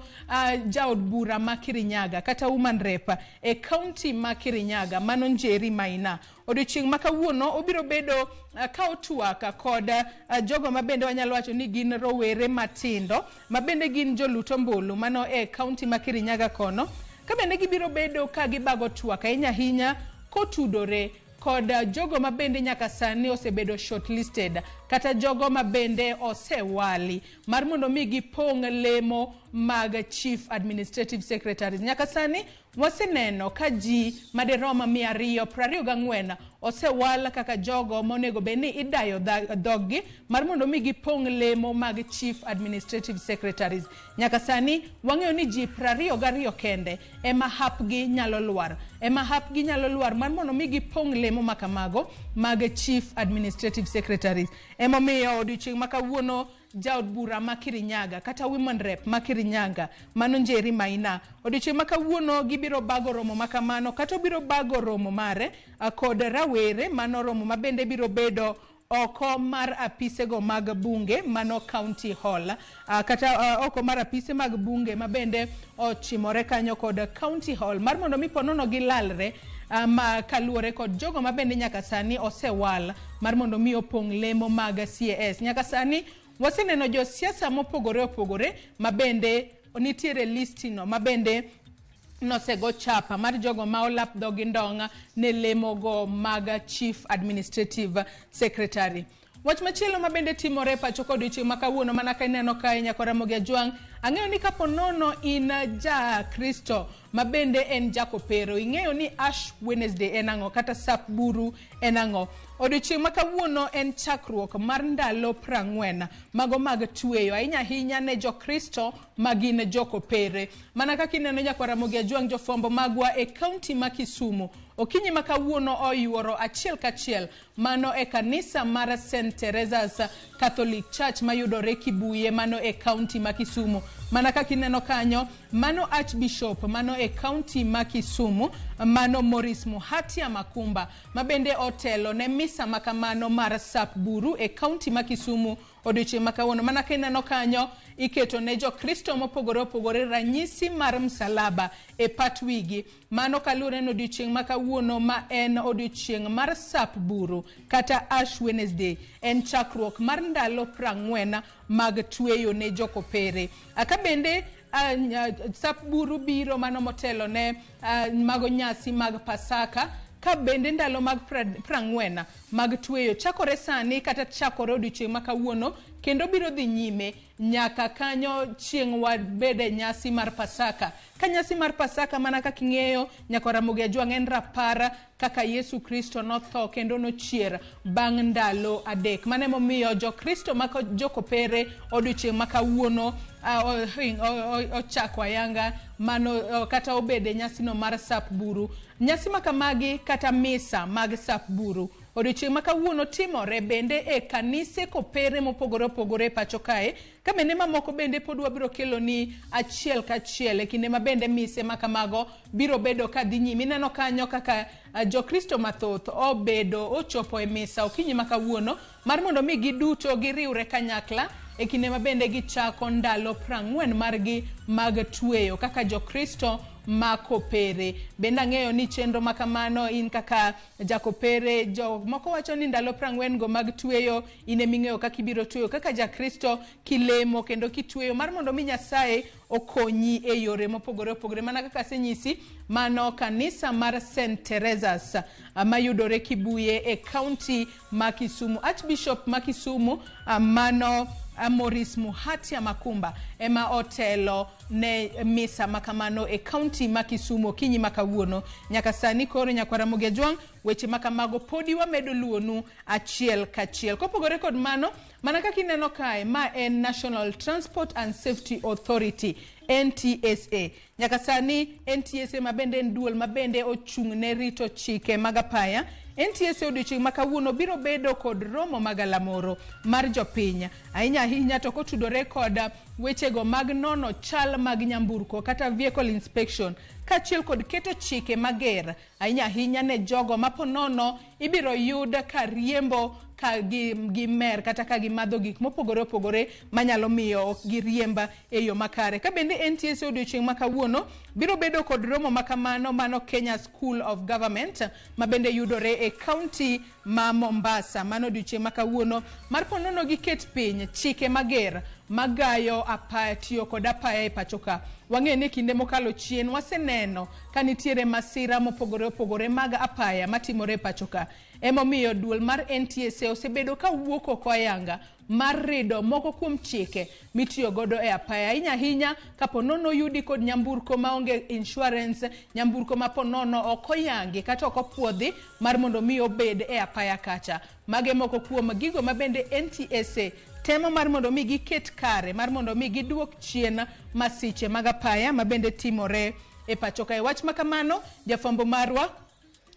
jaod bura ma Kirinyaga kata woman rep e county ma Kirinyaga mano Njeri Maina odiochieng' ma kawuono obiro bedo ka otwaka kod jogo ma bende wanyalo wacho ni gin rowere matindo ma bende gin joluto mbulu mano e county ma Kirinyaga kono, ka bende gibiro bedo ka gibago twaka ahinya kotudore kod jogo ma bende nyaka sani osebedo shortlisted kata jogo ma bende osewali mar mondo mi gipong' lemo mag chief administrative secretaries. Nyaka sani waseneno ka ji maderoma 224 osewal kaka jogo monego beni idayo doggi mar mondo mi gipong' lemo mag chief administrative secretaries. Nyaka sani wang'eyo ni ji 22 kende ema hapgi nyalo lwar mar mondo mi gipong' lemo makamago mag chief administrative secretaries. Emomiyo odiochieng' ma kawuono jaod bura ma Kirinyaga kata women rep ma Kirinyaga mano Njeri Maina odiochieng' ma kawuono gibiro bago romo makamano kata obiro bago romo mare kod rawere mano romo ma bende biro bedo oko mar apise go mag bunge mano county hall kata oko mar apise mag bunge ma bende ochimore kanyo kod county hall mar mondo mi ponono gilalre ma kaluore kod jogo ma bende nyaka sani osewal mar mondo mi opong' lemo mag CAS. Nyaka sani waseneno jo siasa mopogore opogore ma bende nitiere listino ma bende nosego chapa mar jogo ma olap dhogi ndonga ne lemo go mag chief administrative secretary. Wach machielo ma bende timore pacho kod odiochieng' ma kawuono mana ka ineno kae nyakwara Mogejo, ang'eyo ni kaponono in ja Kristo ma bende en jakopero, ing'eyo ni Ash Wednesday en ang'o kata sap buru en ang'o. Odiochieng' ma kawuono en chakruok mar ndalo 40 mago mag tweyo ahinya ne jo Kristo magin jokopere. Mana kaka ineno nyakwara Mogejo, jofwambo magwa e county ma Kisumu okinyi ma kawuono oyuoro achiel kachiel mano e kanisa mar St. Teresa's Catholic Church mayudore Kibuye mano e county ma Kisumu. Mana kaka ineno kanyo mano Archbishop mano e county ma Kisumu mano Morris Muhatia Makumba mabende otelo ne misa makamano mar sap buru e county ma Kisumu odiochieng' ma kawuono. Mana ka ineno kanyo iketo ne jo Kristo mopogore opogore ranyisi mar msalaba e pat wigi. Mano kaluwore no odiochieng' ma kawuono ma en odiochieng' mar Sap Buru kata Ash Wednesday en chakruok mar ndalo 40 mag tweyo ne jokopere. Aka bende Sap Buru biro mano motelo ne mago nyasi mag Pasaka, ka bende ndalo mag 40 mag tweyo chakore sani kata chakore odiochieng' ma kawuono kendo biro dhi nyime nyaka kanyo chieng' wabede nyasi mar Pasaka. Ka nyasi mar Pasaka mana kaka ing'eyo nyaka Ramogi Ajwang' en rapar kaka Yesu Kristo notho kendo nochier bang' ndalo 3. Mane momiyo jo Kristo ma jokopere odiochieng' ma kawuono ochako ayanga mano kata obede nyasi no mar Sap Buru. Nyasi makamagi kata misa mag Sap Buru odiochieng' ma kawuono timore bende e kanise kopere mopogore opogore pacho kae. Ka bende mamoko bende pod wabiro kelo ni achiel kachiel e kinde ma bende mise makamago biro bedo ka dhi nyime. Ineno kanyo kaka jo Kristo mathoth obedo ochopo e misa okinyi ma kawuono mar mondo mi giduto giriwre kanyakla e kinde ma bende gichako ndalo 40 margi mag tweyo kaka jo Kristo makopere. Bende ang'eyo ni chenro makamano in kaka jakopere jo moko wacho ni ndalo 40 go mag tweyo ine ming'eyo kaka ibiro tweyo kaka ja Kristo kilemo kendo kitweyo mar mondo mi Nyasaye okonyi e yore mopogore opogore. Mana kaka senyisi mano kanisa mar St. Teresa's mayudore Kibuye e county ma Kisumu. Archbishop ma Kisumu mano Maurice Muhatia Makumba ema otelo ne misa makamano e county ma Kisumu kinyi makawuono. Nyaka sani koro nyaka Ramogi Ajwang' weche makamago podi wamedo luonu achiel kachiel. Kopogore kod mano, mana kaka ineno kae, ma en National Transport and Safety Authority NTSA. Nyaka sani NTSA mabende en duol mabende ochung' ne rito chike mag apaya. NTSA odiochieng' ma kawuono biro bedo kod romo magalamoro mar jopiny ahinya to kotudore kod wechego mag nono chal mag nyamburko kata vehicle inspection kachiel kod keto chike mager ahinya ne jogo maponono ibiro yud ka riembo ka gimer kata ka gimadho gik mopogore opogore manyalo miyo giriemba e yo makare. Ka bende NTSA odiochieng' ma kawuono biro bedo kod romo makamano mano Kenya School of Government mabende yudore e county ma Mombasa. Mano odiochieng' ma kawuono mar ponono gi ket piny chike mager magayo apaya tiyo kod apaya e pachoka. Wang'e ni kinde mokalo chien waseneno ka nitiere masira mopogore opogore mag apaya matimore pachoka. Emomiyo duol mar NTSA osebedo ka wuok oko ayanga mar rido moko kuom chike mitiyo godo e apaya ahinya kaponono yudi kod nyamburko maonge insurance, nyamburko maponono okoyangi kata okopuodhi mar mondo mi obed e apaya kacha. Mage moko kuom gigo mabende NTSA temo mar mondo mi giket kare mar mondo mi giduok chien masiche mag apaya mabende timore e pachoka. E wach makamano jafambo marwa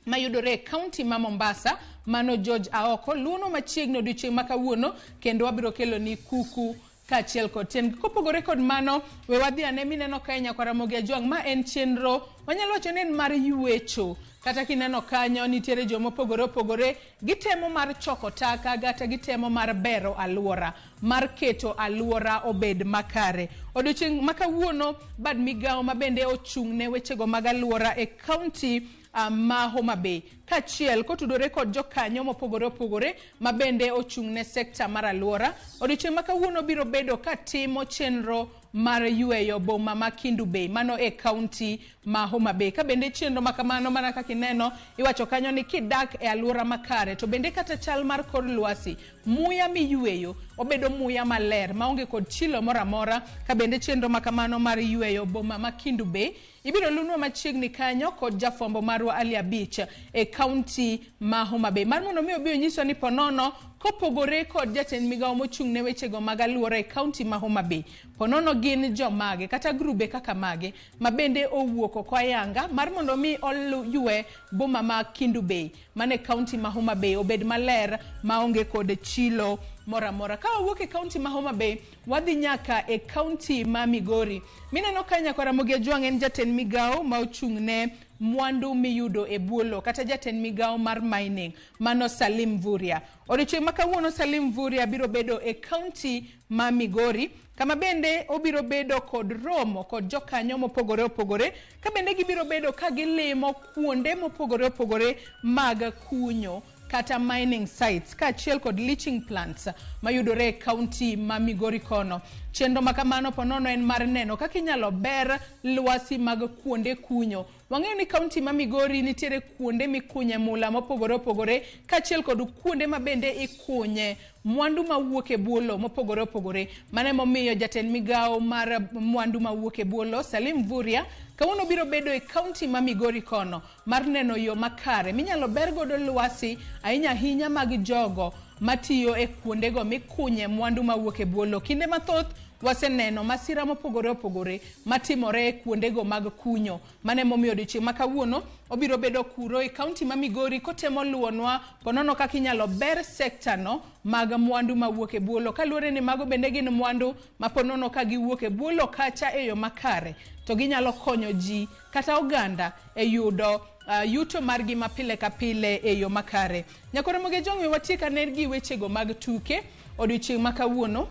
mayudore e county ma Mombasa mano George Aoko luono machiegni odiochieng' ma kawuono kendo wabiro kelo ni kuku kachiel kod ten. Kopogore kod mano we wadhi ane mineno kae nyaka Ramogi Ajwang' ma en chenro wanyalo wacho ni en mar yuecho kata kineno kanyo nitiere jomo pogore opogore gitemo mar choko taka gata gitemo mar bero alwora mar keto alwora obed makare. Odiochieng' ma kawuono bad migao mabende ochung' ne wechego mag alwora e county ma Homa Bay kachiel kotudore kod jokanyo mopogore opogore mabende ochung' ne sekta mar alwora. Odiochieng' ma kawuono biro bedo ka timo chenro mar yueyo boma ma Kindu Bay mano e county ma Homa Bay. Ka bende chenro makamano mana kaka ineno iwacho kanyo ni kidak e alwora makare to bende kata chal mar kor lwasi muya miyueyo obedo muya maler maonge kod chilo moramora. Ka bende chenro makamano mar yueyo boma ma Kindu Bay ibiro lunwa machiegni kanyo kod jafombo marwa Alia Beach e county ma Homa Bay mar mondo mi obiro nyiso ni ponono kopogore kod jatend migao mochung' ne wechego mag alwora e county ma Homa Bay. Ponono gin jomage kata grube kaka mage mabende owuok oko ayanga mar mondo mi oyue boma ma Kindu Bay mane county ma Homa Bay obed maler maonge kod chilo moramora. Ka wawuok e county ma Homa Bay wadhi nyaka e county ma Migori. Mineno ka nyaka Ramogi Ajwang' en jatend migao ma ochung' ne mwandu miyudo e buolo kata jatend migao mar mining mano Salim Vuria. Odiochieng' ma kawuono Salim Vuria biro bedo e county ma Migori kama bende obiro bedo kod romo kod jokanyo mopogore opogore, ka bende gibiro bedo ka gilimo kuonde mopogore opogore mag kunyo kata mining sites kaachiel kod leaching plants mayudore e kaunti ma Migori kono. Chenro makamano ponono en mar neno kaka inyalo ber lwasi mag kuonde kunyo. Wang'eyo ni kaunti ma Migori nitiere kuonde mikunye mula mopogore opogore kaachiel kod kuonde ma bende ikunye mwandu mawuok e buolo mopogore opogore. Mane momiyo jatend migawo mar mwandu mawuok e buolo Salim Vuria kawuono biro bedo e kaunti ma Migori kono mar neno yo makare minyalo ber godo lwasi ahinya mag jogo matiyo e kuondego mikunye mwandu mawuok e buolo. Kinde mathoth waseneno masira mopogore opogore matimore e kuondego mag kunyo. Mane momiyo odiochieng' ma kawuono obiro bedo kuro e kaunti ma Migori kotemo luonwa ponono kaka inyalo ber sekta no mag mwandu mawuok e buolo, kaluwore ni mago bende gin mwandu maponono ka giwuok e buolo kacha e yo makare to ginyalo konyo ji kata oganda e yudo yuto margi mapile ka pile e yo makare. Nyakore moge jong'we watieka nergi wechego mag tuke odiochieng' ma kawuono.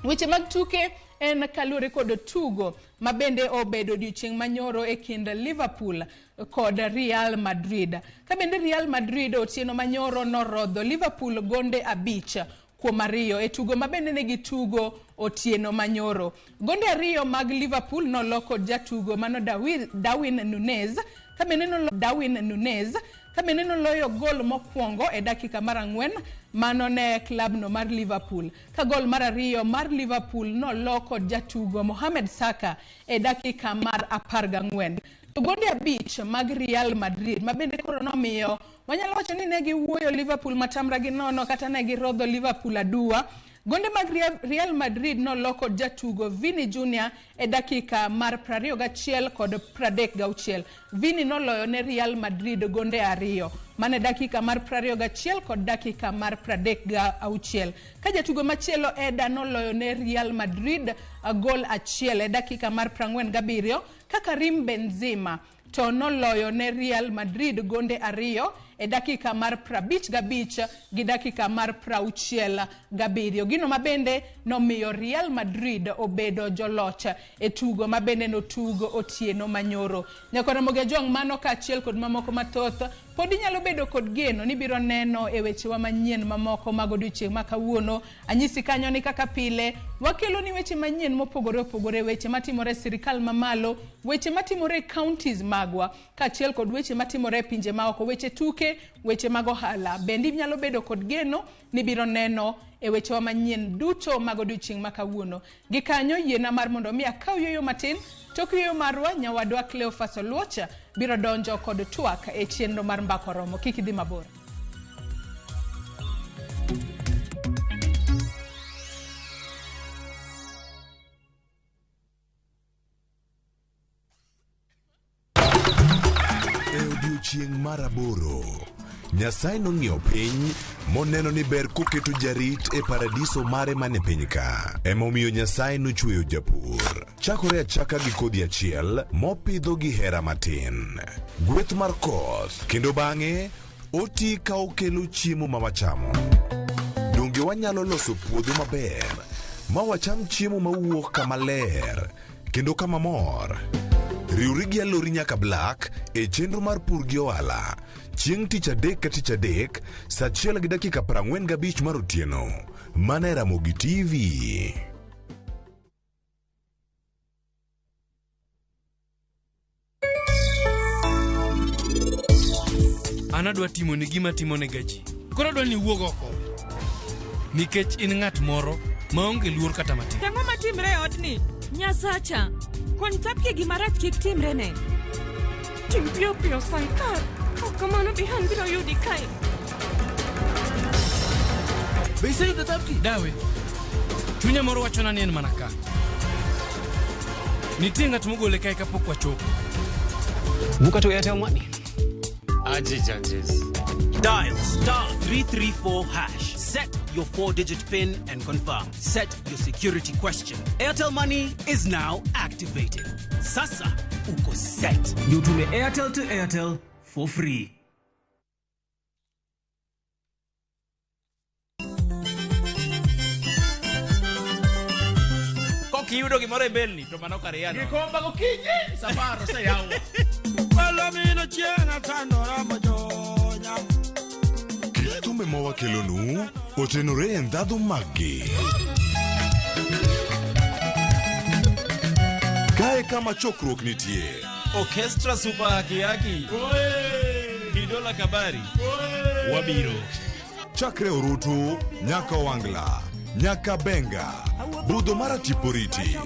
Weche mag tuke en kaluwore kod tugo mabende obedo odiochieng' manyoro e kind Liverpool kod Real Madrid. Ka bende Real Madrid otieno manyoro norodho Liverpool gonde 5-2 e tugo mabende ne gitugo otieno manyoro. Gonde 2 mag Liverpool noloko jatugo mano Darwin Nunez, ka bende noloyo gol mokwongo e dakika mar 4 mano ne klabno mar Liverpool. Ka gol mar 2 mar Liverpool noloko jatugo Mohamed Saka e dakika mar 14. To gonde 5 mag Real Madrid mabende koro nomiyo wanyalo wacho ni ne giwuoyo Liverpool matamra gi nono kata ne girodho Liverpool aduwa. Gonde mag Real Madrid noloko jatugo Vini Jr e dakika mar 21 kod 36. Vini noloyo ne Real Madrid gonde 2 mane dakika mar 21 kod dakika mar 36. Ka jatugo machielo Eda noloyo ne Real Madrid gol 1 e dakika mar 47. Ka Karim Benzema to noloyo ne Real Madrid gonde 2 e dakika mar 55 gi dakika mar 67. Gino mabende nomiyo Real Madrid obedo joloch e tugo mabende notugo otieno manyoro. Nyakore moge jong' mano kaachiel kod mamoko mathoth pod inyalo bedo kod geno ni biro neno e wechewa manyien mamoko mag odiochieng' ma kawuono. Anyisi kanyo ni kaka pile wakelo ni weche manyien mopogore opogore, weche matimore e sirikal mamalo, weche matimore e counties magwa kaachiel kod weche matimore e pinje maoko, weche tuke, weche mag ohala. Bende inyalo bedo kod geno ni biro neno e wechewa manyien duto mag odiochieng' ma kawuono. Gi kanyo yiena mar mondo mi akaw yoyo matin tok yoyo marwa nyawadwa Cleophas Oluocha biro donjo kod twak e chenro mar mbako romo. Kik idhi mabor. E odiochieng' mar 8 Nyasaye nong'iyo piny moneno ni ber koketo jarit e paradiso mare mane piny ka. Emomiyo Nyasaye nochweyo japur. Chakore achaka gi kodhi achiel mopidho gi hera matin. Gweth mar koth kendo bang'e oti ka okelo chiemo ma wachamo. Donge wanyalo loso puodho maber ma wacham chiemo mawuok kama ler kendo kama mor. Riwri gi alori nyaka Black e chenro mar pur gi ohala. Chieng' tich adek ka tich adek, saa 1 gi dakika 45 mar otieno. Mana e Ramogi TV. An adwa timo ni gima timo ne gaji. Koro adwa ni wuog oko. Nikech in ng'at moro maonge luor kata matin. Tang'o matimre e odni? Nyasacha, kony tapke gima rach kik timre ne. Tim piyo piyo Sankar. Kamano bihan biro yudi kae. Be iseyudo tapki? Dawe. Chunya moro wachona ni en mana ka. Nitie ng'at mogole kae kapok wachopo. Buka to Airtel Money. Dial *334#. Set your 4-digit PIN and confirm. Set your security question. Airtel Money is now activated. Sasa uko set. You to Airtel to Airtel for free. kiyudo gimoro e belni to mano kare yano. Gikomba gokinyi safaro sa yawa. Palamino chienga tanora mojonya. Kitumbe mawakelonu otenore e ndhadhu maggi. Kae kama chokruok nitie. Orchestra super hakiyaki. Idola kabari. Wabiro. Chakre Orutu, nyaka Wangla, nyaka Benga, budho mara Tiporiti.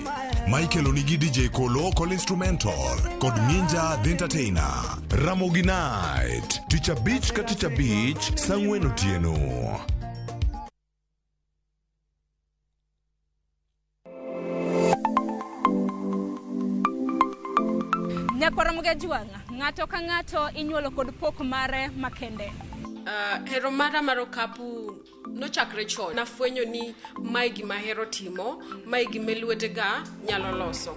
Michael Onigi DJ Kolo kol instrumental, kod Ninja the Entertainer. Ramogi Night, Ticha Beach ka Ticha Beach, Sang'wen otieno. Ramogi Juanga, ng'ato ka ng'ato inyuolo kod pok mare makende. Hero mara mar okapu nochakre chon. Nafwenyo ni mae gima hero timo, mae gima lwetega nyalo loso.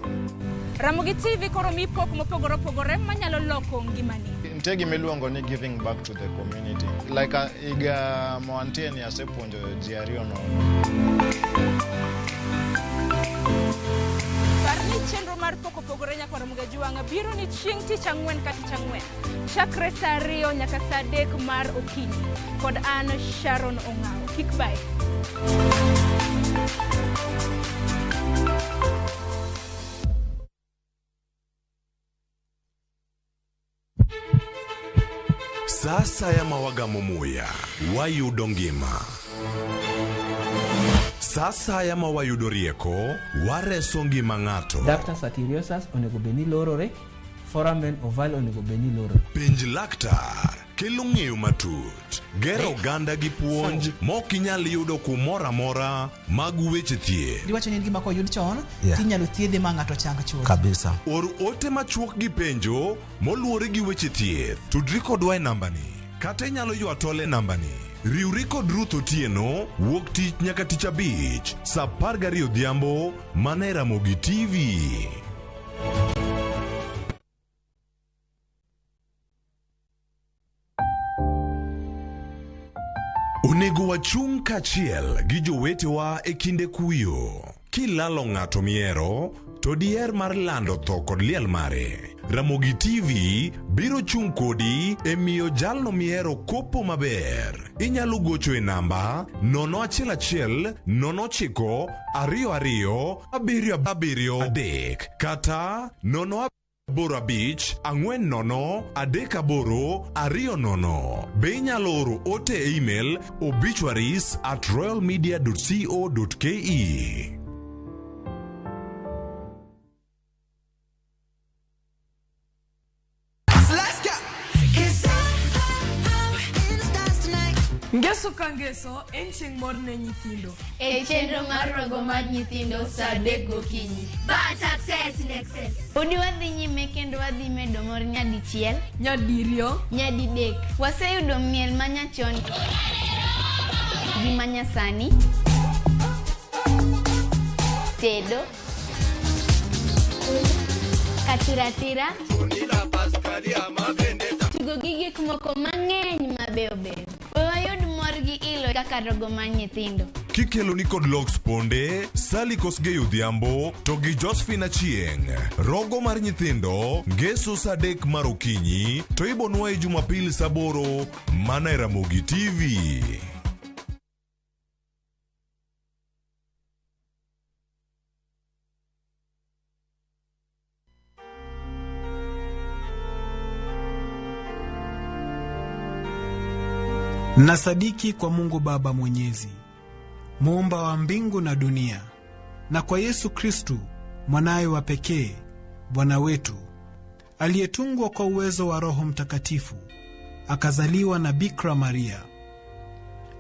Ramogi TV koro mi pok mopogore opogore manyalo loko ngimani. Nitie gima iluongo ni giving back to the community. Like iga moantie ni asepuonjo ji ariyo nono. Parni chenro mar pok opogore nyaka Ramogi Juanga biro ni chieng' tich ang'wen ka tich ang'wen. Chakre saa 2 nyaka saa 3 mar okinyi. Kod an Sharon Ong'ao. Kik bai. Sasa ya mawagamo muya, wayudo ngima. Sasa ya mawayudo rieko, wareso ngima ng'ato. Dr. Satiriosus onego beni lorore, foramen oval onego beni lorore. Penj laktar, kelo ng'eyo matut. Gero ganda gi puonj, mok inyal yudo kumora amora mag weche thieth. Diwacho ni gima ko yud chon, tinyalo thiedhe ma ng'ato chang chuth. Kabisa. Or ote machuok gi penjo, moluore gi weche thieth. Tudri kodwa e nambani. Kata inyalo ywa tole nambani. Riwri kod Ruth Otieno, wuok tich nyaka tich abich, saa 12 odhiambo, mana e Ramogi TV. Onego wachung' kachiel gi jowetewa e kinde kuyo. Kilalo ng'ato miero, to diher mar lando tho kod liel mare. Ramogi TV biro chung' kodi e miyo jalno miero kopo maber. Inyalo gocho e namba 011 09 22 773 kata 085 40 38 Be inyalo oro ote e email obituaries@royalmedia.co.ke. Ngeso ka ngeso, en chieng' mor ne nyithindo. E chenro mar rogo mar nyithindo saa 3 gokinyi. But success in excess. Udi wadhi nyime kendo wadhi medo mor nyadichiel, nyadiriyo, nyadidek. Waseyudo miel manyachon gi manyasani, tedo, katiratira, tugo gi gik moko mang'eny mabeyo beyo. Wayud mor gi ilo kaka rogo mar nyithindo. Kikelo ni kod Lox Ponde, Sally Kosgei Odhiambo, to gi Josephine Achieng'. Rogo mar nyithindo, ngeso saa 3 mar okinyi, to ibonwa e Jumapil saa 8, mana e Ramogi TV. Nasadiki kwa Mungu Baba Mwenyezi, muumba wa mbingu na dunia, na kwa Yesu Kristu mwanaye wa pekee, Bwana wetu, aliyetungwa kwa uwezo wa Roho Mtakatifu, akazaliwa na Bikira Maria,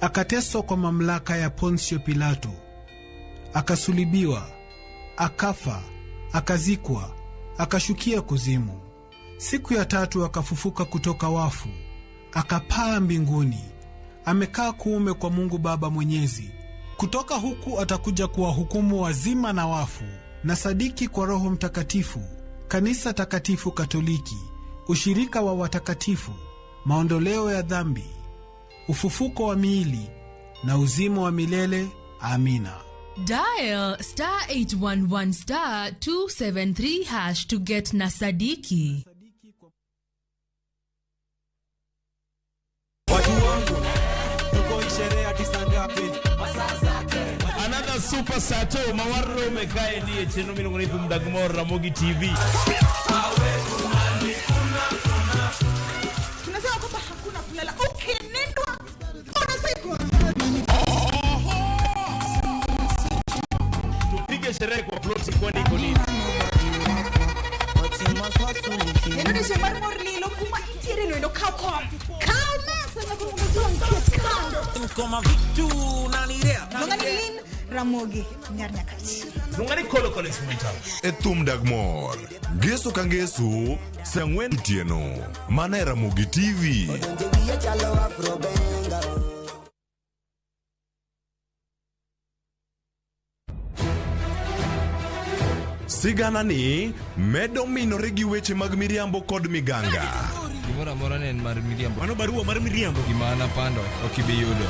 akateswa kwa mamlaka ya Ponsio Pilato, akasulibiwa, akafa, akazikwa, akashukia kuzimu. Siku ya 3 akafufuka kutoka wafu, akapaa mbinguni, amekaa kuume kwa Mungu Baba Mwenyezi. Kutoka huku atakuja kuwahukumu wazima na wafu. Na sadiki kwa Roho Mtakatifu, kanisa takatifu Katoliki, ushirika wa watakatifu, maondoleo ya dhambi, ufufuko wa miili na uzima wa milele. Amina. Dial *811*273# to get Nasadiki. Another super sato mawarro umekae ndiye cheno mimi ngonifu mdagmor Ramogi TV. Tunasema kwamba hakuna kulala. Okay, nendwa. Unasema tupige sherehe kwa plot kwani iko nini? Neno ni shemar morlilo kuma itire no kako. Kalma sana kwa mzongo kando. Koma vitu nanirea. Ngani lin Ramogi Nyarnyakach. Ngani kolo instrumental. Etum dagmor. Gesu kangesu sangwen tieno. Mana Ramogi TV. Sigana ni medo minore gi weche mag miriambo kod miganga. Gimora mora ne mar miriambo. Mano barua mar miriambo. Gimana pando okibiyudo.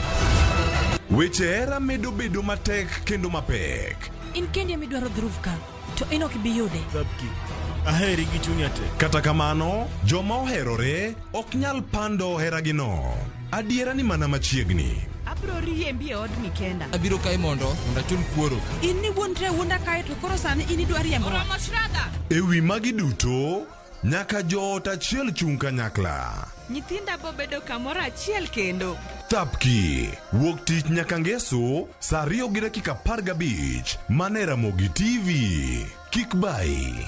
Weche era medo bedo matek kendo mapek. In kendi midwaro dhurufka to in okibiyude. Zabki. Aheri gi chunya te. Kata kamano, joma oherore ok nyal pando heragino. Adiera ni mana machiegni. Abro riembi od mikenda. Abiro kai mondo chul kuoro. In ni wuontre wunda kai to koro sani in idwa riembo. Ewi magi duto, nyaka joot achiel chung kanyakla. Nyithinda bo bedo kamoro achiel kendo. Tapki, wuok tich nyaka ngeso, saa 2:15, mana Ramogi TV. Kik bai.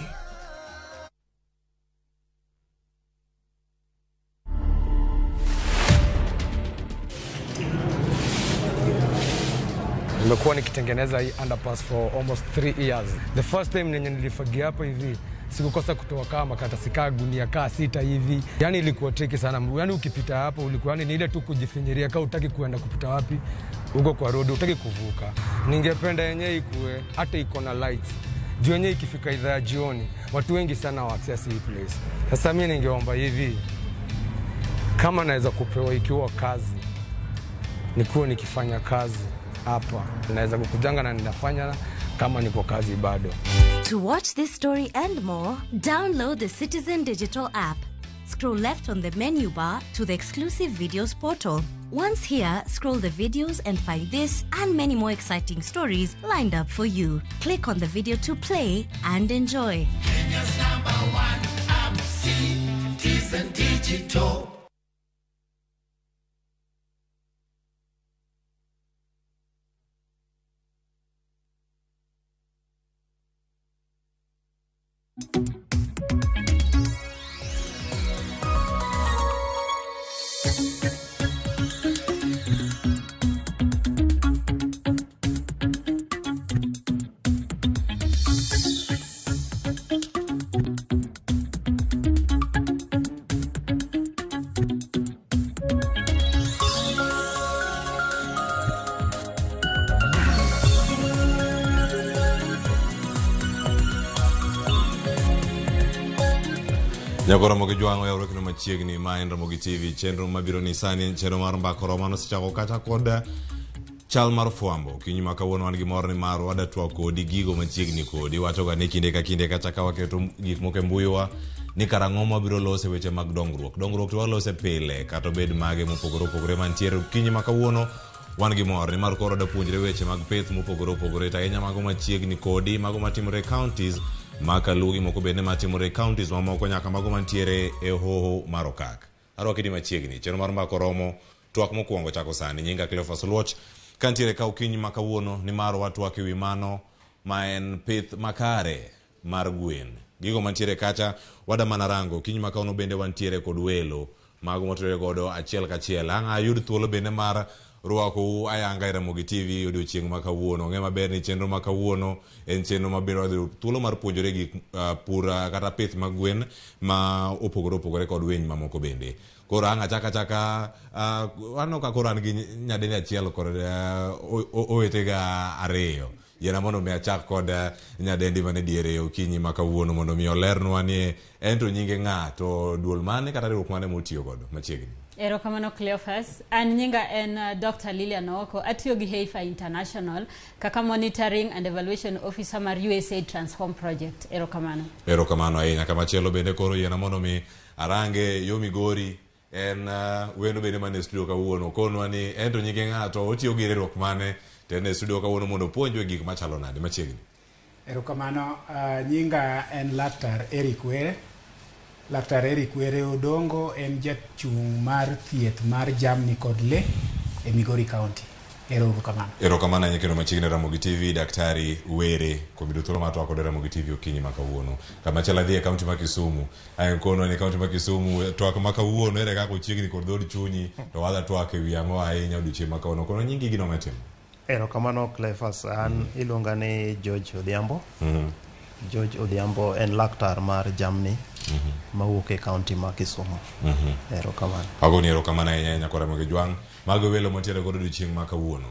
Nimekuwa nikitengeneza hii underpass for almost 3 years. The first time nilifagia hapo hivi, sikukosa kutoa kama karatasi kaa gunia kaa 6 hivi. Yani ilikuwa tricky sana. Yani ukipita hapo ulikuwa ni ile tu kujifinyiria kaa utaki kuenda kupita wapi. Uko kwa road utaki kuvuka. Ningependa yenyewe ikue hata iko na lights. Juu yenyewe ikifika idhaa ya jioni, watu wengi sana wa access hii place. Sasa mimi ningeomba hivi, kama naweza kupewa ikiwa kazi, nikuwa nikifanya kazi hapa, naweza kukujanga na ninafanya kama niko kazi bado. To watch this story and more, download the Citizen Digital app. Scroll left on the menu bar to the exclusive videos portal. Once here, scroll the videos and find this and many more exciting stories lined up for you. Click on the video to play and enjoy. Kenya's #1 app, Citizen Digital. Nyakora Ramogi Jwango ya urokino machiegni ma en Ramogi TV chenro mabiro ni sani chenro mar mbako romano sichako kata koda chal mar fwambo kinyuma kawuono wan gi mor ni mar wada twa kodi gigo machiegni kodi wacho ga ni kinde ka kinde kata ka waketo gik moko mbuiwa ni karang'o mabiro lose weche mag dongruok to walose pile kata bed mage mopogore mantiere kinyuma kawuono wan gi mor ni mar koro da puonjre weche mag pith mopogore ta enya mago machiegni kodi mago matimore counties makalugi moko bende matimore counties mamoko nyaka mago mantiere e hoho mar Okak. Arwakidi machiegni chenro mar mbako romo twak mokwongo chako sani nyinga Cleophas Luoch kantiere ka ukinyi makawuono ni mar watwak ewi mano ma en pith makare mar gwen. Gigo mantiere kacha wada manarango kinyi makawuono bende wantiere kod welo mago motere godo achiel kachiel. Anga yud thuolo bende mar ruako ayanga Ramogi TV odiochieng' makawuono. Ng'e maber ni chenro makawuono en chenro mabiro thuolo mar puonjore gik pura kata pith mag gwen ma opogore kod winy mamoko bende. Koro anga chaka wano ka koro an gi nyadeni achiel kod owetega ariyo. yena mondo mi achak kod nyadendi mane diere okinyi ma kawuono mondo mi olernwa ni ento nyinge ng'a to duol mane kata riwruok mane motiyo godo machiegni. Erokamano Cleophas. An nyinga en Dr. Lilian Oko. Atiyo gi Heifa International kaka Monitoring and Evaluation Officer mar USAID Transform Project. Erokamano. Erokamano ahinya. Kama chielo bende koro yena mondo mi arange yo Migori en wendo bende mane studio kawuono konwa ni ento nyinge ng'ato otiyo gi riwruok mane to en studio kawuono mondo puonjwe gik machalo nade machiegni. Erokamano. Nyinga en Laktar Eric Were. Laktar Eric Were Odongo en jachung' mar thieth mar jamni kod le e Migori County. Erokamano. Erokamano ahinya kendo machiegni Ramogi TV Daktari Were kuom thuolo mar twak kod Ramogi TV okinyi ma kawuono. Kama chielo dhi e kaunti ma Kisumu. Ayen kono ni kaunti ma Kisumu twak ma kawuono ere kaka ochiegni kod dhod chunyi to wadha twak e wi ang'o ahinya odiochieng' ma kawuono. Kono nyingi gino matimo. Erokamano Cleophas. An iluonga ni George Odhiambo. George Odhiambo en laktar mar jamni mawuok e kaunti ma Kisumu. Erokamano. Agoni erokamano ahinya nyakora Ramogi Jwang' mago welo mantiere godo odiochieng' ma kawuono.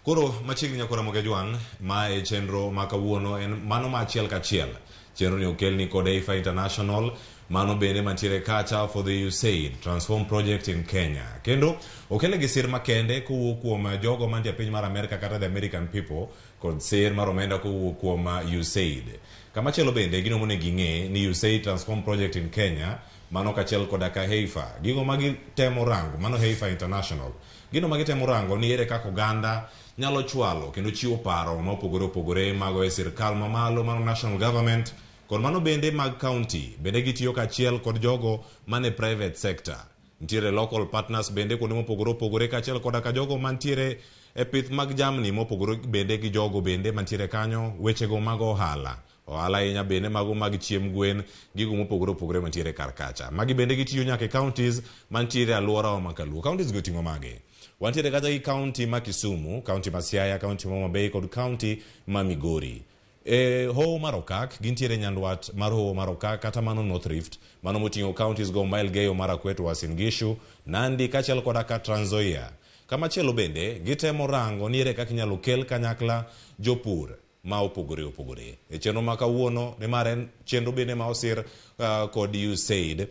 Koro machiegni nyakora Ramogi Jwang' ma e chenro ma kawuono en mano ma achiel kachiel. Chenro ni okelni kod Heifa International mano bende mantiere kacha for the USAID Transform Project in Kenya. Kendo okele gi sir makende kowuok kuom jogo mantie piny mar America kata the American people kod sir mar omenda kowuok kuom USAID. Kama chielo bende gino monego ing'e ni USAID Transform Project in Kenya mano kachiel koda ka Heifa. Gigo magi temo rango mano Heifa International. Gino magi temo rango ni ere kaka oganda nyalo chwalo kendo chiwo paro ma opogore mago e sirkal mamalo mano national government kod mano bende mag county bende gitiyo kachiel kod jogo mane private sector. Ntiere local partners bende kuonde mopogore kachiel koda ka jogo mantiere e pith mag jamni mopogore bende gi jogo bende mantiere kanyo wechego mag ohala ahinya bende mago mag chiem gwen gigo mopogore mantiere kar kacha. Magi bende gitiyo nyaka e counties mantiere alworawa ma Kaluo. Counties go ting'o mage. Wantiere kata gi county ma Kisumu, county ma Siaya, county ma Homa Bay kod county ma Migori. Hoho mar Okak gintiere nyandwat mar Hoho mar Okak kata mano North Rift mano moting'o counties go Maelgeyo, Marakwet, Uasin Gishu, Nandi kachiel koda ka Trans Nzoia. Kama chielo bende gitemo rango ni ere kaka inyalo kel kanyakla jopur ma opogore. E chenro ma kawuono ne mar en chenro bende ma osir kod USAID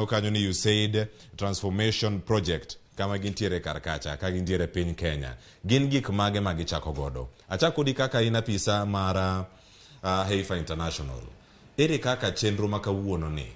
kanyo ni USAID Transformation Project kama gintiere kar kacha ka gintiere piny Kenya. Gin gik mage ma gichako godo. Achako di kaka in apisa mar Heifa International. Ere kaka chenro ma kawuono ni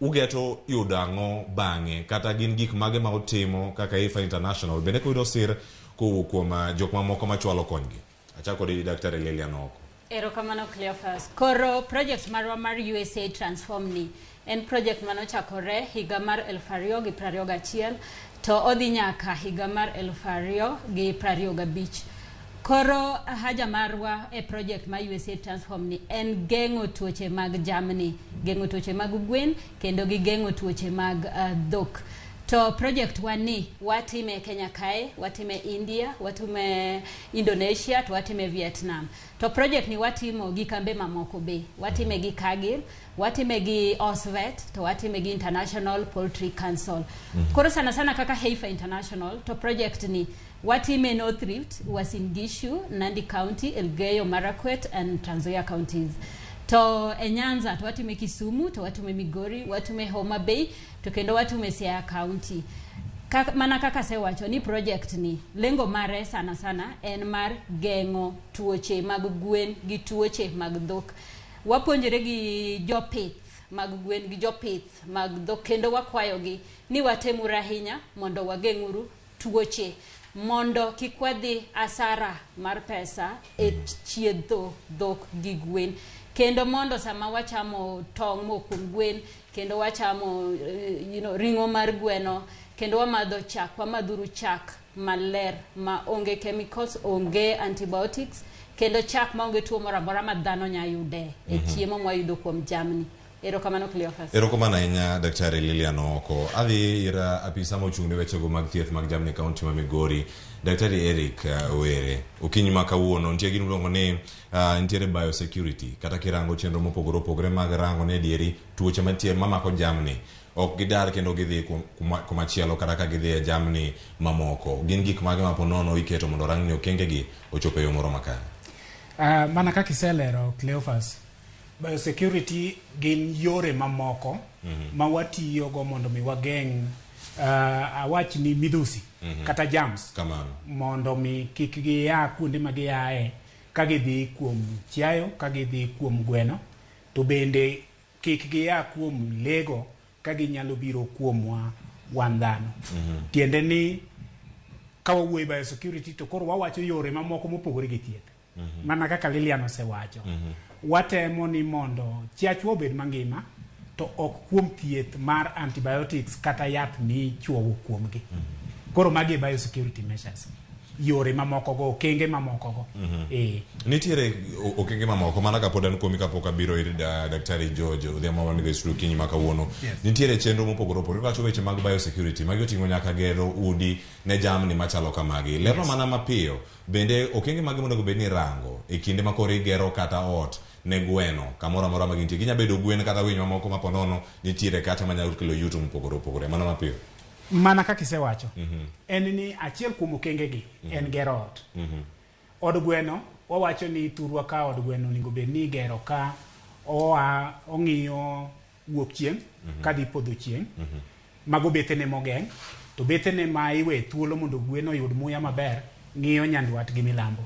ugeto yudo ang'o bang'e kata gin gik mage ma utimo kaka Heifa International bende kuyudo sir kowuok kuom jok mamoko machwalo konygi. Achako di Daktari Lilian Oko. Erokamano Cleophas. Koro project marwa mar USAID Transform ni en project manochakore higa mar 2021 to odhi nyaka higa mar 2025. Koro haja marwa e project ma USAID Transform ni en geng'o tuoche mag jamni, geng'o tuoche mag gwen kendo gi geng'o tuoche mag dhok. To project wani watime Kenya kae, watime India, watime Indonesia, to watime Vietnam. To project ni watimo gi kambe mamoko be. Watime gi Kagil, watime gi Osvet, to watime gi International Poultry Council. Koro sana kaka Heifa International, to project ni watime North Rift, Uasin Gishu, Nandi County, Elgeyo Marakwet and Trans Nzoia counties. To Nyanza to watime Kisumu, to watime Migori, watime Homa Bay, to kendo watime Siaya County. Mana kaka sewacho ni project ni lengo mare sana en mar geng'o tuoche mag gwen gi tuoche mag dhok. Wapuonjore gi jopith mag gwen gi jopith mag dhok kendo wakwayogi ni watemuru ahinya mondo wageng'uru tuoche mondo kik wadhi asara mar pesa e chiedho dhok gi gwen. Kendo mondo sama wachamo tong' mokum gwen kendo wachamo ring'o mar gweno kendo wamadho chak, wamadhuru chak maler ma onge chemicals, onge antibiotics kendo chak ma onge tuo moro amora ma dhano nya yude e chiemo ma wayudo kuom jamni. Erokamano Cleophas. Erokamano ahinya Daktari Lilian Oko. Adhi ira apisa mochung'ne wechego mag thieth mag jamni kaunti ma Migori. Daktari Eric Were, okinyi ma kawuono nitie gino miluongo ni nitiere biosecurity kata kirango chenro mopogore mag rango ne dieri tuoche mantie mamako jamni. ok gidar kendo gidhi kumachielo kata ka gidhi e jamni mamoko. Gin gik mage ma po nono iketo mondo rang ni okengegi ochopo e yo moro makare? Mana kaka iselero Cleophas, biosecurity gin yore mamoko ma watiyogo mondo mi wageng' awach ni midhusi kata jams mondo mi kik gia kuonde ma giae ka gidhi kuom chiayo, ka gidhi kuom gweno, to bende kik gia kuom lego ka ginyalo biro kuomwa wan dhano. Tiende ni ka wawuoyo biosecurity to koro wawacho yore mamoko mopogore gi thieth. Mana kaka Lilian osewacho. Watemo ni mondo chiachwa obed mangima to ok kuom thieth mar antibiotics kata yath michuowo kuomgi. Koro magi biosecurity measures. Yore mamoko go, okenge mamoko go. Nitiere okenge mamoko mana kapod an kuomi kapok abiro ir Daktari George Odhiambo man gi studio kinyi ma kawuono. Nitiere chenro mopogore opogore. Iwacho weche mag biosecurity magi oting'o nyaka gero udi ne jamni machalo kamagi. Lerno mana mapiyo. Bende okenge magi monego bed ni rango e kinde ma koro igero kata ot ne gweno kamoro amora ma gintie. Ginya bedo gwen kata winy mamoko ma po nono nitiere kata manyalo kelo yuto mopogore opogore. Mana mapiyo. Mana kaka isewacho. En ni achiel kuom okengegi en gero ot. Od gweno wawacho ni thurwa ka od gweno onego bed ni igero ka ong'iyo wuok chieng' kadhi podho chieng'. Mago bethene mogeng'. To bethene ma iwe thuolo mondo gweno oyud muya maber ng'iyo nyandwat gi milambo.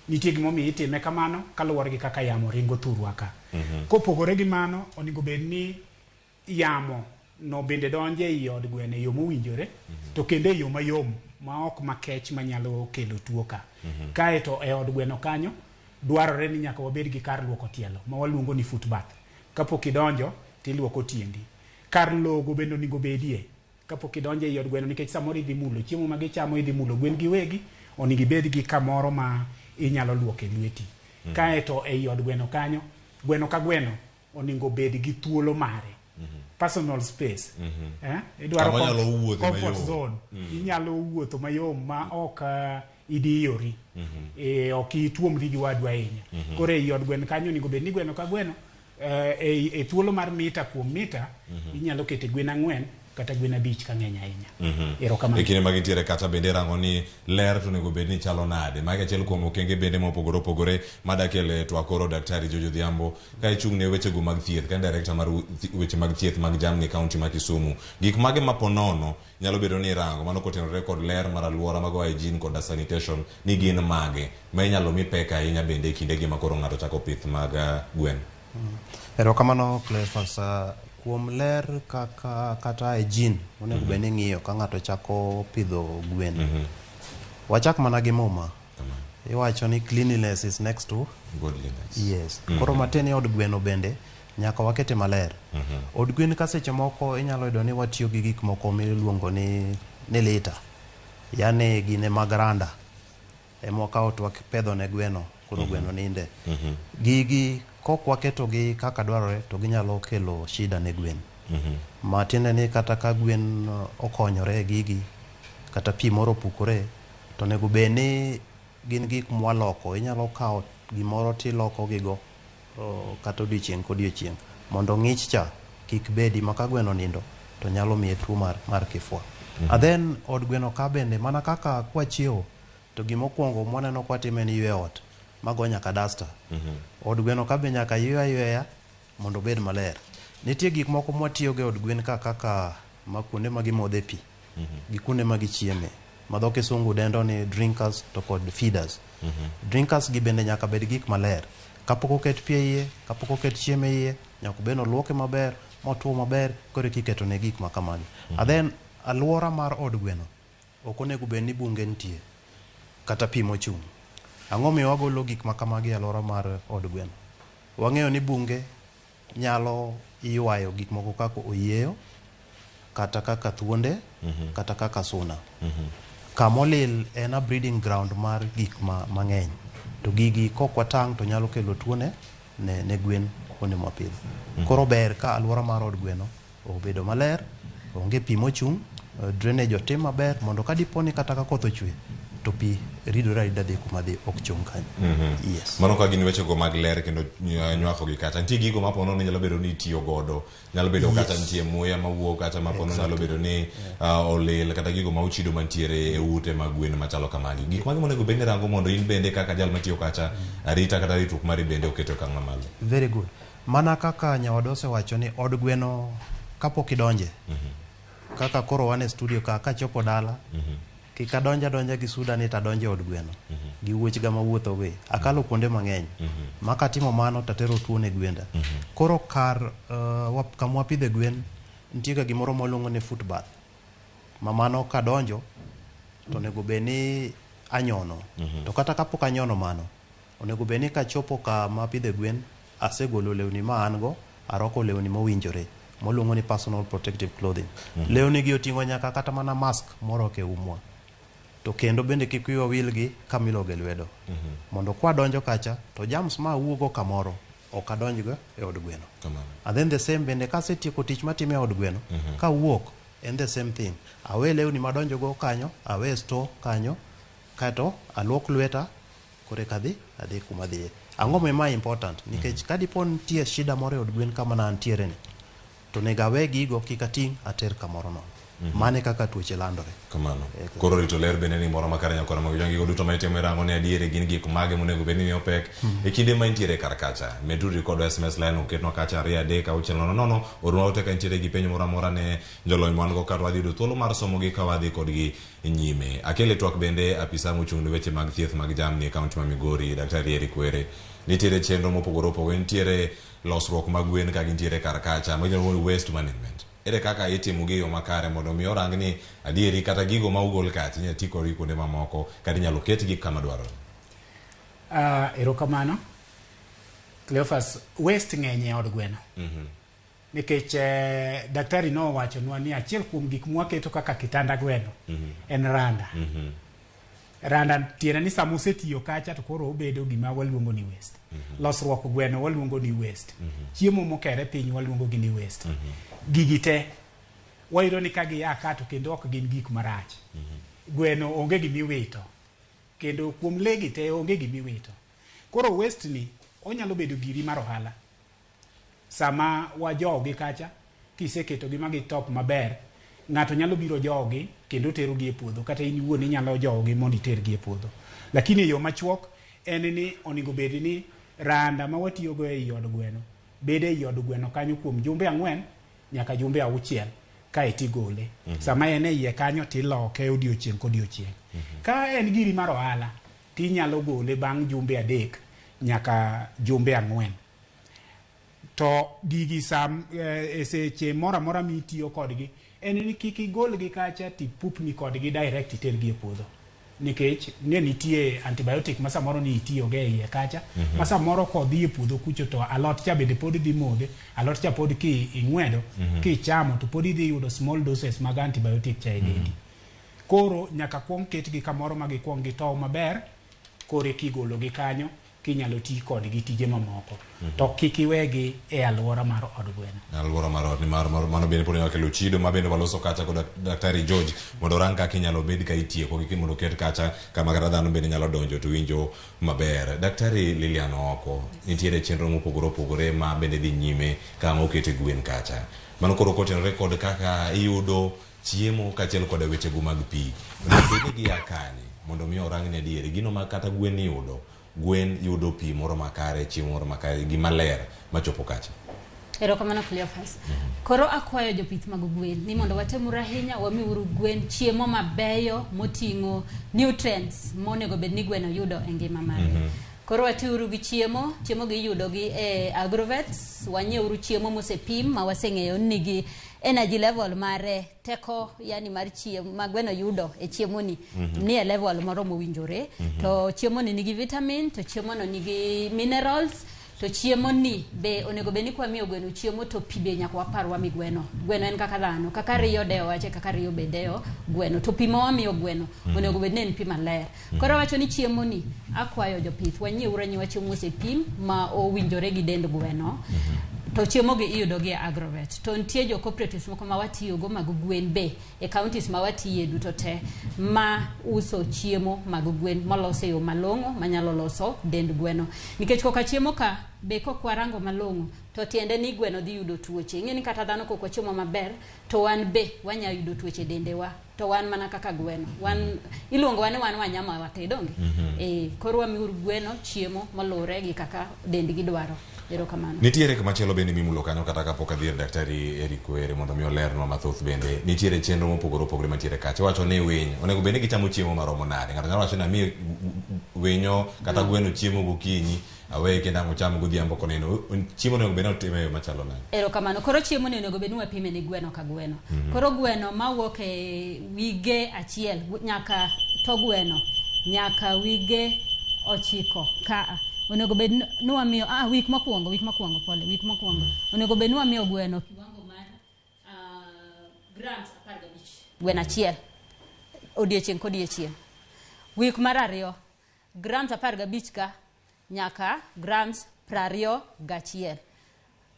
Nitie gimomiyo itime kamano kaluwore gi kaka yamo ringo thurwa ka. Kopogore gi mano, onego bed ni yamo no bende donje i od gweno e yo mowinjore, to kendo e yo mayom ma ok makech manyalo kelo tuo ka. Kae to e od gweno kanyo dwarore ni nyaka wabed gi kar luoko tielo ma waluongo ni foot bath. Kapok idonjo tiluoko tiendi. Kar logo bende onego bedie kapok idonjo i od gweno, nikech samoro idhi mulo chiemo ma gichamo, idhi mulo gwen giwegi, onego ibed gi kamoro ma inyalo luoke lweti. Kae to e od gweno kanyo, gweno ka gweno onego bed gi thuolo mare. Personal space. Idwaro comfort zone. Inyalo wuotho mayom ma ok idiyori. Ok ituomri gi wadu ahinya. Koro e od gweno kanyo onego bed ni gweno ka gweno e thuolo mar mita kuom mita inyalo kete gwen 4 kata gwen 5 ka ng'eny ahinya. Erokamano. E kinde ma gintiere kata bende rango ni ler to onego bed ni chalo nade. Magi achiel kuom okenge bende mopogore opogore madakele twakoro Daktari George Odhiambo ka ichung' ne weche go mag thieth ka director mar weche mag thieth mag jamni kaunti ma Kisumu. Gik mage maponono nyalo bedo ni rango mano kotenore kod ler mar alwora mag hygiene kod sanitation ni gin mage ma inyalo mi pek ahinya bende e kinde gi ma koro ng'ato chako pith mag gwen. Erokamano Cleophas. Kuom ler kata hygiene onego bed ni ng'iyo ka ng'ato chako pidho gwen. Wachak mana gi muma. Iwacho ni cleanliness is next to godliness. Yes. Koro matin ni od gweno bende nyaka wakete maler. Od gwen ka seche moko inyalo yudo ni watiyo gi gik moko miluongo ni lita. Yani gine mag randa. Ema wakawo to wapedho ne gweno koro gweno ninde. Gigi kok waketo gi kaka dwarore to ginyalo kelo shida ne gwen. Matiende ni kata ka gwen okonyore gigi kata pi moro pukore to nego bed ni gin gik mwaloko. Inyalo kawo gimoro tiloko gigo kata odiochieng' kodiochieng' mondo ng'ich cha kik bedi ma ka gweno nindo to nyalo miye tuo mar kifua. And then od gweno ka bende mana kaka kwachiewo to gimokwongo mwaneno kwatime ni ywe ot mago nyaka dasta. Od gweno ka be nyaka yweya mondo obed maler. Nitie gik moko mwatiyo ge od gwen kaka makunde ma gimodhe pi gi kunde ma gichieme ma dho kisungu dendo ni drinkers to kod feeders. Drinkers gi bende nyaka bed gik maler. Kapok oket pi iye, kapok oket chiemo iye, nyaka bed oluoke maber, motuo maber, koro kiketo ne gik makamagi. And then alwora mar od gweno ok onego bed ni bunge nitie kata pi mochung'. Ang'o miyo wagolo gik makamagi e alwora mar od gweno? Wang'eyo ni bunge nyalo ywayo gik moko kaka oyieyo kata kaka thuonde kata kaka suna. Kamolil en a breeding ground mar gik mang'eny. To gigi kok watang' to nyalo kelo tuone ne gwen kuonde mapidho. Koro ber ka alwora mar od gweno obedo maler, onge pi mochung', drainage otim maber mondo ka diponi kata ka koth ochwe to pi ridore arida dhi kuma dhi ok chung kanyo. Yes. Mano ka gin weche go mag ler kendo nywako gi kata nitie gigo mapono ni nyalo bedo ni tiyo godo, nyalo bedo kata nitie muya mawuok kata mapono nyalo bedo ni olil kata gigo ma uchido mantiere e ute mag gwen machalo kamagi. Gik magi monego bende rango mondo in bende kaka jal matiyo kacha arita kata ritruok mari bende oketo kang' mamalo. Very good. Mana kaka nyawadwa osewacho ni od gweno kapok idonje kaka koro wan e studio ka chopo dala kik adonja gi suda ni tadonje od gweno gi wuoch ga mawuotho we akalo kuonde mang'eny maka timo mano tatero tuo ne gwenda. Koro kar kamwa pidhe gwen nitie ga gimoro moluongo ni footbath ma mano kadonjo to onego bed ni anyono to kata kapok anyono mano onego bed ni kachopo kama pidhe gwen asegolo lewni ma an go aroko lewni mowinjore moluongo ni personal protective clothing. Lewni gi oting'o nyaka kata mana mask moro ke umwa to kendo bende kik wiwa wil gi kamiloge lwedo mondo kwa donjo kacha to jams ma wuogo kamoro ok adonjgo e od gweno. And then the same bende kasetieko tich matime e od gweno ka wuok and the same thing awe lewni madonjo go kanyo awe store kanyo kato alwok lweta kore kadhi adhi kuma dhiye. Ang'o ma important nikech kadipon tie shida moro e od gwen kama na antiere ni to nega we gigo kikating ater kamoro no mane kaka tuoche landore kamano. Koro rito ler bende ni moro makare nyakora mag jangi go duto ma itimo rango ne adiere gin gik mage monego bed ni opek e kinde ma intiere kar kacha meduri kod SMS line oketno kacha 2-3-6-0 orwa ote ka intiere gi penjo moro amora ne jolony man go kar wadhi do thuolo mar somo gi ka wadhi kod gi nyime. Akele twak bende apisa mochung' ne weche mag thieth mag jamni e kaunti ma Migori Daktari Eric Were nitiere chenro mopogore opogore nitiere losruok mag gwen ka gintiere kar kacha ma iluongo waste management. Ere kaka itimo gi yo makare mondo mi orang ni adieri kata gigo ma ugol kacha inyalo ti kodgi kuonde mamoko kata inyalo ketgi kama dwarore. Erokamano Cleophas, waste ng'eny e od gweno nikech daktari nowachonwa ni achiel kuom gik mwaketo kaka kitanda gweno en randa. Randa tiende ni sama osetiyo kacha to koro obedo gima waluongo ni waste. Losruok gweno waluongo ni waste. Chiemo mokere piny waluongo ni waste. Gigi te wayudo ni ka gia ka to kendo ok gin gik marach. Gweno onge gimiwito kendo kuom legi te onge gimiwito. Koro waste ni onyalo bedo giri mar ohala. Sama wajogi kacha kiseketo gi magi top maber ng'ato nyalo biro jogi kendo tero gi e puodho kata in wuon inyalo jogi mondo iter gi e puodho. Lakini yo machuok en ni onego bed ni randa ma watiyo go e od gweno bede e od gweno kanyo kuom jumbe 4 nyaka jumbe 6 ka itigole. Sama en e iye kanyo tiloke odiochieng' kodiochieng'. Ka en giri mar ohala tinyalo gole bang' jumbe 3 nyaka jumbe 4. To gigi sam seche mora mora mitiyo kodgi en ni kik igol gi kacha tipupni kodgi direct iter gi e puodho nikech ne nitie antibiotic ma samoro ni itiyo ge iye kacha ma samoro kodhi e puodho kucho to alot cha bende pod dhi modhe alot cha pod ki ing'wedo ki chamo to pod dhi yudo small doses mag antibiotic cha e dendi. Koro nyaka kuong ketgi kamoro ma gikuong gitow maber kore kigolo gi kanyo kinyalo ti kodgi tije mamoko to kik iwegi e alwora mar od gweno. Alwora mar od ni mano bende pod nyalo kelo chido ma bende waloso kacha kod Daktari George mondo rang kaka inyalo bed ka itieko gi mondo ket kacha kama kata dhano bende nyalo donjo to winjo maber. Daktari Lilian Oko nitiere chenro mopogore opogore ma bende dhi nyime kama okete gwen kacha. Mano koro kotenore kod kaka iyudo chiemo kachiel kod weche go mag pi. Bende gi akani mondo mi orang ne diere gino ma kata gwen yudo pi moro makare chiemo moro makare gi maler machopo kacha. Erokamano Cleophas. Koro akwayo jopith mag gwen ni mondo watemuru ahinya wamiuru gwen chiemo mabeyo moting'o nutrients monego bed ni gweno yudo e ngima mare. Koro watiuru gi chiemo gi yudo gi e agrovets, wanyeuru chiemo mosepim ma waseng'eyo nigi energy level mare teko yani mar chiemo ma gweno yudo e chiemo ni ni e level moro mowinjore. To chiemo ni nigi vitamin, to chiemo no nigi minerals, to chiemo ni be onego bed ni kwamiyo gweno chiemo to pi be nyaka wapar wami gweno. Gweno en kaka dhano, kaka riyo dewo wache kaka riyo be dewo gweno, to pi ma wamiyo gweno onego bed ni en pi maler. Koro wacho ni chiemo ni akwayo jopith wanyieuru chiemo mosepim ma owinjore gi dend gweno. to chiemo gi iyudo gi Agrovet. To nitie jo cooperatives moko ma watiyo go mag gwen be e counties ma watiye duto te ma uso chiemo mag gwen molose yo malongo manyalo loso dend gweno. Nikech koka chiemo ka be kokwarango malongo to tiende ni gweno dhi yudo tuoche. Ing'eni kata dhano kokwa chiemo maber to wan be wanya yudo tuoche dendewa. To wan mana kaka gweno. Wan iluongo wane wan wanyama watedonge. Koro wamiuru gweno chiemo molure gi kaka dendgi dwaro. Erokamano. Nitiere kama chelo bende mimulo kanyo kata kapok adhi ir daktari Eric Were mondo mi olernwa mathoth bende. Nitiere chenro mopogore opogore mantiere kacha. Wacho ni winy onego bende gichamo chiemo maromo nade. Ng'ato nyalo wacho ni mi winyo kata gweno chiemo gokinyi awe kenda mochamo godhiambo koneno. Chiemo onego bende otime machalo nade. Erokamano. Koro chiemo ni onego bende wapime ni gweno ka gweno. Koro gweno mawuok e wige achiel nyaka to gweno nyaka wige 9 ka onego bed ni wamiyo week mokwongo onego bed ni wamiyo gweno kiwango mar grams 15 gweno achiel odiechieng' kodiechieng'. Week mar 2 grams 15 ka nyaka grams 21.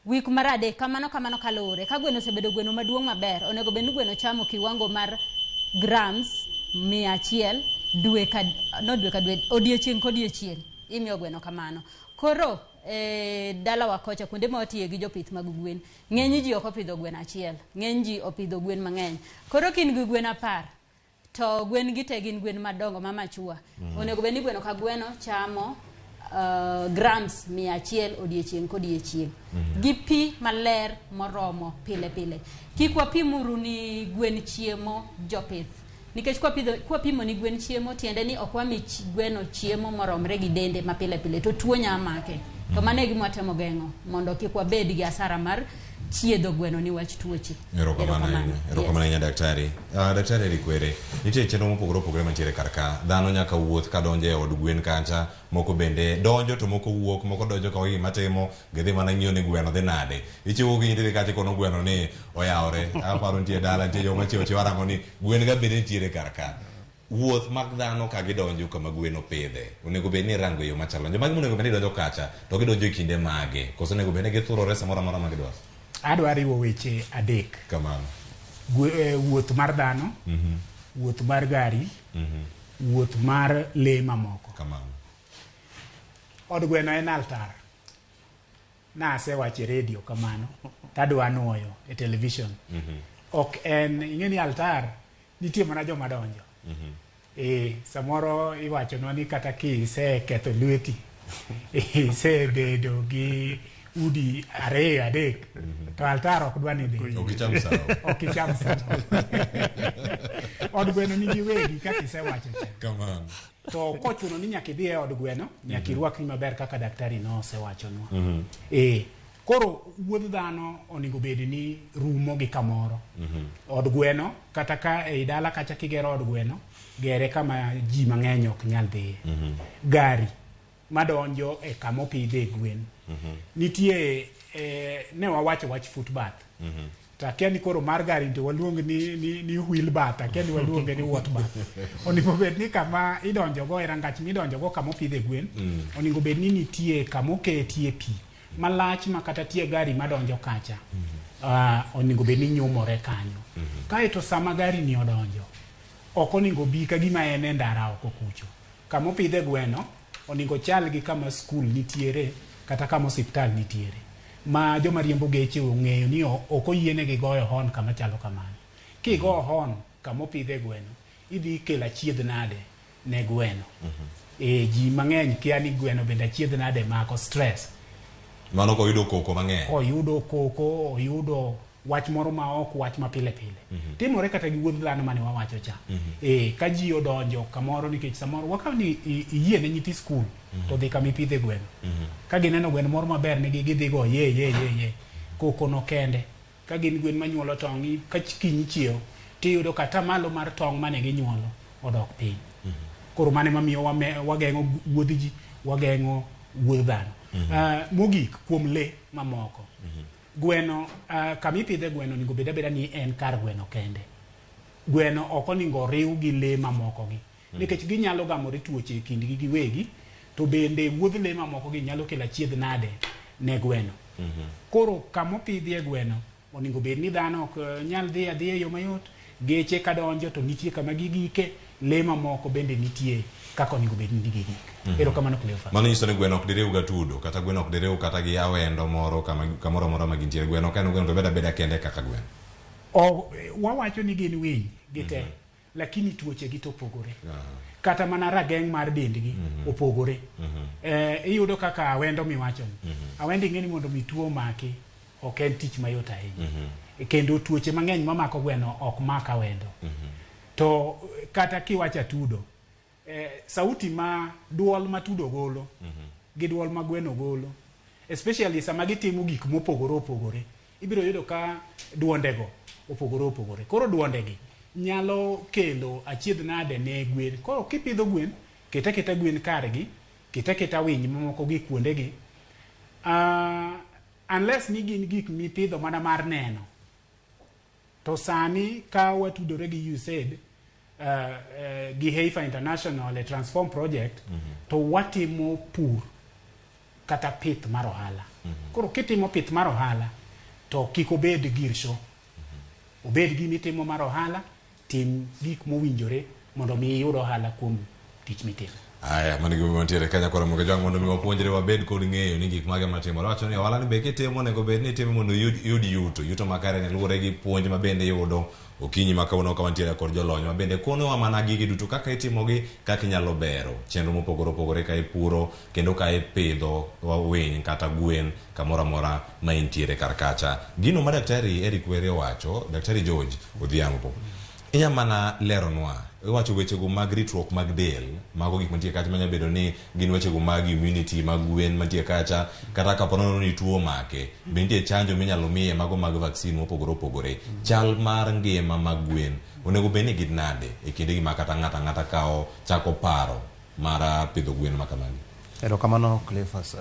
Week mar 3 kamano kalure ka gweno osebedo gweno maduong' maber onego bed ni gweno chamo kiwango mar grams 100 dwe ka dwe odiechieng' kodiechieng'. Imiyo gweno kamano. Koro dala wakocha kuonde ma watiye gi jopith mag gwen ng'eny ji ok opidho gwen achiel, ng'eny ji opidho gwen mang'eny. Koro kin gi gwen 10 to gwen gi te gin gwen madongo mamachua. Onego bed ni gweno ka gweno chamo grams 100 odiechieng' kodiechieng' gi pi maler moromo pile pile. Kik wapimuru ni gwen chiemo jopith. Nikech kwa pimo ni gwen chiemo tiende ni ok wami gweno chiemo moromre gi dende mapile pile to tuo nyamake. To mane gima watemo geng'o mondo kik wabed gi asara mar chiedho gweno ni wach tuoche. Erokamano daktari. Daktari Eric Were, nitie chenro mopogore opogore mantiere karka. Dhano nyaka wuoth ka donjo e od gwen kacha, moko bende donjo to moko wuok, moko donjo ka gima timo gidhi mana ng'iyo ni gweno dhi nade. Ichiwo gi nitie kacha kono gweno ni oyawre. Aparo nitie dala nitie joma chiwo arango ni gwen ga bende nitiere karka. Wuoth mag dhano ka gidonjo kama gweno pidhe. Onego bed ni rango yo machalo. Joma onego bed ni donjo kacha to gidonjo e kinde mage. Koso onego bed ni githurore samoro amora ma gidwaro. Adwa riwo weche adek. Kamano. Wuoth mar dhano, wuoth mar gari, wuoth mar lee mamoko. Kamano. Od gweno en altar. Nasewache radio kamano. Tadwa nuoyo e television. Ok en ing'eni altar nitie mana joma donjo. Samoro iwachonwa ni kata kiseketho lweti isebedo gi udi 2-3 to altar ok dwa ni dhi. Okicham sawa. Okicham sawa. Od gweno nigi wegi kaka isewacho cha. Kamano. To kochuno ni nyaka idhi e od gweno nyaka irwakri maber kaka daktari nosewachonwa. Koro wuodh dhano onego bed ni rumo gi kamoro. Od gweno kata ka e dala kacha kigero od gweno gere kama ji mang'eny ok nyal dhiye. Gari madonjo e kama opidhe gwen. Nitie ne wawacho wach footbath. Takia ni koro mar gari to waluong ni wheelbath, takia ni waluong ni waterbath. Onego bed ni kama idonjo go e rangach midonjo go kama opidhe gwen. Onego bed ni nitie kama oketie pi malach makata tie gari madonjo kacha. Onego bed ni nyumore kanyo. Kaeto sama gari ni odonjo ok onego bi ka gima en e ndara oko kucho. Kama opidhe gweno onego chal gi kama skul nitiere kata kama osiptal nitiere. Ma joma riembo geche ong'eyo ni ok oyienegi goyo hon kama chalo kamano. Kigo hon kama opidhe gweno idhi kelo achiedh nade ne gweno. Ji mang'eny kia ni gweno bende achiedh nade mako stress. Mano ko yudo koko mang'eny. Oyudo koko, oyudo wach moro ma ok wach ma pile pile. Timore kata gi wuodh dhano mane wawacho cha. Ka ji odonjo kamoro nikech samoro wakaw ni iyie ne nyithi skul to dhi kama ipidhe gweno. Ka gineno gweno moro maber ne gidhi go ye koko no kende. Ka gin gwen manyuolo tong' ka kinyi chiew tiyudo kata malo mar tong' mane ginyuolo odok piny. Koro mane mamiyo wageng'o wuodh ji, wageng'o wuodh dhano. Mogik kuom le mamoko. Gweno kama ipidhe gweno onego bed abeda ni en kar gweno kende. Gweno ok onego riw gi le mamoko gi. Nikech ginyalo gamore tuoche kindgi giwegi to bende wuodh le mamoko gi nyalo kelo achiedh nade ne gweno. Koro kamopidhie gweno onego bed ni dhano ok nyal dhi adhiya yo mayot, geche kadonjo to nitie kama gigike, le mamoko bende nitie kaka onego bed ni gigik. Erokamano Cleophas. Mano nyiso ni gweno ok diriw ga tudo, kata gweno ok diriw kata gi awendo moro kamoro amora ma gintiere. Gweno ka en gweno to beda beda kende kaka gweno. Wawacho ni gin winy gite, lakini tuoche gi to opogore. Kata mana rageng' mar dendgi opogore. Iyudo kaka awendo miwacho ni. Awendo ing'eni mondo mi tuo maki ok en tich mayot ahinya. Kendo tuoche mang'eny mamako gweno ok mak awendo. To kata kiwacho atudo, sauti ma duol ma tudo golo gi duol ma gweno golo, especially sama gitimo gik mopogore opogore, ibiro yudo ka duondego opogore opogore. Koro duondegi nyalo kelo achiedh nade ne gwen. Koro kipidho gwen, keta gwen kargi, keta winy mamoko gi kuondegi, unless ni gin gik mipidho mana mar neno. To sani ka watudore gi USAID, gi Heifer International e Transform Project, to watimo pur kata pith mar ohala. Koro kitimo pith mar ohala to kik obed girsho. Obed gimi timo mar ohala, tim gik mowinjore mondo mi iyud ohala kuom tich mitimo. Aya, mani gima mantiere kanya kora mondo jang mondo mi wapuonjre wabed kod ng'eyo ni gik mage matimo. Wacho ni ohala ni be kitimo onego bed ni timo mondo yud yuto makare ne luwore gi puonj ma bende yudo okinyi ma kawuono ka wantiere kod jolony ma bende konowa mana gigi duto kaka itimogi, kaka inyalo bero chenro mopogore opogore ka ipuro kendo ka ipidho winy kata gwen kamoro amora ma intiere kar kacha. Gino ma daktari Eric Were wacho, daktari George Odhiambo, inya mana leronwa iwacho wechego mag ritruok mag del, mago gik mantie kacha manya bedo ni gin wechego mag immunity mag gwen mantie kacha, kata ka ponono ni tuo make bentie chanjo minyalo miye mago mag vaccine mopogore opogore. Chal mar ngima mag gwen onego bed ni gin nade e kinde gi ma kata ng'ata kao chako paro mar pidho gwen makamagi? Erokamano Cleophas.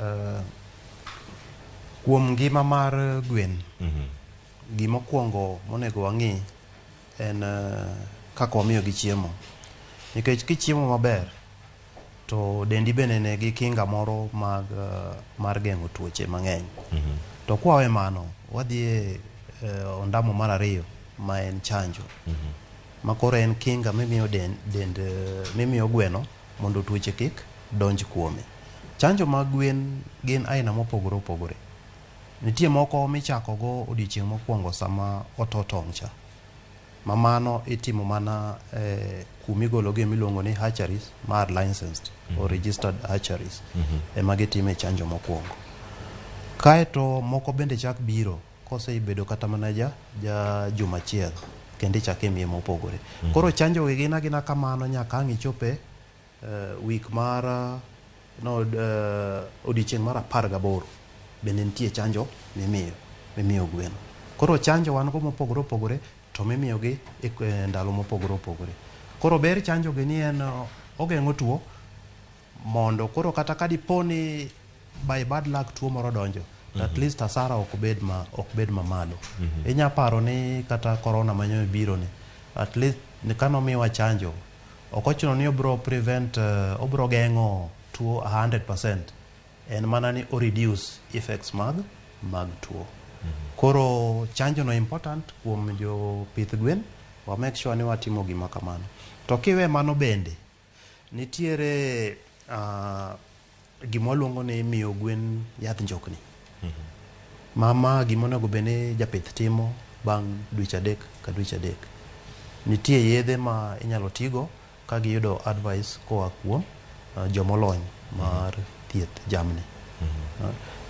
Kuom ngima mar gwen, gimokwongo monego wang'i en kaka wamiyo gi chiemo. Nikech kichiemo maber to dendi bende ne gi kinga moro mar geng'o tuoche mang'eny. To kwawe mano, wadhi ondamo mar ariyo ma en chanjo. Ma koro en kinga mimiyo mimiyo gweno mondo tuoche kik donj kuome. Chanjo mag gwen gin aina mopogore opogore. Nitie moko michako go odiochieng' mokwongo sama oto tong' cha. Mamano itimo mana kumigologi miluongo ni hatcheries mar licensed or registered hatcheries. Ema gitime chanjo mokwongo. Kaeto moko bende chak biro koseibedo kata mana juma achiel kendo ichak imiye mopogore. Koro chanjo gi gina kamano nyaka ang' ichope week mar odiochieng' mar 18 bende nitie chanjo mimiyo gweno. Koro chanjo wan go mopogore opogore to mimiyogi e ndalo mopogore opogore. Koro ber chanjo gi ni en ogeng'o tuo mondo koro kata kadiponi by bad luck tuo moro donjo, at least asara ok bed mamalo. Inya paro ni kata corona manyo biro ni, at least ni kanomiwa chanjo ok ochuno ni obro prevent obro geng'o tuo 100%. En mana ni o reduce effects mag tuo. Koro chanjo no important kuom jo pith gwen, wa make sure ni watimo gima kamano. To kiwe mano bende nitiere gima luongo ni miyo gwen yath njokni. Mama gima onego bed ni japith timo bang' dweche 3 ka dweche 3. Nitie yedhe ma inyalo tigo ka giyudo advice koa kuom jomolony mar thieth jamni.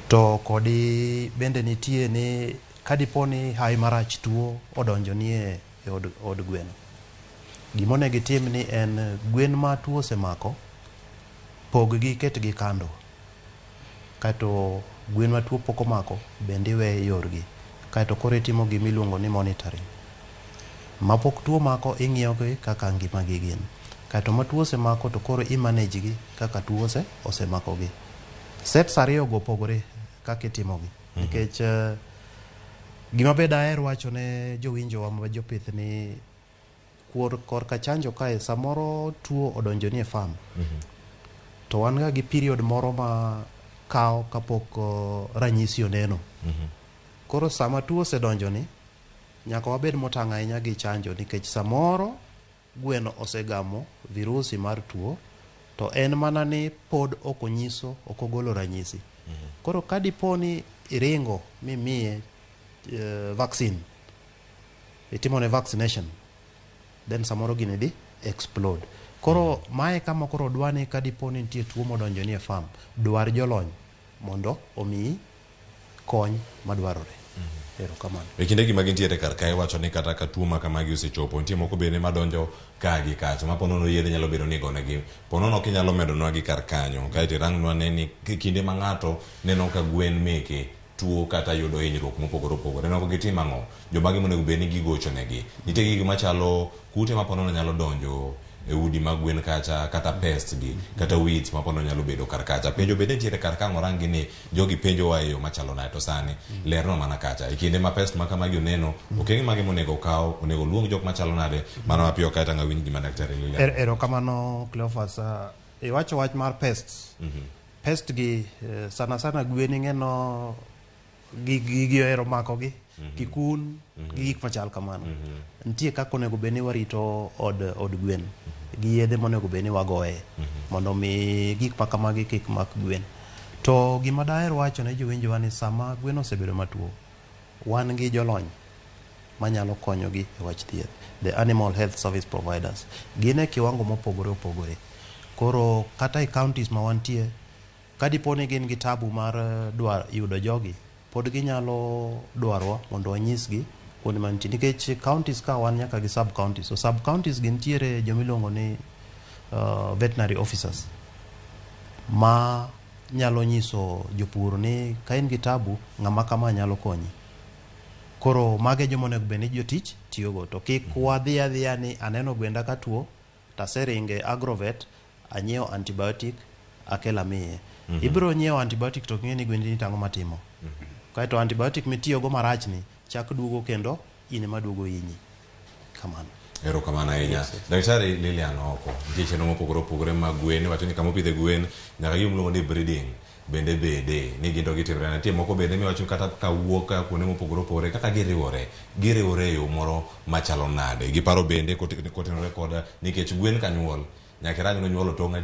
To kodi bende nitie ni kadiponi hai marach tuo odonjo ni e od gweno. Gima onego gitim ni en gwen ma tuo osemako pog gi ketgi kando. Kaeto gwen ma tuo pok omako bende iwe yorgi. Kaeto koro itimo gima iluongo ni monitoring. Ma pok tuo mako ing'iyo gi kaka ngima gi gin. Kaeto ma tuo osemako to koro i-manage gi kaka tuo osemako gi. Sets ariyo go opogore kaka itimogi. Nikech gima beda daher wacho ne jowinjowa ma jopith ni korka chanjo kae samoro tuo odonjo ni e farm. To wan ga gi period moro ma kawo kapok ranyisi oneno. Koro sama tuo osedonjo ni nyaka wabed motang' ahinya gi chanjo nikech samoro gweno osegamo virusi mar tuo to en mana ni pod ok onyiso, ok ogolo ranyisi. Koro ka dipo ni iringo mimiye vaccine, itimone vaccination, then samoro gini di explode. Koro mae kama koro dwani ka dipo ni nitie tuo modonjo ni e farm, dwar jolony mondo omiyi kony madwarore. Erokamano. E kinde gi magintiere kar kae wacho ni kata ka tuo ma kamagi osechopo, nitie moko bende madonjo ka gi kacha ma ponono yedhe nyalo bedo ni igonegi, ponono kinyalo medonwa gi kar kanyo kaeto irang'nwa ne ni kinde ma ng'ato neno ka gwen meke tuo kata yudo hinyruok mopogore opogore, noko gitim ang'o, jomagi monego bed ni gigochonegi. Nitie gigi machalo kute ma ponono nyalo donjo e udi mag gwen kacha, kata pest gi kata weeds ma ponono nyalo bedo kar kacha. Penjo bende nitiere kar ka ng'orangi ni jogi penjo wa e yo machalo nade, to sani lerno mana kacha e kinde ma pest ma kamagi oneno, okenge mage monego kaw, onego luong jok machalo nade, mana mapiyo kaeta nga winj gima daktari Lilian. Erokamano Cleophas, iwacho wach mar pests. Pest gi sana sana gwen ing'eno gigi ohero makogi, kikun gi gik machal kamano. Nitie kaka onego bed ni warito od gwen gi yedhe monego bed ni wagoye mondo mi gik ma kamagi kik mak gwen. To gima daher wacho ne jowinjowa ni sama gwen osebedo matuo, wan gi jolony manyalo konyogi e wach thieth, the animal health service providers. Gin e kiwango mopogore opogore. Koro kata e counties ma wantie, ka dipo ni gin gi tabu mar yudo jogi, pod ginyalo dwarwa mondo wanyisgi kuonde mantie, nikech counties ka wan nyaka gi sub counties. So sub counties gi nitiere jomiluongo ni veterinary officers ma nyalo nyiso jopur ni ka in gi tabu, ng'ama kama nyalo konyi. Koro mage joma onego bed ni jotich tiyogo, to kik wadhi adhiya ni aneno gwenda ka tuo taseringe agrovet anyiewo antibiotic akelo amiye. Ibiro nyiewo antibiotic to ng'e ni gwendi ni tang'o matimo. Kaeto antibiotic mitiyogo marach ni chak duogo kendo in ema duogo hinyi. Kamano. Erokamano ahinya. Daktari Lilian oko, nitie chenro mopogore opogore mag gwen, wacho ni kama opidhe gwen nyaka gima iluongo ni breeding bende bede ni gindo gitimre. Nitie moko bende miwacho kata ka wuok kuonde mopogore opogore kaka giriwore e yo moro machalo nade. Giparo bende kotenore koda nikech gwen kanyuol nyaka irang no nyuolo tong'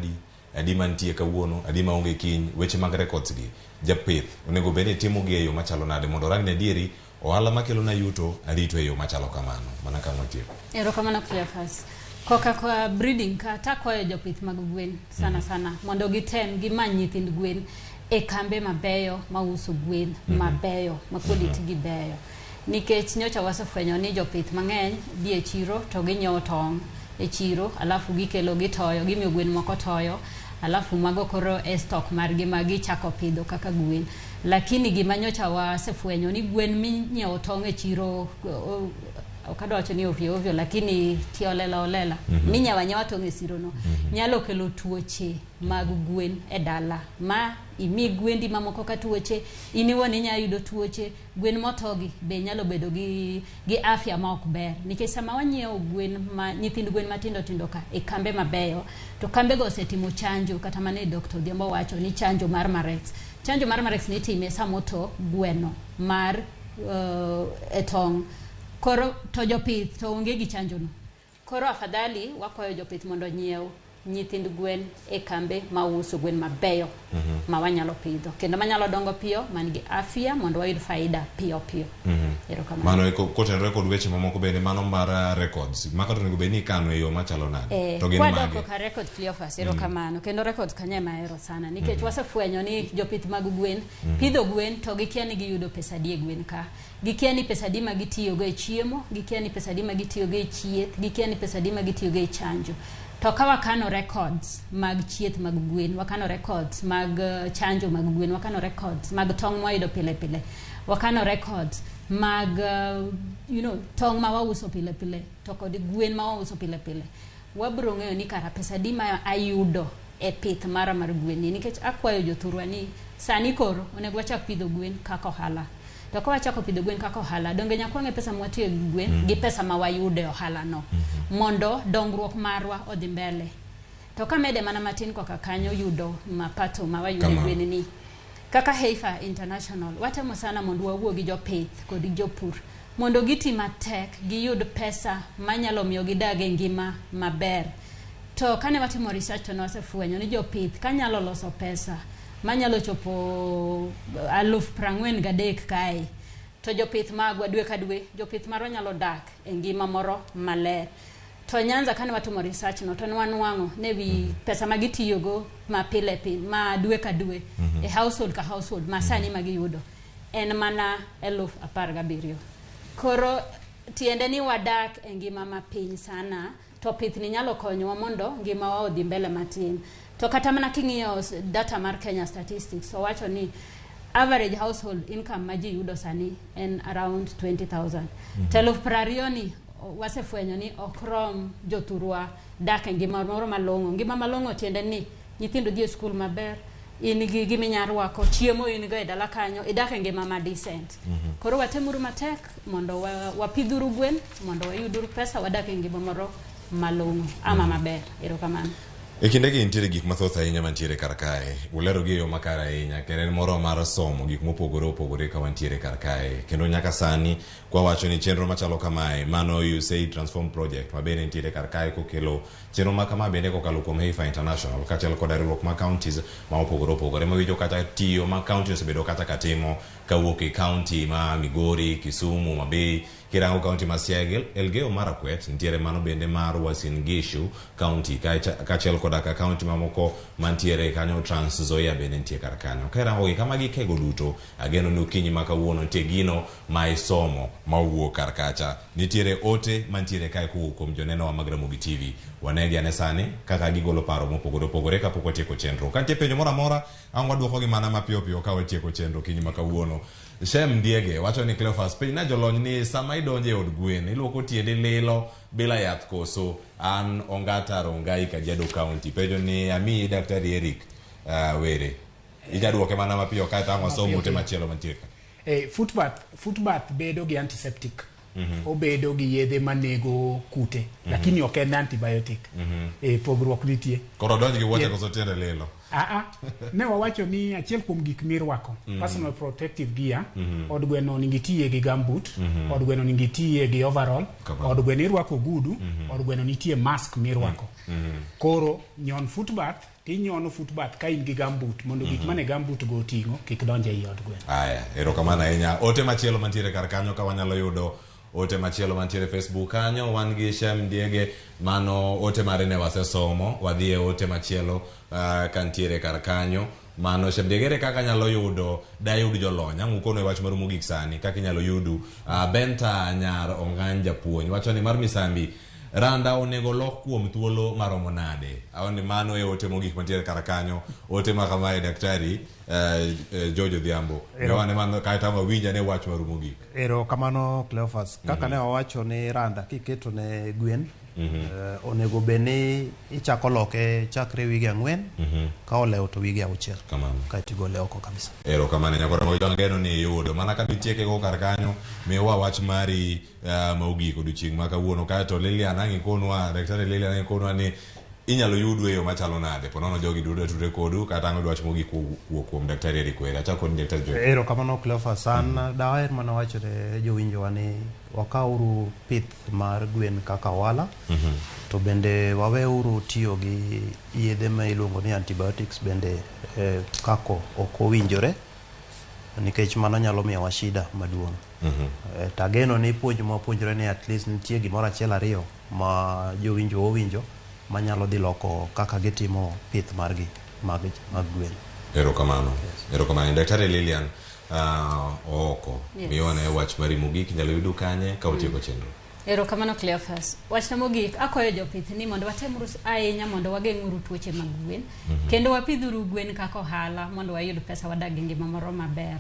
adi mantie kawuono, adi maonge kiny, weche mag records gi. Japith onego bed ni timogi e yo machalo nade mondo rang ne dieri ohala makelo na yuto arito e yo machalo kamano. Mana kama tieko. Erokamano Cleophas. Koka kwa breeding kata kwayo jopith mag gwen sana sana mondo gitem gimany nyithind gwen e kambe mabeyo mauso gwen mabeyo ma quality gi beyo. Nikech nyocha wasefwenyo ni jopith mang'eny dhi e chiro to ginyiewo tong' e chiro, alafu gikelo gitoyo, gimiyo gwen moko toyo, alafu mago koro e stock margi ma gichako pidho kaka gwen. Lakini gima nyocha wasefwenyo ni gwen minyiewo tong' e chiro, okadwa wacho ni ovyo lakini tiolela minyawa nyawa tong' e siro no nyalo kelo tuoche mag gwen e dala, ma imi gwendi mamoko ka tuoche, iniwo ni nyalo yudo tuoche. Gwen motogi be nyalo bedo gi afya ma ok ber, nikech sama wanyiewo gwen ma nyithind gwen matindo tindo ka e kambe mabeyo, to kambe go osetimo chanjo, kata mane Dr. Odhiambo wacho ni chanjo mar Marex. Chanjo mar Marex nitime samoto gweno mar etong'. Koro to jopith to onge gi chanjo no. Koro afadhali wakwayo jopith mondo nyiew nyithind gwen e kambe mauso gwen mabeyo ma wanyalo pidho kendo manyalo dongo piyo, man gi afya mondo wayud faida piyo. Erokamano. Mano kotenore kod weche mamoko bende mano mar records maka to nego bed ni kano e yo machalo nade. To gin mage. Kwadoko ka record Cleophas, erokamano. Kendo records kanye mahero sana nikech wasefwenyo ni jopith mag gwen pidho gwen to gikia ni giyudo pesa di e gwen ka. Gikia ni pesa di ma gitiyogo e chiemo, gikia ni pesa di ma gitiyogo e chieth, gikia ni pesa di ma gitiyogo e chanjo. To ka wakano records mag chieth mag gwen, wakano records mag chanjo mag gwen, wakano records mag tong' mwayudo pile pile, wakano records mag tong' ma wauso pile pile, to kod gwen ma wauso pile pile, wabro ng'eyo ni kara pesa di ma ayudo e pith mara mar gwen ni. Nikech akwayo jothurwa ni sani koro onego wachak pidho gwen kaka ohala. To ka wachako pidho gwen kaka ohala, donge nyakwange pesa mwatiyo gwen gi pesa ma wayude ohala no mondo dongruok marwa odhi mbele. To ka mede mana matin koka kanyo yudo mapato ma wayude gwen ni, kaka Heifer International watemo sana mondo wawuo gi jopith kod jopur mondo giti matek giyud pesa manyalo miyo gidage ngima maber. To kane watimo research to wasefwenyo ni jopith kanyalo loso pesa manyalo chopo 43,000 kae, to jopith magwa dwe ka dwe jopith marwa nyalo dak e ngima moro maler. To Nyanza kane watimo research no to nwanwango ne wi pesa magitiyogo ma pile pile ma dwe ka dwe e household ka household masani magiyudo en mana 17,000. Koro tiende ni wadak e ngima mapiny sana, to pith ni nyalo konyowa mondo ngima wa odhi mbele matin. To kata mana king'iyo data mar Kenya Statistics so wacho ni average household income maji yudo sani en around 20,000. Teluf prarioni wasefwenyo ni okrom joturwa dak e ngima moro malongo. Ngima malongo tiende ni nyithindo dhi e skul maber, in gi giminyarwako, chiemo in go e dala kanyo, idak e ngima ma decent. Koro watemuru matek mondo wapidhuru gwen, mondo wayuduru pesa, wadak e ngima moro malongo ama maber. Erokamano. E kinde gi nitiere gik mathoth ahinya mantiere kar kae. Ulero gi yo makare ahinya kendo en moro mar somo gik mopogore opogore ka wantiere kar kae. Kendo nyaka sani kwa wacho ni chenro machalo kamae mano USAID Transform Project mabende nitiere kar kae kokelo chenro ma kama bende kokalo kuom Heifer International kaachiel kod riwruok ma counties ma opogore opogore mawinjo kata tiyo ma county osebedo kata katimo kawuok e county ma Migori, Kisumu, Mabei, kirango county ma Siaya, Elgeyo Marakwet nitiere mano bende mar Uasin Gishu county kaachiel kod ka county mamoko mantiere kanyo Trans Nzoia bende nitie kar kanyo. Kirango gi kama gikego duto ageno ni okinyi ma kawuono nitie gino ma isomo mawuok kar kacha. Nitiere ote mantiere kae kowuok kuom joneno mag Ramogi TV. Wanegi ane sani kaka gigolo paro mopogore opogore kapok watieko chenro. Ka nitie penjo moro amora ang' waduoko gi mana mapiyo piyo ka watieko chenro kinyi ma kawuono. Shem Ndiege wacho ni Cleophas penj na jolony ni sama idonje od gwen iluoko tiende lilo bila yath koso. An Ongata Rongai Kajiado County penjo ni ami Daktari Eric Were ijaduoke mana mapiyo ka ta wasomo ute machielo mantieka. Footbath bedo gi antiseptic. Obedo gi yedhe manego kute lakini ok en antibiotic. Pogruok nitie. Koro donj gi wuoche koso tiende lilo. Ne wawacho ni achiel kuom gik mirwako personal protective gear, od gweno ningitiye gi gumboot, od gweno ningitiye gi overall, od gweno irwako gudu, od gweno nitie mask mirwako. Koro nyon footbath tinyono footbath ka in gi gumboot mondo gik mane gumboot go tingo kik donje i od gweno. Aya, erokamano ahinya. Ote machielo mantiere kar kanyo ka wanyalo yudo ote machielo mantiere Facebook kanyo wan gi Shem Ndiege mano ote mare ne wasesomo wadhie ote machielo kantiere kar kanyo mano Shem Ndiege kaka nyalo yudo dayud jolony ang'ukono e wach mar mogik sani kaka nyalo yudu Benta Nyar Ong'any japuonj wacho ni mar misambi randa onego lok kuom thuolo maromo nade. Awoni mano e ote mogik mantiere kar kanyo ote ma kamae Daktari Jojo Dhiambo wane mano kaita mawinja ne wach mar mogik. Erokamano Cleophas kaka ne wawacho ni randa kiketo ne gwen onego beni ichako loke chakre wige 4 ka olewo to wige 6 ka tigole oko kabisa. Erokamano nyakora mogeno ni yudo mana ka bitieke go kar kanyo miwa wach mari mogik odiochieng' ma kawuono ka to Lilian ang'i konwa Daktari Lilian ang'i konwa ni inyalo yudu e yo machalo nade ponono jogi dudo tude kodu kata ang'o dwach mogik kuom Daktari Eric Were achako ni Daktari Jojo. Erokamano Cleophas daher mana wacho ne jowinjowa ni wakauru pith mar gwen kaka wala to bende waweuru tiyo gi yedhe ma iluongo ni antibiotics bende kako ok owinjore nikech mano nyalo miyowa shida maduong'. Tageno ni puonj ma puonjore ni at least nitie gimoro achiel ariyo ma jowinjo owinjo manyalo dhi loko kaka gitimo pith margi mag gwen. Erokamano. Erokamano Daktari Lilian oko mione wach mari mogik nyalo yudu kanye ka utieko chenro. Erokamano Cleophas. Wachna mogik akoyo jopith ni mondo watemuru ahinya mondo wageng'uru tuoche mag gwen kendo wapidhuru gwen kaka ohala mondo wayud pesa wadag gi ngima moro maber.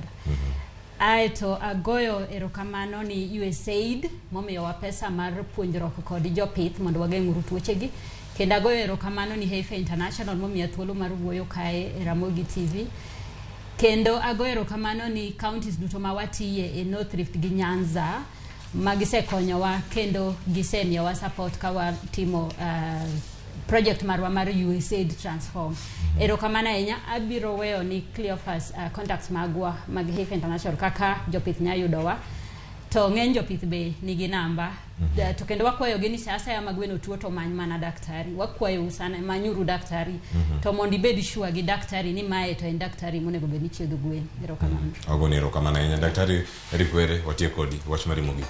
Aeto agoyo erokamano ni USAID momiyowa pesa mar puonjruok kod jopith mondo wageng'uru tuochegi. Kendo agoyo erokamano ni Heifer International momiya thuolo mar wuoyo kae e Ramogi TV. Kendo agoyo erokamano ni counties duto ma watiye e North Rift gi Nyanza magisekonyowa kendo gisemiyowa support ka watimo project marwa mar USAID Transform. Erokamano ahinya, abiro weyo ni Cleophas contacts magwa mag Health International kaka jopith nyayudowa. To ng'eny jopith be nigi namba. To kendo wakwayo gi ni sasa ya magweno tuo to many mana daktari. Wakwayo sana manyuru daktari. To mondo ibed sure gi daktari ni mae to en daktari monego bed ni chiedho gwen. Erokamano. Agoni erokamano ahinya. Daktari Erikwere, watie kodi, wach mari mogik.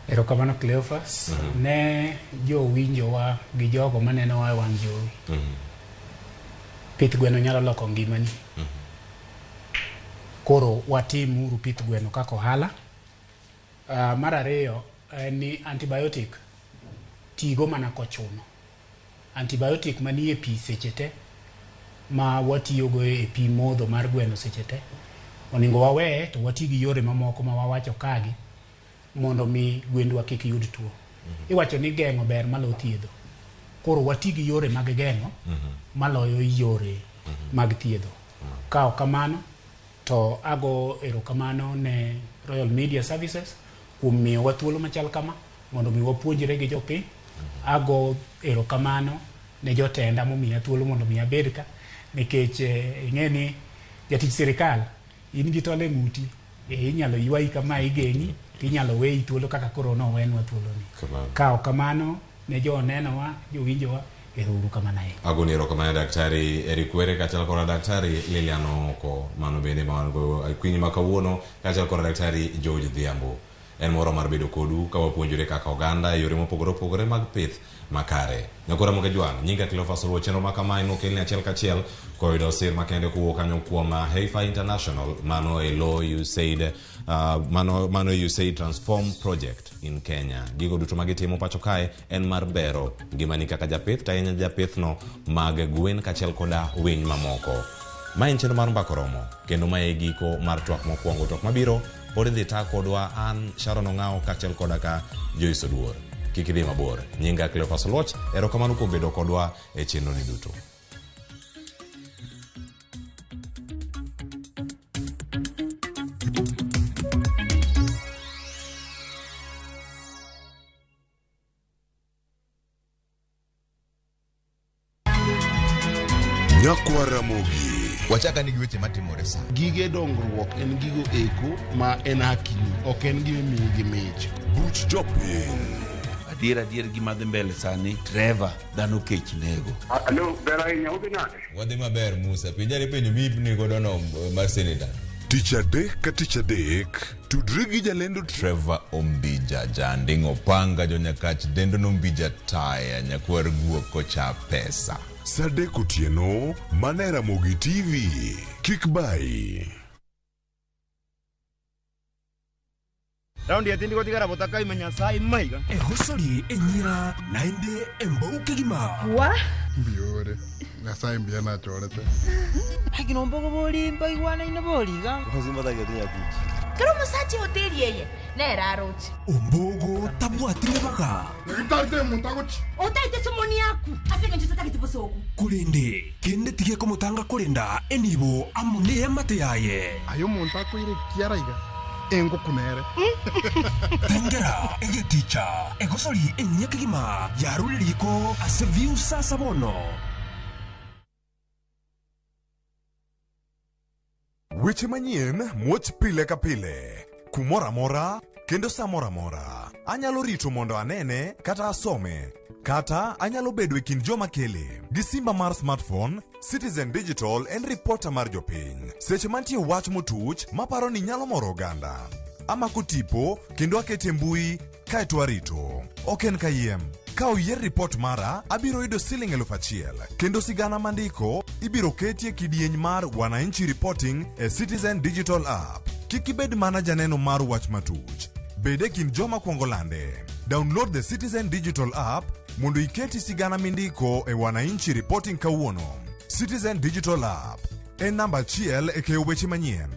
Erokamano Cleophas, ne jo winjowa gi jogo maneno wa wang' jowi. Pith gweno nyalo loko ngimani. Koro watim uru pith gweno kaka ohala. Mar ariyo ni antibiotic tigo mana kochuno. Antibiotic manie pi seche te ma watiyogo e pi modho mar gweno seche te oningo wawe to wati gi yore mamoko ma wawacho kagi mondo mi gwendwa kik yud tuo. Iwacho ni geng'o ber malo thiedho. Koro wati gi yore mag geng'o maloyo yore mag thiedho. Ka ok kamano to ago erokamano ne Royal Media Services kuom miyowa thuolo machal kama mondo mi wapuonjre gi jopiny. Ago erokamano ne jotenda momiya thuolo mondo mi abed ka nikech ing'eni jatich sirikal in gi tole ng'uti inyalo ywai kama igeng'i inyalo weyi thuolo kaka koro nowenwa thuolo ni. Ka ok kamano ne jo nenowa jo winjowa ero kamano ahinya. Agoni erokamano Daktari Erikwere kachal kod Daktari Lilian Oko, mano bende mawango kwinyi ma kawuono kachal kod Daktari George Dhiambo. En moro mar bedo kodu ka wapuonjore kaka oganda yore mopogore opogore mag pith makare. Nyakora Ramogi Jwang, nyinga Cleophas Oluo, chenro ma kama inokelni achiel kachiel koyudo sir makende kuwuok kanyo kuom Heifer International, mano e lo USAID, mano USAID Transform Project in Kenya. Gigo duto magitimo pacho kae en mar bero ngimani kaka japith, tayinya japithno mag gwen kachiel koda winy mamoko. Ma en chenro mar mbako romo, kendo ma e giko mar twak mokwongo. Twak mabiro pod idhi ta kodwa an Sharon Ong'ao kachiel koda ka Joyce Oduor. Kik idhi mabor. Nyinga Cleophas Oluo, erokamano kuom bedo kodwa e chenro ni duto. Nyakwa Ramogi. Wachaka ni giweche matimore sa. Gige dongruok en gigo eko ma en hakini, ok en gime miyo gi mich. Buch jopiny. Adier gima dhi mbele sani, Trevor dhano kech nego. Alo, bera inya udhi nade? Wadhi maber Musa, pinjari penjo mipni godono mar senator. Tich adek ka tich adek, tudri gi jalendo Trevor Ombija, janding opanga jonyakach dendo nombija taya, nyakwar guok kocha pesa. Sadek otieno, mane Ramogi TV. Kik bai. Raundi ya tindi kotika rabotaka imenyasai maiga. Hosori enyira naende embauke gima. Wa? Biore. Ngasai mbia na chorete. Hagi nombogo boli mbai wana ina boli ga. Hozima da gati ya kuchi. Karo masachi hoteli yeye. Na rarochi. Ombogo tabwatire baka. Ngitate muntagochi. Otaite somoni yaku. Asenge njutata kitiposoku. Kulende kende tige komutanga kulenda enibo amune mate yaye. Ayo muntako ire kiaraiga. Engo kunere. Tengera ege ticha. Egosori enyake gima. Yaruliko aseviu sasa bono. Weche manyien muoch pile ka pile. Kumora mora kendo samora mora. Anyalo rito mondo anene kata asome. Kata anyalo bedo e kind joma kele. Gi simba mar smartphone, Citizen Digital en reporter mar jopiny. Seche mantie wach motuch maparo ni nyalo moro oganda. Amako tipo kendo akete mbui kaeto arito. Oken kayiem. Ka oyier report mara, abiro yudo Sh1,000. Kendo sigana mandiko, ibiro ketie kidieny mar Wananchi Reporting e Citizen Digital App. Kik ibed mana janeno mar wach matuch. Bede kin joma kuongo lande. Download the Citizen Digital App mondo iketi sigana mindiko e Wananchi Reporting kawuono. Citizen Digital App. En namba achiel e keyo weche manyien.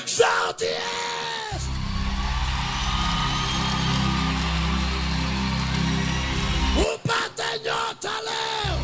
Shout yes! Upate nyota leo!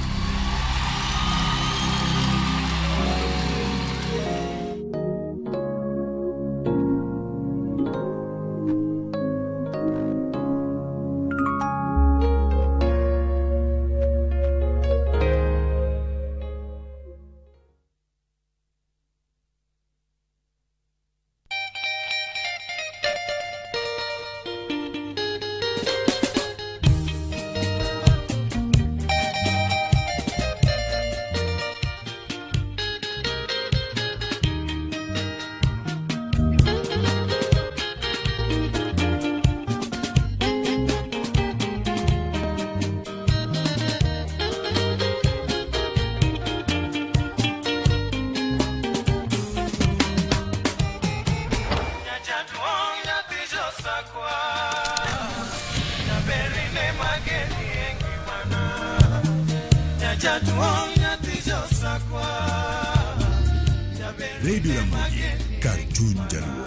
Radio Ramogi, Cartoon Jaluo.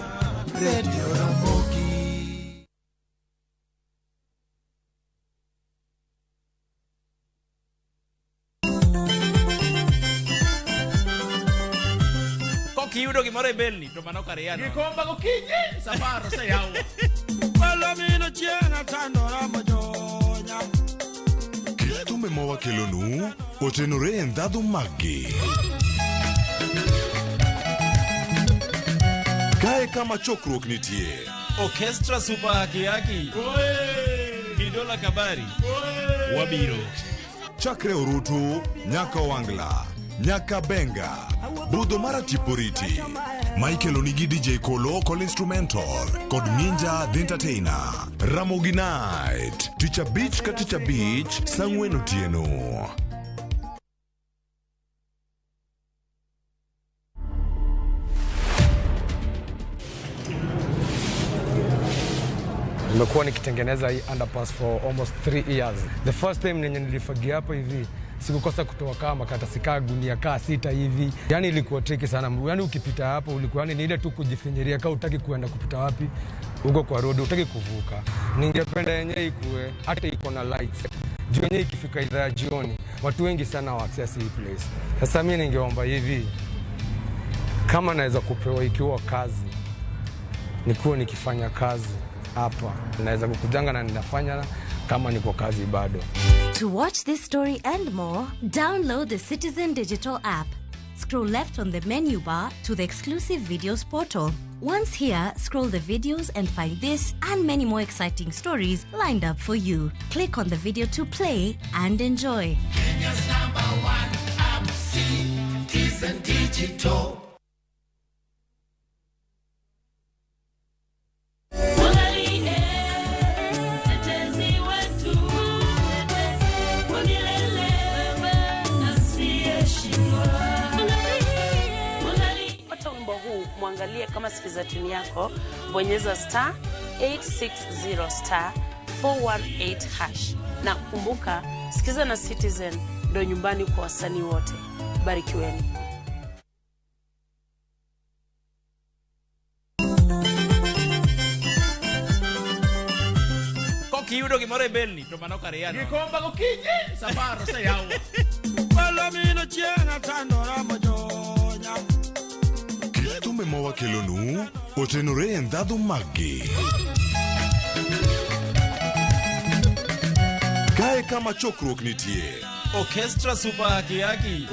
Radio Ramogi. Kiyudo gimoro e belni to mano kare yano. Gikomba gokinyi safaro sa yawa. Palomino chiena tandora mojonya. Thumbe mawakelonu otenore e ndhadhu maggi. Kae kama chokruok nitie. Orchestra Super Hakiaki. Bidola Kabari. Wabiro. Chakre Orutu, nyaka Wangla, nyaka Benga, Budho mara Tiporiti, Michael Onigi DJ Kolo Call Instrumental, kod Ninja The Entertainer, Ramogi Night, Teacher Beach ka Teacher Beach, Sang'wen Otieno. Nimekuwa nikitengeneza hii underpass for almost 3 years. The first time nilifagia hapo hivi, sikukosa kutoa kama kata sikaa gunia kaa 6 hivi. Yani ilikuwa tricky sana. Yani ukipita hapo ulikuwa ni ile tu kujifinyiria kama utaki kuenda kupita wapi uko kwa road, utaki kuvuka. Ningependa yenyewe ikuwe hata iko na lights. Juu yenyewe ikifika idhaa jioni, watu wengi sana wa access hii place. Sasa mimi ningeomba hivi, kama naweza kupewa ikiwa kazi, nikuwe nikifanya kazi hapa, naweza kukujanga na ninafanya kama niko kazi bado. To watch this story and more, download the Citizen Digital app. Scroll left on the menu bar to the exclusive videos portal. Once here, scroll the videos and find this and many more exciting stories lined up for you. Click on the video to play and enjoy. Kenya's #1 app, Citizen Digital. Mwangalie kama sikiza tuni yako, bonyeza *860 *418# na kumbuka sikiza na Citizen ndo nyumbani kwa wasanii wote. Barikiweni. Kiyudo gimoro e belni to mano kare yano. Gikomba gokinyi safaro sa yawa. Palomino chiena tandora mojonya. Thumbe mawakelonu otenore e ndhadhu maggi. Kae kama chokruok nitie. Orchestra Super Hakiaki.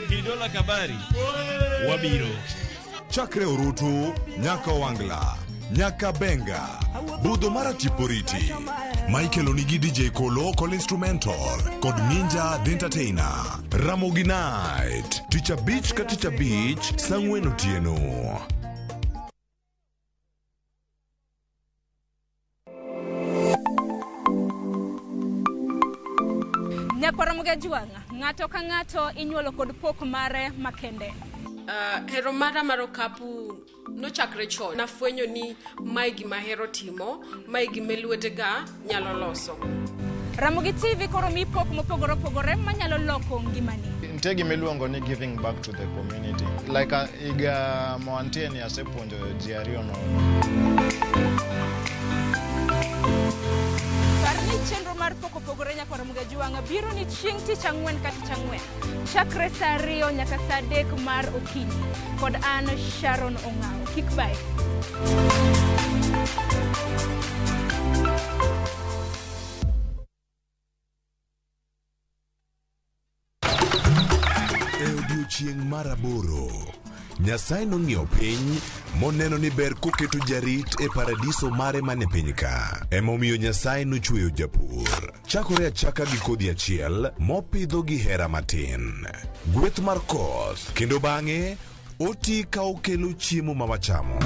Bidola Kabari. Wabiro. Chakre Orutu, nyaka Wangla, nyaka Benga, Budho mara Tiporiti, Michael Onigi DJ Kolo Call Instrumental, kod Ninja The Entertainer, Ramogi Night, Teacher Beach ka Teacher Beach, Sang'wen Otieno. Ramogi Juanga, ng'ato ka ng'ato inyuolo kod pok mare makende. Hero mara marokapu nochakre chon. Nafwenyo ni mae gima hero timo, mae gima lwetega nyalo loso. Ramogi TV koro mi pok mopogore opogore manyalo loko ngimani. Nitie gima iluongo ni giving back to the community. Like iga moantie ni asepuonjo ji ariyo no. Parni chenro mar pok opogore nyaka Ramogi Juanga biro ni chieng' tich ang'wen ka tich ang'wen. Chakre saa 2 nyaka saa 3 mar okinyi. Kod an Sharon Ong'ao. Kik bai. Odiochieng' maraboro, Nyasaye nong'iyo piny moneno ni ber koketo jarit e paradiso mare mane piny ka. Emomiyo Nyasaye nochweyo japur. Chakore achaka gi kodhi achiel mopidho gi hera matin. Gweth mar koth, kendo bang'e oti ka okelo chiemo ma wachamo.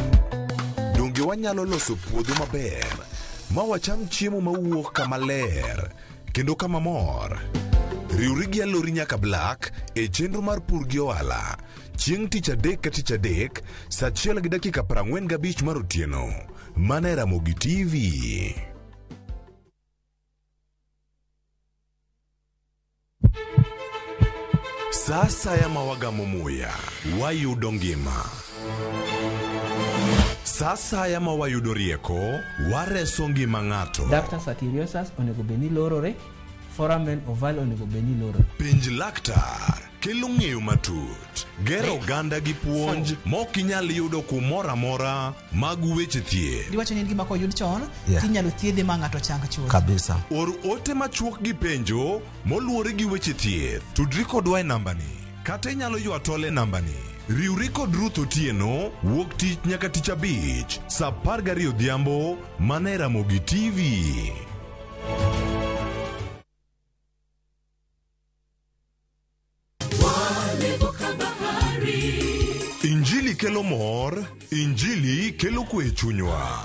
Donge wanyalo loso puodho maber ma wacham chiemo mawuok kama ler kendo kama mor. Riwri gi Alori nyaka Black e chenro mar pur gi ohala. Chieng' tich adek ka tich adek, saa 1:45 mar otieno. Mana e Ramogi TV. Sasa ya mawagamo muya wayudo ngima. Sasa ya mawayudo rieko wareso ngima ng'ato. Ductus arteriosus onego beni lorore, foramen oval onego beni lorore. Penj laktar kelo ng'eyo matut, gero oganda gi puonj mok inyal yudo kumoro amora mag weche thieth. Diwacho ni gima koyud chon, tinyalo thiedhe ma ng'ato chang chuth. Kabisa. Or ote machuok gi penjo moluwore gi weche thieth. Tudri kodwa e nambani. Kata inyalo ywa tole nambani. Riwri kod Ruth Otieno wuok tich nyaka tich abich saa 12 odhiambo mana e Ramogi TV. Injili kelo mor, Injili kelo kwe chunywa.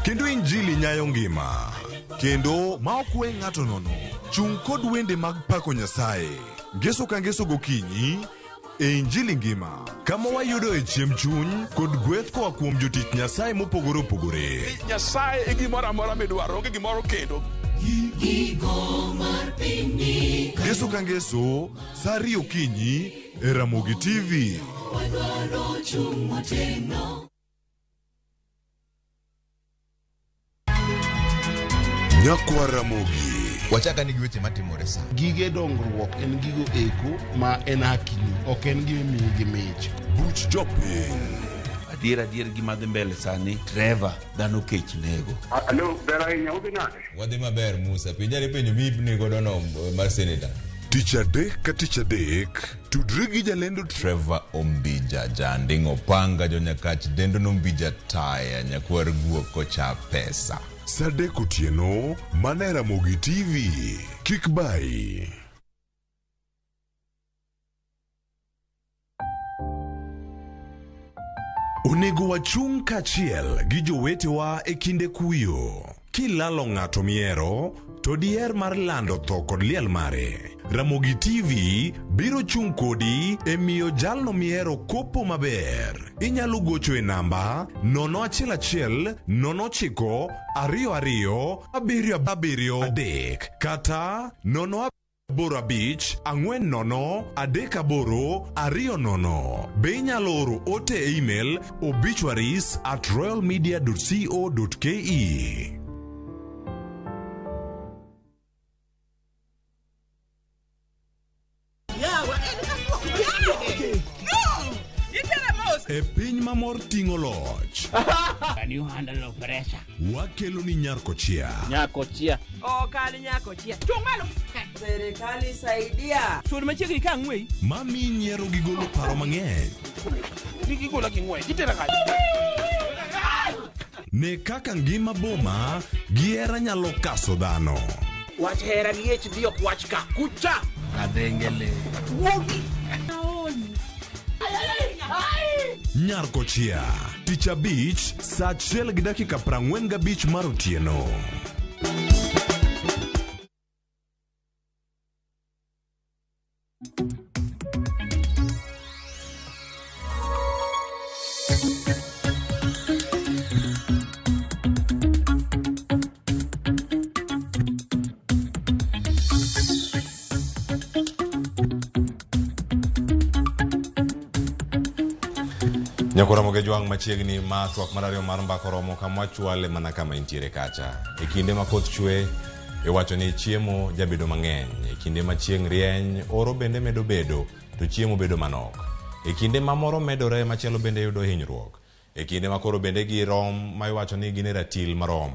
Kendo Injili nyayo ngima. Kendo ma okwe ng'ato nono. Chung kod wende mag pako Nyasaye. Ngeso ka ngeso gokinyi e Injili ngima. Kama wayudo e chiem chuny kod gweth koa kuom jotich Nyasaye mopogore opogore. Nyasaye e gimoro amora midwaro, onge gimoro kendo. Gigo mar piny. Ngeso ka ngeso, saa 2 okinyi e Ramogi TV. Wadwaro chung' motegno. Nyakwa Ramogi. Wachaka ni weche matimore sa. Gige dongruok en gigo eko ma en hakini, ok en gime miyi gi mich. Buch jopiny. Adier gima dhi mbele sani, Trevor dhano kech nego. Alo, ber ahinya udhi nade? Wadhi maber Musa, pinjari penjo mibni godo no mar senator. Tich adek ka tich adek, tudri gi jalendo Trevor Ombija, janding opanga jonyakach dendo nombija taya nyakwar guok kocha pesa. Sadek Otieno, mana e Ramogi TV. Kik bai. Onego wachung' kachiel gi jowetewa e kinde kuyo. Kilalo ng'ato miero, to diher mar lando tho kod liel mare. Ramogi TV biro chung' kodi e miyo jalno miero kopo maber. Inyalo gocho e namba 011 09 22 77 kata 0 Borabich, 403820. Be inyalo oro ote e email obituaries@royalmedia.co.ke. E piny mamor ting'o loch. Can you handle pressure? Wakelo ni Nyarkochia. Nyarkochia. Kali Nyarkochia. Chungalo. Serikali saidia. Sur machiegni ka ng'wei. Mami nyiero gi golo paro mang'eny. Gigola gi ng'wei. Gitera kaji. Ne kaka ngima boma gi hera nyalo kaso dhano. Wach hera gi ech dhi ok wach ka. Kucha. Kadengele. Wogi. Nyarkochia, tich abich, saa 1:45 mar otieno. Nyakoromoge juang machiegni ma twak marario mar mbako romo kama chwale mana kama intiere kacha. E kinde ma koth chwe, iwacho ni chiemo jabedo mang'eny. E kinde ma chieng' rieny, oro bende medo bedo, to chiemo bedo manok. E kinde ma moro medore, machielo bende yudo hinyruok. E kinde ma koro bende gi rom, ma iwacho ni gine ratil marom.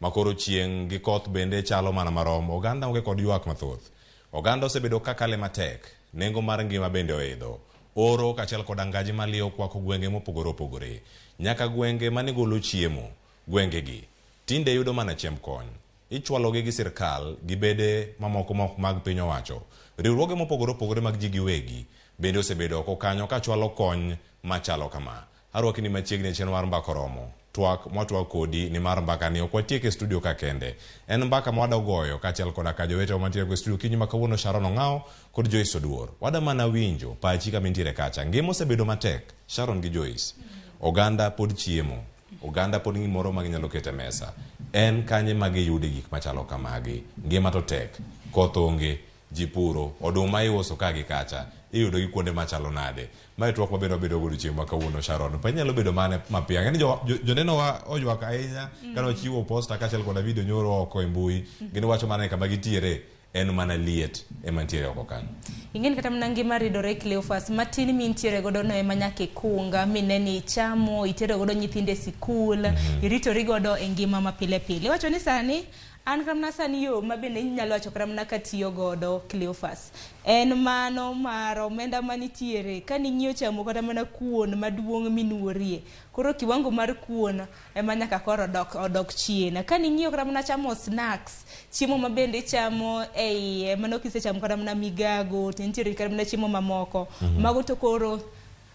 Ma koro chieng' gi koth bende chalo mana marom. Oganda onge kod ywak mathoth. Oganda osebedo kakale matek. Nengo mar ngima bende oidho. Oro kachiel kod angaji maliyo kwako gwenge mopogore opogore. Nyaka gwenge manigolo chiemo, gwenge gi tinde yudo mana chiemb kony. Ichwalogi gi sirkal, gibede mamoko mag piny owacho. Riwruoge mopogore opogore mag ji giwegi bende osebedo kokanyo ka chwalo kony machalo kama. Arwaki ni machiegni chenro mar mbako romo. Twak mwatwak kodi ni mar mbaka ni okwatieke studio ka kende. En mbaka mwada goyo kachiel koda ka jowete mantiere go studio kinyi makawuono Sharon Ong'ao kod Joyce Oduor. Wada mana winjo pachi ka mintiere kacha. Ngimo osebedo matek. Sharon gi Joyce. Oganda pod chiemo. Oganda pod gimoro ma ginyalo keto e mesa. En kanye magi yudi gik machalo kamagi. Ngima to tek. Koth onge. Jipuro. Oduma iuso ka gi kacha. iyudo gi kuonde machalo nade. Mae twak mabedo bedo godiochieng' ma kawuono Sharon. Pa nyalo bedo mane mapiyo. Ng'eni joneno wa oywak ahinya kano chiwo posta kaachiel koda video nyoro oko e mbui. Gini wacho mana kama gitiere en mana liet ema ntiere oko kanyo. Ing'eni kata mana ngima ridore Cleophas matin mintiere godo no ema nyaka ikunga mineni chamo itere godo nyithinde sikul iritori godo e ngima ma pile pile. Wacho ni sani an kamna sani yo mabende nyalo wacho kamna katiyo godo Cleophas en mano mar omenda manitiere kani ng'iyo chamo kata mana kuon maduong' minuorie koro kiwango mar kuon ema nyaka koro odok chien kani ng'iyo kata mana chamo snacks chiemo mabende chamo ei mano kisechamo kata mana migago tintiere kata mana chiemo mamoko mago to koro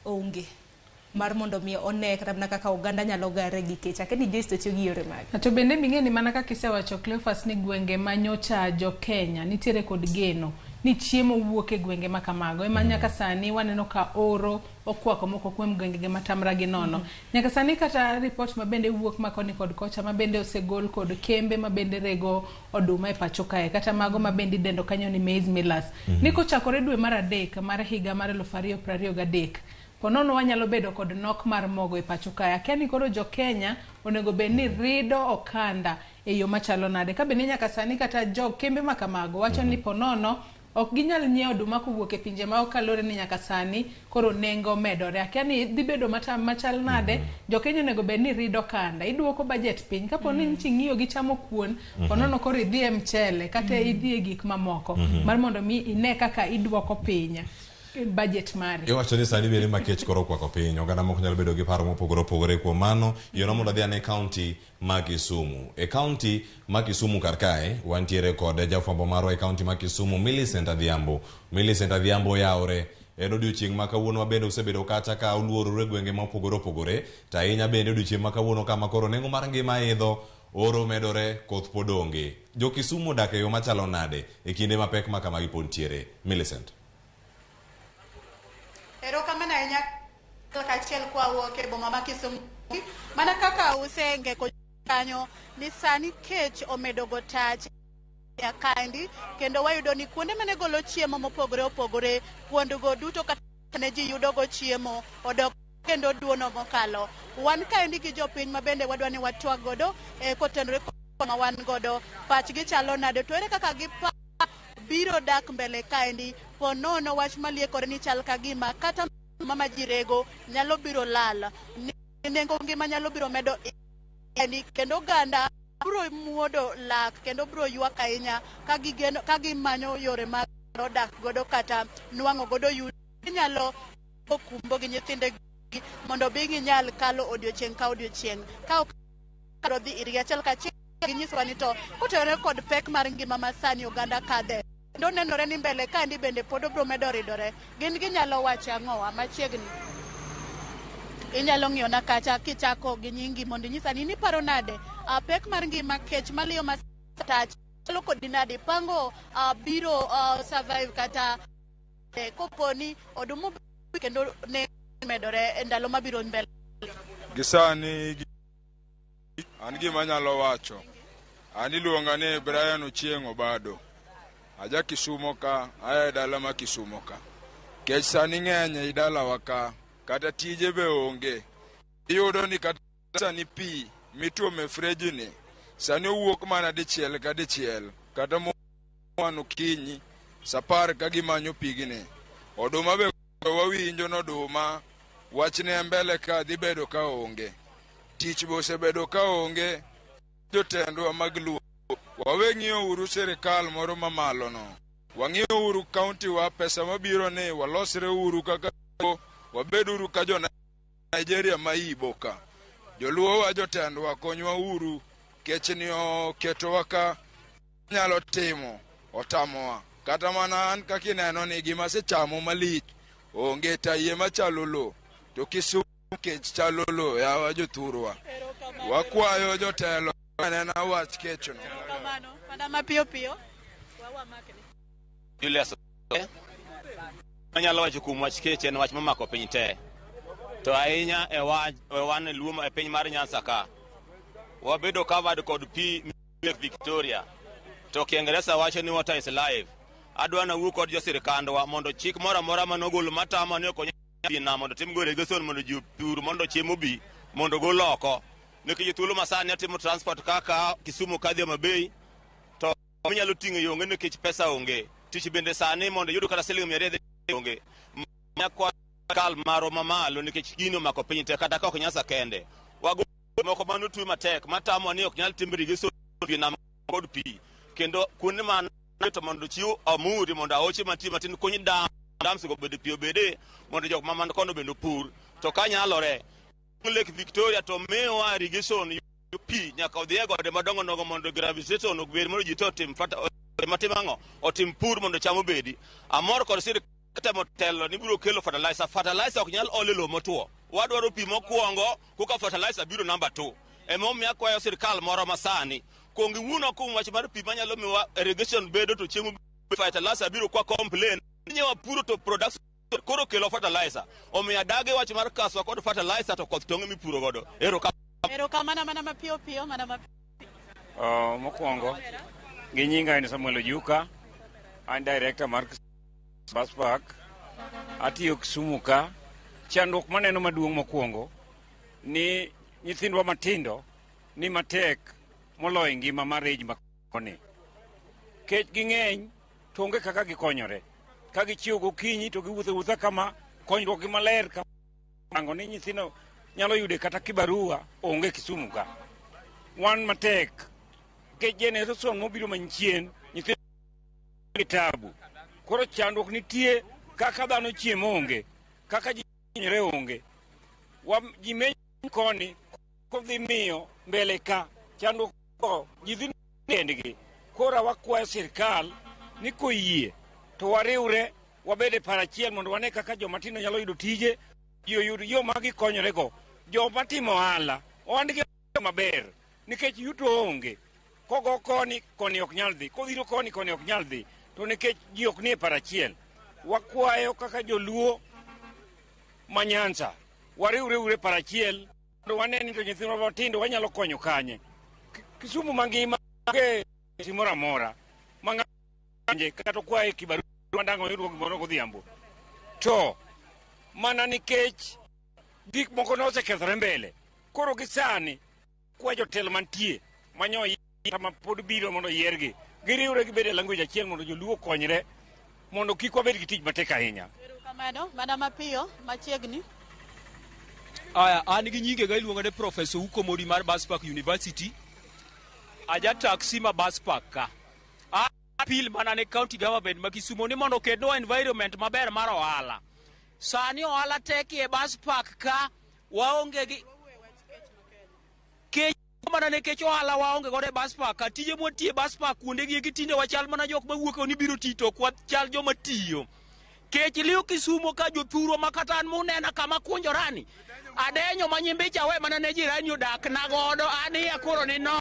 onge mar mondo mi one kata mana kaka oganda nyalo gare gi kech akeni jesto tiyo gi yore mag to bende ming'eni mana kaka isewacho Cleophas ni gwenge manyocha jo Kenya nitiere kod geno ni chiemo wuok e gwenge ma kamago ema nyaka sani waneno ka oro okwako moko kuom gwenge matamra gi nono nyaka sani kata report mabende wuok makoni kod kocha mabende osegol kod kembe mabende rego oduma e pacho kae kata mago mabende dendo kanyo ni maize millers ni kochakore dwe mar adek mar higa mar 2023 ponono wanyalo bedo kod nok mar mogo e pacho kae akeni koro jo Kenya onego bed ni rido okanda e yo machalo nade ka bende nyaka sani kata jo kembe makamago wacho ni ponono ok ginyal nyiewo oduma kowuok e pinje ma okalore ni nyaka sani koro nengo medore akeni dhi bedo machal nade jo Kenya onego bed ni rido kanda iduoko budget piny kapo ni ng'iyo gi chamo kuon ponono koro idhi e mchele kata idhi e gik mamoko mar mondo mi ine kaka iduoko piny budget mari. Iwacho ni sani bende makech koro kwako piny oganda moko nyalo bedo gi paro mopogore kuom mano yono mondo dhi ane kaunti ma Kisumu. E kaunti ma Kisumu kar kae wantiere kod jafwambo marwa e kaunti ma Kisumu Millicent Adhiambo. Millicent Adhiambo yaore en odiochieng' ma kawuono mabende osebedo kata ka oluorore gwenge ma opogore to ahinya bende odiochieng' ma kawuono kama koro nengo mar ngima idho oro medore koth pod onge. Jo Kisumu odak e yo machalo nade e kinde mapek ma kama gipod ntiere Millicent? Erokamano ahinya kachiel kwa wuok e boma ma Kisumu mana kaka usengeko kanyo ni sani kech omedo go tach ya kandi kendo wayudo ni kuonde mane golo chiemo mopogore kuondgo duto kata ne ji yudo go chiemo odok kendo duono mokalo wan kaendi gi jopiny mabende wadwa ni watwag godo kotenore ma wan godo pachgi chalo nade to ere kaka biro dak mbele kaendi ponono wach maliekore ni chal ka gima kata mama jirego nyalo biro lal nengo ngima nyalo biro medo kendo ganda biro muodo lak kendo biro ywak ahinya ka gimanyo yore mag dak godo kata nwang'o godo yudo nyalo kumbo gi nyithinde mondo bi ginyal kalo odiochieng' ka odiochieng' ka ok dhi iri achiel ka chiel ginyiswa ni to kotenore kod pek mar ngima masani oganda kadhe ndo nenore ni mbele kandi bende pod obro medo ridore gin ginyalo wacho ang'owa machiegni inyalo ng'iyo na kacha kichako gi nyingi mondo nyisa ni paro nade pek mar ngima kech maliyo masatach chalo kod nade pango biro survive kata koponi odumo kendo ne medore e ndalo mabiro mbele gisani an gima nyalo wacho an iluonga ni Brian Ochieng' Obado aja Kisumo ka aya dala ma Kisumo ka kech sani ng'eny e dala waka kata tije be onge iyudo ni kata sani pi mituome frejini sani owuok mana dichiel ka dichiel kata mwano kinyi sapar ka gimanyo pigni oduma be wawinjo n'oduma wachne mbele ka dhi bedo ka onge tich be osebedo ka onge jotendwa mag luo wawe ng'iyo uru sirikal moro mamalo no wang'iyo uru kaunti wa pesa mabiro ni walosre uru kaka wabed uru ka jo Nigeria ma iboka joluo wa jotendwa konywa uru kech ni oketowa ka nyalo timo otamowa kata mana an kakineno ni gima sechamo malich onge tayie machalo lo to Kisumu kech chalo lo yawa jothurwa wakwayo jotelo nena wach kechno Pada mapiyo Julius anyalo wacho kuom wach kech en wach mamako piny te to ahinya e wan luo e piny mar Nyanza ka wabedo covered kod pi Victoria to Kiingereza wacho ni water is life adwa na wuo kod jo sirkandwa mondo chik moro amora manogolo matama ne okonyo na mondo tim go irrigation mondo ji pur mondo chiemo bi mondo gol oko nikech thuolo masani atimo transport kaka Kisumu kadhi Mabei to minyalo ting'o yonge nikech pesa onge tich bende sani mondo yud kata siling 200 onge nyakwa kal maro mamalo nikech gino mako piny te kata ka ok nyasa kende wago moko mano tu matek matamo ni ok nyal timbe irrigation pi na kod pi kendo kuonde man to mondo chiwo amuri mondo aoche matin konyi dam sigo bede pi obede mondo jok mamando kono bendo pur to kanyalore Lake Victoria to mewa irrigation pi nyaka odhiye gode madongo nogo mondo gravitation ogber mondo ji to tim fata matimango otim pur mondo chamo bedi amor kod sir kata motelo ni biro kelo fertilizer ok nyal ole lo motuo wadwaro pi mokwongo kuka fertilizer biro namba 2 emomiyo kwayo sirkal moro masani kongi wuno kum wach mar pi manyalo miwa irrigation bedo to chiemo fertilizer biro kwa complain nyewa puro to production koro kelo fertilizer omiyo dage wach mar kaswa kod fertilizer to koth tong' mipuro godo ero kamano mana mapiyo mana mokwongo gi nyinga en Samuel Ojuka an director mar Bus Park atiyo Kisumu ka chandruok maneno maduong' mokwongo ni nyithindwa matindo ni matek moloyo ngima mar age makoni kech ging'eny to onge kaka gikonyore ka gichiewo gokinyi to giwuotho kama konyruok gi maler kamango ni nyithindo nyalo yude kata kibarua onge Kisumu ka wan matek ke generation mobiro manchien nyithindo kitabu koro chandruok nitie kaka dhano chiemo onge kaka jinyre onge jimenyo koni kodhi miyo mbele ka chandruok jidhi kendgi kora wakwayo sirkal ni koyie to wariwre wabede parachiel mondo wane kaka jomatino nyalo yudo tije yud yo ma gikonyorego joma timo ohala ohandgi maber nikech yuto onge kogo koni ok nyal dhi kodhiro koni ok nyal dhi to nikech ji ok nie parachiel wakwayo kaka joluo manyansa wariwre parachiel mondo wane ni to nyithindwa matindo wanyalo konyo kanye Kisumu mangima ge timoro amora manganje kata kwaye kibaru mandango yudo gimoro godhiambo to mana nikech gik moko nosekethore mbele koro gisani kwa jotelo mantie manyo kama pod biro mondo yiergi giriwre gibede language achiel mondo joluo konyre mondo kik wabed gi tich matek ahinya kamano mana mapiyo machiegni aya an gi nyinge ga iluongo ne Professor Uko Modi mar Bus Park University aja taxi ma Bus Park ka apil mana ne county government ma Kisumu ni mondo kedno environment maber mar ohala sani ohala tek e Bus Park ka waonge gi ke mana ne kech ohala waonge gode Bus Park ka tije motie Bus Park kuonde gi tinde wachal mana jok mawuok ni biro tito kwa chal joma tiyo kech liu Kisumu ka jothuro makata an munena kama kunjorani adenyo manyimbicha we mana ne jirani odak na godo ani akoro ni no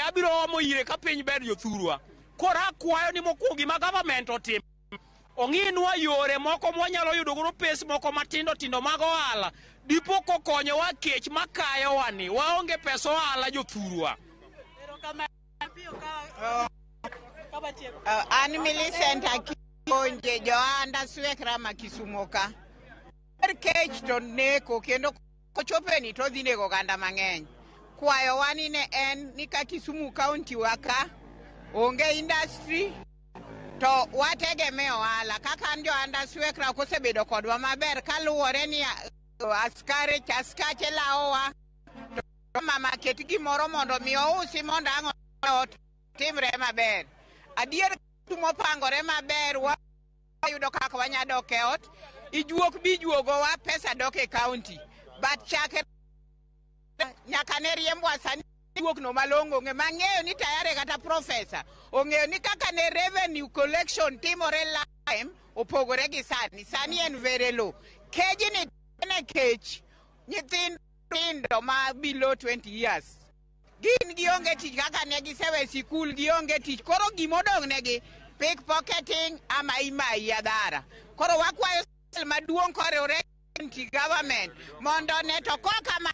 abiro omo ire ka piny ber jothurwa kora kwayo ni mokuongi ma government otim ong'inwa yore moko mwanyalo yudo goro pes moko matindo mag ohala dipo kokonyo wa kech makayo wani waonge pesa ohala jothurwa an Millicent Akonje joanda swekra ma Kisumu ka kech to neko kendo kochopeni to dhi nego ganda mang'eny kwayo wani ne en ni ka Kisumu County waka onge industry to wategeme ohala kaka an joanda swekra kosebedo kodwa maber kaluwore ni askache laowa to mama ket gimoro mondo mi ousi mondo ang'o timre maber adier tumopangore maber wayudo kaka wanyadok e ot ijuok bijuogowa pesa dok e county but chakre nyaka ne riembwa sani ijuok no malong'o ng'e mang'eyo ni tayare kata professor ong'eyo ni kaka ne revenue collection timore lime opogore gi sani en very low kejini ne kech nyithindo ma below 20 years gin gionge tich kaka ne gisewe sikul gionge tich koro gimodong' negi pickpocketing ama imayi adhara koro wakwayo maduong' korewre county government mondo ne to koka ma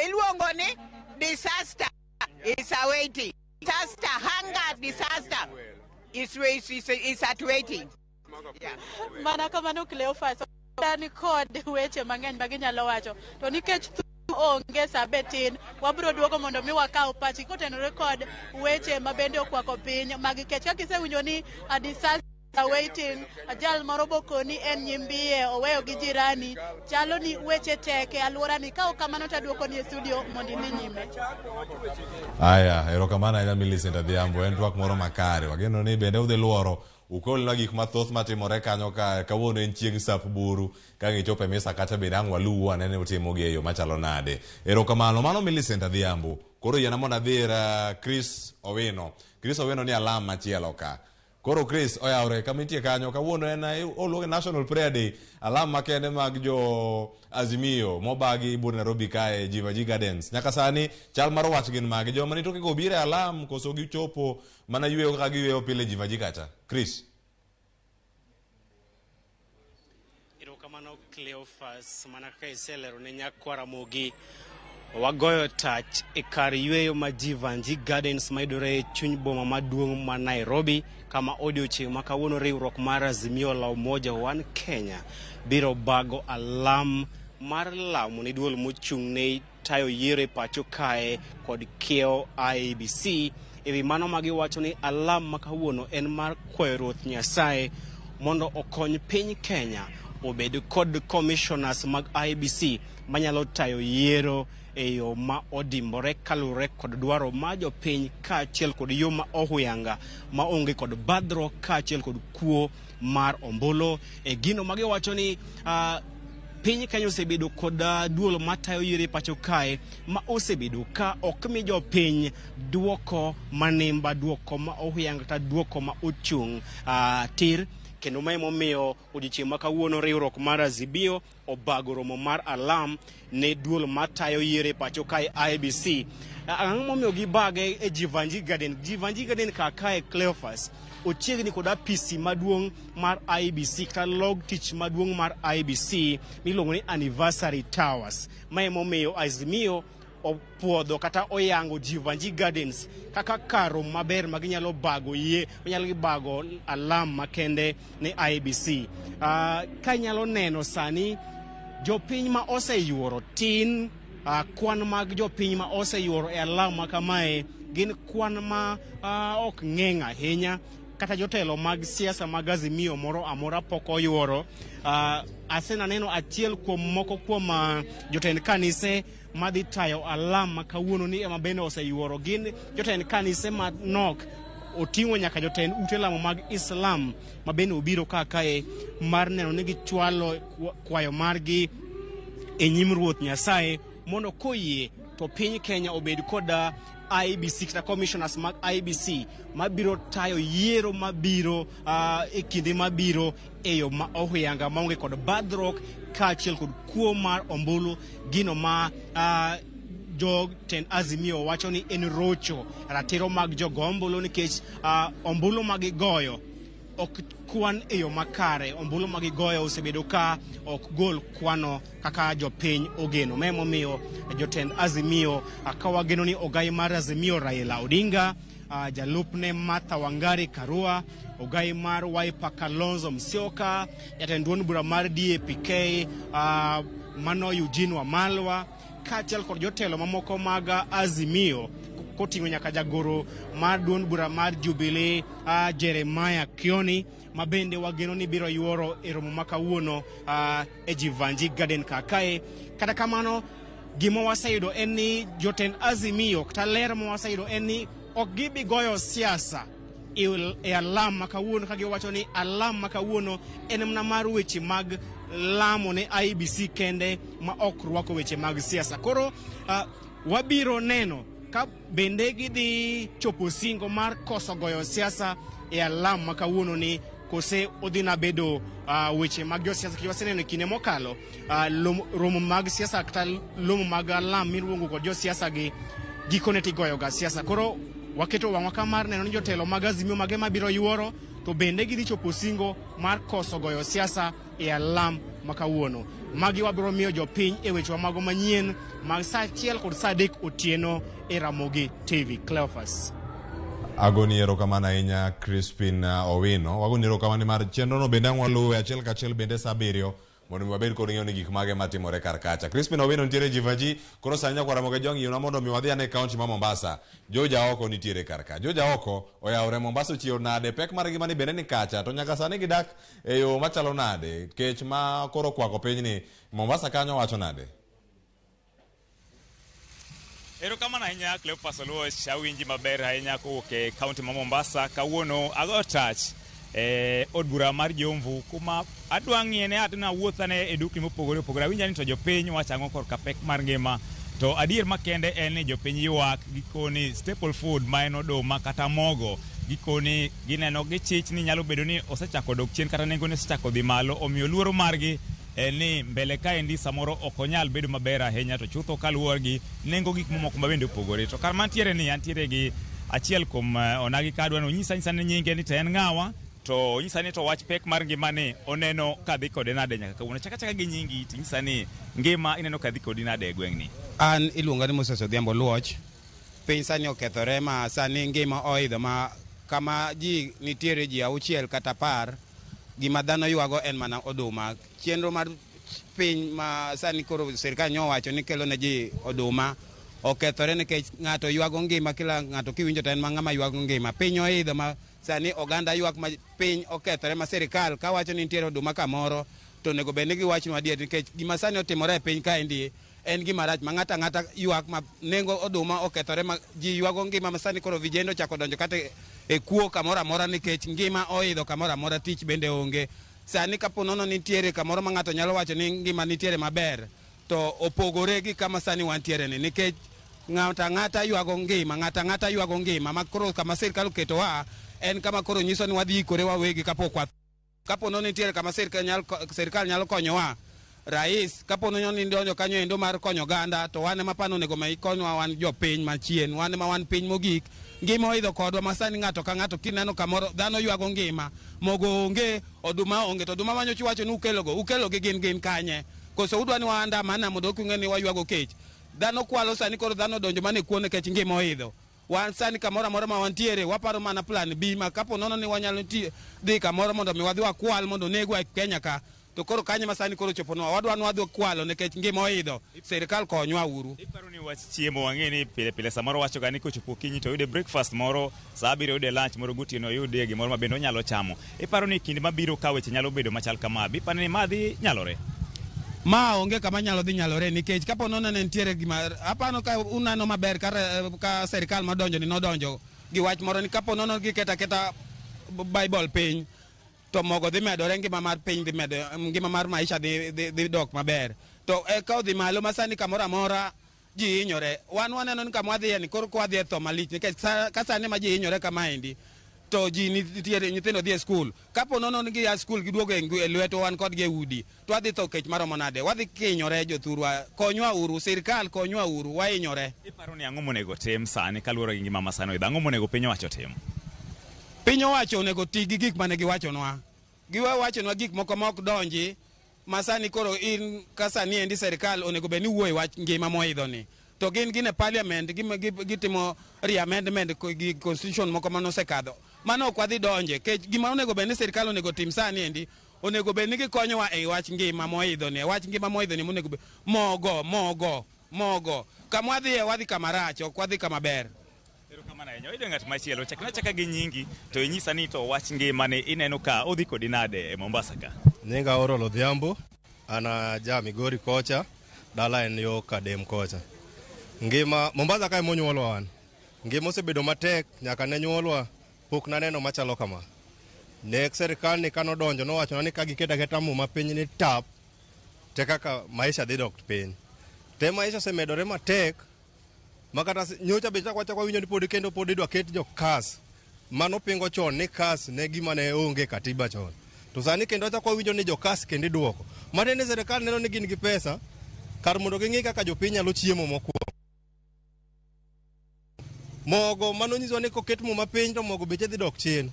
iluongo ni disaster is awaiting disaster hunger disaster is at waiting. Yeah. Mana kamano Cleophas ni kod weche mang'eny ma ginyalo wacho to nikech onge sabetin wabiro duogo mondo mi wakaw pachi kotenore kod weche ma bende okwako piny magikech kaka isewinjo ni adisas waiting ajal moro bokoni en nyimbie oweyo gi jirani chalo ni weche tek e alwora ni ka kamano ta duoko ni e studio mondo ni nyime. Aya, erokamano ahinya Millicent Adhiambo, en twak moro makare. Wageno ni bende udhi luoro ukolna gik mathoth matimore kanyo ka kawuono en chieng' sap buru ka ngichope misa kata bende ang' waluw anene utimo gi e yo machalo nade. Erokamano mano Millicent Adhiambo. Koro yiena mondo adhi Chris Owino. Chris Owino ni alam machielo ka. Koro Chris oyawre kamitie kanyo kawuono en oluonge National Prayer Day, alam makende mag jo Azimio mobagi bur Nairobi kae Jivaji Gardens. Nyaka sani chal mar wach gin magi joma ni toke go bire alam koso gichopo mana yweyo kaka giweyo pile Jivaji kacha. Chris. Erokamano Cleophas mana ka iselero ne nyakwa Ramogi. Wagoyo tach e kar yweyo ma Jivaji Gardens maidore e chuny boma maduong' ma Nairobi kama odiochieng' ma kawuono riwruok mar Azimio la Umoja One Kenya biro bago alam mar lamo ne duol mochung' ne tayo yiero e pacho kae kod kiewo IEBC ewi mano magiwacho ni alam ma kawuono en mar kwayo Ruoth Nyasaye mondo okony piny Kenya obed kod commissioners mag IEBC manyalo tayo yiero e yo ma odimbore kalure kod dwaro ma jopiny kaachiel kod yo ma ohuyanga ma onge kod badhro kaachiel kod kuo mar ombulu e gino magiwacho ni piny Kenya osebedo kod duol matayo yiero e pacho kae ma osebedo ka ok mi jopiny duoko manimba, duoko ma ohuyanga kata duoko ma ochung' tir kendo ma emomiyo odiochieng' ma kawuono riwruok mar Azimio obago romo mar alam ne duol matayo yiero e pacho kae IEBC. Ang'o momiyo gibage e Jivaji Garden? Jivaji Garden kakae Cleophas ochiegni kod apisi maduong' mar IEBC kata log tich maduong' mar IEBC miluongo ni Anniversary Towers. Ma emomiyo Azimio opuodho kata oyango Jivaji Gardens kaka karo maber maginyalo bago manyalo bago alam makende ne IEBC. Ka nyalo neno sani jopiny ma oseyuoro tin, kwan mag jopiny ma oseyuoro e alam makamae gin kwan ma ok ng'eng' ahinya kata jotelo mag siasa mag Azimio moro amora pok oyuoro. Asenaneno achiel kuom moko kuom jotend kanise madhi tayo alam ma kawuono ni ema bende oseyuoro gin jotend kanise manok oting'o nyaka jotend ute lamo mag Islam ma bende obiro kae mar neno ni gichwalo kwayo margi e nyim Ruoth Nyasaye mondo koyie to piny Kenya obed kod IEBC kata commissioners mag IEBC mabiro tayo yiero mabiro e kinde mabiro e yo ma ohuyanga maonge kod badhrok kaachiel kod kuo mar ombulu, gino ma jotend Azimio wacho ni en rocho ratiro mag jogo ombulu nikech ombulu magigoyo ok kwan e yo makare. Ombulu magigoyo osebedo ka ok gol kwano kaka jopiny ogeno. Ma emomiyo jotend Azimio kawageno ni ogai mar Azimio Raila Odinga, jalupne Martha Wangari Karua, ogai mar Wiper Kalonzo Musyoka, jatend duond bura mar DAPK mano Eugene Wamalwa, kaachiel kod jotelo mamoko mag Azimio koting'o nyaka jagoro mar duond bura mar Jubilee Jeremiah Kioni ma bende wageno ni biro yuoro e romo ma kawuono e Jivaji Garden kakae. Kata kamano gima waseyudo en ni jotend Azimio kata ler ma waseyudo en ni ok gibi goyo siasa e alam ma kawuono ka giwacho ni alam ma kawuono en mana mar weche mag lamo ne IEBC kende ma ok rwako weche mag siasa. Koro wabiro neno ka bende gidhi chopo singo mar koso goyo siasa e alam ma kawuono ni kose odhina bedo weche mag josiasa. Kiwaseneno kinde mokalo romo mag siasa kata lomo mag alam miluongo kod josiasa gi gikone tigoyo ga siasa. Koro waketo wang'wa ka mar neno ni jotelo mag Azimio mage mabiro yuoro to bende gidhi chopo singo mar koso goyo siasa e alam ma kawuono. Magi wabiro miyo jopiny e weche mago manyien mag saa achiel kod saa adek otieno e Ramogi TV. Cleophas. Agoni erokamano ahinya Crispin Owino. Wagoni erokamano mar chenro no bende waluwe achiel kachiel bende saa 7 mondo mi wabed kod ng'eyo ni gik mage matimore kar kacha. Crispin Owino nitiere jivaji koro sanya kwa Ramogi Jong yuna mondo mi wadhi ane kaunti ma Mombasa. Joja oko nitiere kar ka. Joja oko oyawre Mombasa chiyo nade pek mar gima ni bende ni kacha to nyaka sani gidak e yo machalo nade kech ma koro kwako piny ni Mombasa kanyo wacho nade. Erokamano ahinya Cleopas Oluoch, awinji maber ahinya kowuok e kaunti ma Mombasa. Kawuono ago touch od bura mar Jomvu kuma adwa ng'iene atna wuothane e dukni mopogore opogore. Awinja ni to jopiny wacho ang'o korka pek mar ngima, to adier makende en ni jopiny ywak gikoni staple food ma en oduma kata mogo gikoni gineno gichich ni nyalo bedo ni osechako dok chien kata nengo ne osechako dhi malo, omiyo luoro margi ni mbele kaendi samoro ok onyal bedo maber ahinya, to chutho kaluwore gi nengo gik mamoko mabende opogore. To kar mantiere ni antiere gi achiel kuom onagi kadwa no nyisa ni nyinge ni to en ng'awa, to nyisa ni to wach pek mar ngima ni oneno kadhi kode nade nyaka kawuono. Chaka gi nyingi to nyisa ni ngima ineno kadhi kodi nade e gweng' ni. An iluonga ni Moses Odhiambo Luoch. Piny sani okethore ma sani ngima oidho ma kama ji nitiere ji 6 kata 10 gima dhano ywago en mana oduma. Chenro mar piny ma sani koro sirikal nyo wacho ni kelo ne ji oduma okethore nikech ng'ato ywago ngima, kila ng'ato kiwinjo to en ma ng'ama ywago ngima. Piny oidho ma sani oganda ywak ma piny okethore ma sirikal ka wacho ni nitiere oduma kamoro to onego bed ni giwachnwa adier, nikech gima sani otimore e piny kaendi en gima rach ma ng'ata ng'ata ywak ma nengo oduma okethore ma ji ywago ngima ma sani koro vijende ochako donjo kata e kuo kamoro amora nikech ngima oidho kamoro amora, tich bende onge. Sani kapo nono nitiere kamoro ma ng'ato nyalo wacho ni ngima nitiere maber to opogore gi kama sani wantiere ni, nikech ng'ata ng'ata ywago ngima ma koro kama sirikal oketowa en kama koro nyiso ni wadhi ikore wawegi kapo nono nitiere kama sirikal nyalo konyowa. Rais kapo nono ni donjo kanyo endo mar konyo ganda, to wane mapano onego ma ikonywa wan jopiny machien, wane ma wan piny mogik. Ngima oidho kodwa ma sani ng'ato ka ng'ato kineno kamoro dhano ywago ngima, mogo onge, oduma onge, to oduma manyochi wacho ni ukelogi gin kanye? Koso udwa ni waandamana mondo kung'e ni waywago kech. Dhano kwalo sani koro dhano donjo mane kuone kech ngima oidho. Wan sani kamoro amora ma wantiere waparo mana plan B ma kapo nono ni wanyalo dhi kamoro mondo mi wadhi wakwal mondo negwa e Kenya ka, to koro kanye ma sani koro choponwa wadwa ni wadhi kwalo nikech ngima oidho. Sirikal konywa uru. Iparo ni wach chiemo wang'e ni pile samoro wacho ga ni kochopo kinyi to yude breakfast moro, saa 7 yude lunch moro, gotieno yude gimoro ma bende onyalo chamo. Iparo ni kinde mabiro ka weche nyalo bedo machal kama, biparo ni madhi nyalore? Ma onge kama nyalo dhi nyalore nikech kapo nono ne nitiere gima apano ka unano maber ka sirikal madonjo ni nodonjo gi wach moro ni kapo nono gi keta Bible piny to mogo dhi medore, ngima mar piny dhi medo, ngima mar maisha dhi dok maber. To ka odhi malo masani kamoro amora ji hinyore. Wan waneno ni kama wadhiye ni koro wadhi e tho malich nikech ka sani ma ji hinyore kamaendi to ji nitiere nyithindo dhi e skul. Kapo nono ni gia skul giduogo e lweto wan kod gi e udi to wadhi tho kech maromo nade? Wadhi kinyore jothurwa. Konywa uru, sirikal konywa uru, wahinyore. Iparo ni ang'o monego tim sani kaluwore gi ngima masano idho? Ang'o monego piny owacho tim? Piny owacho onego ti gi gik mane giwachonwa. Giwachonwa gik moko ma ok donji masani koro in kasani endi sirikal onego bed ni wuoyo wach ngima moidho ni. To gin e parliament gitimo re-amendment gi constitution moko manosekadho. Mano ok wadhi donje. Gima onego bed ni sirikal onego tim sani endi, onego bed ni gikonyowa e wach ngima moidho ni. Wach ngima moidho ni onego bed mogo. Kama wadhi kama rach, ok wadhi kama ber. Erokamano ahinya. Oyudo ng'at machielo, chaka gi nyingi to inyisa ni to wach ngima ni ineno ka odhi kodi nade e Mombasa ka? Nyinga Orolo Odhiambo, ana ja Migori kocha, dala en yo Kadem kocha. Ngima Mombasa kae monyuolwa wan. Ngima osebedo matek nyaka ne nyuolwa pok naneno machalo kama. Nek sirikal ni kano donjo nowacho ni ka giketa mo ma piny ni tap te kaka maisha dhi dok piny. Te maisha osemedore matek makata nyocha be chakwa winjo ni pod idwa ket jo kas mano pingo chon ni kas ne gima ne onge katiba chon. To sani kendo chakwa winjo ni jo kas kendo iduoko. Mane ni sirikal neno ni gin gi pesa kar mondo ging'i kaka jopiny nyalo chiemo mokwongo. Mogo mano nyiso ni koket mo mapiny to mogo beche dhi dok chien.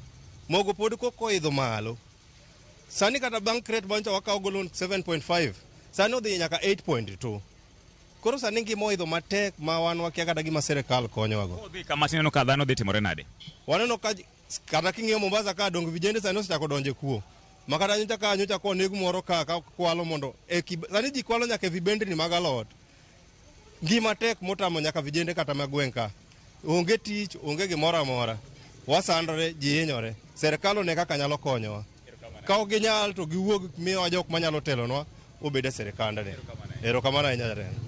Mogo pod koidho malo. Sani kata bank rate bancha wakaw golon 7.5. Sani odhi nyaka 8.2. Koro sani ngima oidho matek ma wan wakia kata gima sirikal konyowago. Kodhi kama tineno ka dhano dhi timore nade? Waneno ka kata king'iyo Mombasa ka dong vijende sani osechako donje kuo. Makata nyocha ko negu moro ka kwalo mondo sani ji kwalo nyaka vibendni mag alot. Ngima tek motamo nyaka vijende kata magweng' ka. Onge tich, onge gimoro amora. Wasandore, ji hinyore. Serikal one kaka nyalo konyowa. Ka ok ginyal to giwuog miyowa jok manyalo telonwa obede sirikandni. Erokamano ahinya jatend.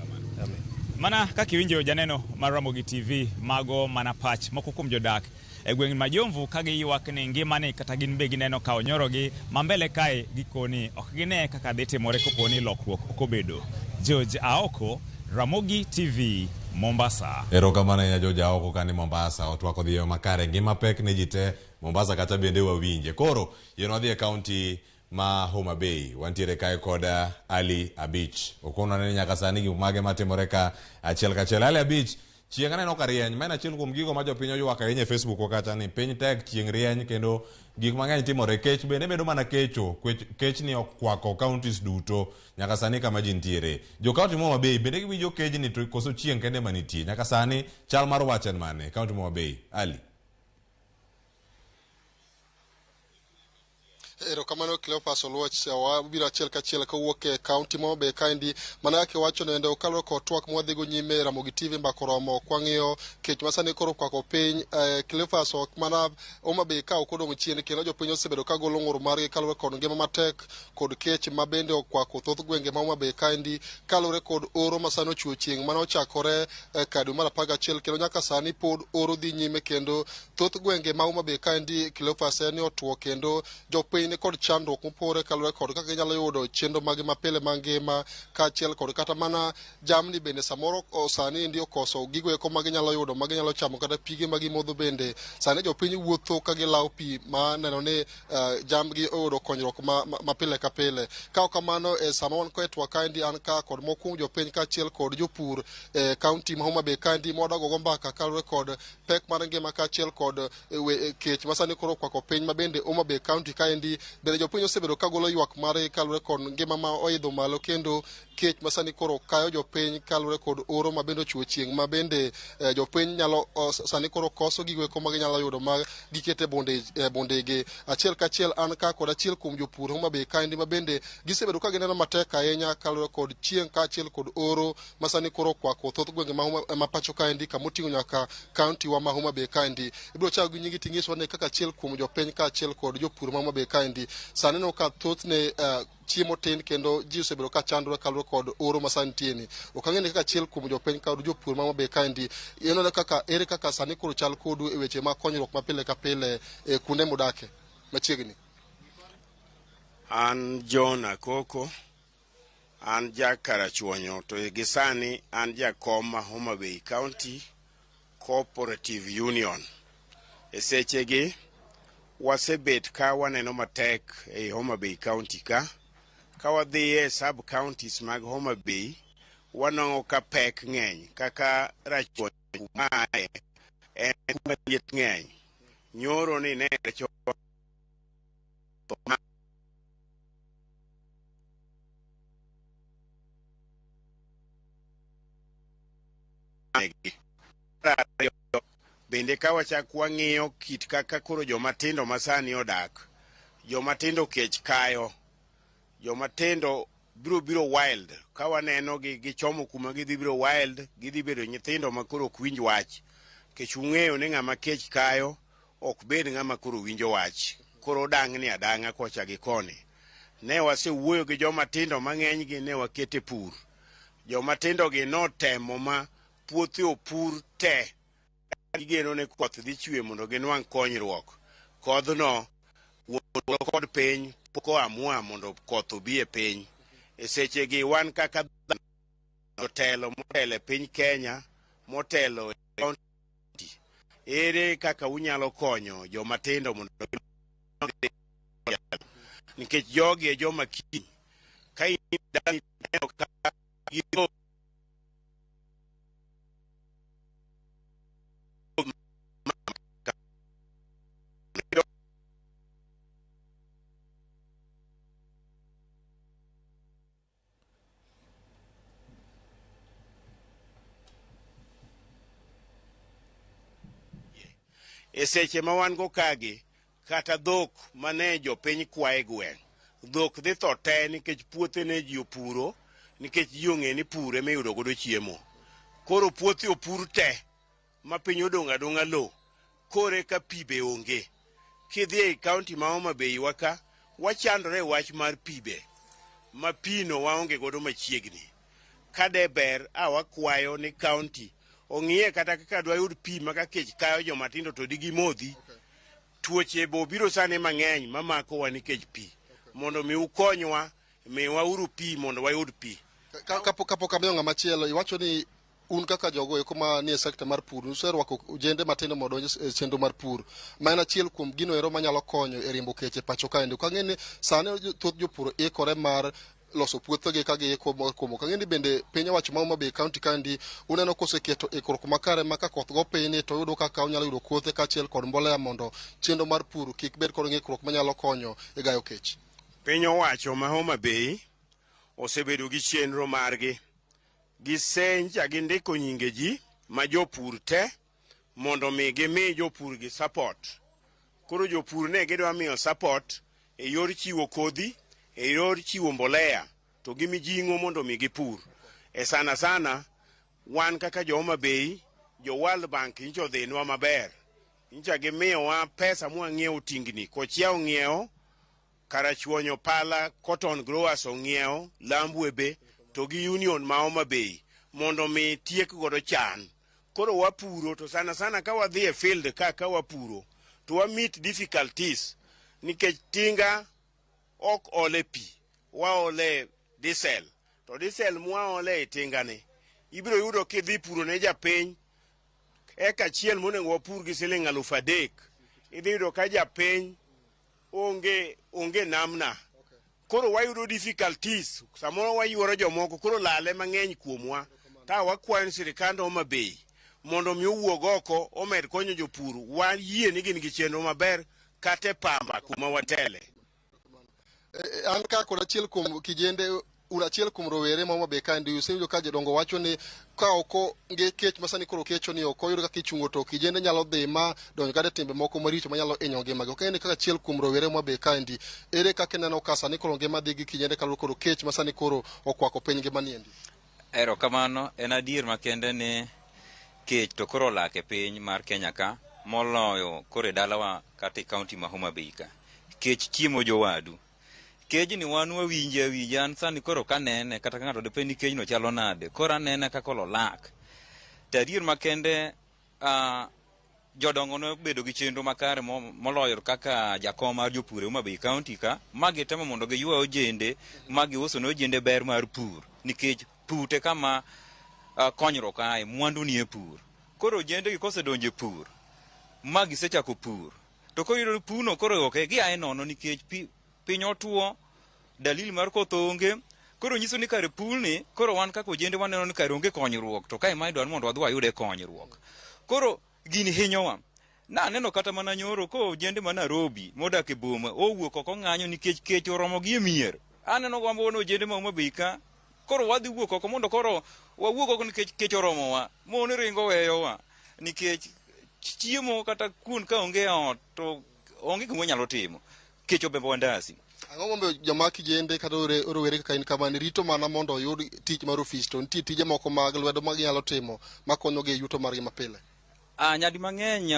Mana kaka iwinjo janeno mar Ramogi TV mago mana pach moko kuom jodak e gweng' ma Jomvu ka giywak ni ngimani kata gin be gineno ka onyorogi mambele kae gikoni ok gine kaka dhi timore koponi lokruok ok obedo. George Aoko, Ramogi TV, Mombasa. Erokamano ahinya George Aoko kani Mombasa otwako dhiyo makare ngima pek ne ji te Mombasa kata bende wawinje. Koro yeno wadhi e kaunti ma Homa Bay wantiere kae kod Ali Abich. Okono nene nyaka sani gik mage matimore ka achiel kachiel. Ali Abich, chieng' aneno ka rieny, maen achiel kuom gigo ma jopiny oywak ahinya e Facebook wakata ni piny tek chieng' rieny kendo gik mang'eny timore. Kech bende bedo mana kecho, kech ni okwako counties duto nyaka sani kama ji ntiere. Jo kaunti ma Homa Bay bende giwinjo kej ni to koso chieng' kende manitie. Nyaka sani chal mar wach en mane kaunti ma Homa Bay. Ali. Erokamano Cleophas Oluoch, wabiro achiel kachiel kawuok e kaunti ma Homa Bay kaendi. Mana kaka iwacho nende okalo kod twak mwadhigo nyime Ramogi TV mbako romo kwang'iyo kech masani koro kwako piny. Cleophas ok mana Homa Bay ka ok odong' chien kendo jopiny osebedo ka golo ng'ur margi kaluwore kod ngima matek kod kech ma bende okwako thoth gwenge ma Homa Bay kaendi kaluwore kod oro masani ochuo chieng' mane ochakore ka dwe mar 11 kendo nyaka sani pod oro dhi nyime kendo thoth gwenge ma Homa Bay kaendi Cleophas en ni otuo kendo jopiny kod chandruok mopore kaluwore kod kaka ginyalo yudo chenro magi mapile mangima kaachiel kod kata mana jamni bende samoro sani ndi okoso gigo eko maginyalo yudo maginyalo chamo kata pige magimodho bende sani jopiny wuotho ka gilawo pi ma neno ni jamgi oyudo konyruok mapile ka pile. Ka kamano sama wan ko e twak kaendi an ka kod mokwongo jopiny kaachiel kod jopur kaunti ma Homa Bay kaendi mwadagogo mbaka kaluwore kod pek mar ngima kaachiel kod kech masani koro okwako piny ma bende Homa Bay kaunti kaendi bende jopiny osebedo ka golo ywak mare kaluwore kod ngima ma oidho malo kendo kech masani koro kayo jopiny kaluwore kod oro ma bende ochuo chieng' ma bende jopiny nyalo sani koro koso gigo eko ma ginyalo yudo ma gikete bondege. Achiel kachiel an ka kod achiel kuom jopur Homa Bay kaendi ma bende gisebedo ka gineno matek ahinya kaluwore kod chieng' kaachiel kod oro masani koro kwako thoth gwenge ma pacho kaendi kamoting'o nyaka kaunti wa ma Homa Bay kaendi. Ibiro chako gi nyingi ting'iswa ne kaka achiel kuom jopiny kaachiel kod jopur ma Homa Bay kaendi sani no ka thothne chiemo tin kendo ji osebedo ka chandore kaluwore kod oro masani tieni. Okang'e ni kaka achiel kuom jopiny kod jopur ma Homa Bay kaendi ineno kaka ere kaka sani koro chal kodu e weche ma konyruok mapile ka pile kuonde mudake machiegni. An John Akoko, an jakarachuonyo to gi sani an jakom ma Homa Bay County Cooperative Union. E sechegi wasebet ka waneno matek e Homa Bay County ka wadhi e sub counties mag Homa Bay wanong'o ka pek ng'eny kaka rachuonyo mae en kuma liet ng'eny. Nyoro ni ne rachuonyo bende ka wachak wang'iyo kit kaka koro jomatindo masani odak, jomatindo kech kayo, jomatindo biro wild ka waneno gichomo kuma gidhi biro wild, gidhi bedo nyithindo ma koro ok winj wach kech ung'eyo ni ng'ama kech kayo ok bed ng'ama koro winjo wach, koro dang' ni adang'a kocha gi koni. Ne wasewuoyo gi jomatindo mang'eny gi ne wakete pur, jomatindo gi notemo ma puothe opur te gigeno ne koth dhi chwe mondo ginwang' konyruok. Kodhno wuono kod piny poko amua mondo koth obi e piny. E sechegi wan kaka motelo e piny Kenya, motelo e kaunti, ere kaka unyalo konyo jomatindo mondo nikech jogi e joma kiny ka ineno ka e seche ma wan go kagi kata dhok mane jopiny kwaye gweng'. Dhok dhi tho te nikech puothe ne ji opuro, nikech ji ong'e ni pur ema iyudo godo chiemo. Koro puothe opur te ma piny odong' adong'a lo, kore ka pi be onge. Kidhi e kaunti ma Homa Bay wa ka, wachandore e wach mar pi be, ma pi no waonge godo machiegni. Kade ber wakwayo ni kaunti ong'iye kata kaka dwa yud pi ma ka kech kayo joma tindo to digi modhi. Tuoche bo biro sani mang'eny mamako wa nikech pi. Mondo mi ukonywa, miwa uru pi mondo wayud pi. Kapok amiyo ng'ama chielo, iwacho ni un kaka jogo eko ma nie sekta mar pur userwako ojende matindo modonjo e chenro mar pur, ma en achiel kuom gino ero manyalo konyo e riembo keche pacho kaendi. Ukang'e ni sani thoth jopur ikore mar loso puothegi ka giiko komo. Ukang'e ni bende piny owacho ma Homa Bay kaunti kaendi uneno koseketo ikruok makare ma ka koth go piny to yudo kaka unyalo yudo kothe kaachiel kod mbolea mondo chenro mar pur kik bed kod ng'ikruok manyalo konyo e gayo kech. Piny owacho ma Homa Bay osebedo gi chenro margi. Gisenja gindiko nyinge ji ma jopur te mondo mi gimi jopur gi support. Koro jopur ne gidwa miyo support e yor chiwo kodhi, e yor chiwo mbolea, to gimi jingo mondo mi gipur. E sana sana, wan kaka jo Homa Bay, jo World Bank incho dhinwa maber. Incha gimiyo wa pesa mua ng'iewo tingni, kochia ong'iewo, karachuonyo pala, cotton growers ong'iewo, lambwebe, to gi union ma Homa Bay mondo mi tiek godo chan. Koro wapuro to sana sana ka wadhi e field ka wapuro to wa meet difficulties nikech tinga ok ole pi, wa ole diesel. To diesel mwa ole e tinga ne ibiro yudo kidhi puro ne japiny eka achiel monego wapur gi siling 3,000. Idhi yudo ka japiny onge namna. Koro wayudo difficulties, samoro wayuoro jomoko, koro lale mang'eny kuomwa. Ta wakwayo ni sirikand Homa Bay mondo mi owuog oko omed konyo jopur. Wayie ni gin gi chenro maber kate pamba kuma watele. An ka kod achiel kuom kijende, un achiel kuom rowere ma Homa Bay kaendi, usewinjo ka jodongo wacho ni ka oko nge kech masani koro kecho ni oko yudo kaka ichungo to kijende nyalo dhi ma donjo kata timbe moko maricho manyalo hinyo ngimagi. Ok en kaka achiel kuom rowere ma Homa Bay kaendi, ere kaka ineno ka sani koro ngima dhi gi kijende kaluwore koro kech masani koro okwako piny ngima niendi? Erokamano, en adier makende ni kech to koro olak e piny mar Kenya ka, moloyo koro e dalawa kata e kaunti ma Homa Bay ka. Kech chiemo jowadu. Kej ni wan wawinje awinja, an sani koro kanene kata ng'ato depe ni kej no chalo nade, koro anene kaka olak. Adier makende, jodongo no bedo gi chenro makare moloyo kaka jakom mar jopur e Homa Bay kaunti ka, ma gitemo mondo giywa ojende ma giuso ne ojende ber mar pur, nikech pute kama konyruok ae mwandu ni e pur. Koro ojende gi kosedonjo e pur ma gisechako pur, to koro pur no koro ok giae nono nikech piny otuo, dalili mar koth onge. Koro nyiso ni kare pur ni koro wan kaka ojende waneno ni kare onge konyruok, to kae ma idwaro mondo wadhi wayude konyruok. Koro gini hinyowa. Naneno kata mana nyoro ko ojende ma Nairobi modak e boma owuok oko ng'anyo nikech kech oromo gi e mier. Aneno gombo wono ojende ma Homa Bay ka, koro wadhi wuok oko mondo koro wawuok oko nikech kech oromowa. Mon ringo weyowa nikech chiemo kata kun ka onge ot to onge gima nyalo timo. Kech obembo wandasi. Ang'o momiyo joma kijende kata rowere kaka in kama ni rito mana mondo oyud tich mar ofis, to nitie tije moko mag lwedo ma ginyalo timo makonyogi e yuto margi mapile? Nyadi mang'eny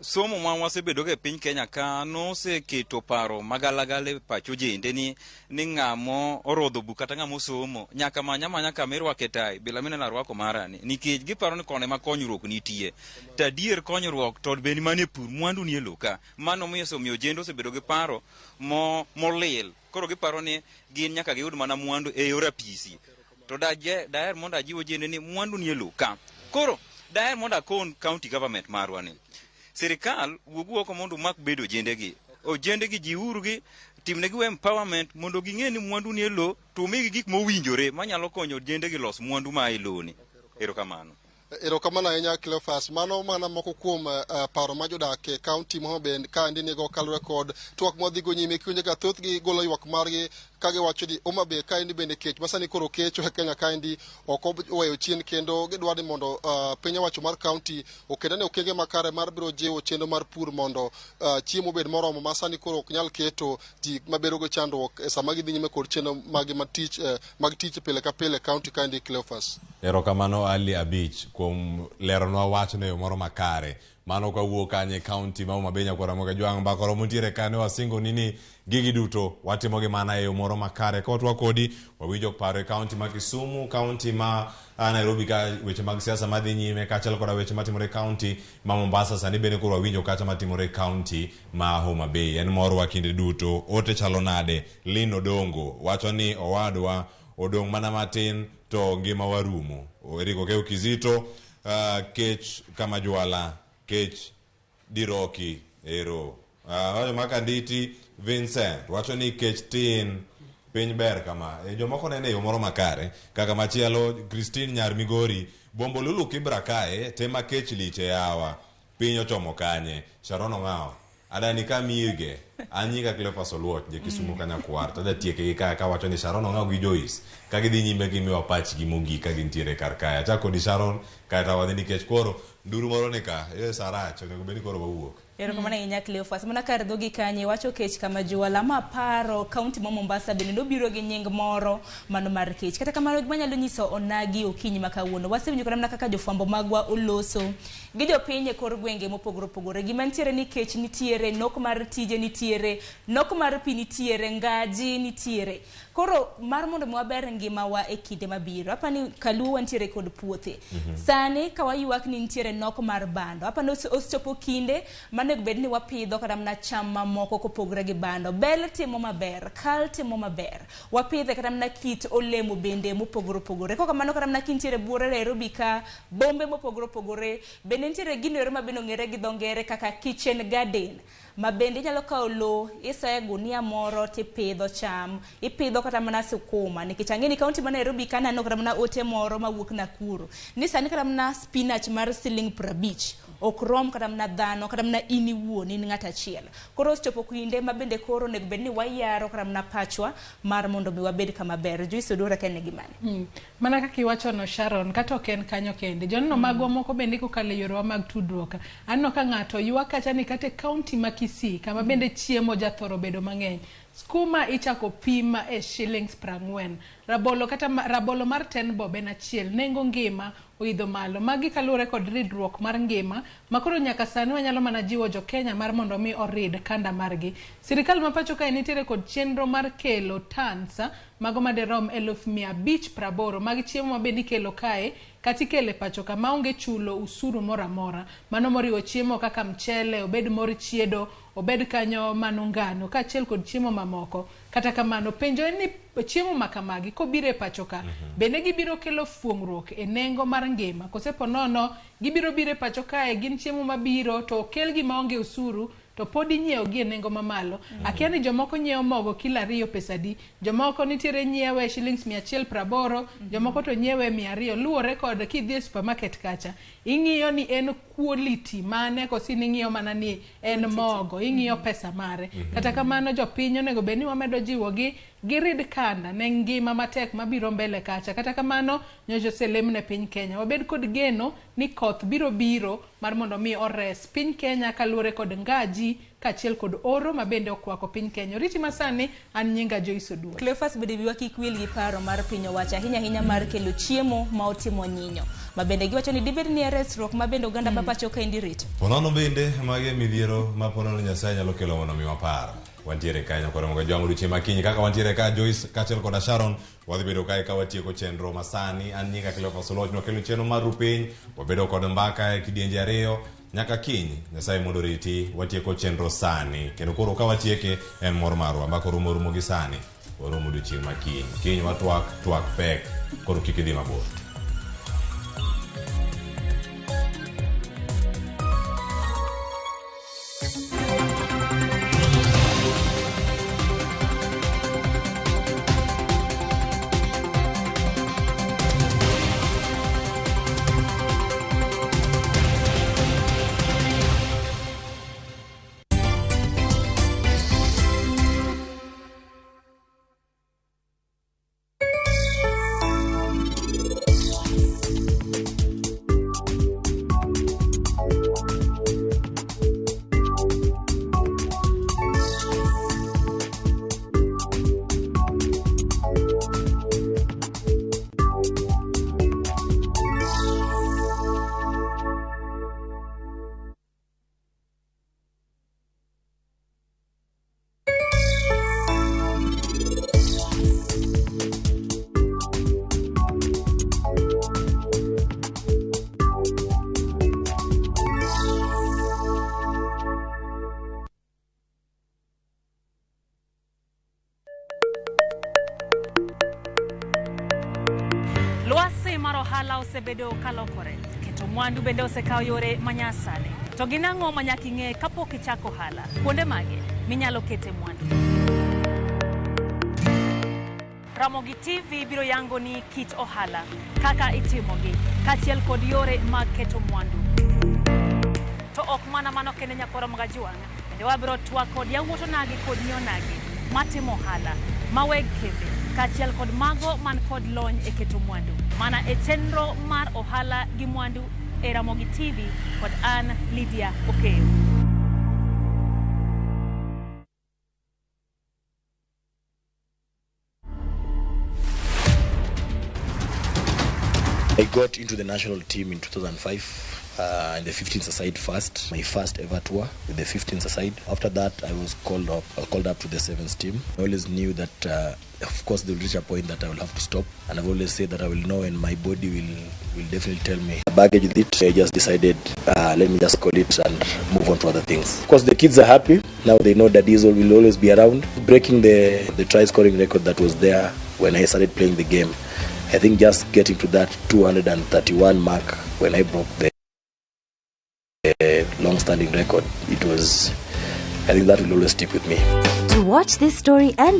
somo ma wasebedo e piny Kenya ka noseketo paro magalagala e pacho jende ni ng'amo orodho buk kata ng'amo somo nyaka manya kama irwake tai bila mine na rwako marani, nikech giparo ni kone ma konyruok nitie. To adier konyruok to beni mane pur mwandu ni e loka. Mano miyo somo jende osebedo gi paro molil. Koro giparo ni gin nyaka giyud mana mwandu e yor apisi. To daher mondo ajiwo jende ni mwandu ni e loka. Koro daher mondo akon county government marwa ni sirikal wuogu oko mondo mak bedo ojende gi jiuru gi, timne gi empowerment mondo ging'e ni mwandu ni e lo, to migi gik mowinjore manyalo konyo ojende gi los mwandu ma e lo ni. Erokamano. Erokamano ahinya Cleophas. Mano mana moko kuom paro ma jodak e kaunti ma Homa Bay kaendi nigo kaluwore kod twak mwadhigo nyime. Kiwinjo ka thoth gi golo ywak margi kage wacho ni Homa Bay kaendi bende kech masani koro kecho e Kenya kaendi ok oweyo chien kendo gidwa ni mondo piny owacho mar kaunti okedane okenge makare mar biro jiwo chenro mar pur mondo chiemo obed moromo masani koro ok nyal keto ji mabedo go chandruok e sama gidhi nyime kod chenro mag tich pile ka pile kaunti kaendi Cleophas. Erokamano Ali Abich kuom leronwa wachno e yo moro makare. Mano kawuok kanye kaunti ma Homa Bay nyakora Ramogi Jwang' Mbakoro muntiere kane wasingo ni gigi duto watimogi mana e yo moro makare. Ka watwa kodi wawinjo paro e kaunti ma Kisumu, kaunti ma Nairobi ka weche mag siasa madhi nyime, kaachiel koda weche matimore e kaunti ma Mombasa sani bende koro wawinjo kacha matimore e kaunti ma Homa Bay. En morwa kinde duto. Ote chalo nade? Lin Odongo wacho ni owadwa odong' mana matin to ngima warumo. Eriko Keo Kizito kech kama jwala kech diroki ero. Makanditi Vincent wacho ni kech tin piny ber kama. Jomoko nene yo moro makare kaka machielo Christine Nyar Migori Bombo Lulu Kibra kae tema kech liche yawa piny ochomo kanye. Sharon Ong'ao adani ka mige anyika Cleophas Oluoch je Kisumu Kanyakwar tada tieke gi ka wacho ni Sharon Ong'ao gi Joyce ka gidhi nyime gi miwa pachgi mogik ka gintiere kar kaya. Chako di Sharon kata wadhi nikech koro nduru moro ni ka Sarach onego bed ni koro wawuok. Erokamano ahinya Cleophas. Mana kar dhogi kanye wacho kech kama jwala ma paro kaunti ma Mombasa bende nobiro gi nying moro mano mar kech. Kata kamano manyalo nyiso onagi okinyi ma kawuono. Wasewinjo kata kaka jofwambo magwa oloso gi jopiny e kor gwenge mopogore opogore. Gima nitiere ni kech nitiere, nok mar tije nitiere, nok mar pi nitiere, ngaji nitiere. Koro mar mondo mwaber ngimawa e kinde mabiro. Apani Kaluo nitiere kod puothe. Sani ka wayuak ni nitiere nok mar bando. Apani osechopo kinde manego bed ni wapidho kata mna cham mamoko kopogre gi bando. Bel timo maber, kal timo maber. Wapidhe kata mna kit olemo bende mopogore opogore. Koko kamano kata mna kintiere buore Nairobi ka bombe mopogore opogore. Bende nitiere gino yore mabende ong'ere gi dho ngere kaka kitchen garden. Ma bende nyalo kawo lo isaye gunia moro tipidho cham, ipidho kata mana sukuma. Nikech ang'eni kaunti ma Nairobi kanano kata mana ote moro mawuok Nakuru. Ni sani kata mana spinach mar siling 50 ok rom kata mana dhano kata mana ini wuon in ng'at achiel. Koro osechopo kinde ma bende koro nego bed ni wayaro kata mana pachwa mar mondo mi wabed kama ber. Joyce Odora kene gimane. Mana kaka iwacho no Sharon kata ok en kanyo kende. Jonno magwa moko bende kokalo yore mag tudruok. Anno ka ng'ato ywak kacha ni kata kaunti ma Kisii kama bende chiemo jathoro bedo mang'eny. Skuma ichako pima e shillings 40. Rabolo kata rabolo mar 10 bob en achiel. Nengo ngima oidho malo. Magi kalure kod ridruok mar ngima. Makoro nyaka sani wanyalo mana jiwo jo Kenya mar mondo mi orid kanda margi. Sirikal ma pacho kae nitiere kod chenro mar kelo tansa mago maderom 1580 mag chiemo mabedi kelo kae kati kele pacho kama onge chulo usuru mora mora. Mano moriwo chiemo kaka mchele, obed mor chiedo, obed kanyo manungano, kaachiel kod chiemo mamoko. Kata kamano penjo en ni chiemo makamagi kobire pacho ka bende gibiro kelo fuong'ruok e nengo mar ngima. Kosepo nono gibiro bire pacho kae gin chiemo mabiro to kel gi maonge usuru to podi nyiewo gi e nengo mamalo. Akia ni jomoko nyiewo mogo kilo 2 pesadi, jomoko nitiere nyiewe shillings 180, jomoko to nyiewe 200. Luwore kod kidhi e supermarket kacha ing'iyo ni en quality mane kosi ing'iyo mana ni en mogo, ing'iyo pesa mare. Kata kamano jopiny onego bed ni wamedo jiwo gi girid kanda ne ngima matek mabiro mbele kacha. Kata kamano nyojo selemne piny Kenya wabed kod geno ni koth biro mar mondo mi ores piny Kenya kaluwore kod ngaji kaachiel kod oro mabende okwako piny Kenya. Riti masani an nyinga Joyce Odua. Cleophas bende biwa kik wil gi paro mar piny owacho ahinya mar kelo chiemo ma otimo nyinyo. Mabende giwacho ni dibed ni resruok mabende oganda papacho ka indi rito. Ponono bende mage midhiero ma ponono Nyasaye nyalo kelo mondo mi wapar. Wantiere kae nyakora Ramogi Jwang' Luchi makinyi kaka wantiere ka Joyce kaachiel kod Sharon wadhi bedo kae ka watieko chenro masani. An nyinga Cleophas Oluoch nokelo chenro mar rupiny wabedo kod mbaka e kidienje ariyo nyaka kiny. Nyasaye mondo riti watieko chenro sani kendo koro ka watieke en mor marwa mbaka rumo gi sani waromo odiochieng' makiny. Kiny watwak pek koro kik idhi mabor. osebedo kalokore, keto mwandu bende osekao yore manyasani. To ginang'o manyaka ing'e kapok ichako ohala? Kuonde mage minyalo kete mwandu? Ramogi TV biro yango ni kit ohala, kaka itimogi, kachiel kod yore mag keto mwandu. To ok mana mano kende nyakoro mga juang', bende wabiro twak kod yawuoto nagi kod nyonagi matimo ohala, maweg kembe, kachiel kod mago man kod lony e keto mwandu. Mana e chenro mar ohala gi mwandu e Ramogi TV kod an Lydia Okeyo. I got into the national team in 2005 in the 15th aside first, my first ever tour with the 15th aside. After that, I was called up to the 7th team. I always knew that, of course, they will reach a point that I will have to stop, and I've always said that I will know, and my body will definitely tell me. Baggage with it, I just decided, let me just call it and move on to other things. Of course, the kids are happy now. They know that Diesel will always be around, breaking the try scoring record that was there when I started playing the game. I think just getting to that 231 mark when I broke the long-standing record, I think that will always stick with me. To watch this story and